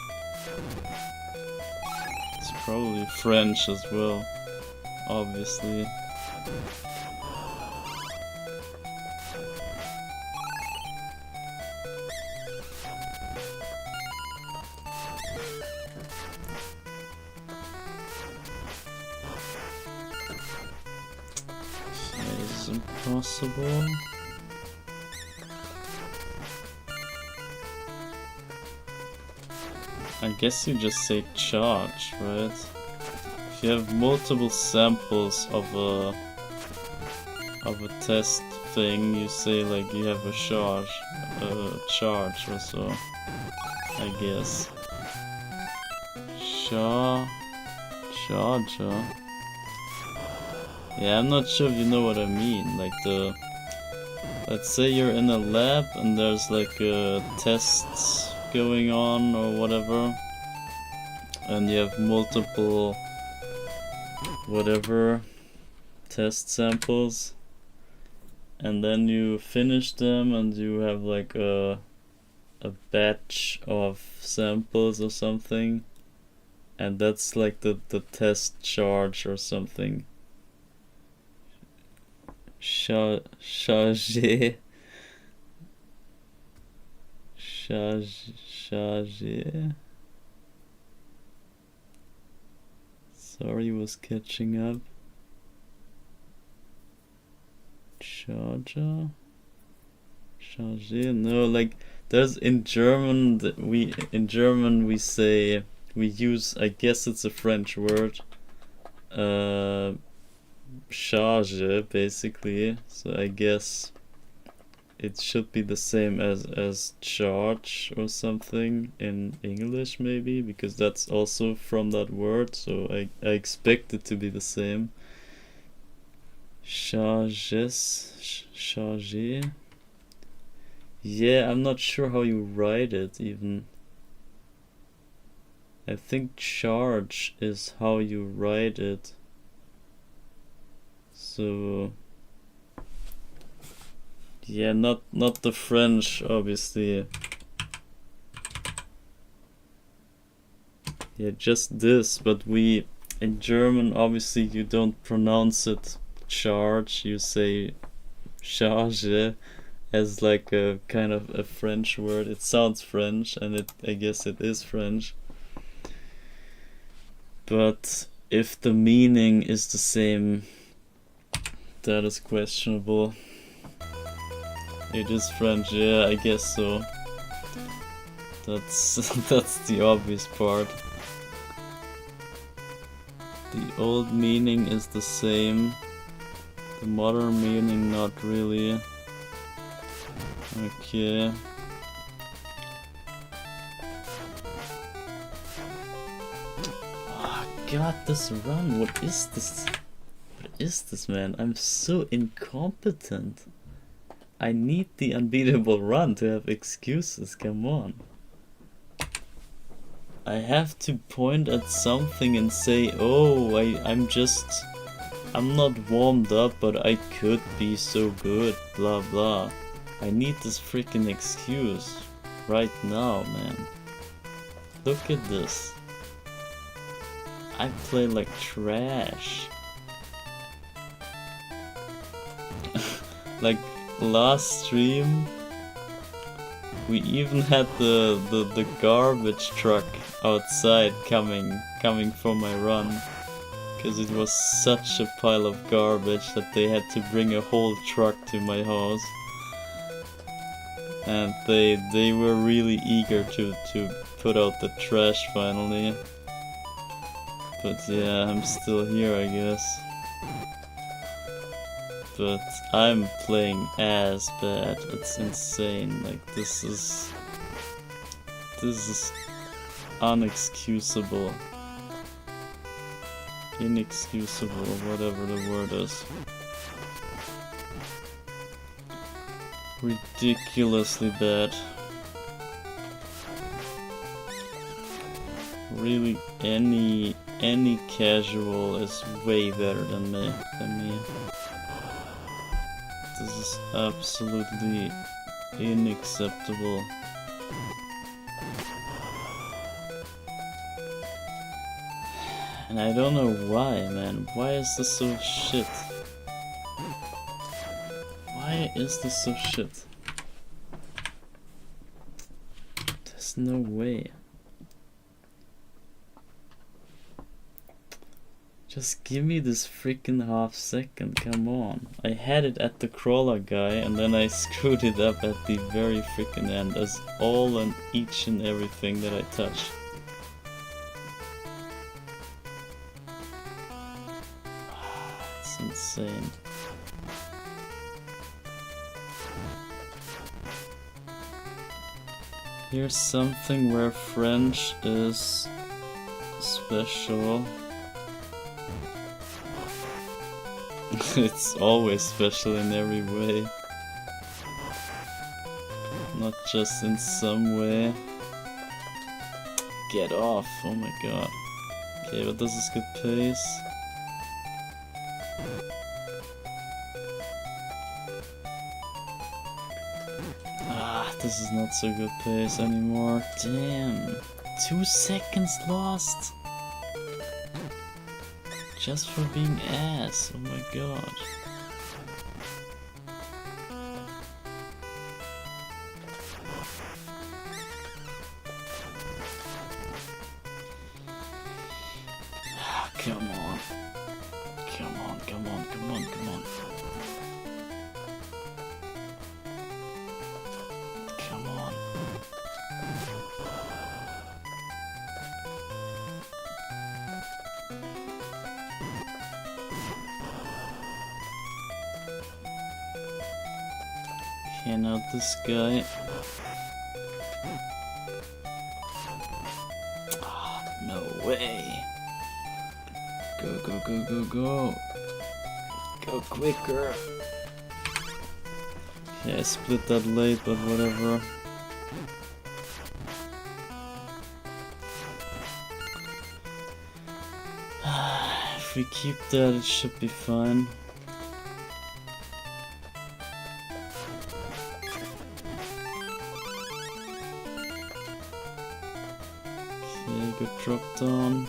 It's probably French as well, obviously. Impossible. I guess you just say charge, right? If you have multiple samples of a test thing, you say like you have a charge or so. I guess. Charger. Yeah, I'm not sure if you know what I mean, like let's say you're in a lab and there's like tests going on or whatever, and you have multiple whatever test samples, and then you finish them and you have like a batch of samples or something, and that's like the test charge or something. Charger. Sorry, was catching up. Charger. No, like there's in German we say, we use, I guess it's a French word, charge, basically, so I guess it should be the same as charge or something in English maybe, because that's also from that word, so I expect it to be the same. Charger. Yeah, I'm not sure how you write it even. I think charge is how you write it. So yeah, not the French, obviously. Yeah, just this, but we in German, obviously you don't pronounce it charge, you say charge as like a kind of a French word. It sounds French, and I guess it is French. But if the meaning is the same, that is questionable. It is French, yeah, I guess so. That's the obvious part. The old meaning is the same. The modern meaning not really. Okay. Oh god, this run, what is this? What is this, man? I'm so incompetent. I need the unbeatable run to have excuses, come on. I have to point at something and say, oh, I'm not warmed up, but I could be so good, blah blah. I need this freaking excuse right now, man. Look at this. I play like trash. Like last stream, we even had the garbage truck outside coming from my run, because it was such a pile of garbage that they had to bring a whole truck to my house, and they were really eager to put out the trash finally. But yeah, I'm still here, I guess. But I'm playing as bad. It's insane. Like this is unexcusable. Inexcusable, whatever the word is. Ridiculously bad. Really, any casual is way better than me. This is absolutely unacceptable. And I don't know why, man. Why is this so shit? Why is this so shit? There's no way. Just give me this freaking half second, come on. I had it at the crawler guy and then I screwed it up at the very freaking end as all and each and everything that I touched. It's insane. Here's something where French is special. It's always special in every way. Not just in some way. Get off, oh my god. Okay, but this is good pace. Ah, this is not so good pace anymore. Damn. 2 seconds lost. Just for being ass, oh my god. Come on. Come on, come on, come on, come on. Come on. Okay, now this guy. Oh, no way. Go, go, go, go, go. Go quicker. Okay, I split that late, but whatever. If we keep that, it should be fine. Okay, good drop down.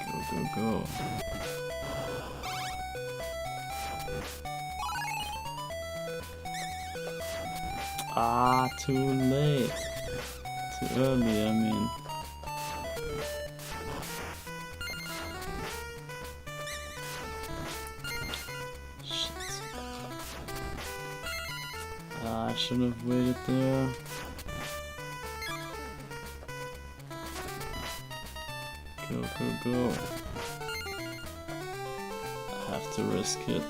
Go, go, go. Ah, too late. Too early, I mean. Shit. Ah, I should have waited there. Go, go, go. I have to risk it.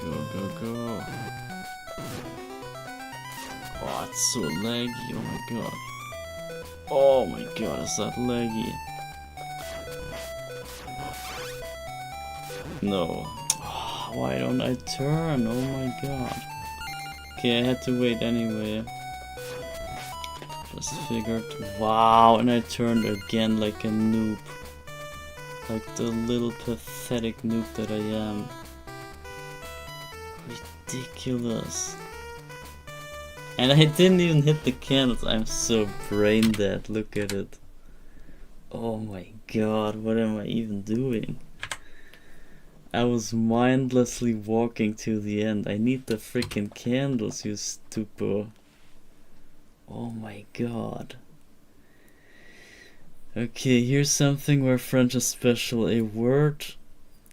Go, go, go. Oh, it's so laggy, oh my god. Oh my god, is that laggy? No. Oh, why don't I turn? Oh my god. Okay, I had to wait anyway. Just figured. Wow, and I turned again like a noob. Like the little pathetic noob that I am. Ridiculous. And I didn't even hit the candles. I'm so brain dead. Look at it. Oh my god, what am I even doing? I was mindlessly walking to the end. I need the freaking candles, you stupo. Oh my god. Okay, here's something where French is special. A word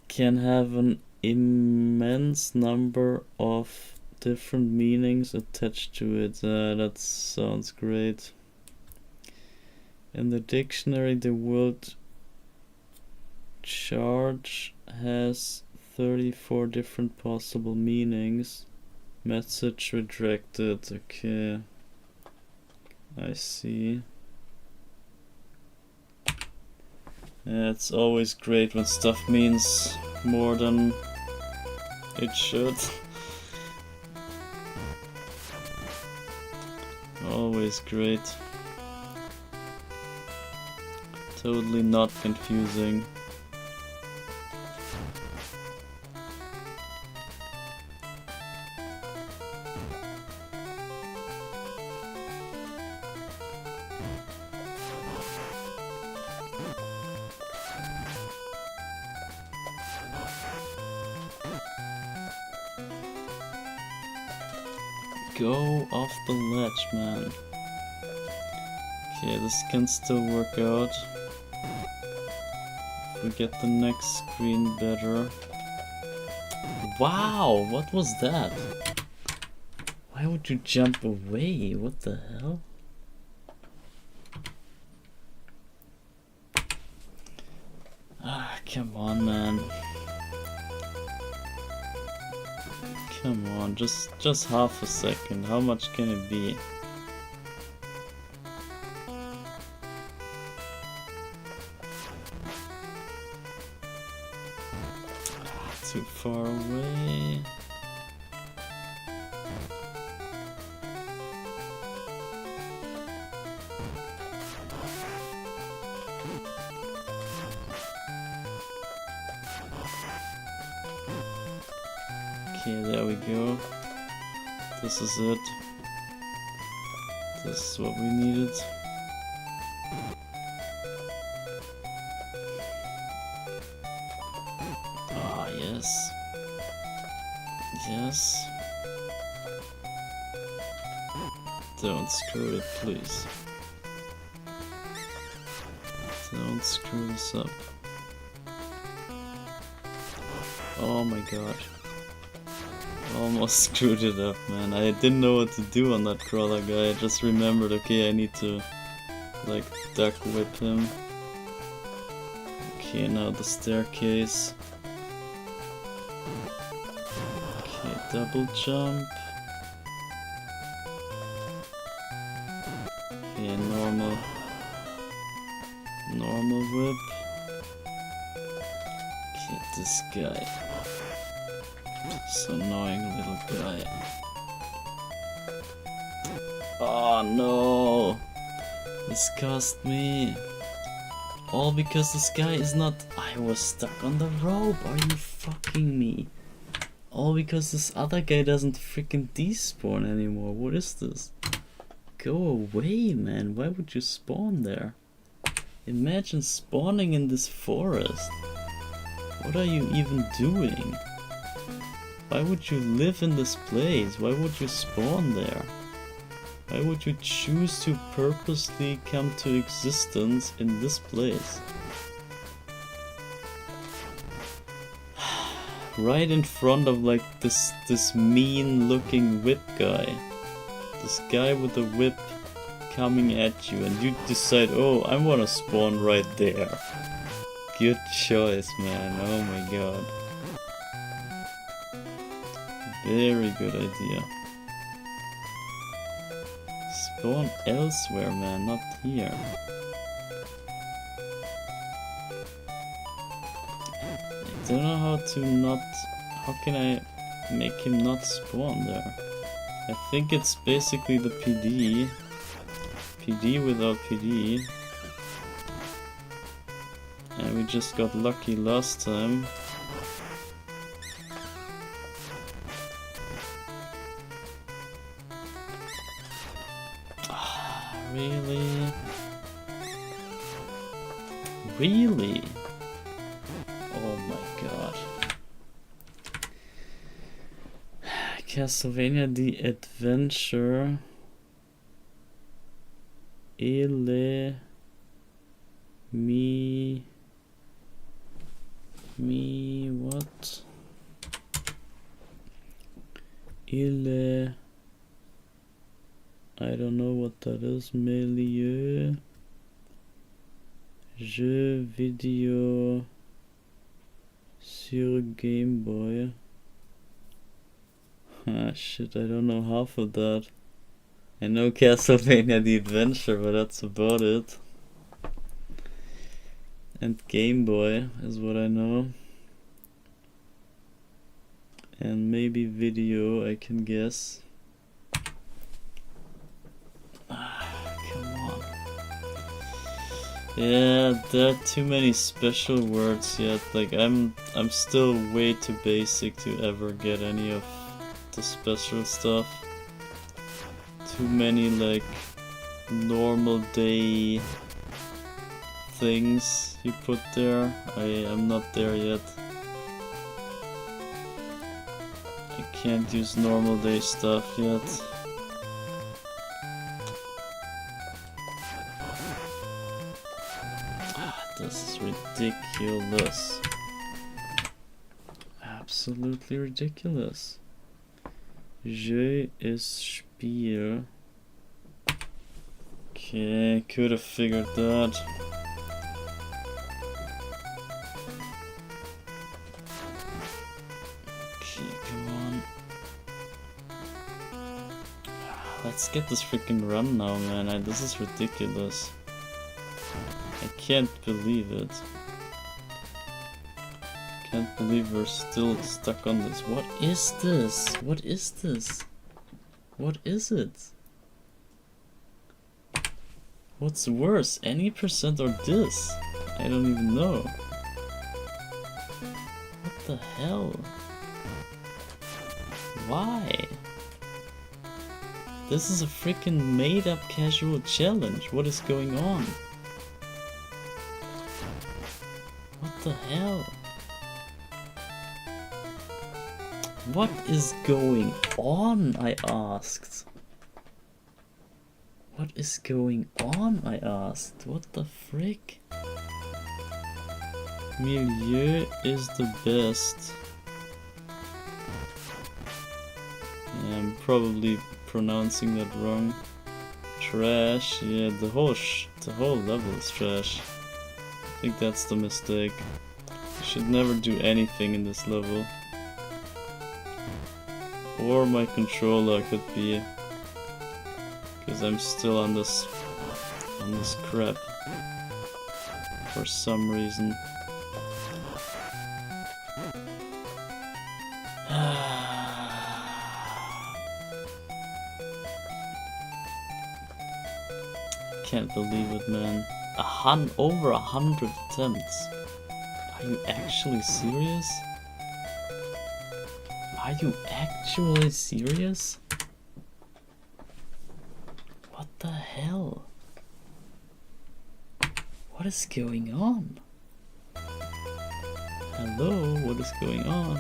can have an immense number of different meanings attached to it. That sounds great. In the dictionary, the word charge has 34 different possible meanings. Message redirected. Okay, I see. Yeah, it's always great when stuff means more than it should. Always great. Totally not confusing. Go off the ledge, man. Okay, this can still work out. If we get the next screen better. Wow, what was that? Why would you jump away? What the hell? Ah, come on, man. Come on, just half a second. How much can it be? Too far away. Okay, there we go. This is it. This is what we needed. Ah, yes. Yes. Don't screw it, please. Don't screw this up. Oh my god. Almost screwed it up, man. I didn't know what to do on that crawler guy. I just remembered, okay, I need to like duck whip him. Okay, now the staircase. Okay, double jump. Okay, normal whip. Okay, this guy. This annoying little guy. Oh no! This cost me. All because this guy is not... I was stuck on the rope. Are you fucking me? All because this other guy doesn't freaking despawn anymore. What is this? Go away, man. Why would you spawn there? Imagine spawning in this forest. What are you even doing? Why would you live in this place? Why would you spawn there? Why would you choose to purposely come to existence in this place? Right in front of like this mean looking whip guy. This guy with a whip coming at you, and you decide, oh, I wanna spawn right there. Good choice, man. Oh my god. Very good idea. Spawn elsewhere, man, not here. I don't know how to not... How can I make him not spawn there? I think it's basically the PD. PD without PD. And we just got lucky last time. Really? Really? Oh my god. Castlevania The Adventure. Me what? I don't know what that is. Milieu jeux vidéo sur Game Boy. Ah shit, I don't know half of that. I know Castlevania The Adventure, but that's about it. And Game Boy is what I know. And maybe video, I can guess. Come on. Yeah, there are too many special words yet. Like I'm still way too basic to ever get any of the special stuff. Too many like normal day things you put there. I'm not there yet. I can't use normal day stuff yet. This is ridiculous. Absolutely ridiculous. Je ist Spiel. Okay, could have figured that. Okay, come on. Let's get this freaking run now, man. This is ridiculous. I can't believe it. Can't believe we're still stuck on this. What is this? What is this? What is it? What's worse, any percent or this? I don't even know. What the hell? Why? This is a freaking made up casual challenge. What is going on? What the hell? What is going on, I asked. What is going on, I asked. What the frick? Milieu is the best. Yeah, I'm probably pronouncing that wrong. Trash, yeah, the whole level is trash. I think that's the mistake. You should never do anything in this level. Or my controller could be, because I'm still on this crap for some reason. Can't believe it, man. Over 100 attempts. Are you actually serious? Are you actually serious? What the hell? What is going on? Hello, what is going on?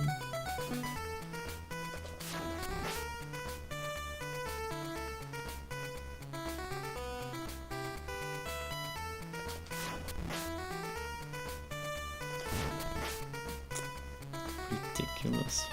Ridiculous.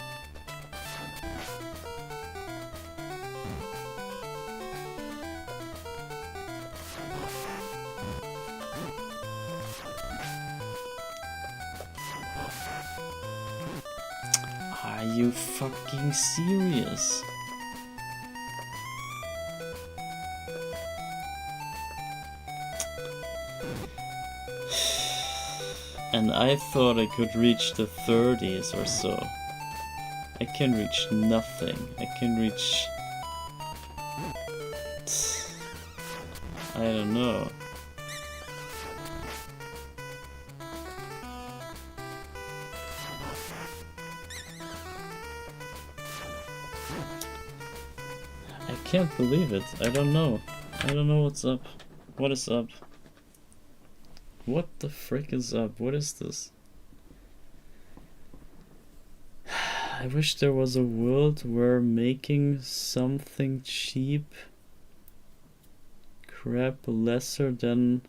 Are you fucking serious? And I thought I could reach the 30s or so. I can reach nothing. I can reach... I don't know. I can't believe it. I don't know. I don't know what's up. What is up? What the frick is up? What is this? I wish there was a world where making something cheap crap lesser than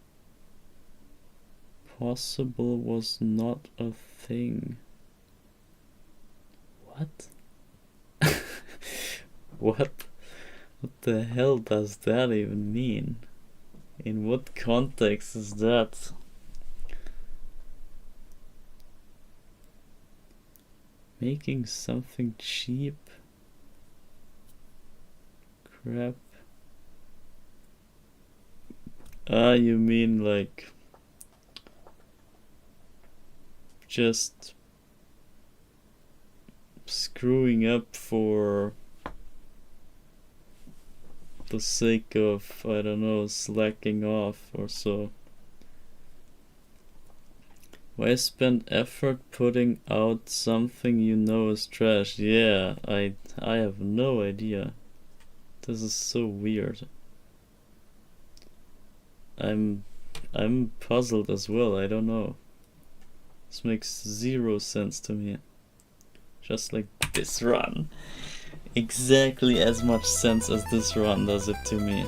possible was not a thing. What? What? What the hell does that even mean? In what context is that? Making something cheap? Crap. Ah, you mean like just screwing up for the sake of, I don't know, slacking off or so. Why spend effort putting out something you know is trash? Yeah, I have no idea. This is so weird. I'm puzzled as well, I don't know. This makes zero sense to me. Just like this run. Exactly as much sense as this run does it to me.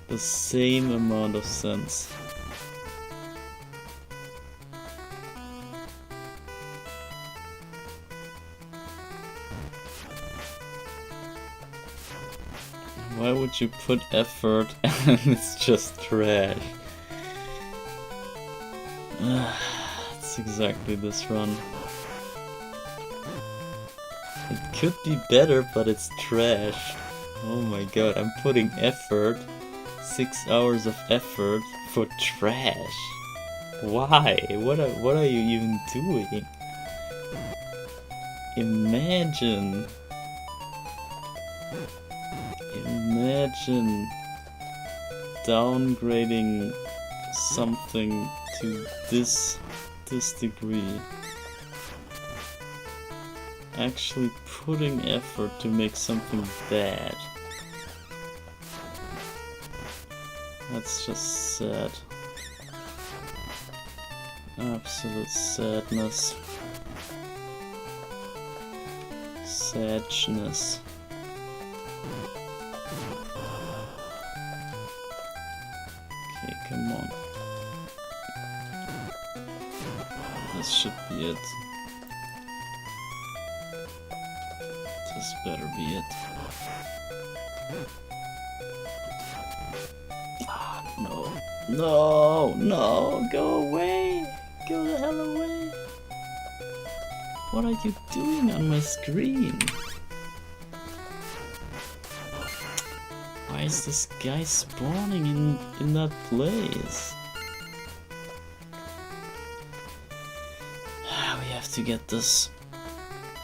The same amount of sense. Why would you put effort and it's just trash? It's exactly this run. It could be better, but it's trash. Oh my god, I'm putting effort, 6 hours of effort for trash. Why? What are you even doing? Imagine downgrading something to this degree. Actually putting effort to make something bad. That's just sad. Absolute sadness. Sadness. Okay, come on. This should be it. This better be it. Ah, no. No, no, go away. Go the hell away. What are you doing on my screen? Why is this guy spawning in that place? We have to get this.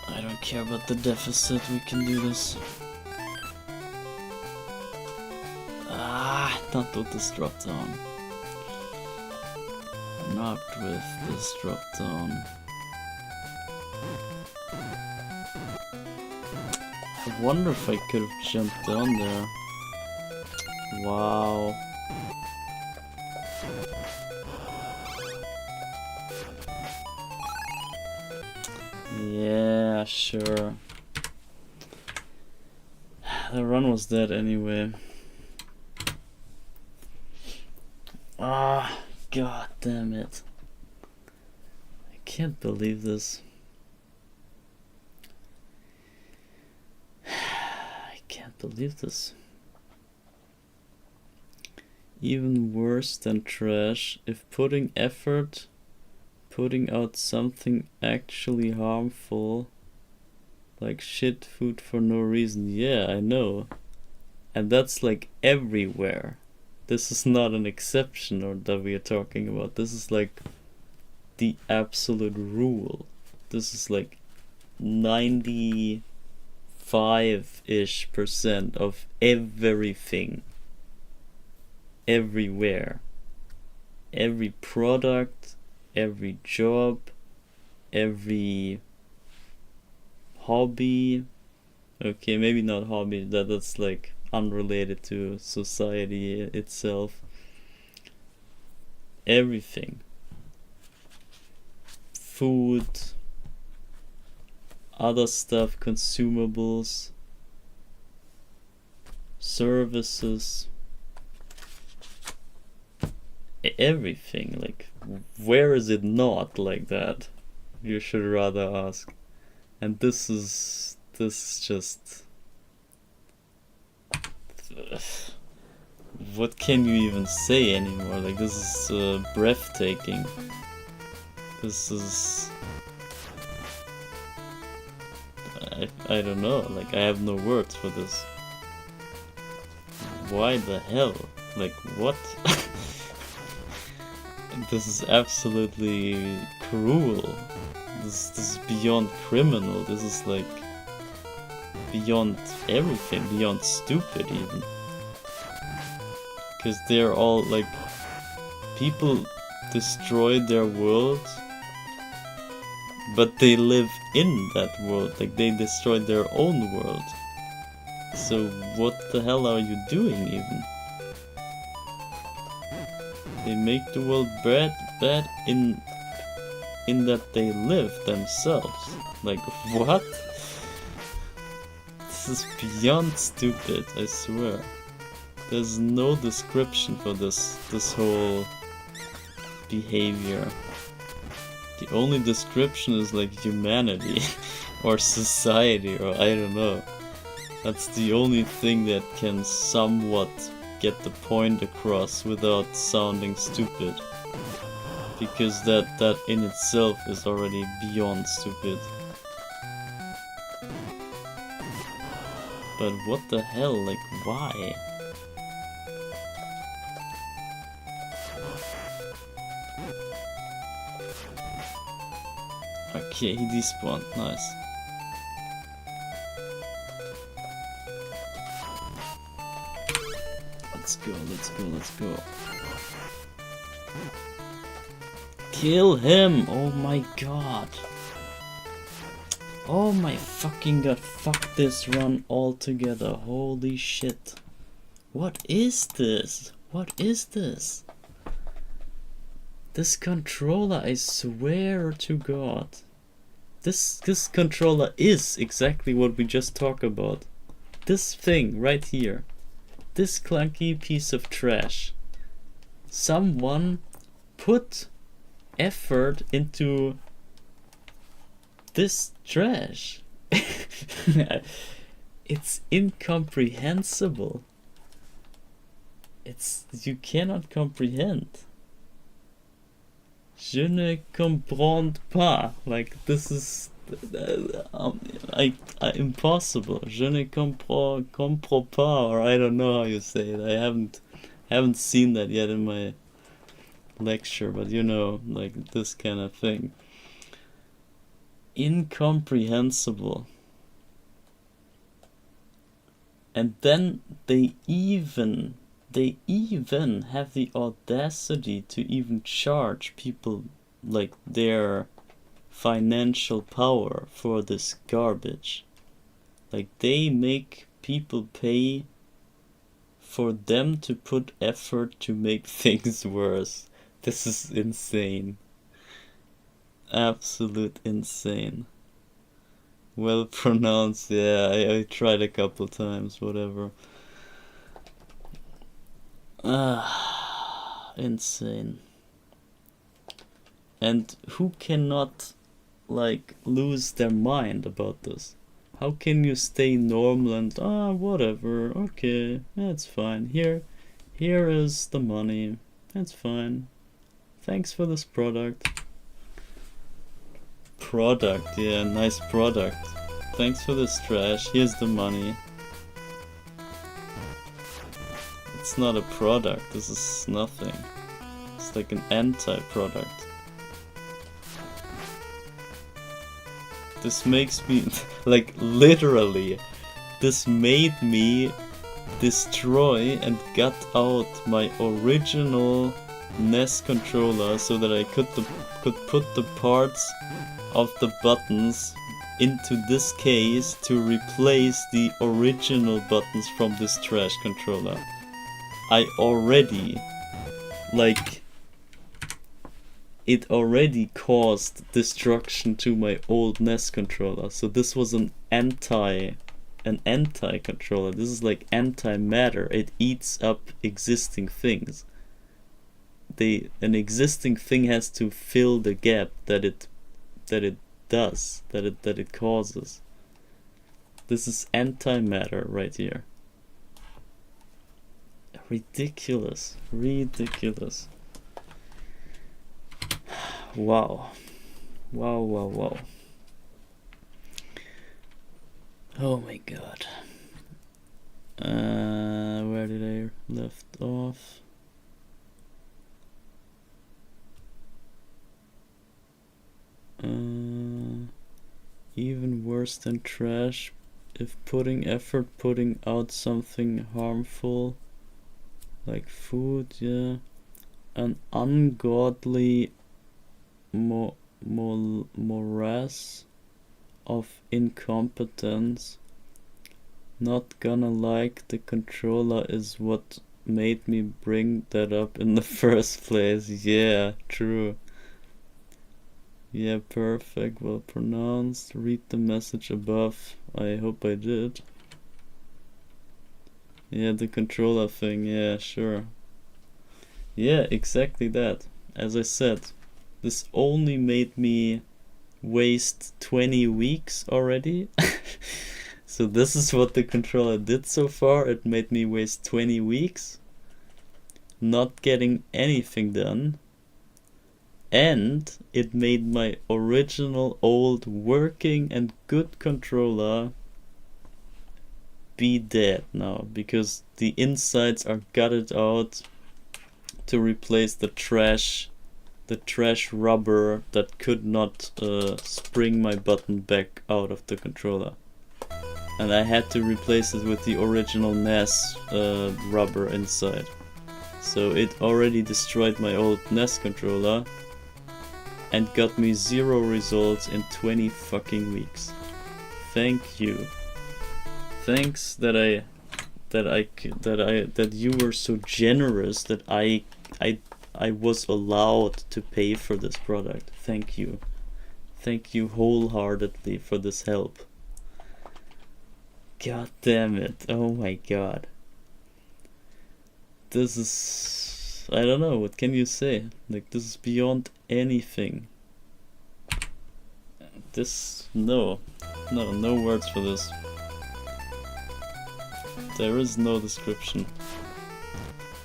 I don't care about the deficit, we can do this. Ah, not with this drop down. Not with this drop down. I wonder if I could have jumped down there. Wow. Yeah, sure. The run was dead anyway. Ah, god damn it. I can't believe this. I can't believe this. Even worse than trash, if putting effort, putting out something actually harmful, like shit food for no reason. Yeah, I know. And that's like everywhere. This is not an exception or that we are talking about. This is like the absolute rule. This is like 95-ish% of everything. Everywhere. Every product, every job, every hobby. Okay, maybe not hobby, that's like unrelated to society itself. Everything. Food, other stuff, consumables, services, everything. Like, where is it not like that? You should rather ask. And this is just... What can you even say anymore? Like, this is breathtaking. This is... I don't know, like, I have no words for this. Why the hell? Like, what? This is absolutely cruel. This is beyond criminal. This is like beyond everything, beyond stupid even. Because they're all like, people destroyed their world, but they live in that world. Like, they destroyed their own world. So what the hell are you doing even? They make the world bad in that they live themselves. Like, what? This is beyond stupid, I swear. There's no description for this whole behavior. The only description is like humanity or society, or I don't know. That's the only thing that can somewhat get the point across without sounding stupid. Because that in itself is already beyond stupid. But what the hell, like, why? Okay, he despawned, nice. Let's go. Kill him! Oh my god. Oh my fucking god, fuck this run altogether. Holy shit. What is this? What is this? This controller, I swear to god. This controller is exactly what we just talked about. This thing right here. This clunky piece of trash. Someone put effort into this trash. It's incomprehensible. You cannot comprehend. Je ne comprends pas. Like, this is impossible. Je ne comprends pas, or I don't know how you say it. I haven't seen that yet in my lecture, but you know, like this kind of thing. Incomprehensible. And then they even have the audacity to even charge people like their financial power for this garbage. Like, they make people pay for them to put effort to make things worse. This is insane. Absolute insane. Well pronounced, yeah, I tried a couple times, whatever. Insane. And who cannot, like, lose their mind about this? How can you stay normal and, whatever, okay, that's fine. Here is the money, that's fine. Thanks for this product. Product, yeah, nice product. Thanks for this trash, here's the money. It's not a product, this is nothing. It's like an anti-product. This makes me, like, literally, this made me destroy and gut out my original NES controller so that I could put the parts of the buttons into this case to replace the original buttons from this trash controller. I already, like, it already caused destruction to my old NES controller. So this was an anti controller. This is like anti-matter. It eats up existing things. An existing thing has to fill the gap that it causes. This is anti-matter right here. Ridiculous. Wow. Oh my god. Where did I left off? Even worse than trash, if putting out something harmful, like food, yeah. An ungodly morass of incompetence. Not gonna like the controller is what made me bring that up in the first place. Yeah, true. Yeah, perfect, well pronounced. Read the message above. I hope I did. Yeah, the controller thing, yeah, sure. Yeah, exactly that. As I said, this only made me waste 20 weeks already. So this is what the controller did so far. It made me waste 20 weeks not getting anything done. And it made my original old working and good controller be dead now, because the insides are gutted out to replace the trash rubber that could not spring my button back out of the controller. And I had to replace it with the original NES rubber inside. So it already destroyed my old NES controller and got me 0 results in 20 fucking weeks. Thank you. Thanks that you were so generous that I was allowed to pay for this product. Thank you. Thank you wholeheartedly for this help. God damn it. Oh my god. This is... I don't know, what can you say? Like, this is beyond anything. This... No words for this. There is no description.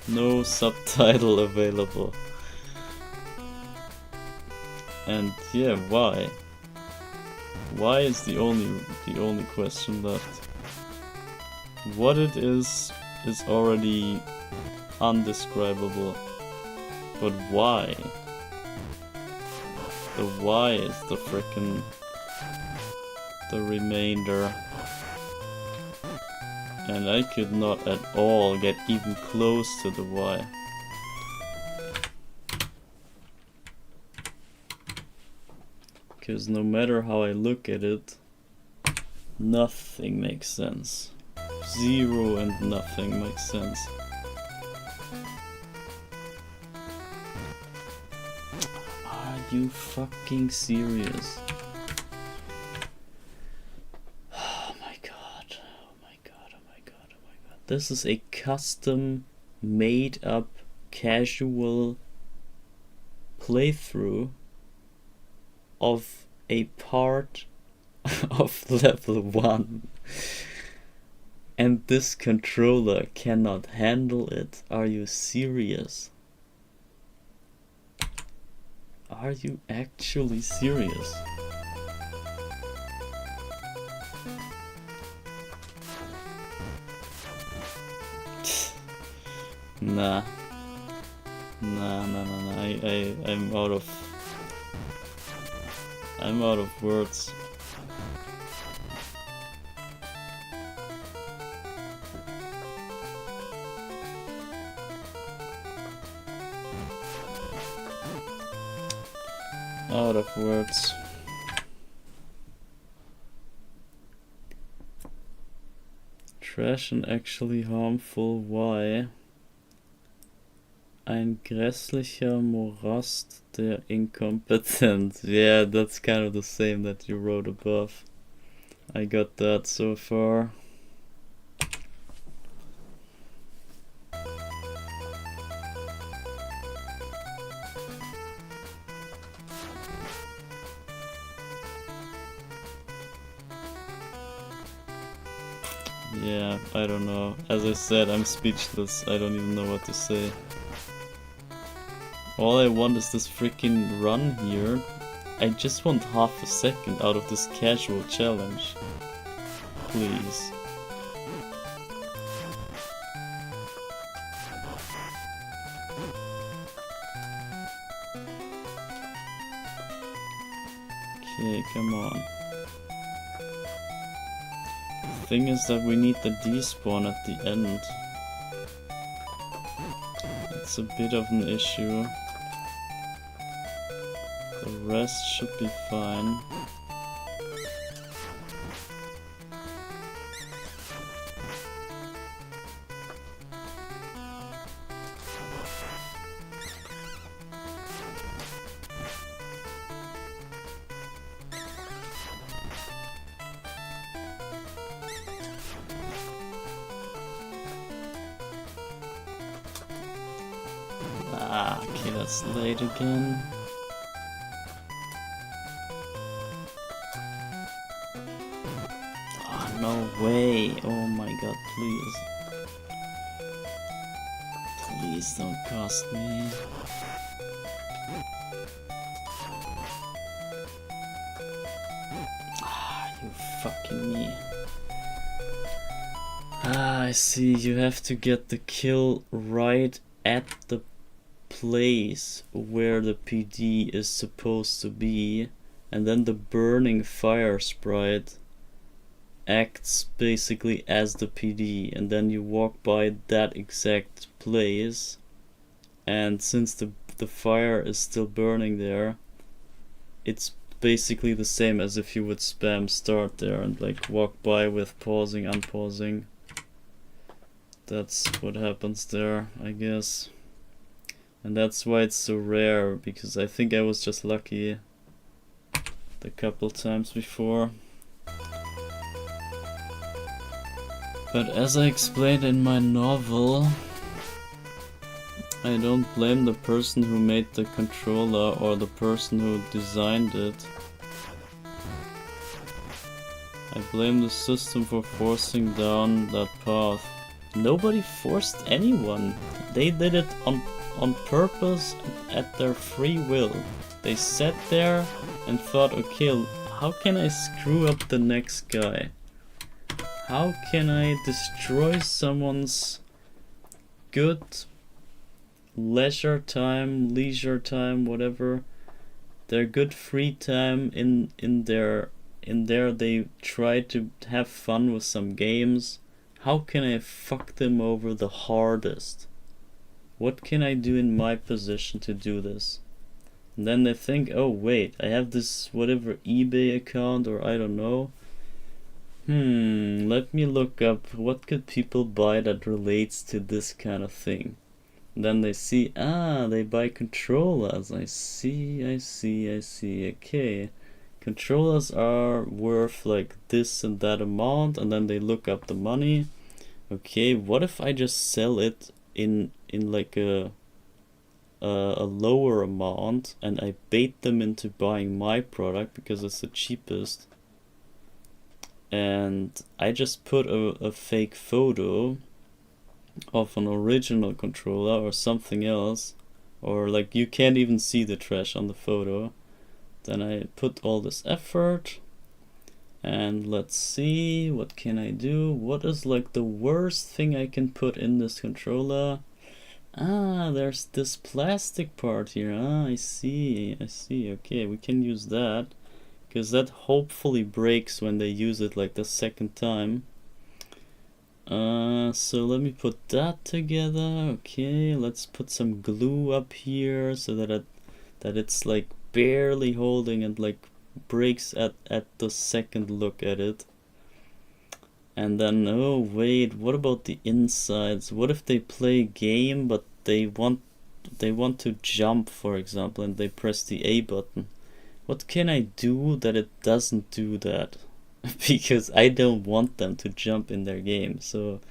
No subtitle available. And yeah, why? Why is the only question left. What it is already undescribable. But why? The why is the remainder. And I could not at all get even close to the why. Because no matter how I look at it, nothing makes sense. 0 and nothing makes sense. Are you fucking serious? This is a custom made up casual playthrough of a part of level 1. And this controller cannot handle it. Are you serious? Are you actually serious? Nah. I'm out of words. Out of words. Trash and actually harmful. Why? Ein grässlicher Morast der Inkompetent. Yeah, that's kind of the same that you wrote above. I got that so far. Yeah, I don't know. As I said, I'm speechless. I don't even know what to say. All I want is this freaking run here. I just want half a second out of this casual challenge. Please. Okay, come on. The thing is that we need the despawn at the end. It's a bit of an issue. The rest should be fine. Ah, okay, that's late again. Oh, no way. Oh my god, please. Please don't cost me. Ah, you fucking me. Ah, I see. You have to get the kill right at the place where the PD is supposed to be, and then the burning fire sprite acts basically as the PD, and then you walk by that exact place, and since the fire is still burning there, it's basically the same as if you would spam start there and like walk by with pausing, unpausing. That's what happens there, I guess. And that's why it's so rare, because I think I was just lucky the couple times before. But as I explained in my novel, I don't blame the person who made the controller or the person who designed it. I blame the system for forcing down that path. Nobody forced anyone. They did it on purpose at their free will. They sat there and thought, okay, how can I screw up the next guy? How can I destroy someone's good leisure time, whatever, their good free time in there they try to have fun with some games. How can I fuck them over the hardest? What can I do in my position to do this? And then they think, oh wait, I have this whatever eBay account, or I don't know. Let me look up what could people buy that relates to this kind of thing. And then they see, they buy controllers. I see, okay. Controllers are worth like this and that amount, and then they look up the money. Okay, what if I just sell it in like a lower amount, and I bait them into buying my product because it's the cheapest, and I just put a fake photo of an original controller or something else, or like you can't even see the trash on the photo. Then I put all this effort, and let's see, what can I do? What is like the worst thing I can put in this controller? Ah, there's this plastic part here. Ah, I see. Okay, we can use that, because that hopefully breaks when they use it like the second time. So let me put that together. Okay, let's put some glue up here so that it's like barely holding and like breaks at the second look at it. And then, oh wait, what about the insides? What if they play a game but they want to jump, for example, and they press the A button? What can I do that it doesn't do that? Because I don't want them to jump in their game, so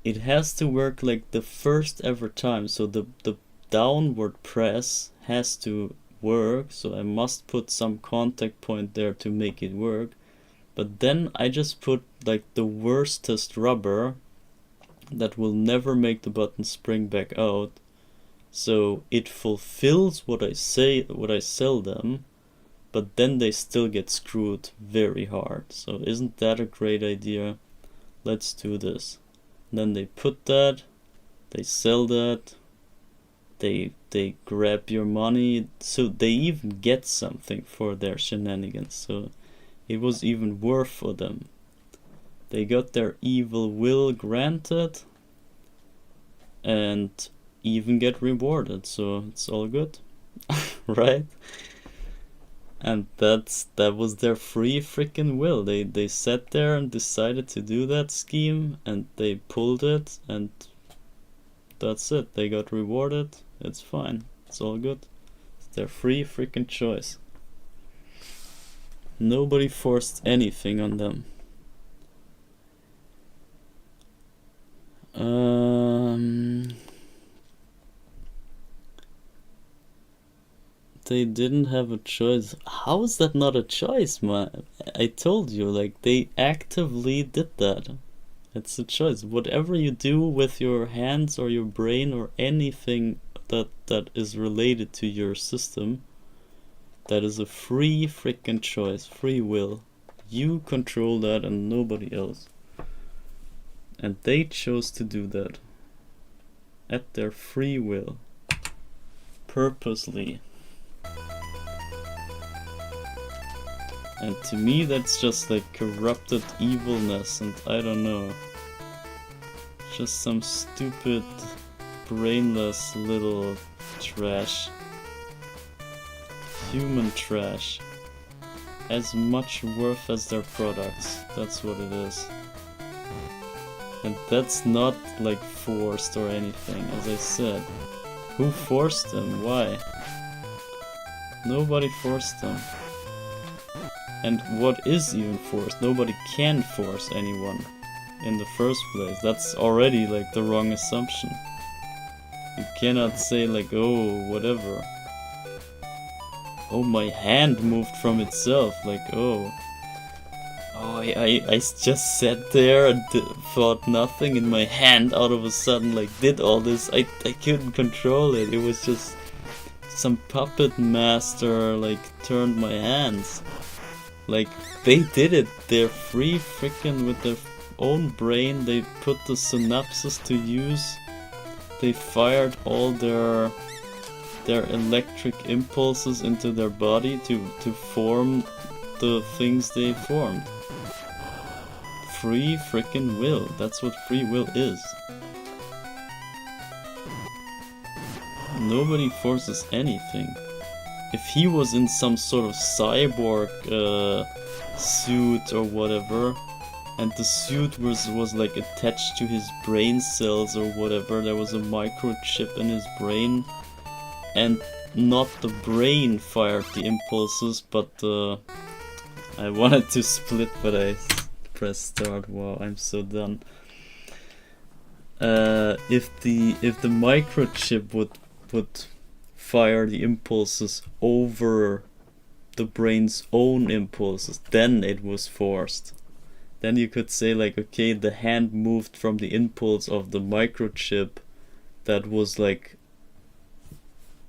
it has to work like the first ever time. So the downward press has to work, so I must put some contact point there to make it work. But then I just put like the worstest rubber that will never make the button spring back out, so it fulfills what I sell them, but then they still get screwed very hard. So isn't that a great idea? Let's do this. And then they put that, they sell that, they grab your money, so they even get something for their shenanigans. So it was even worse for them. They got their evil will granted and even get rewarded, so it's all good. Right? And that was their free freaking will. They sat there and decided to do that scheme, and they pulled it, and that's it. They got rewarded. It's fine. It's all good. It's their free freaking choice. Nobody forced anything on them. They didn't have a choice. How is that not a choice, man? I told you, like, they actively did that. It's a choice. Whatever you do with your hands or your brain or anything that is related to your system, that is a free freaking choice, free will. You control that and nobody else. And they chose to do that at their free will, purposely. And to me that's just like corrupted evilness, and I don't know, just some stupid brainless little trash, human trash, as much worth as their products. That's what it is. And that's not like forced or anything, as I said. Who forced them? Why? Nobody forced them. And what is even forced? Nobody can force anyone in the first place. That's already like the wrong assumption. You cannot say like, oh, whatever. Oh, my hand moved from itself. Like, oh, I just sat there and thought nothing, and my hand out of a sudden like did all this. I couldn't control it. It was just some puppet master like turned my hands. Like, they did it. They're free freaking with their own brain. They put the synapses to use. They fired all their electric impulses into their body to form the things they formed. Free freaking will. That's what free will is. Nobody forces anything. If he was in some sort of cyborg suit or whatever, and the suit was like attached to his brain cells or whatever, there was a microchip in his brain, and not the brain fired the impulses, but I wanted to split, but I pressed start. Wow, I'm so done. if the microchip would fire the impulses over the brain's own impulses, then it was forced. Then you could say like, okay, the hand moved from the impulse of the microchip that was like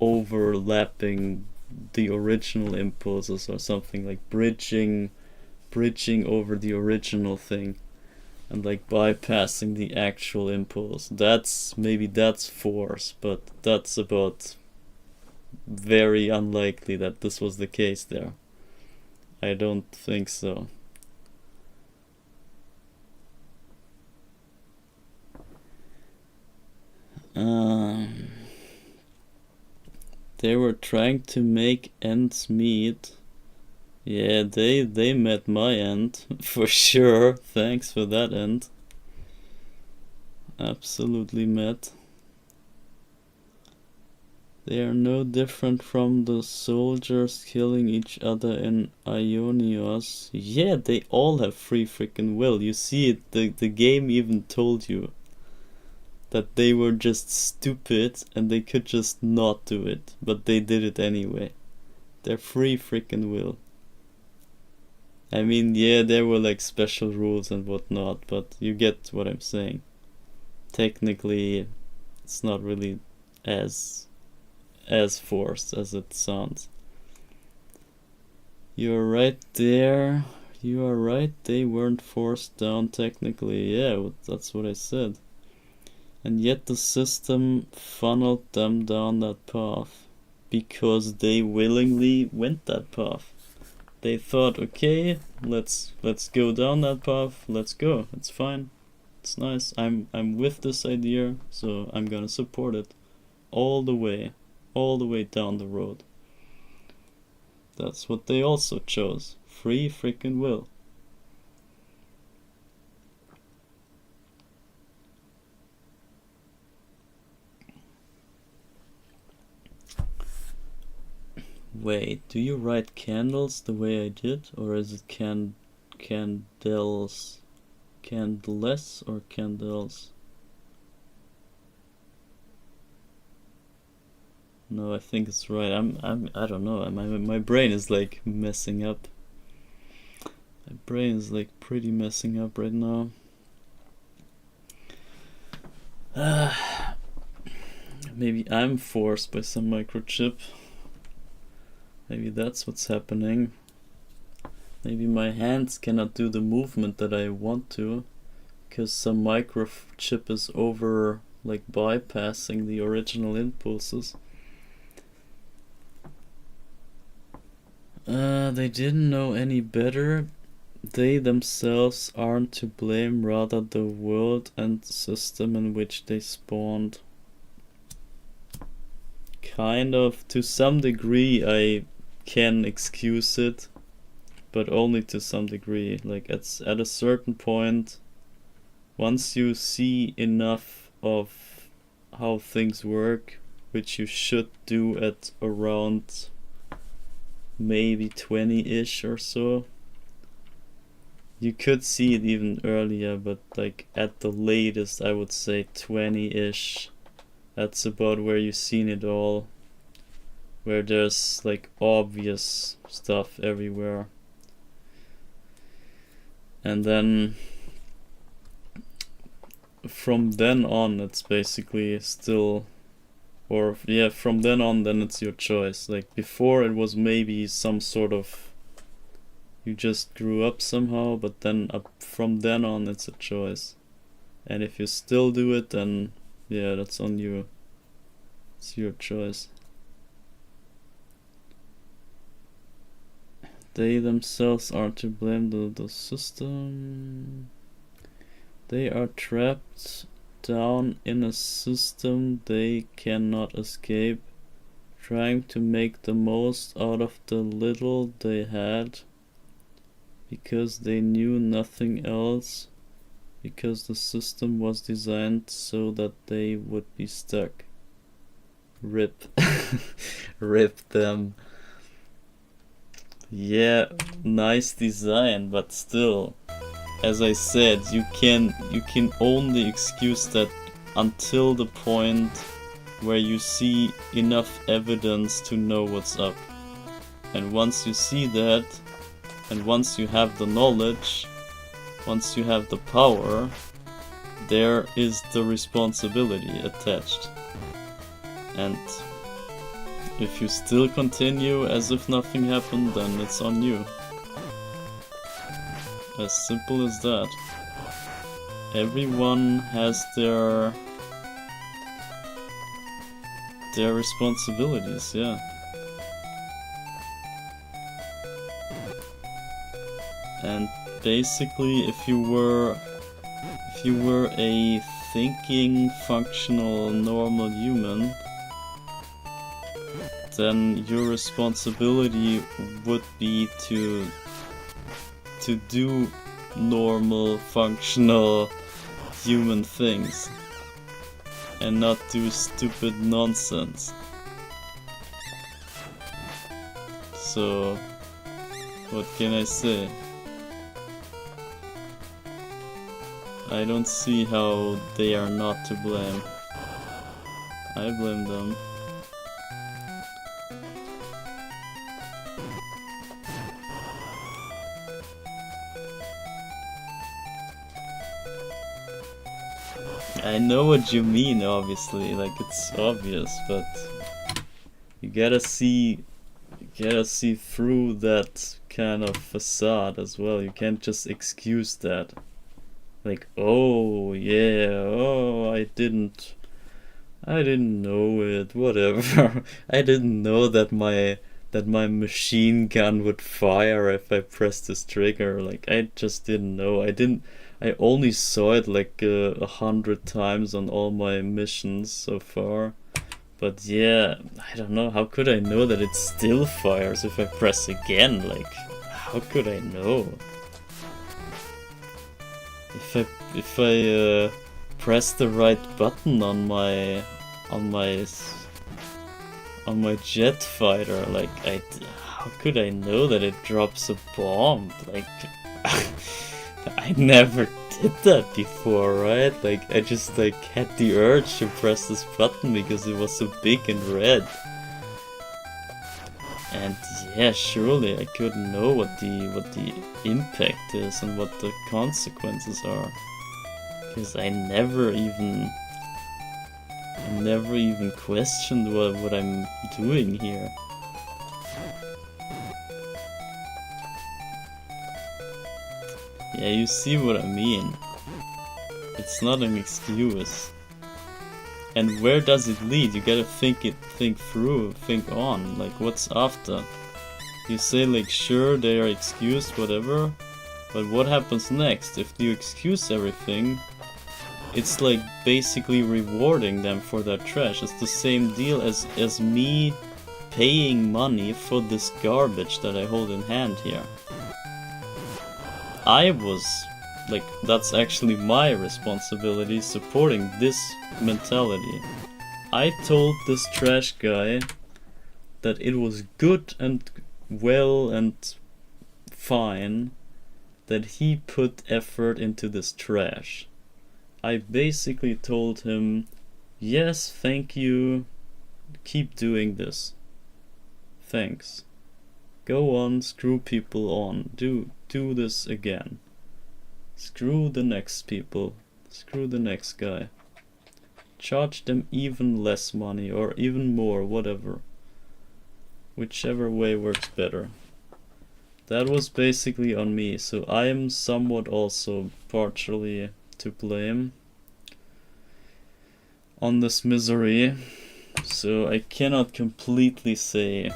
overlapping the original impulses or something, like bridging over the original thing and like bypassing the actual impulse. Maybe that's force, but that's about very unlikely that this was the case there. I don't think so. They were trying to make ends meet. Yeah, they met my end, for sure. Thanks for that end. Absolutely met. They are no different from the soldiers killing each other in Ionios. Yeah, they all have free freaking will. You see it, the game even told you that they were just stupid and they could just not do it, but they did it anyway. They're free freaking will. I mean, yeah, there were like special rules and whatnot, but you get what I'm saying. Technically, it's not really as forced as it sounds. You're right there. You are right, they weren't forced down technically. Yeah, that's what I said. And yet the system funneled them down that path because they willingly went that path. They thought, okay, let's go down that path. Let's go. It's fine. It's nice. I'm with this idea, so I'm gonna support it all the way down the road. That's what they also chose. Free freaking will. Wait, do you write candles the way I did, or is it candles, candleless, or candles? No, I think it's right. I don't know. My brain is like messing up. My brain is like pretty messing up right now. Maybe I'm forced by some microchip. Maybe that's what's happening. Maybe my hands cannot do the movement that I want to, because some microchip is over, like, bypassing the original impulses. They didn't know any better. They themselves aren't to blame, rather the world and system in which they spawned. Kind of, to some degree, I can excuse it, but only to some degree. Like at a certain point, once you see enough of how things work, which you should do at around maybe 20-ish or so. You could see it even earlier, but like at the latest I would say 20-ish. That's about where you've seen it all. Where there's like obvious stuff everywhere. And then from then on it's basically still, or yeah, from then on then it's your choice. Like before it was maybe some sort of, you just grew up somehow, but then from then on it's a choice. And if you still do it, then yeah, that's on you. It's your choice. They themselves are to blame, the system. They are trapped down in a system they cannot escape, trying to make the most out of the little they had, because they knew nothing else, because the system was designed so that they would be stuck. RIP. RIP them. Yeah, nice design, but still, as I said, you can only excuse that until the point where you see enough evidence to know what's up. And once you see that, and once you have the knowledge, once you have the power, there is the responsibility attached. And if you still continue as if nothing happened, then it's on you. As simple as that. Everyone has their responsibilities, yeah. And basically, if you were a thinking, functional, normal human, then your responsibility would be to do normal, functional human things and not do stupid nonsense. So, what can I say? I don't see how they are not to blame. I blame them. I know what you mean, obviously, like it's obvious, but you gotta see through that kind of facade as well. You can't just excuse that. Like, oh yeah, oh I didn't know it, whatever. I didn't know that my machine gun would fire if I pressed this trigger. Like, I just didn't know. I only saw it like 100 times on all my missions so far. But yeah, I don't know, how could I know that it still fires if I press again? Like, how could I know? If I press the right button on my jet fighter, like how could I know that it drops a bomb? Like, I never did that before, right? Like, I just like had the urge to press this button because it was so big and red. And yeah, surely I could know what the impact is and what the consequences are, because I never even questioned what I'm doing here. Yeah, you see what I mean. It's not an excuse. And where does it lead? You gotta think through, think on, like what's after. You say like, sure, they are excused, whatever, but what happens next? If you excuse everything, it's like basically rewarding them for their trash. It's the same deal as me paying money for this garbage that I hold in hand here. I was like, that's actually my responsibility, supporting this mentality. I told this trash guy that it was good and well and fine that he put effort into this trash. I basically told him, yes, thank you, keep doing this. Thanks. Go on, screw people on, do this again. Screw the next people, screw the next guy. Charge them even less money or even more, whatever. Whichever way works better. That was basically on me, so I am somewhat also partially to blame on this misery. So I cannot completely say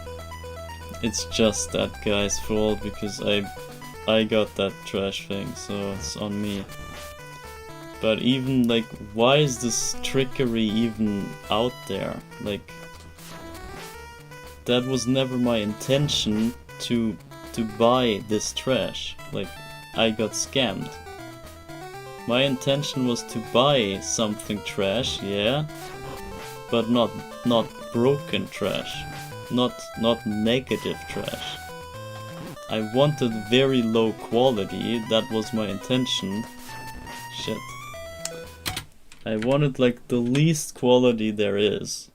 it's just that guy's fault, because I got that trash thing, so it's on me. But even like, why is this trickery even out there? Like, that was never my intention to buy this trash. Like, I got scammed. My intention was to buy something trash, yeah, but not broken trash, not negative trash. I wanted very low quality, that was my intention. Shit. I wanted like the least quality there is,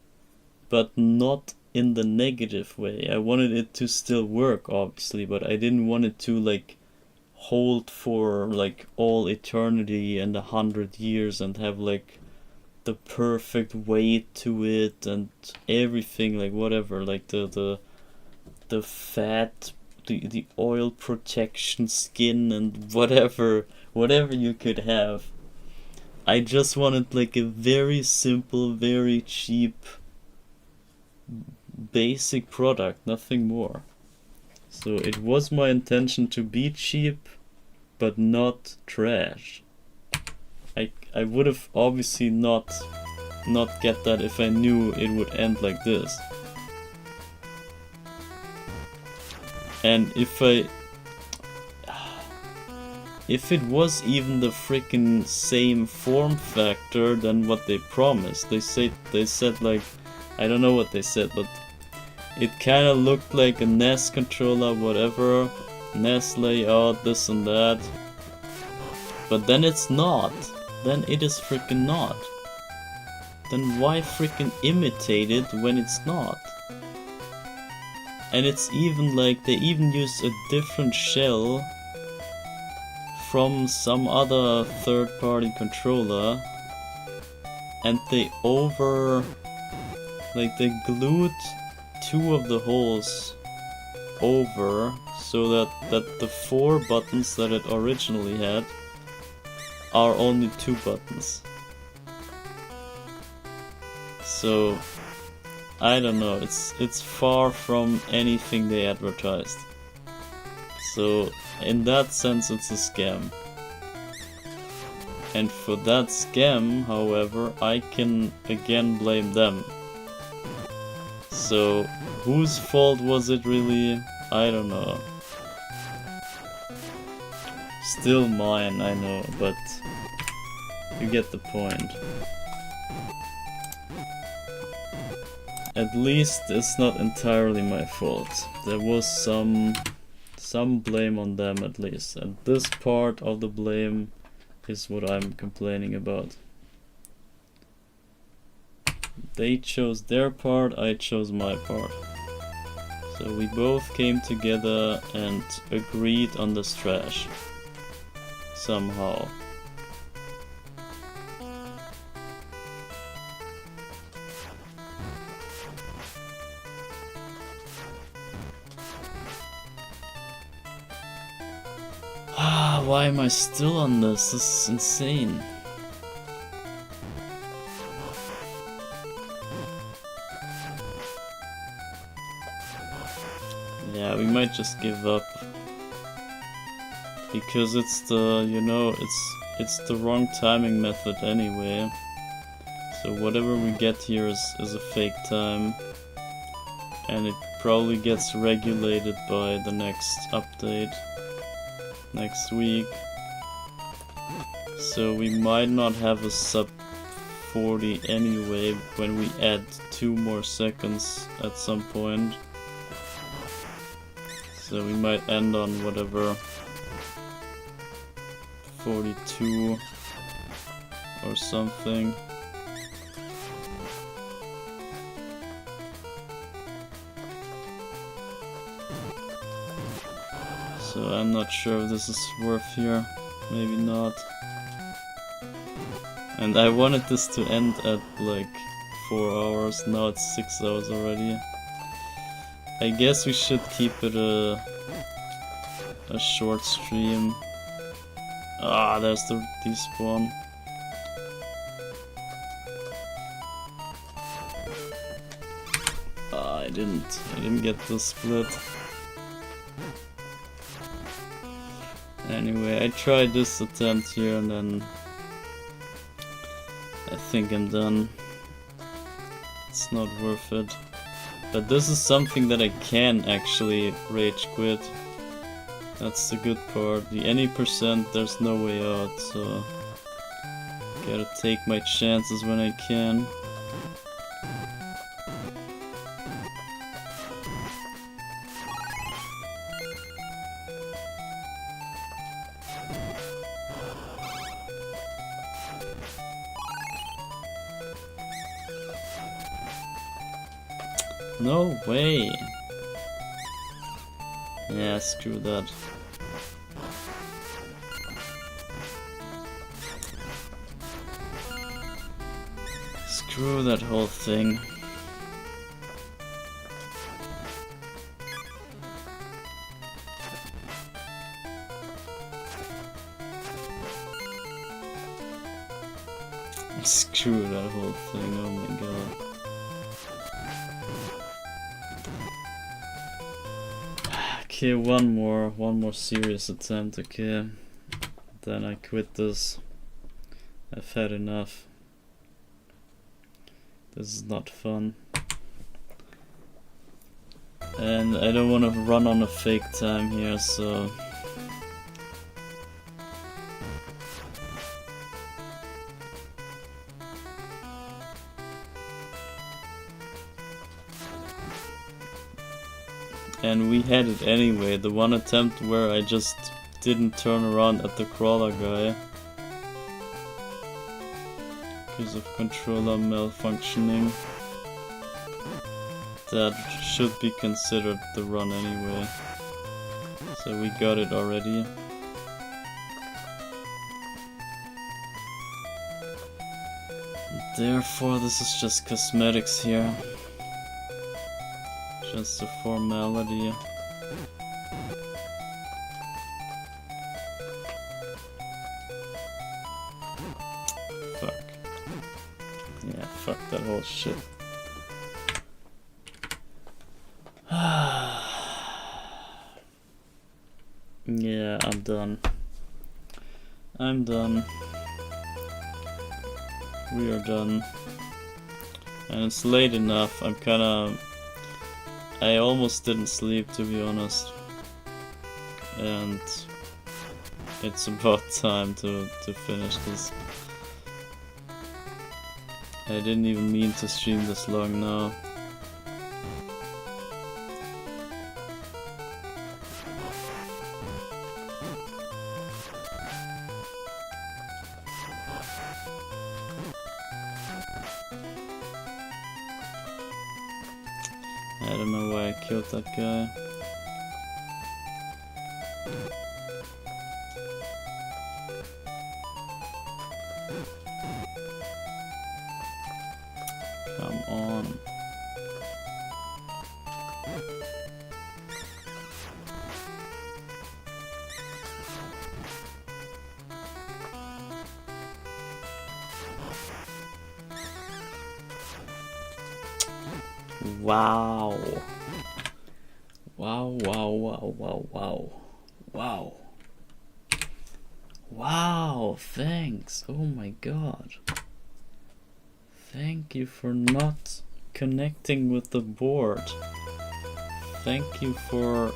but not in the negative way. I wanted it to still work, obviously, but I didn't want it to like hold for like all eternity and 100 years and have like the perfect weight to it and everything, like whatever, like the fat, the oil protection skin and whatever you could have. I just wanted like a very simple, very cheap, basic product, nothing more. So it was my intention to be cheap, but not trash. I would have obviously not get that if I knew it would end like this. And if it was even the freaking same form factor than what they promised, they said like, I don't know what they said, but it kind of looked like a NES controller, whatever, NES layout, this and that. But then it's not. Then it is freaking not. Then why freaking imitate it when it's not? And it's even like they even used a different shell from some other third-party controller, and they glued 2 of the holes over so that the 4 buttons that it originally had are only 2 buttons. So I don't know, it's far from anything they advertised. So in that sense it's a scam. And for that scam, however, I can again blame them. So whose fault was it really? I don't know. Still mine, I know, but you get the point. At least it's not entirely my fault. There was some blame on them at least, and this part of the blame is what I'm complaining about. They chose their part, I chose my part. So we both came together and agreed on this trash. Somehow. Why am I still on this? This is insane. Yeah, we might just give up. Because it's the, you know, it's the wrong timing method anyway. So whatever we get here is a fake time. And it probably gets regulated by the next update. Next week. So we might not have a sub 40 anyway when we add 2 more seconds at some point. So we might end on whatever 42 or something. So I'm not sure if this is worth here, maybe not. And I wanted this to end at like 4 hours, now it's 6 hours already. I guess we should keep it a short stream. Ah, there's the despawn. Ah, I didn't get the split. Anyway, I tried this attempt here and then I think I'm done. It's not worth it. But this is something that I can actually rage quit. That's the good part. The any percent, there's no way out, so gotta take my chances when I can. No way! Yeah, screw that. Screw that whole thing. Screw that whole thing, oh my god. Okay, one more serious attempt, okay. Then I quit this. I've had enough. This is not fun. And I don't want to run on a fake time here, so... And we had it anyway, the one attempt where I just didn't turn around at the crawler guy because of controller malfunctioning. That should be considered the run anyway. So we got it already. Therefore this is just cosmetics here. Just a formality. Fuck. Yeah, fuck that whole shit. Yeah, I'm done. I'm done. We are done. And it's late enough, I almost didn't sleep, to be honest. And it's about time to finish this. I didn't even mean to stream this long now. I don't know why I killed that guy. Come on. Wow. Wow, wow, wow, wow, wow. Wow. Wow, thanks. Oh my god. Thank you for not connecting with the board. Thank you for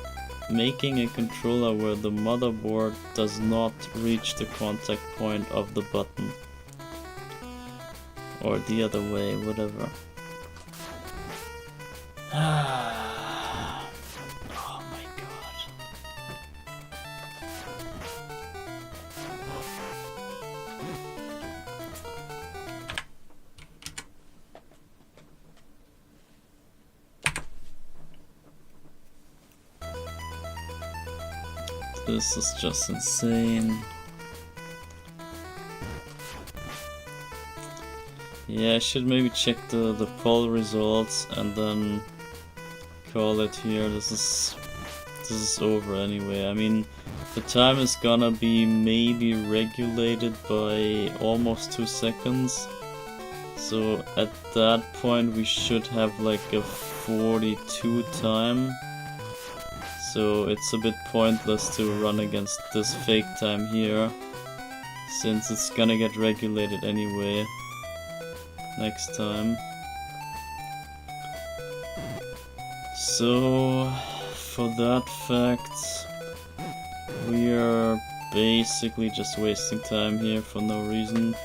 making a controller where the motherboard does not reach the contact point of the button. Or the other way, whatever. Oh my god. This is just insane. Yeah, I should maybe check the poll results and then call it here. This is over anyway. I mean, the time is gonna be maybe regulated by almost 2 seconds. So at that point we should have like a 42 time. So it's a bit pointless to run against this fake time here, since it's gonna get regulated anyway next time. So for that fact, we are basically just wasting time here for no reason.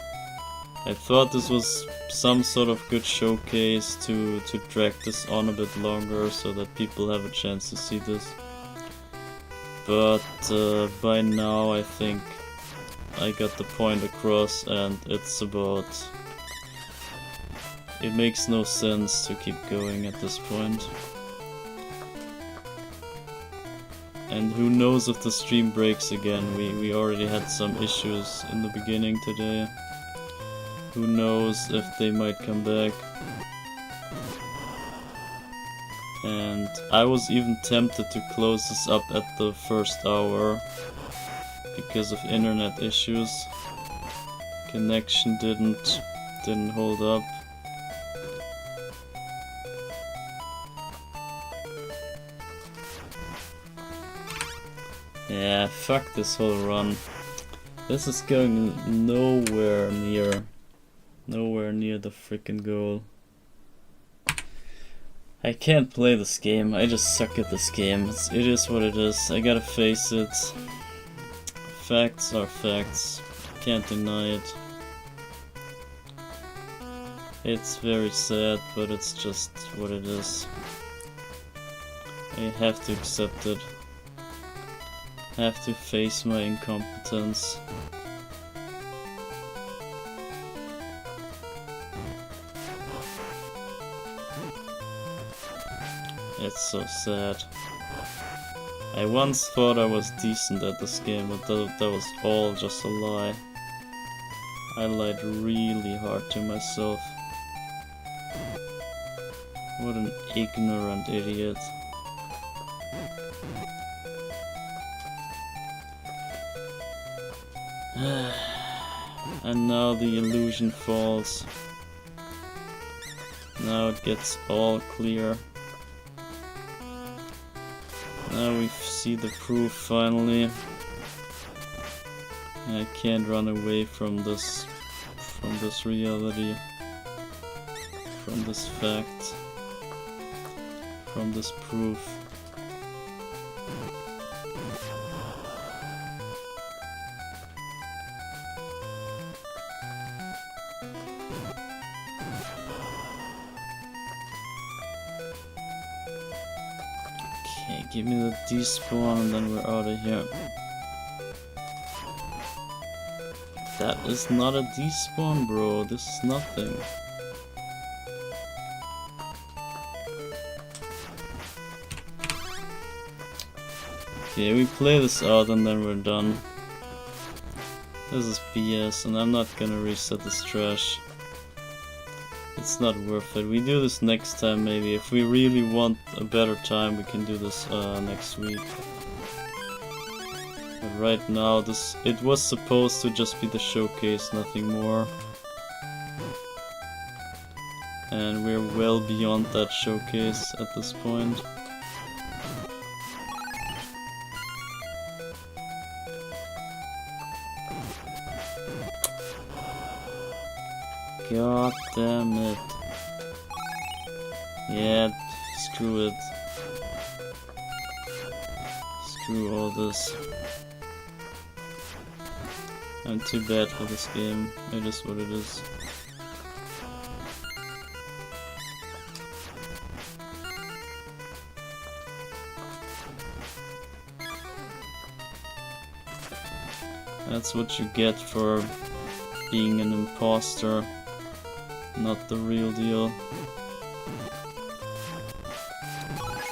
I thought this was some sort of good showcase to drag this on a bit longer so that people have a chance to see this. But by now I think I got the point across, and it's about it makes no sense to keep going at this point. And who knows if the stream breaks again. We already had some issues in the beginning today. Who knows if they might come back. And I was even tempted to close this up at the first hour because of internet issues. Connection didn't hold up. Yeah, fuck this whole run. This is going nowhere near the freaking goal. I can't play this game. I just suck at this game. It is what it is. I gotta face it. Facts are facts. Can't deny it. It's very sad, but it's just what it is. I have to accept it. Have to face my incompetence. It's so sad. I once thought I was decent at this game, but that was all just a lie. I lied really hard to myself. What an ignorant idiot. And now the illusion falls. Now it gets all clear. Now we see the proof finally. I can't run away from this reality, from this fact, from this proof. Give me the despawn and then we're out of here. That is not a despawn, bro. This is nothing. Okay, we play this out and then we're done. This is BS and I'm not gonna reset this trash. It's not worth it. We do this next time maybe. If we really want a better time, we can do this next week. But right now, it was supposed to just be the showcase, nothing more. And we're well beyond that showcase at this point. God damn it. Yeah, screw it. Screw all this. I'm too bad for this game. It is what it is. That's what you get for being an imposter. Not the real deal.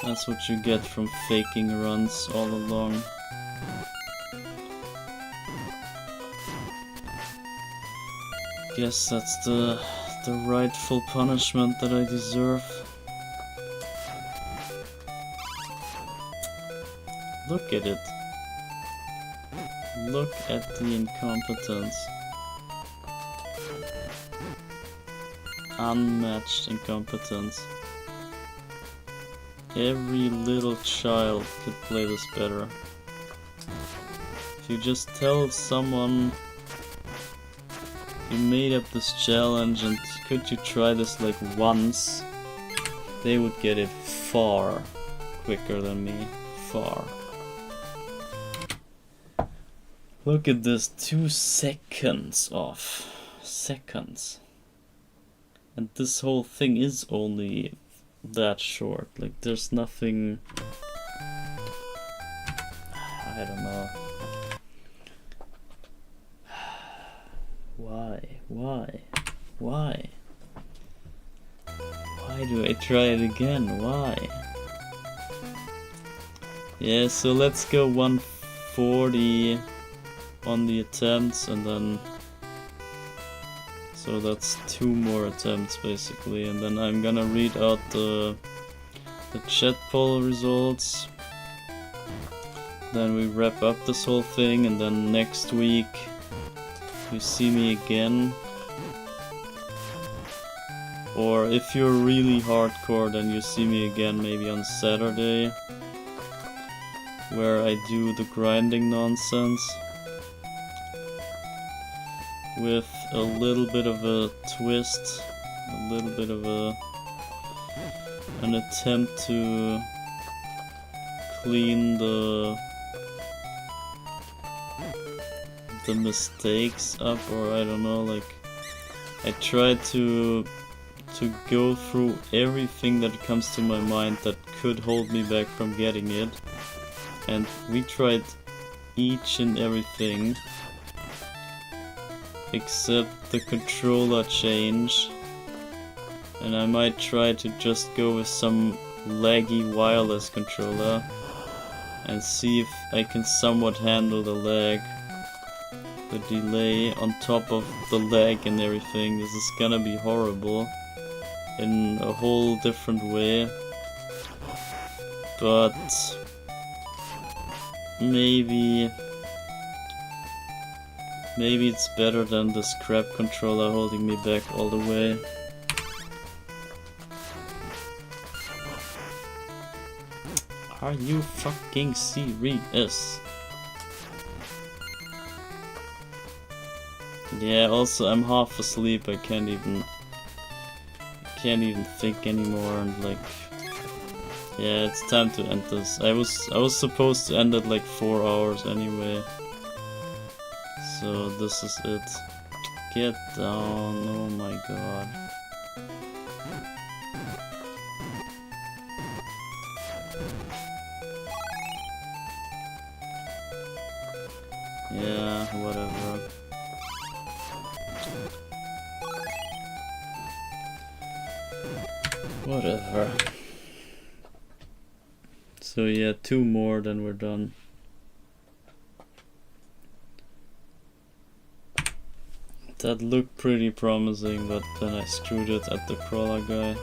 That's what you get from faking runs all along. Guess that's the rightful punishment that I deserve. Look at it. Look at the incompetence. Unmatched incompetence. Every little child could play this better. If you just tell someone you made up this challenge and could you try this like once, they would get it far quicker than me. Far. Look at this, 2 seconds off. Seconds. And this whole thing is only that short. Like, there's nothing... I don't know. Why? Why do I try it again? Why? Yeah, so let's go 140 on the attempts and then... So that's 2 more attempts basically, and then I'm gonna read out the chat poll results. Then we wrap up this whole thing, and then next week you see me again. Or if you're really hardcore, then you see me again maybe on Saturday, where I do the grinding nonsense with a little bit of a twist, a little bit of an attempt to clean the mistakes up, or I don't know, like I try to go through everything that comes to my mind that could hold me back from getting it, and we tried each and everything except the controller change, and I might try to just go with some laggy wireless controller and see if I can somewhat handle the lag, the delay on top of the lag and everything. This is gonna be horrible in a whole different way, but maybe it's better than this crap controller holding me back all the way. Are you fucking serious? Yeah, also I'm half asleep, I can't even think anymore, and like, yeah, it's time to end this. I was supposed to end at like 4 hours anyway. So this is it. Get down, oh my god. Yeah, whatever. Whatever. So yeah, 2 more, then we're done. That looked pretty promising, but then I screwed it at the crawler guy.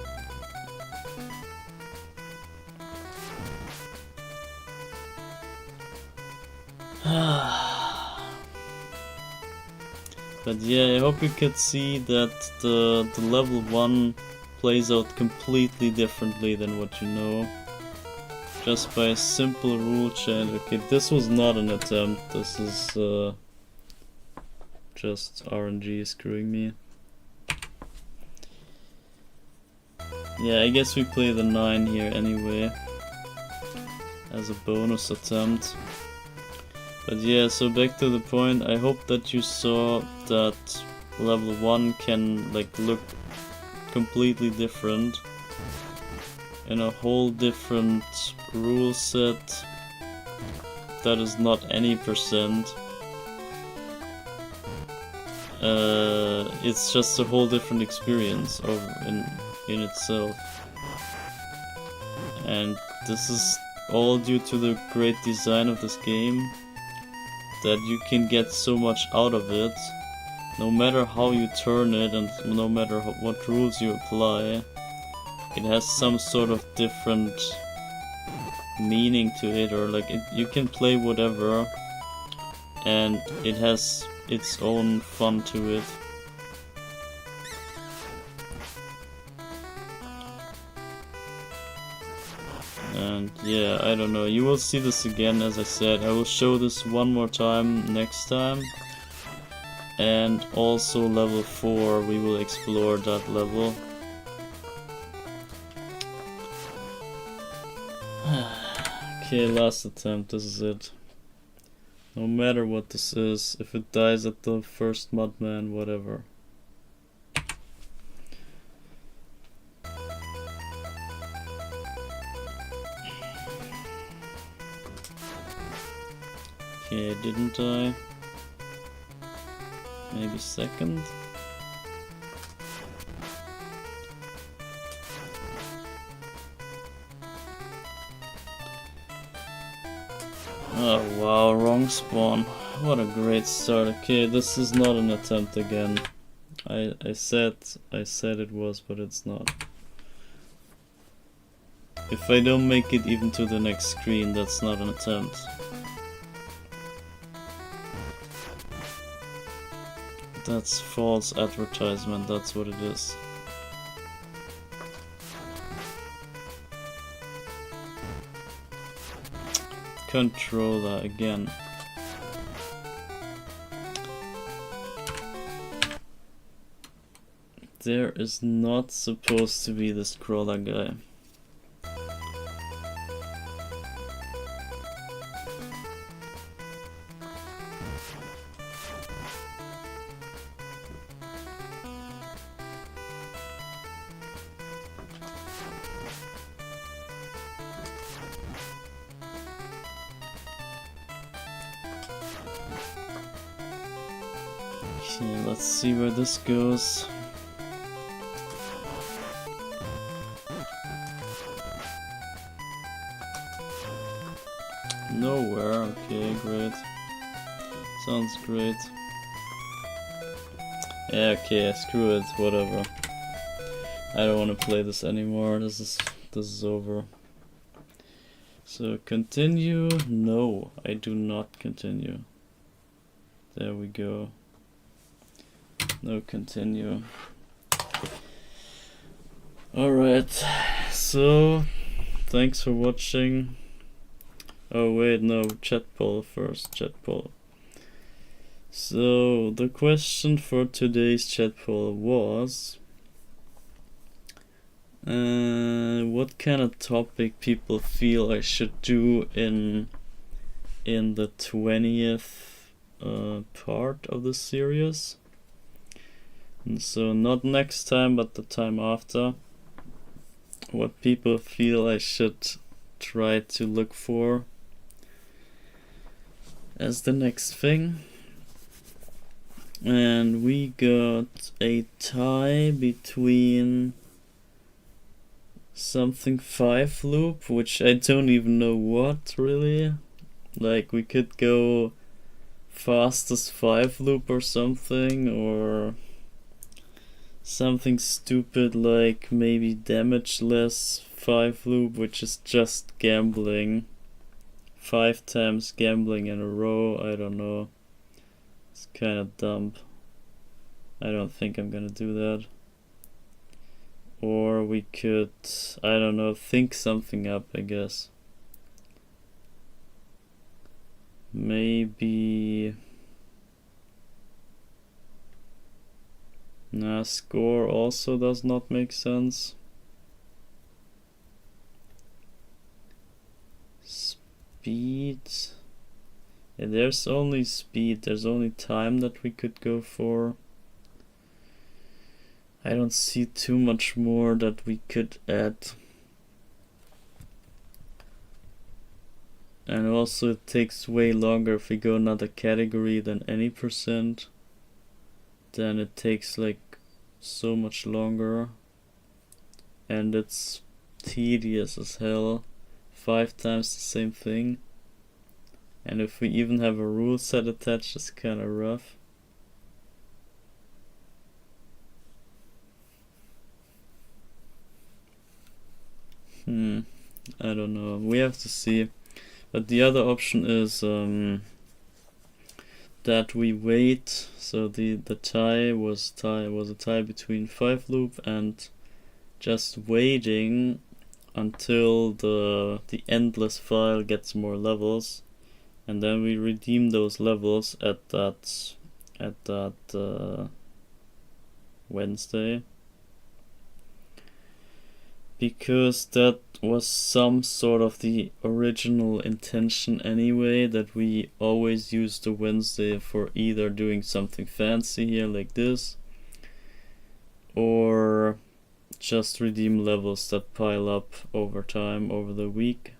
But yeah, I hope you could see that the level 1 plays out completely differently than what you know. Just by a simple rule change. Okay, this was not an attempt, this is just RNG screwing me. Yeah, I guess we play the 9 here anyway, as a bonus attempt. But yeah, so back to the point, I hope that you saw that level 1 can like look completely different in a whole different rule set that is not any percent. It's just a whole different experience in itself, and this is all due to the great design of this game, that you can get so much out of it, no matter how you turn it and no matter what rules you apply. It has some sort of different meaning to it, or like you can play whatever and it has its own fun to it. And yeah, I don't know, you will see this again. As I said, I will show this one more time next time, and also level 4, we will explore that level. Okay, last attempt, this is it. No matter what this is, if it dies at the first Mudman, whatever. Okay, didn't die. Maybe second. Oh wow, wrong spawn. What a great start. Okay, this is not an attempt again. I said it was, but it's not. If I don't make it even to the next screen, that's not an attempt. That's false advertisement, that's what it is. Controller again. There is not supposed to be the scroller guy. Okay, let's see where this goes. Nowhere, okay, great. Sounds great. Yeah, okay, screw it, whatever. I don't want to play this anymore, this is over. So continue, no, I do not continue. There we go. No continue. Alright, so thanks for watching. Oh wait, no, chat poll first, chat poll. So the question for today's chat poll was what kind of topic people feel I should do in the 20th part of the series. And so not next time, but the time after. What people feel I should try to look for as the next thing. And we got a tie between something 5 loop, which I don't even know what really. Like we could go fastest 5 loop or something, or something stupid like maybe damageless 5 loop, which is just gambling. 5 times gambling in a row, I don't know. It's kind of dumb. I don't think I'm gonna do that. Or we could, I don't know, think something up, I guess. Maybe... Nah, score also does not make sense. Speed. Yeah, there's only speed, there's only time that we could go for. I don't see too much more that we could add. And also it takes way longer if we go another category than any percent. Then it takes like so much longer. And it's tedious as hell. 5 times the same thing. And if we even have a rule set attached, it's kinda rough. I don't know. We have to see. But the other option is that we wait. So the tie was a tie between 5 loop and just waiting until the endless file gets more levels, and then we redeem those levels at that Wednesday. Because that was some sort of the original intention anyway, that we always use the Wednesday for either doing something fancy here like this, or just redeem levels that pile up over time, over the week.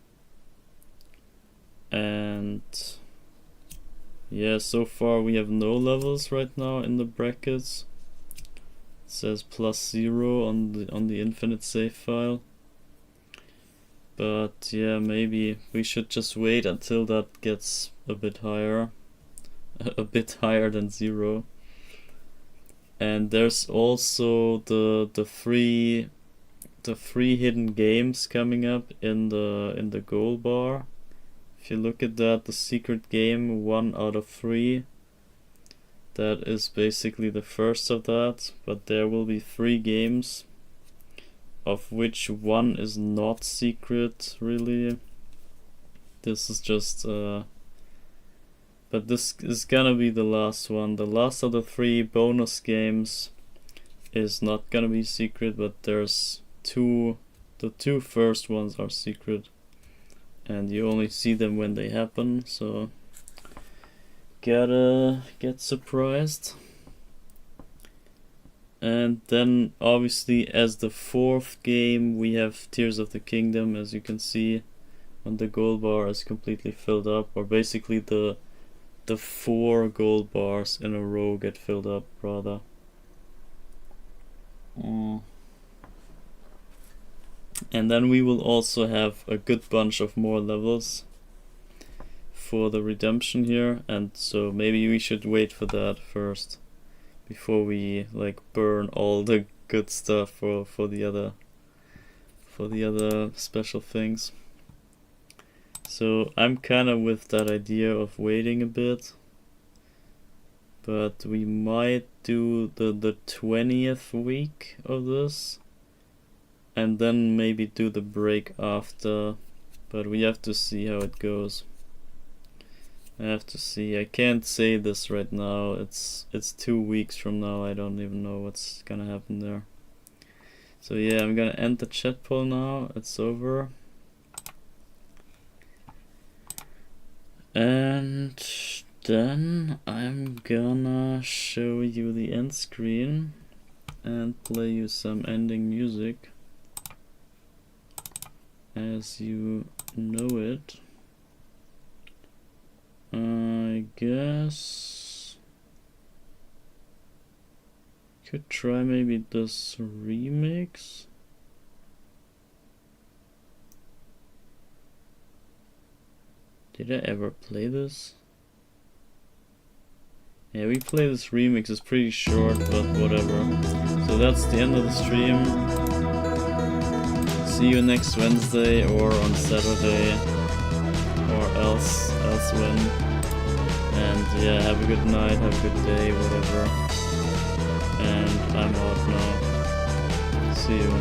And yeah, so far we have no levels right now in the brackets. It says +0 on the infinite save file. But yeah, maybe we should just wait until that gets a bit higher. A bit higher than 0. And there's also the free hidden games coming up in the goal bar. If you look at that, the secret game 1 out of 3, that is basically the first of that, but there will be 3 games, of which 1 is not secret really. This is just but this is gonna be the last one. The last of the 3 bonus games is not gonna be secret, but there's 2. The 2 first ones are secret, and you only see them when they happen, so gotta get surprised. And then obviously as the 4th game we have Tears of the Kingdom, as you can see when the gold bar is completely filled up, or basically the 4 gold bars in a row get filled up rather. And then we will also have a good bunch of more levels for the redemption here, and so maybe we should wait for that first before we like burn all the good stuff for the other special things. So I'm kinda with that idea of waiting a bit, but we might do the 20th week of this and then maybe do the break after, but we have to see how it goes. I have to see. I can't say this right now. It's 2 weeks from now. I don't even know what's gonna happen there. So yeah, I'm gonna end the chat poll now. It's over. And then I'm gonna show you the end screen and play you some ending music as you know it. I guess could try maybe this remix. Did I ever play this? Yeah, we play this remix. It's pretty short, but whatever. So that's the end of the stream. See you next Wednesday or on Saturday or else when. And yeah, have a good night, have a good day, whatever. And I'm out now. See you.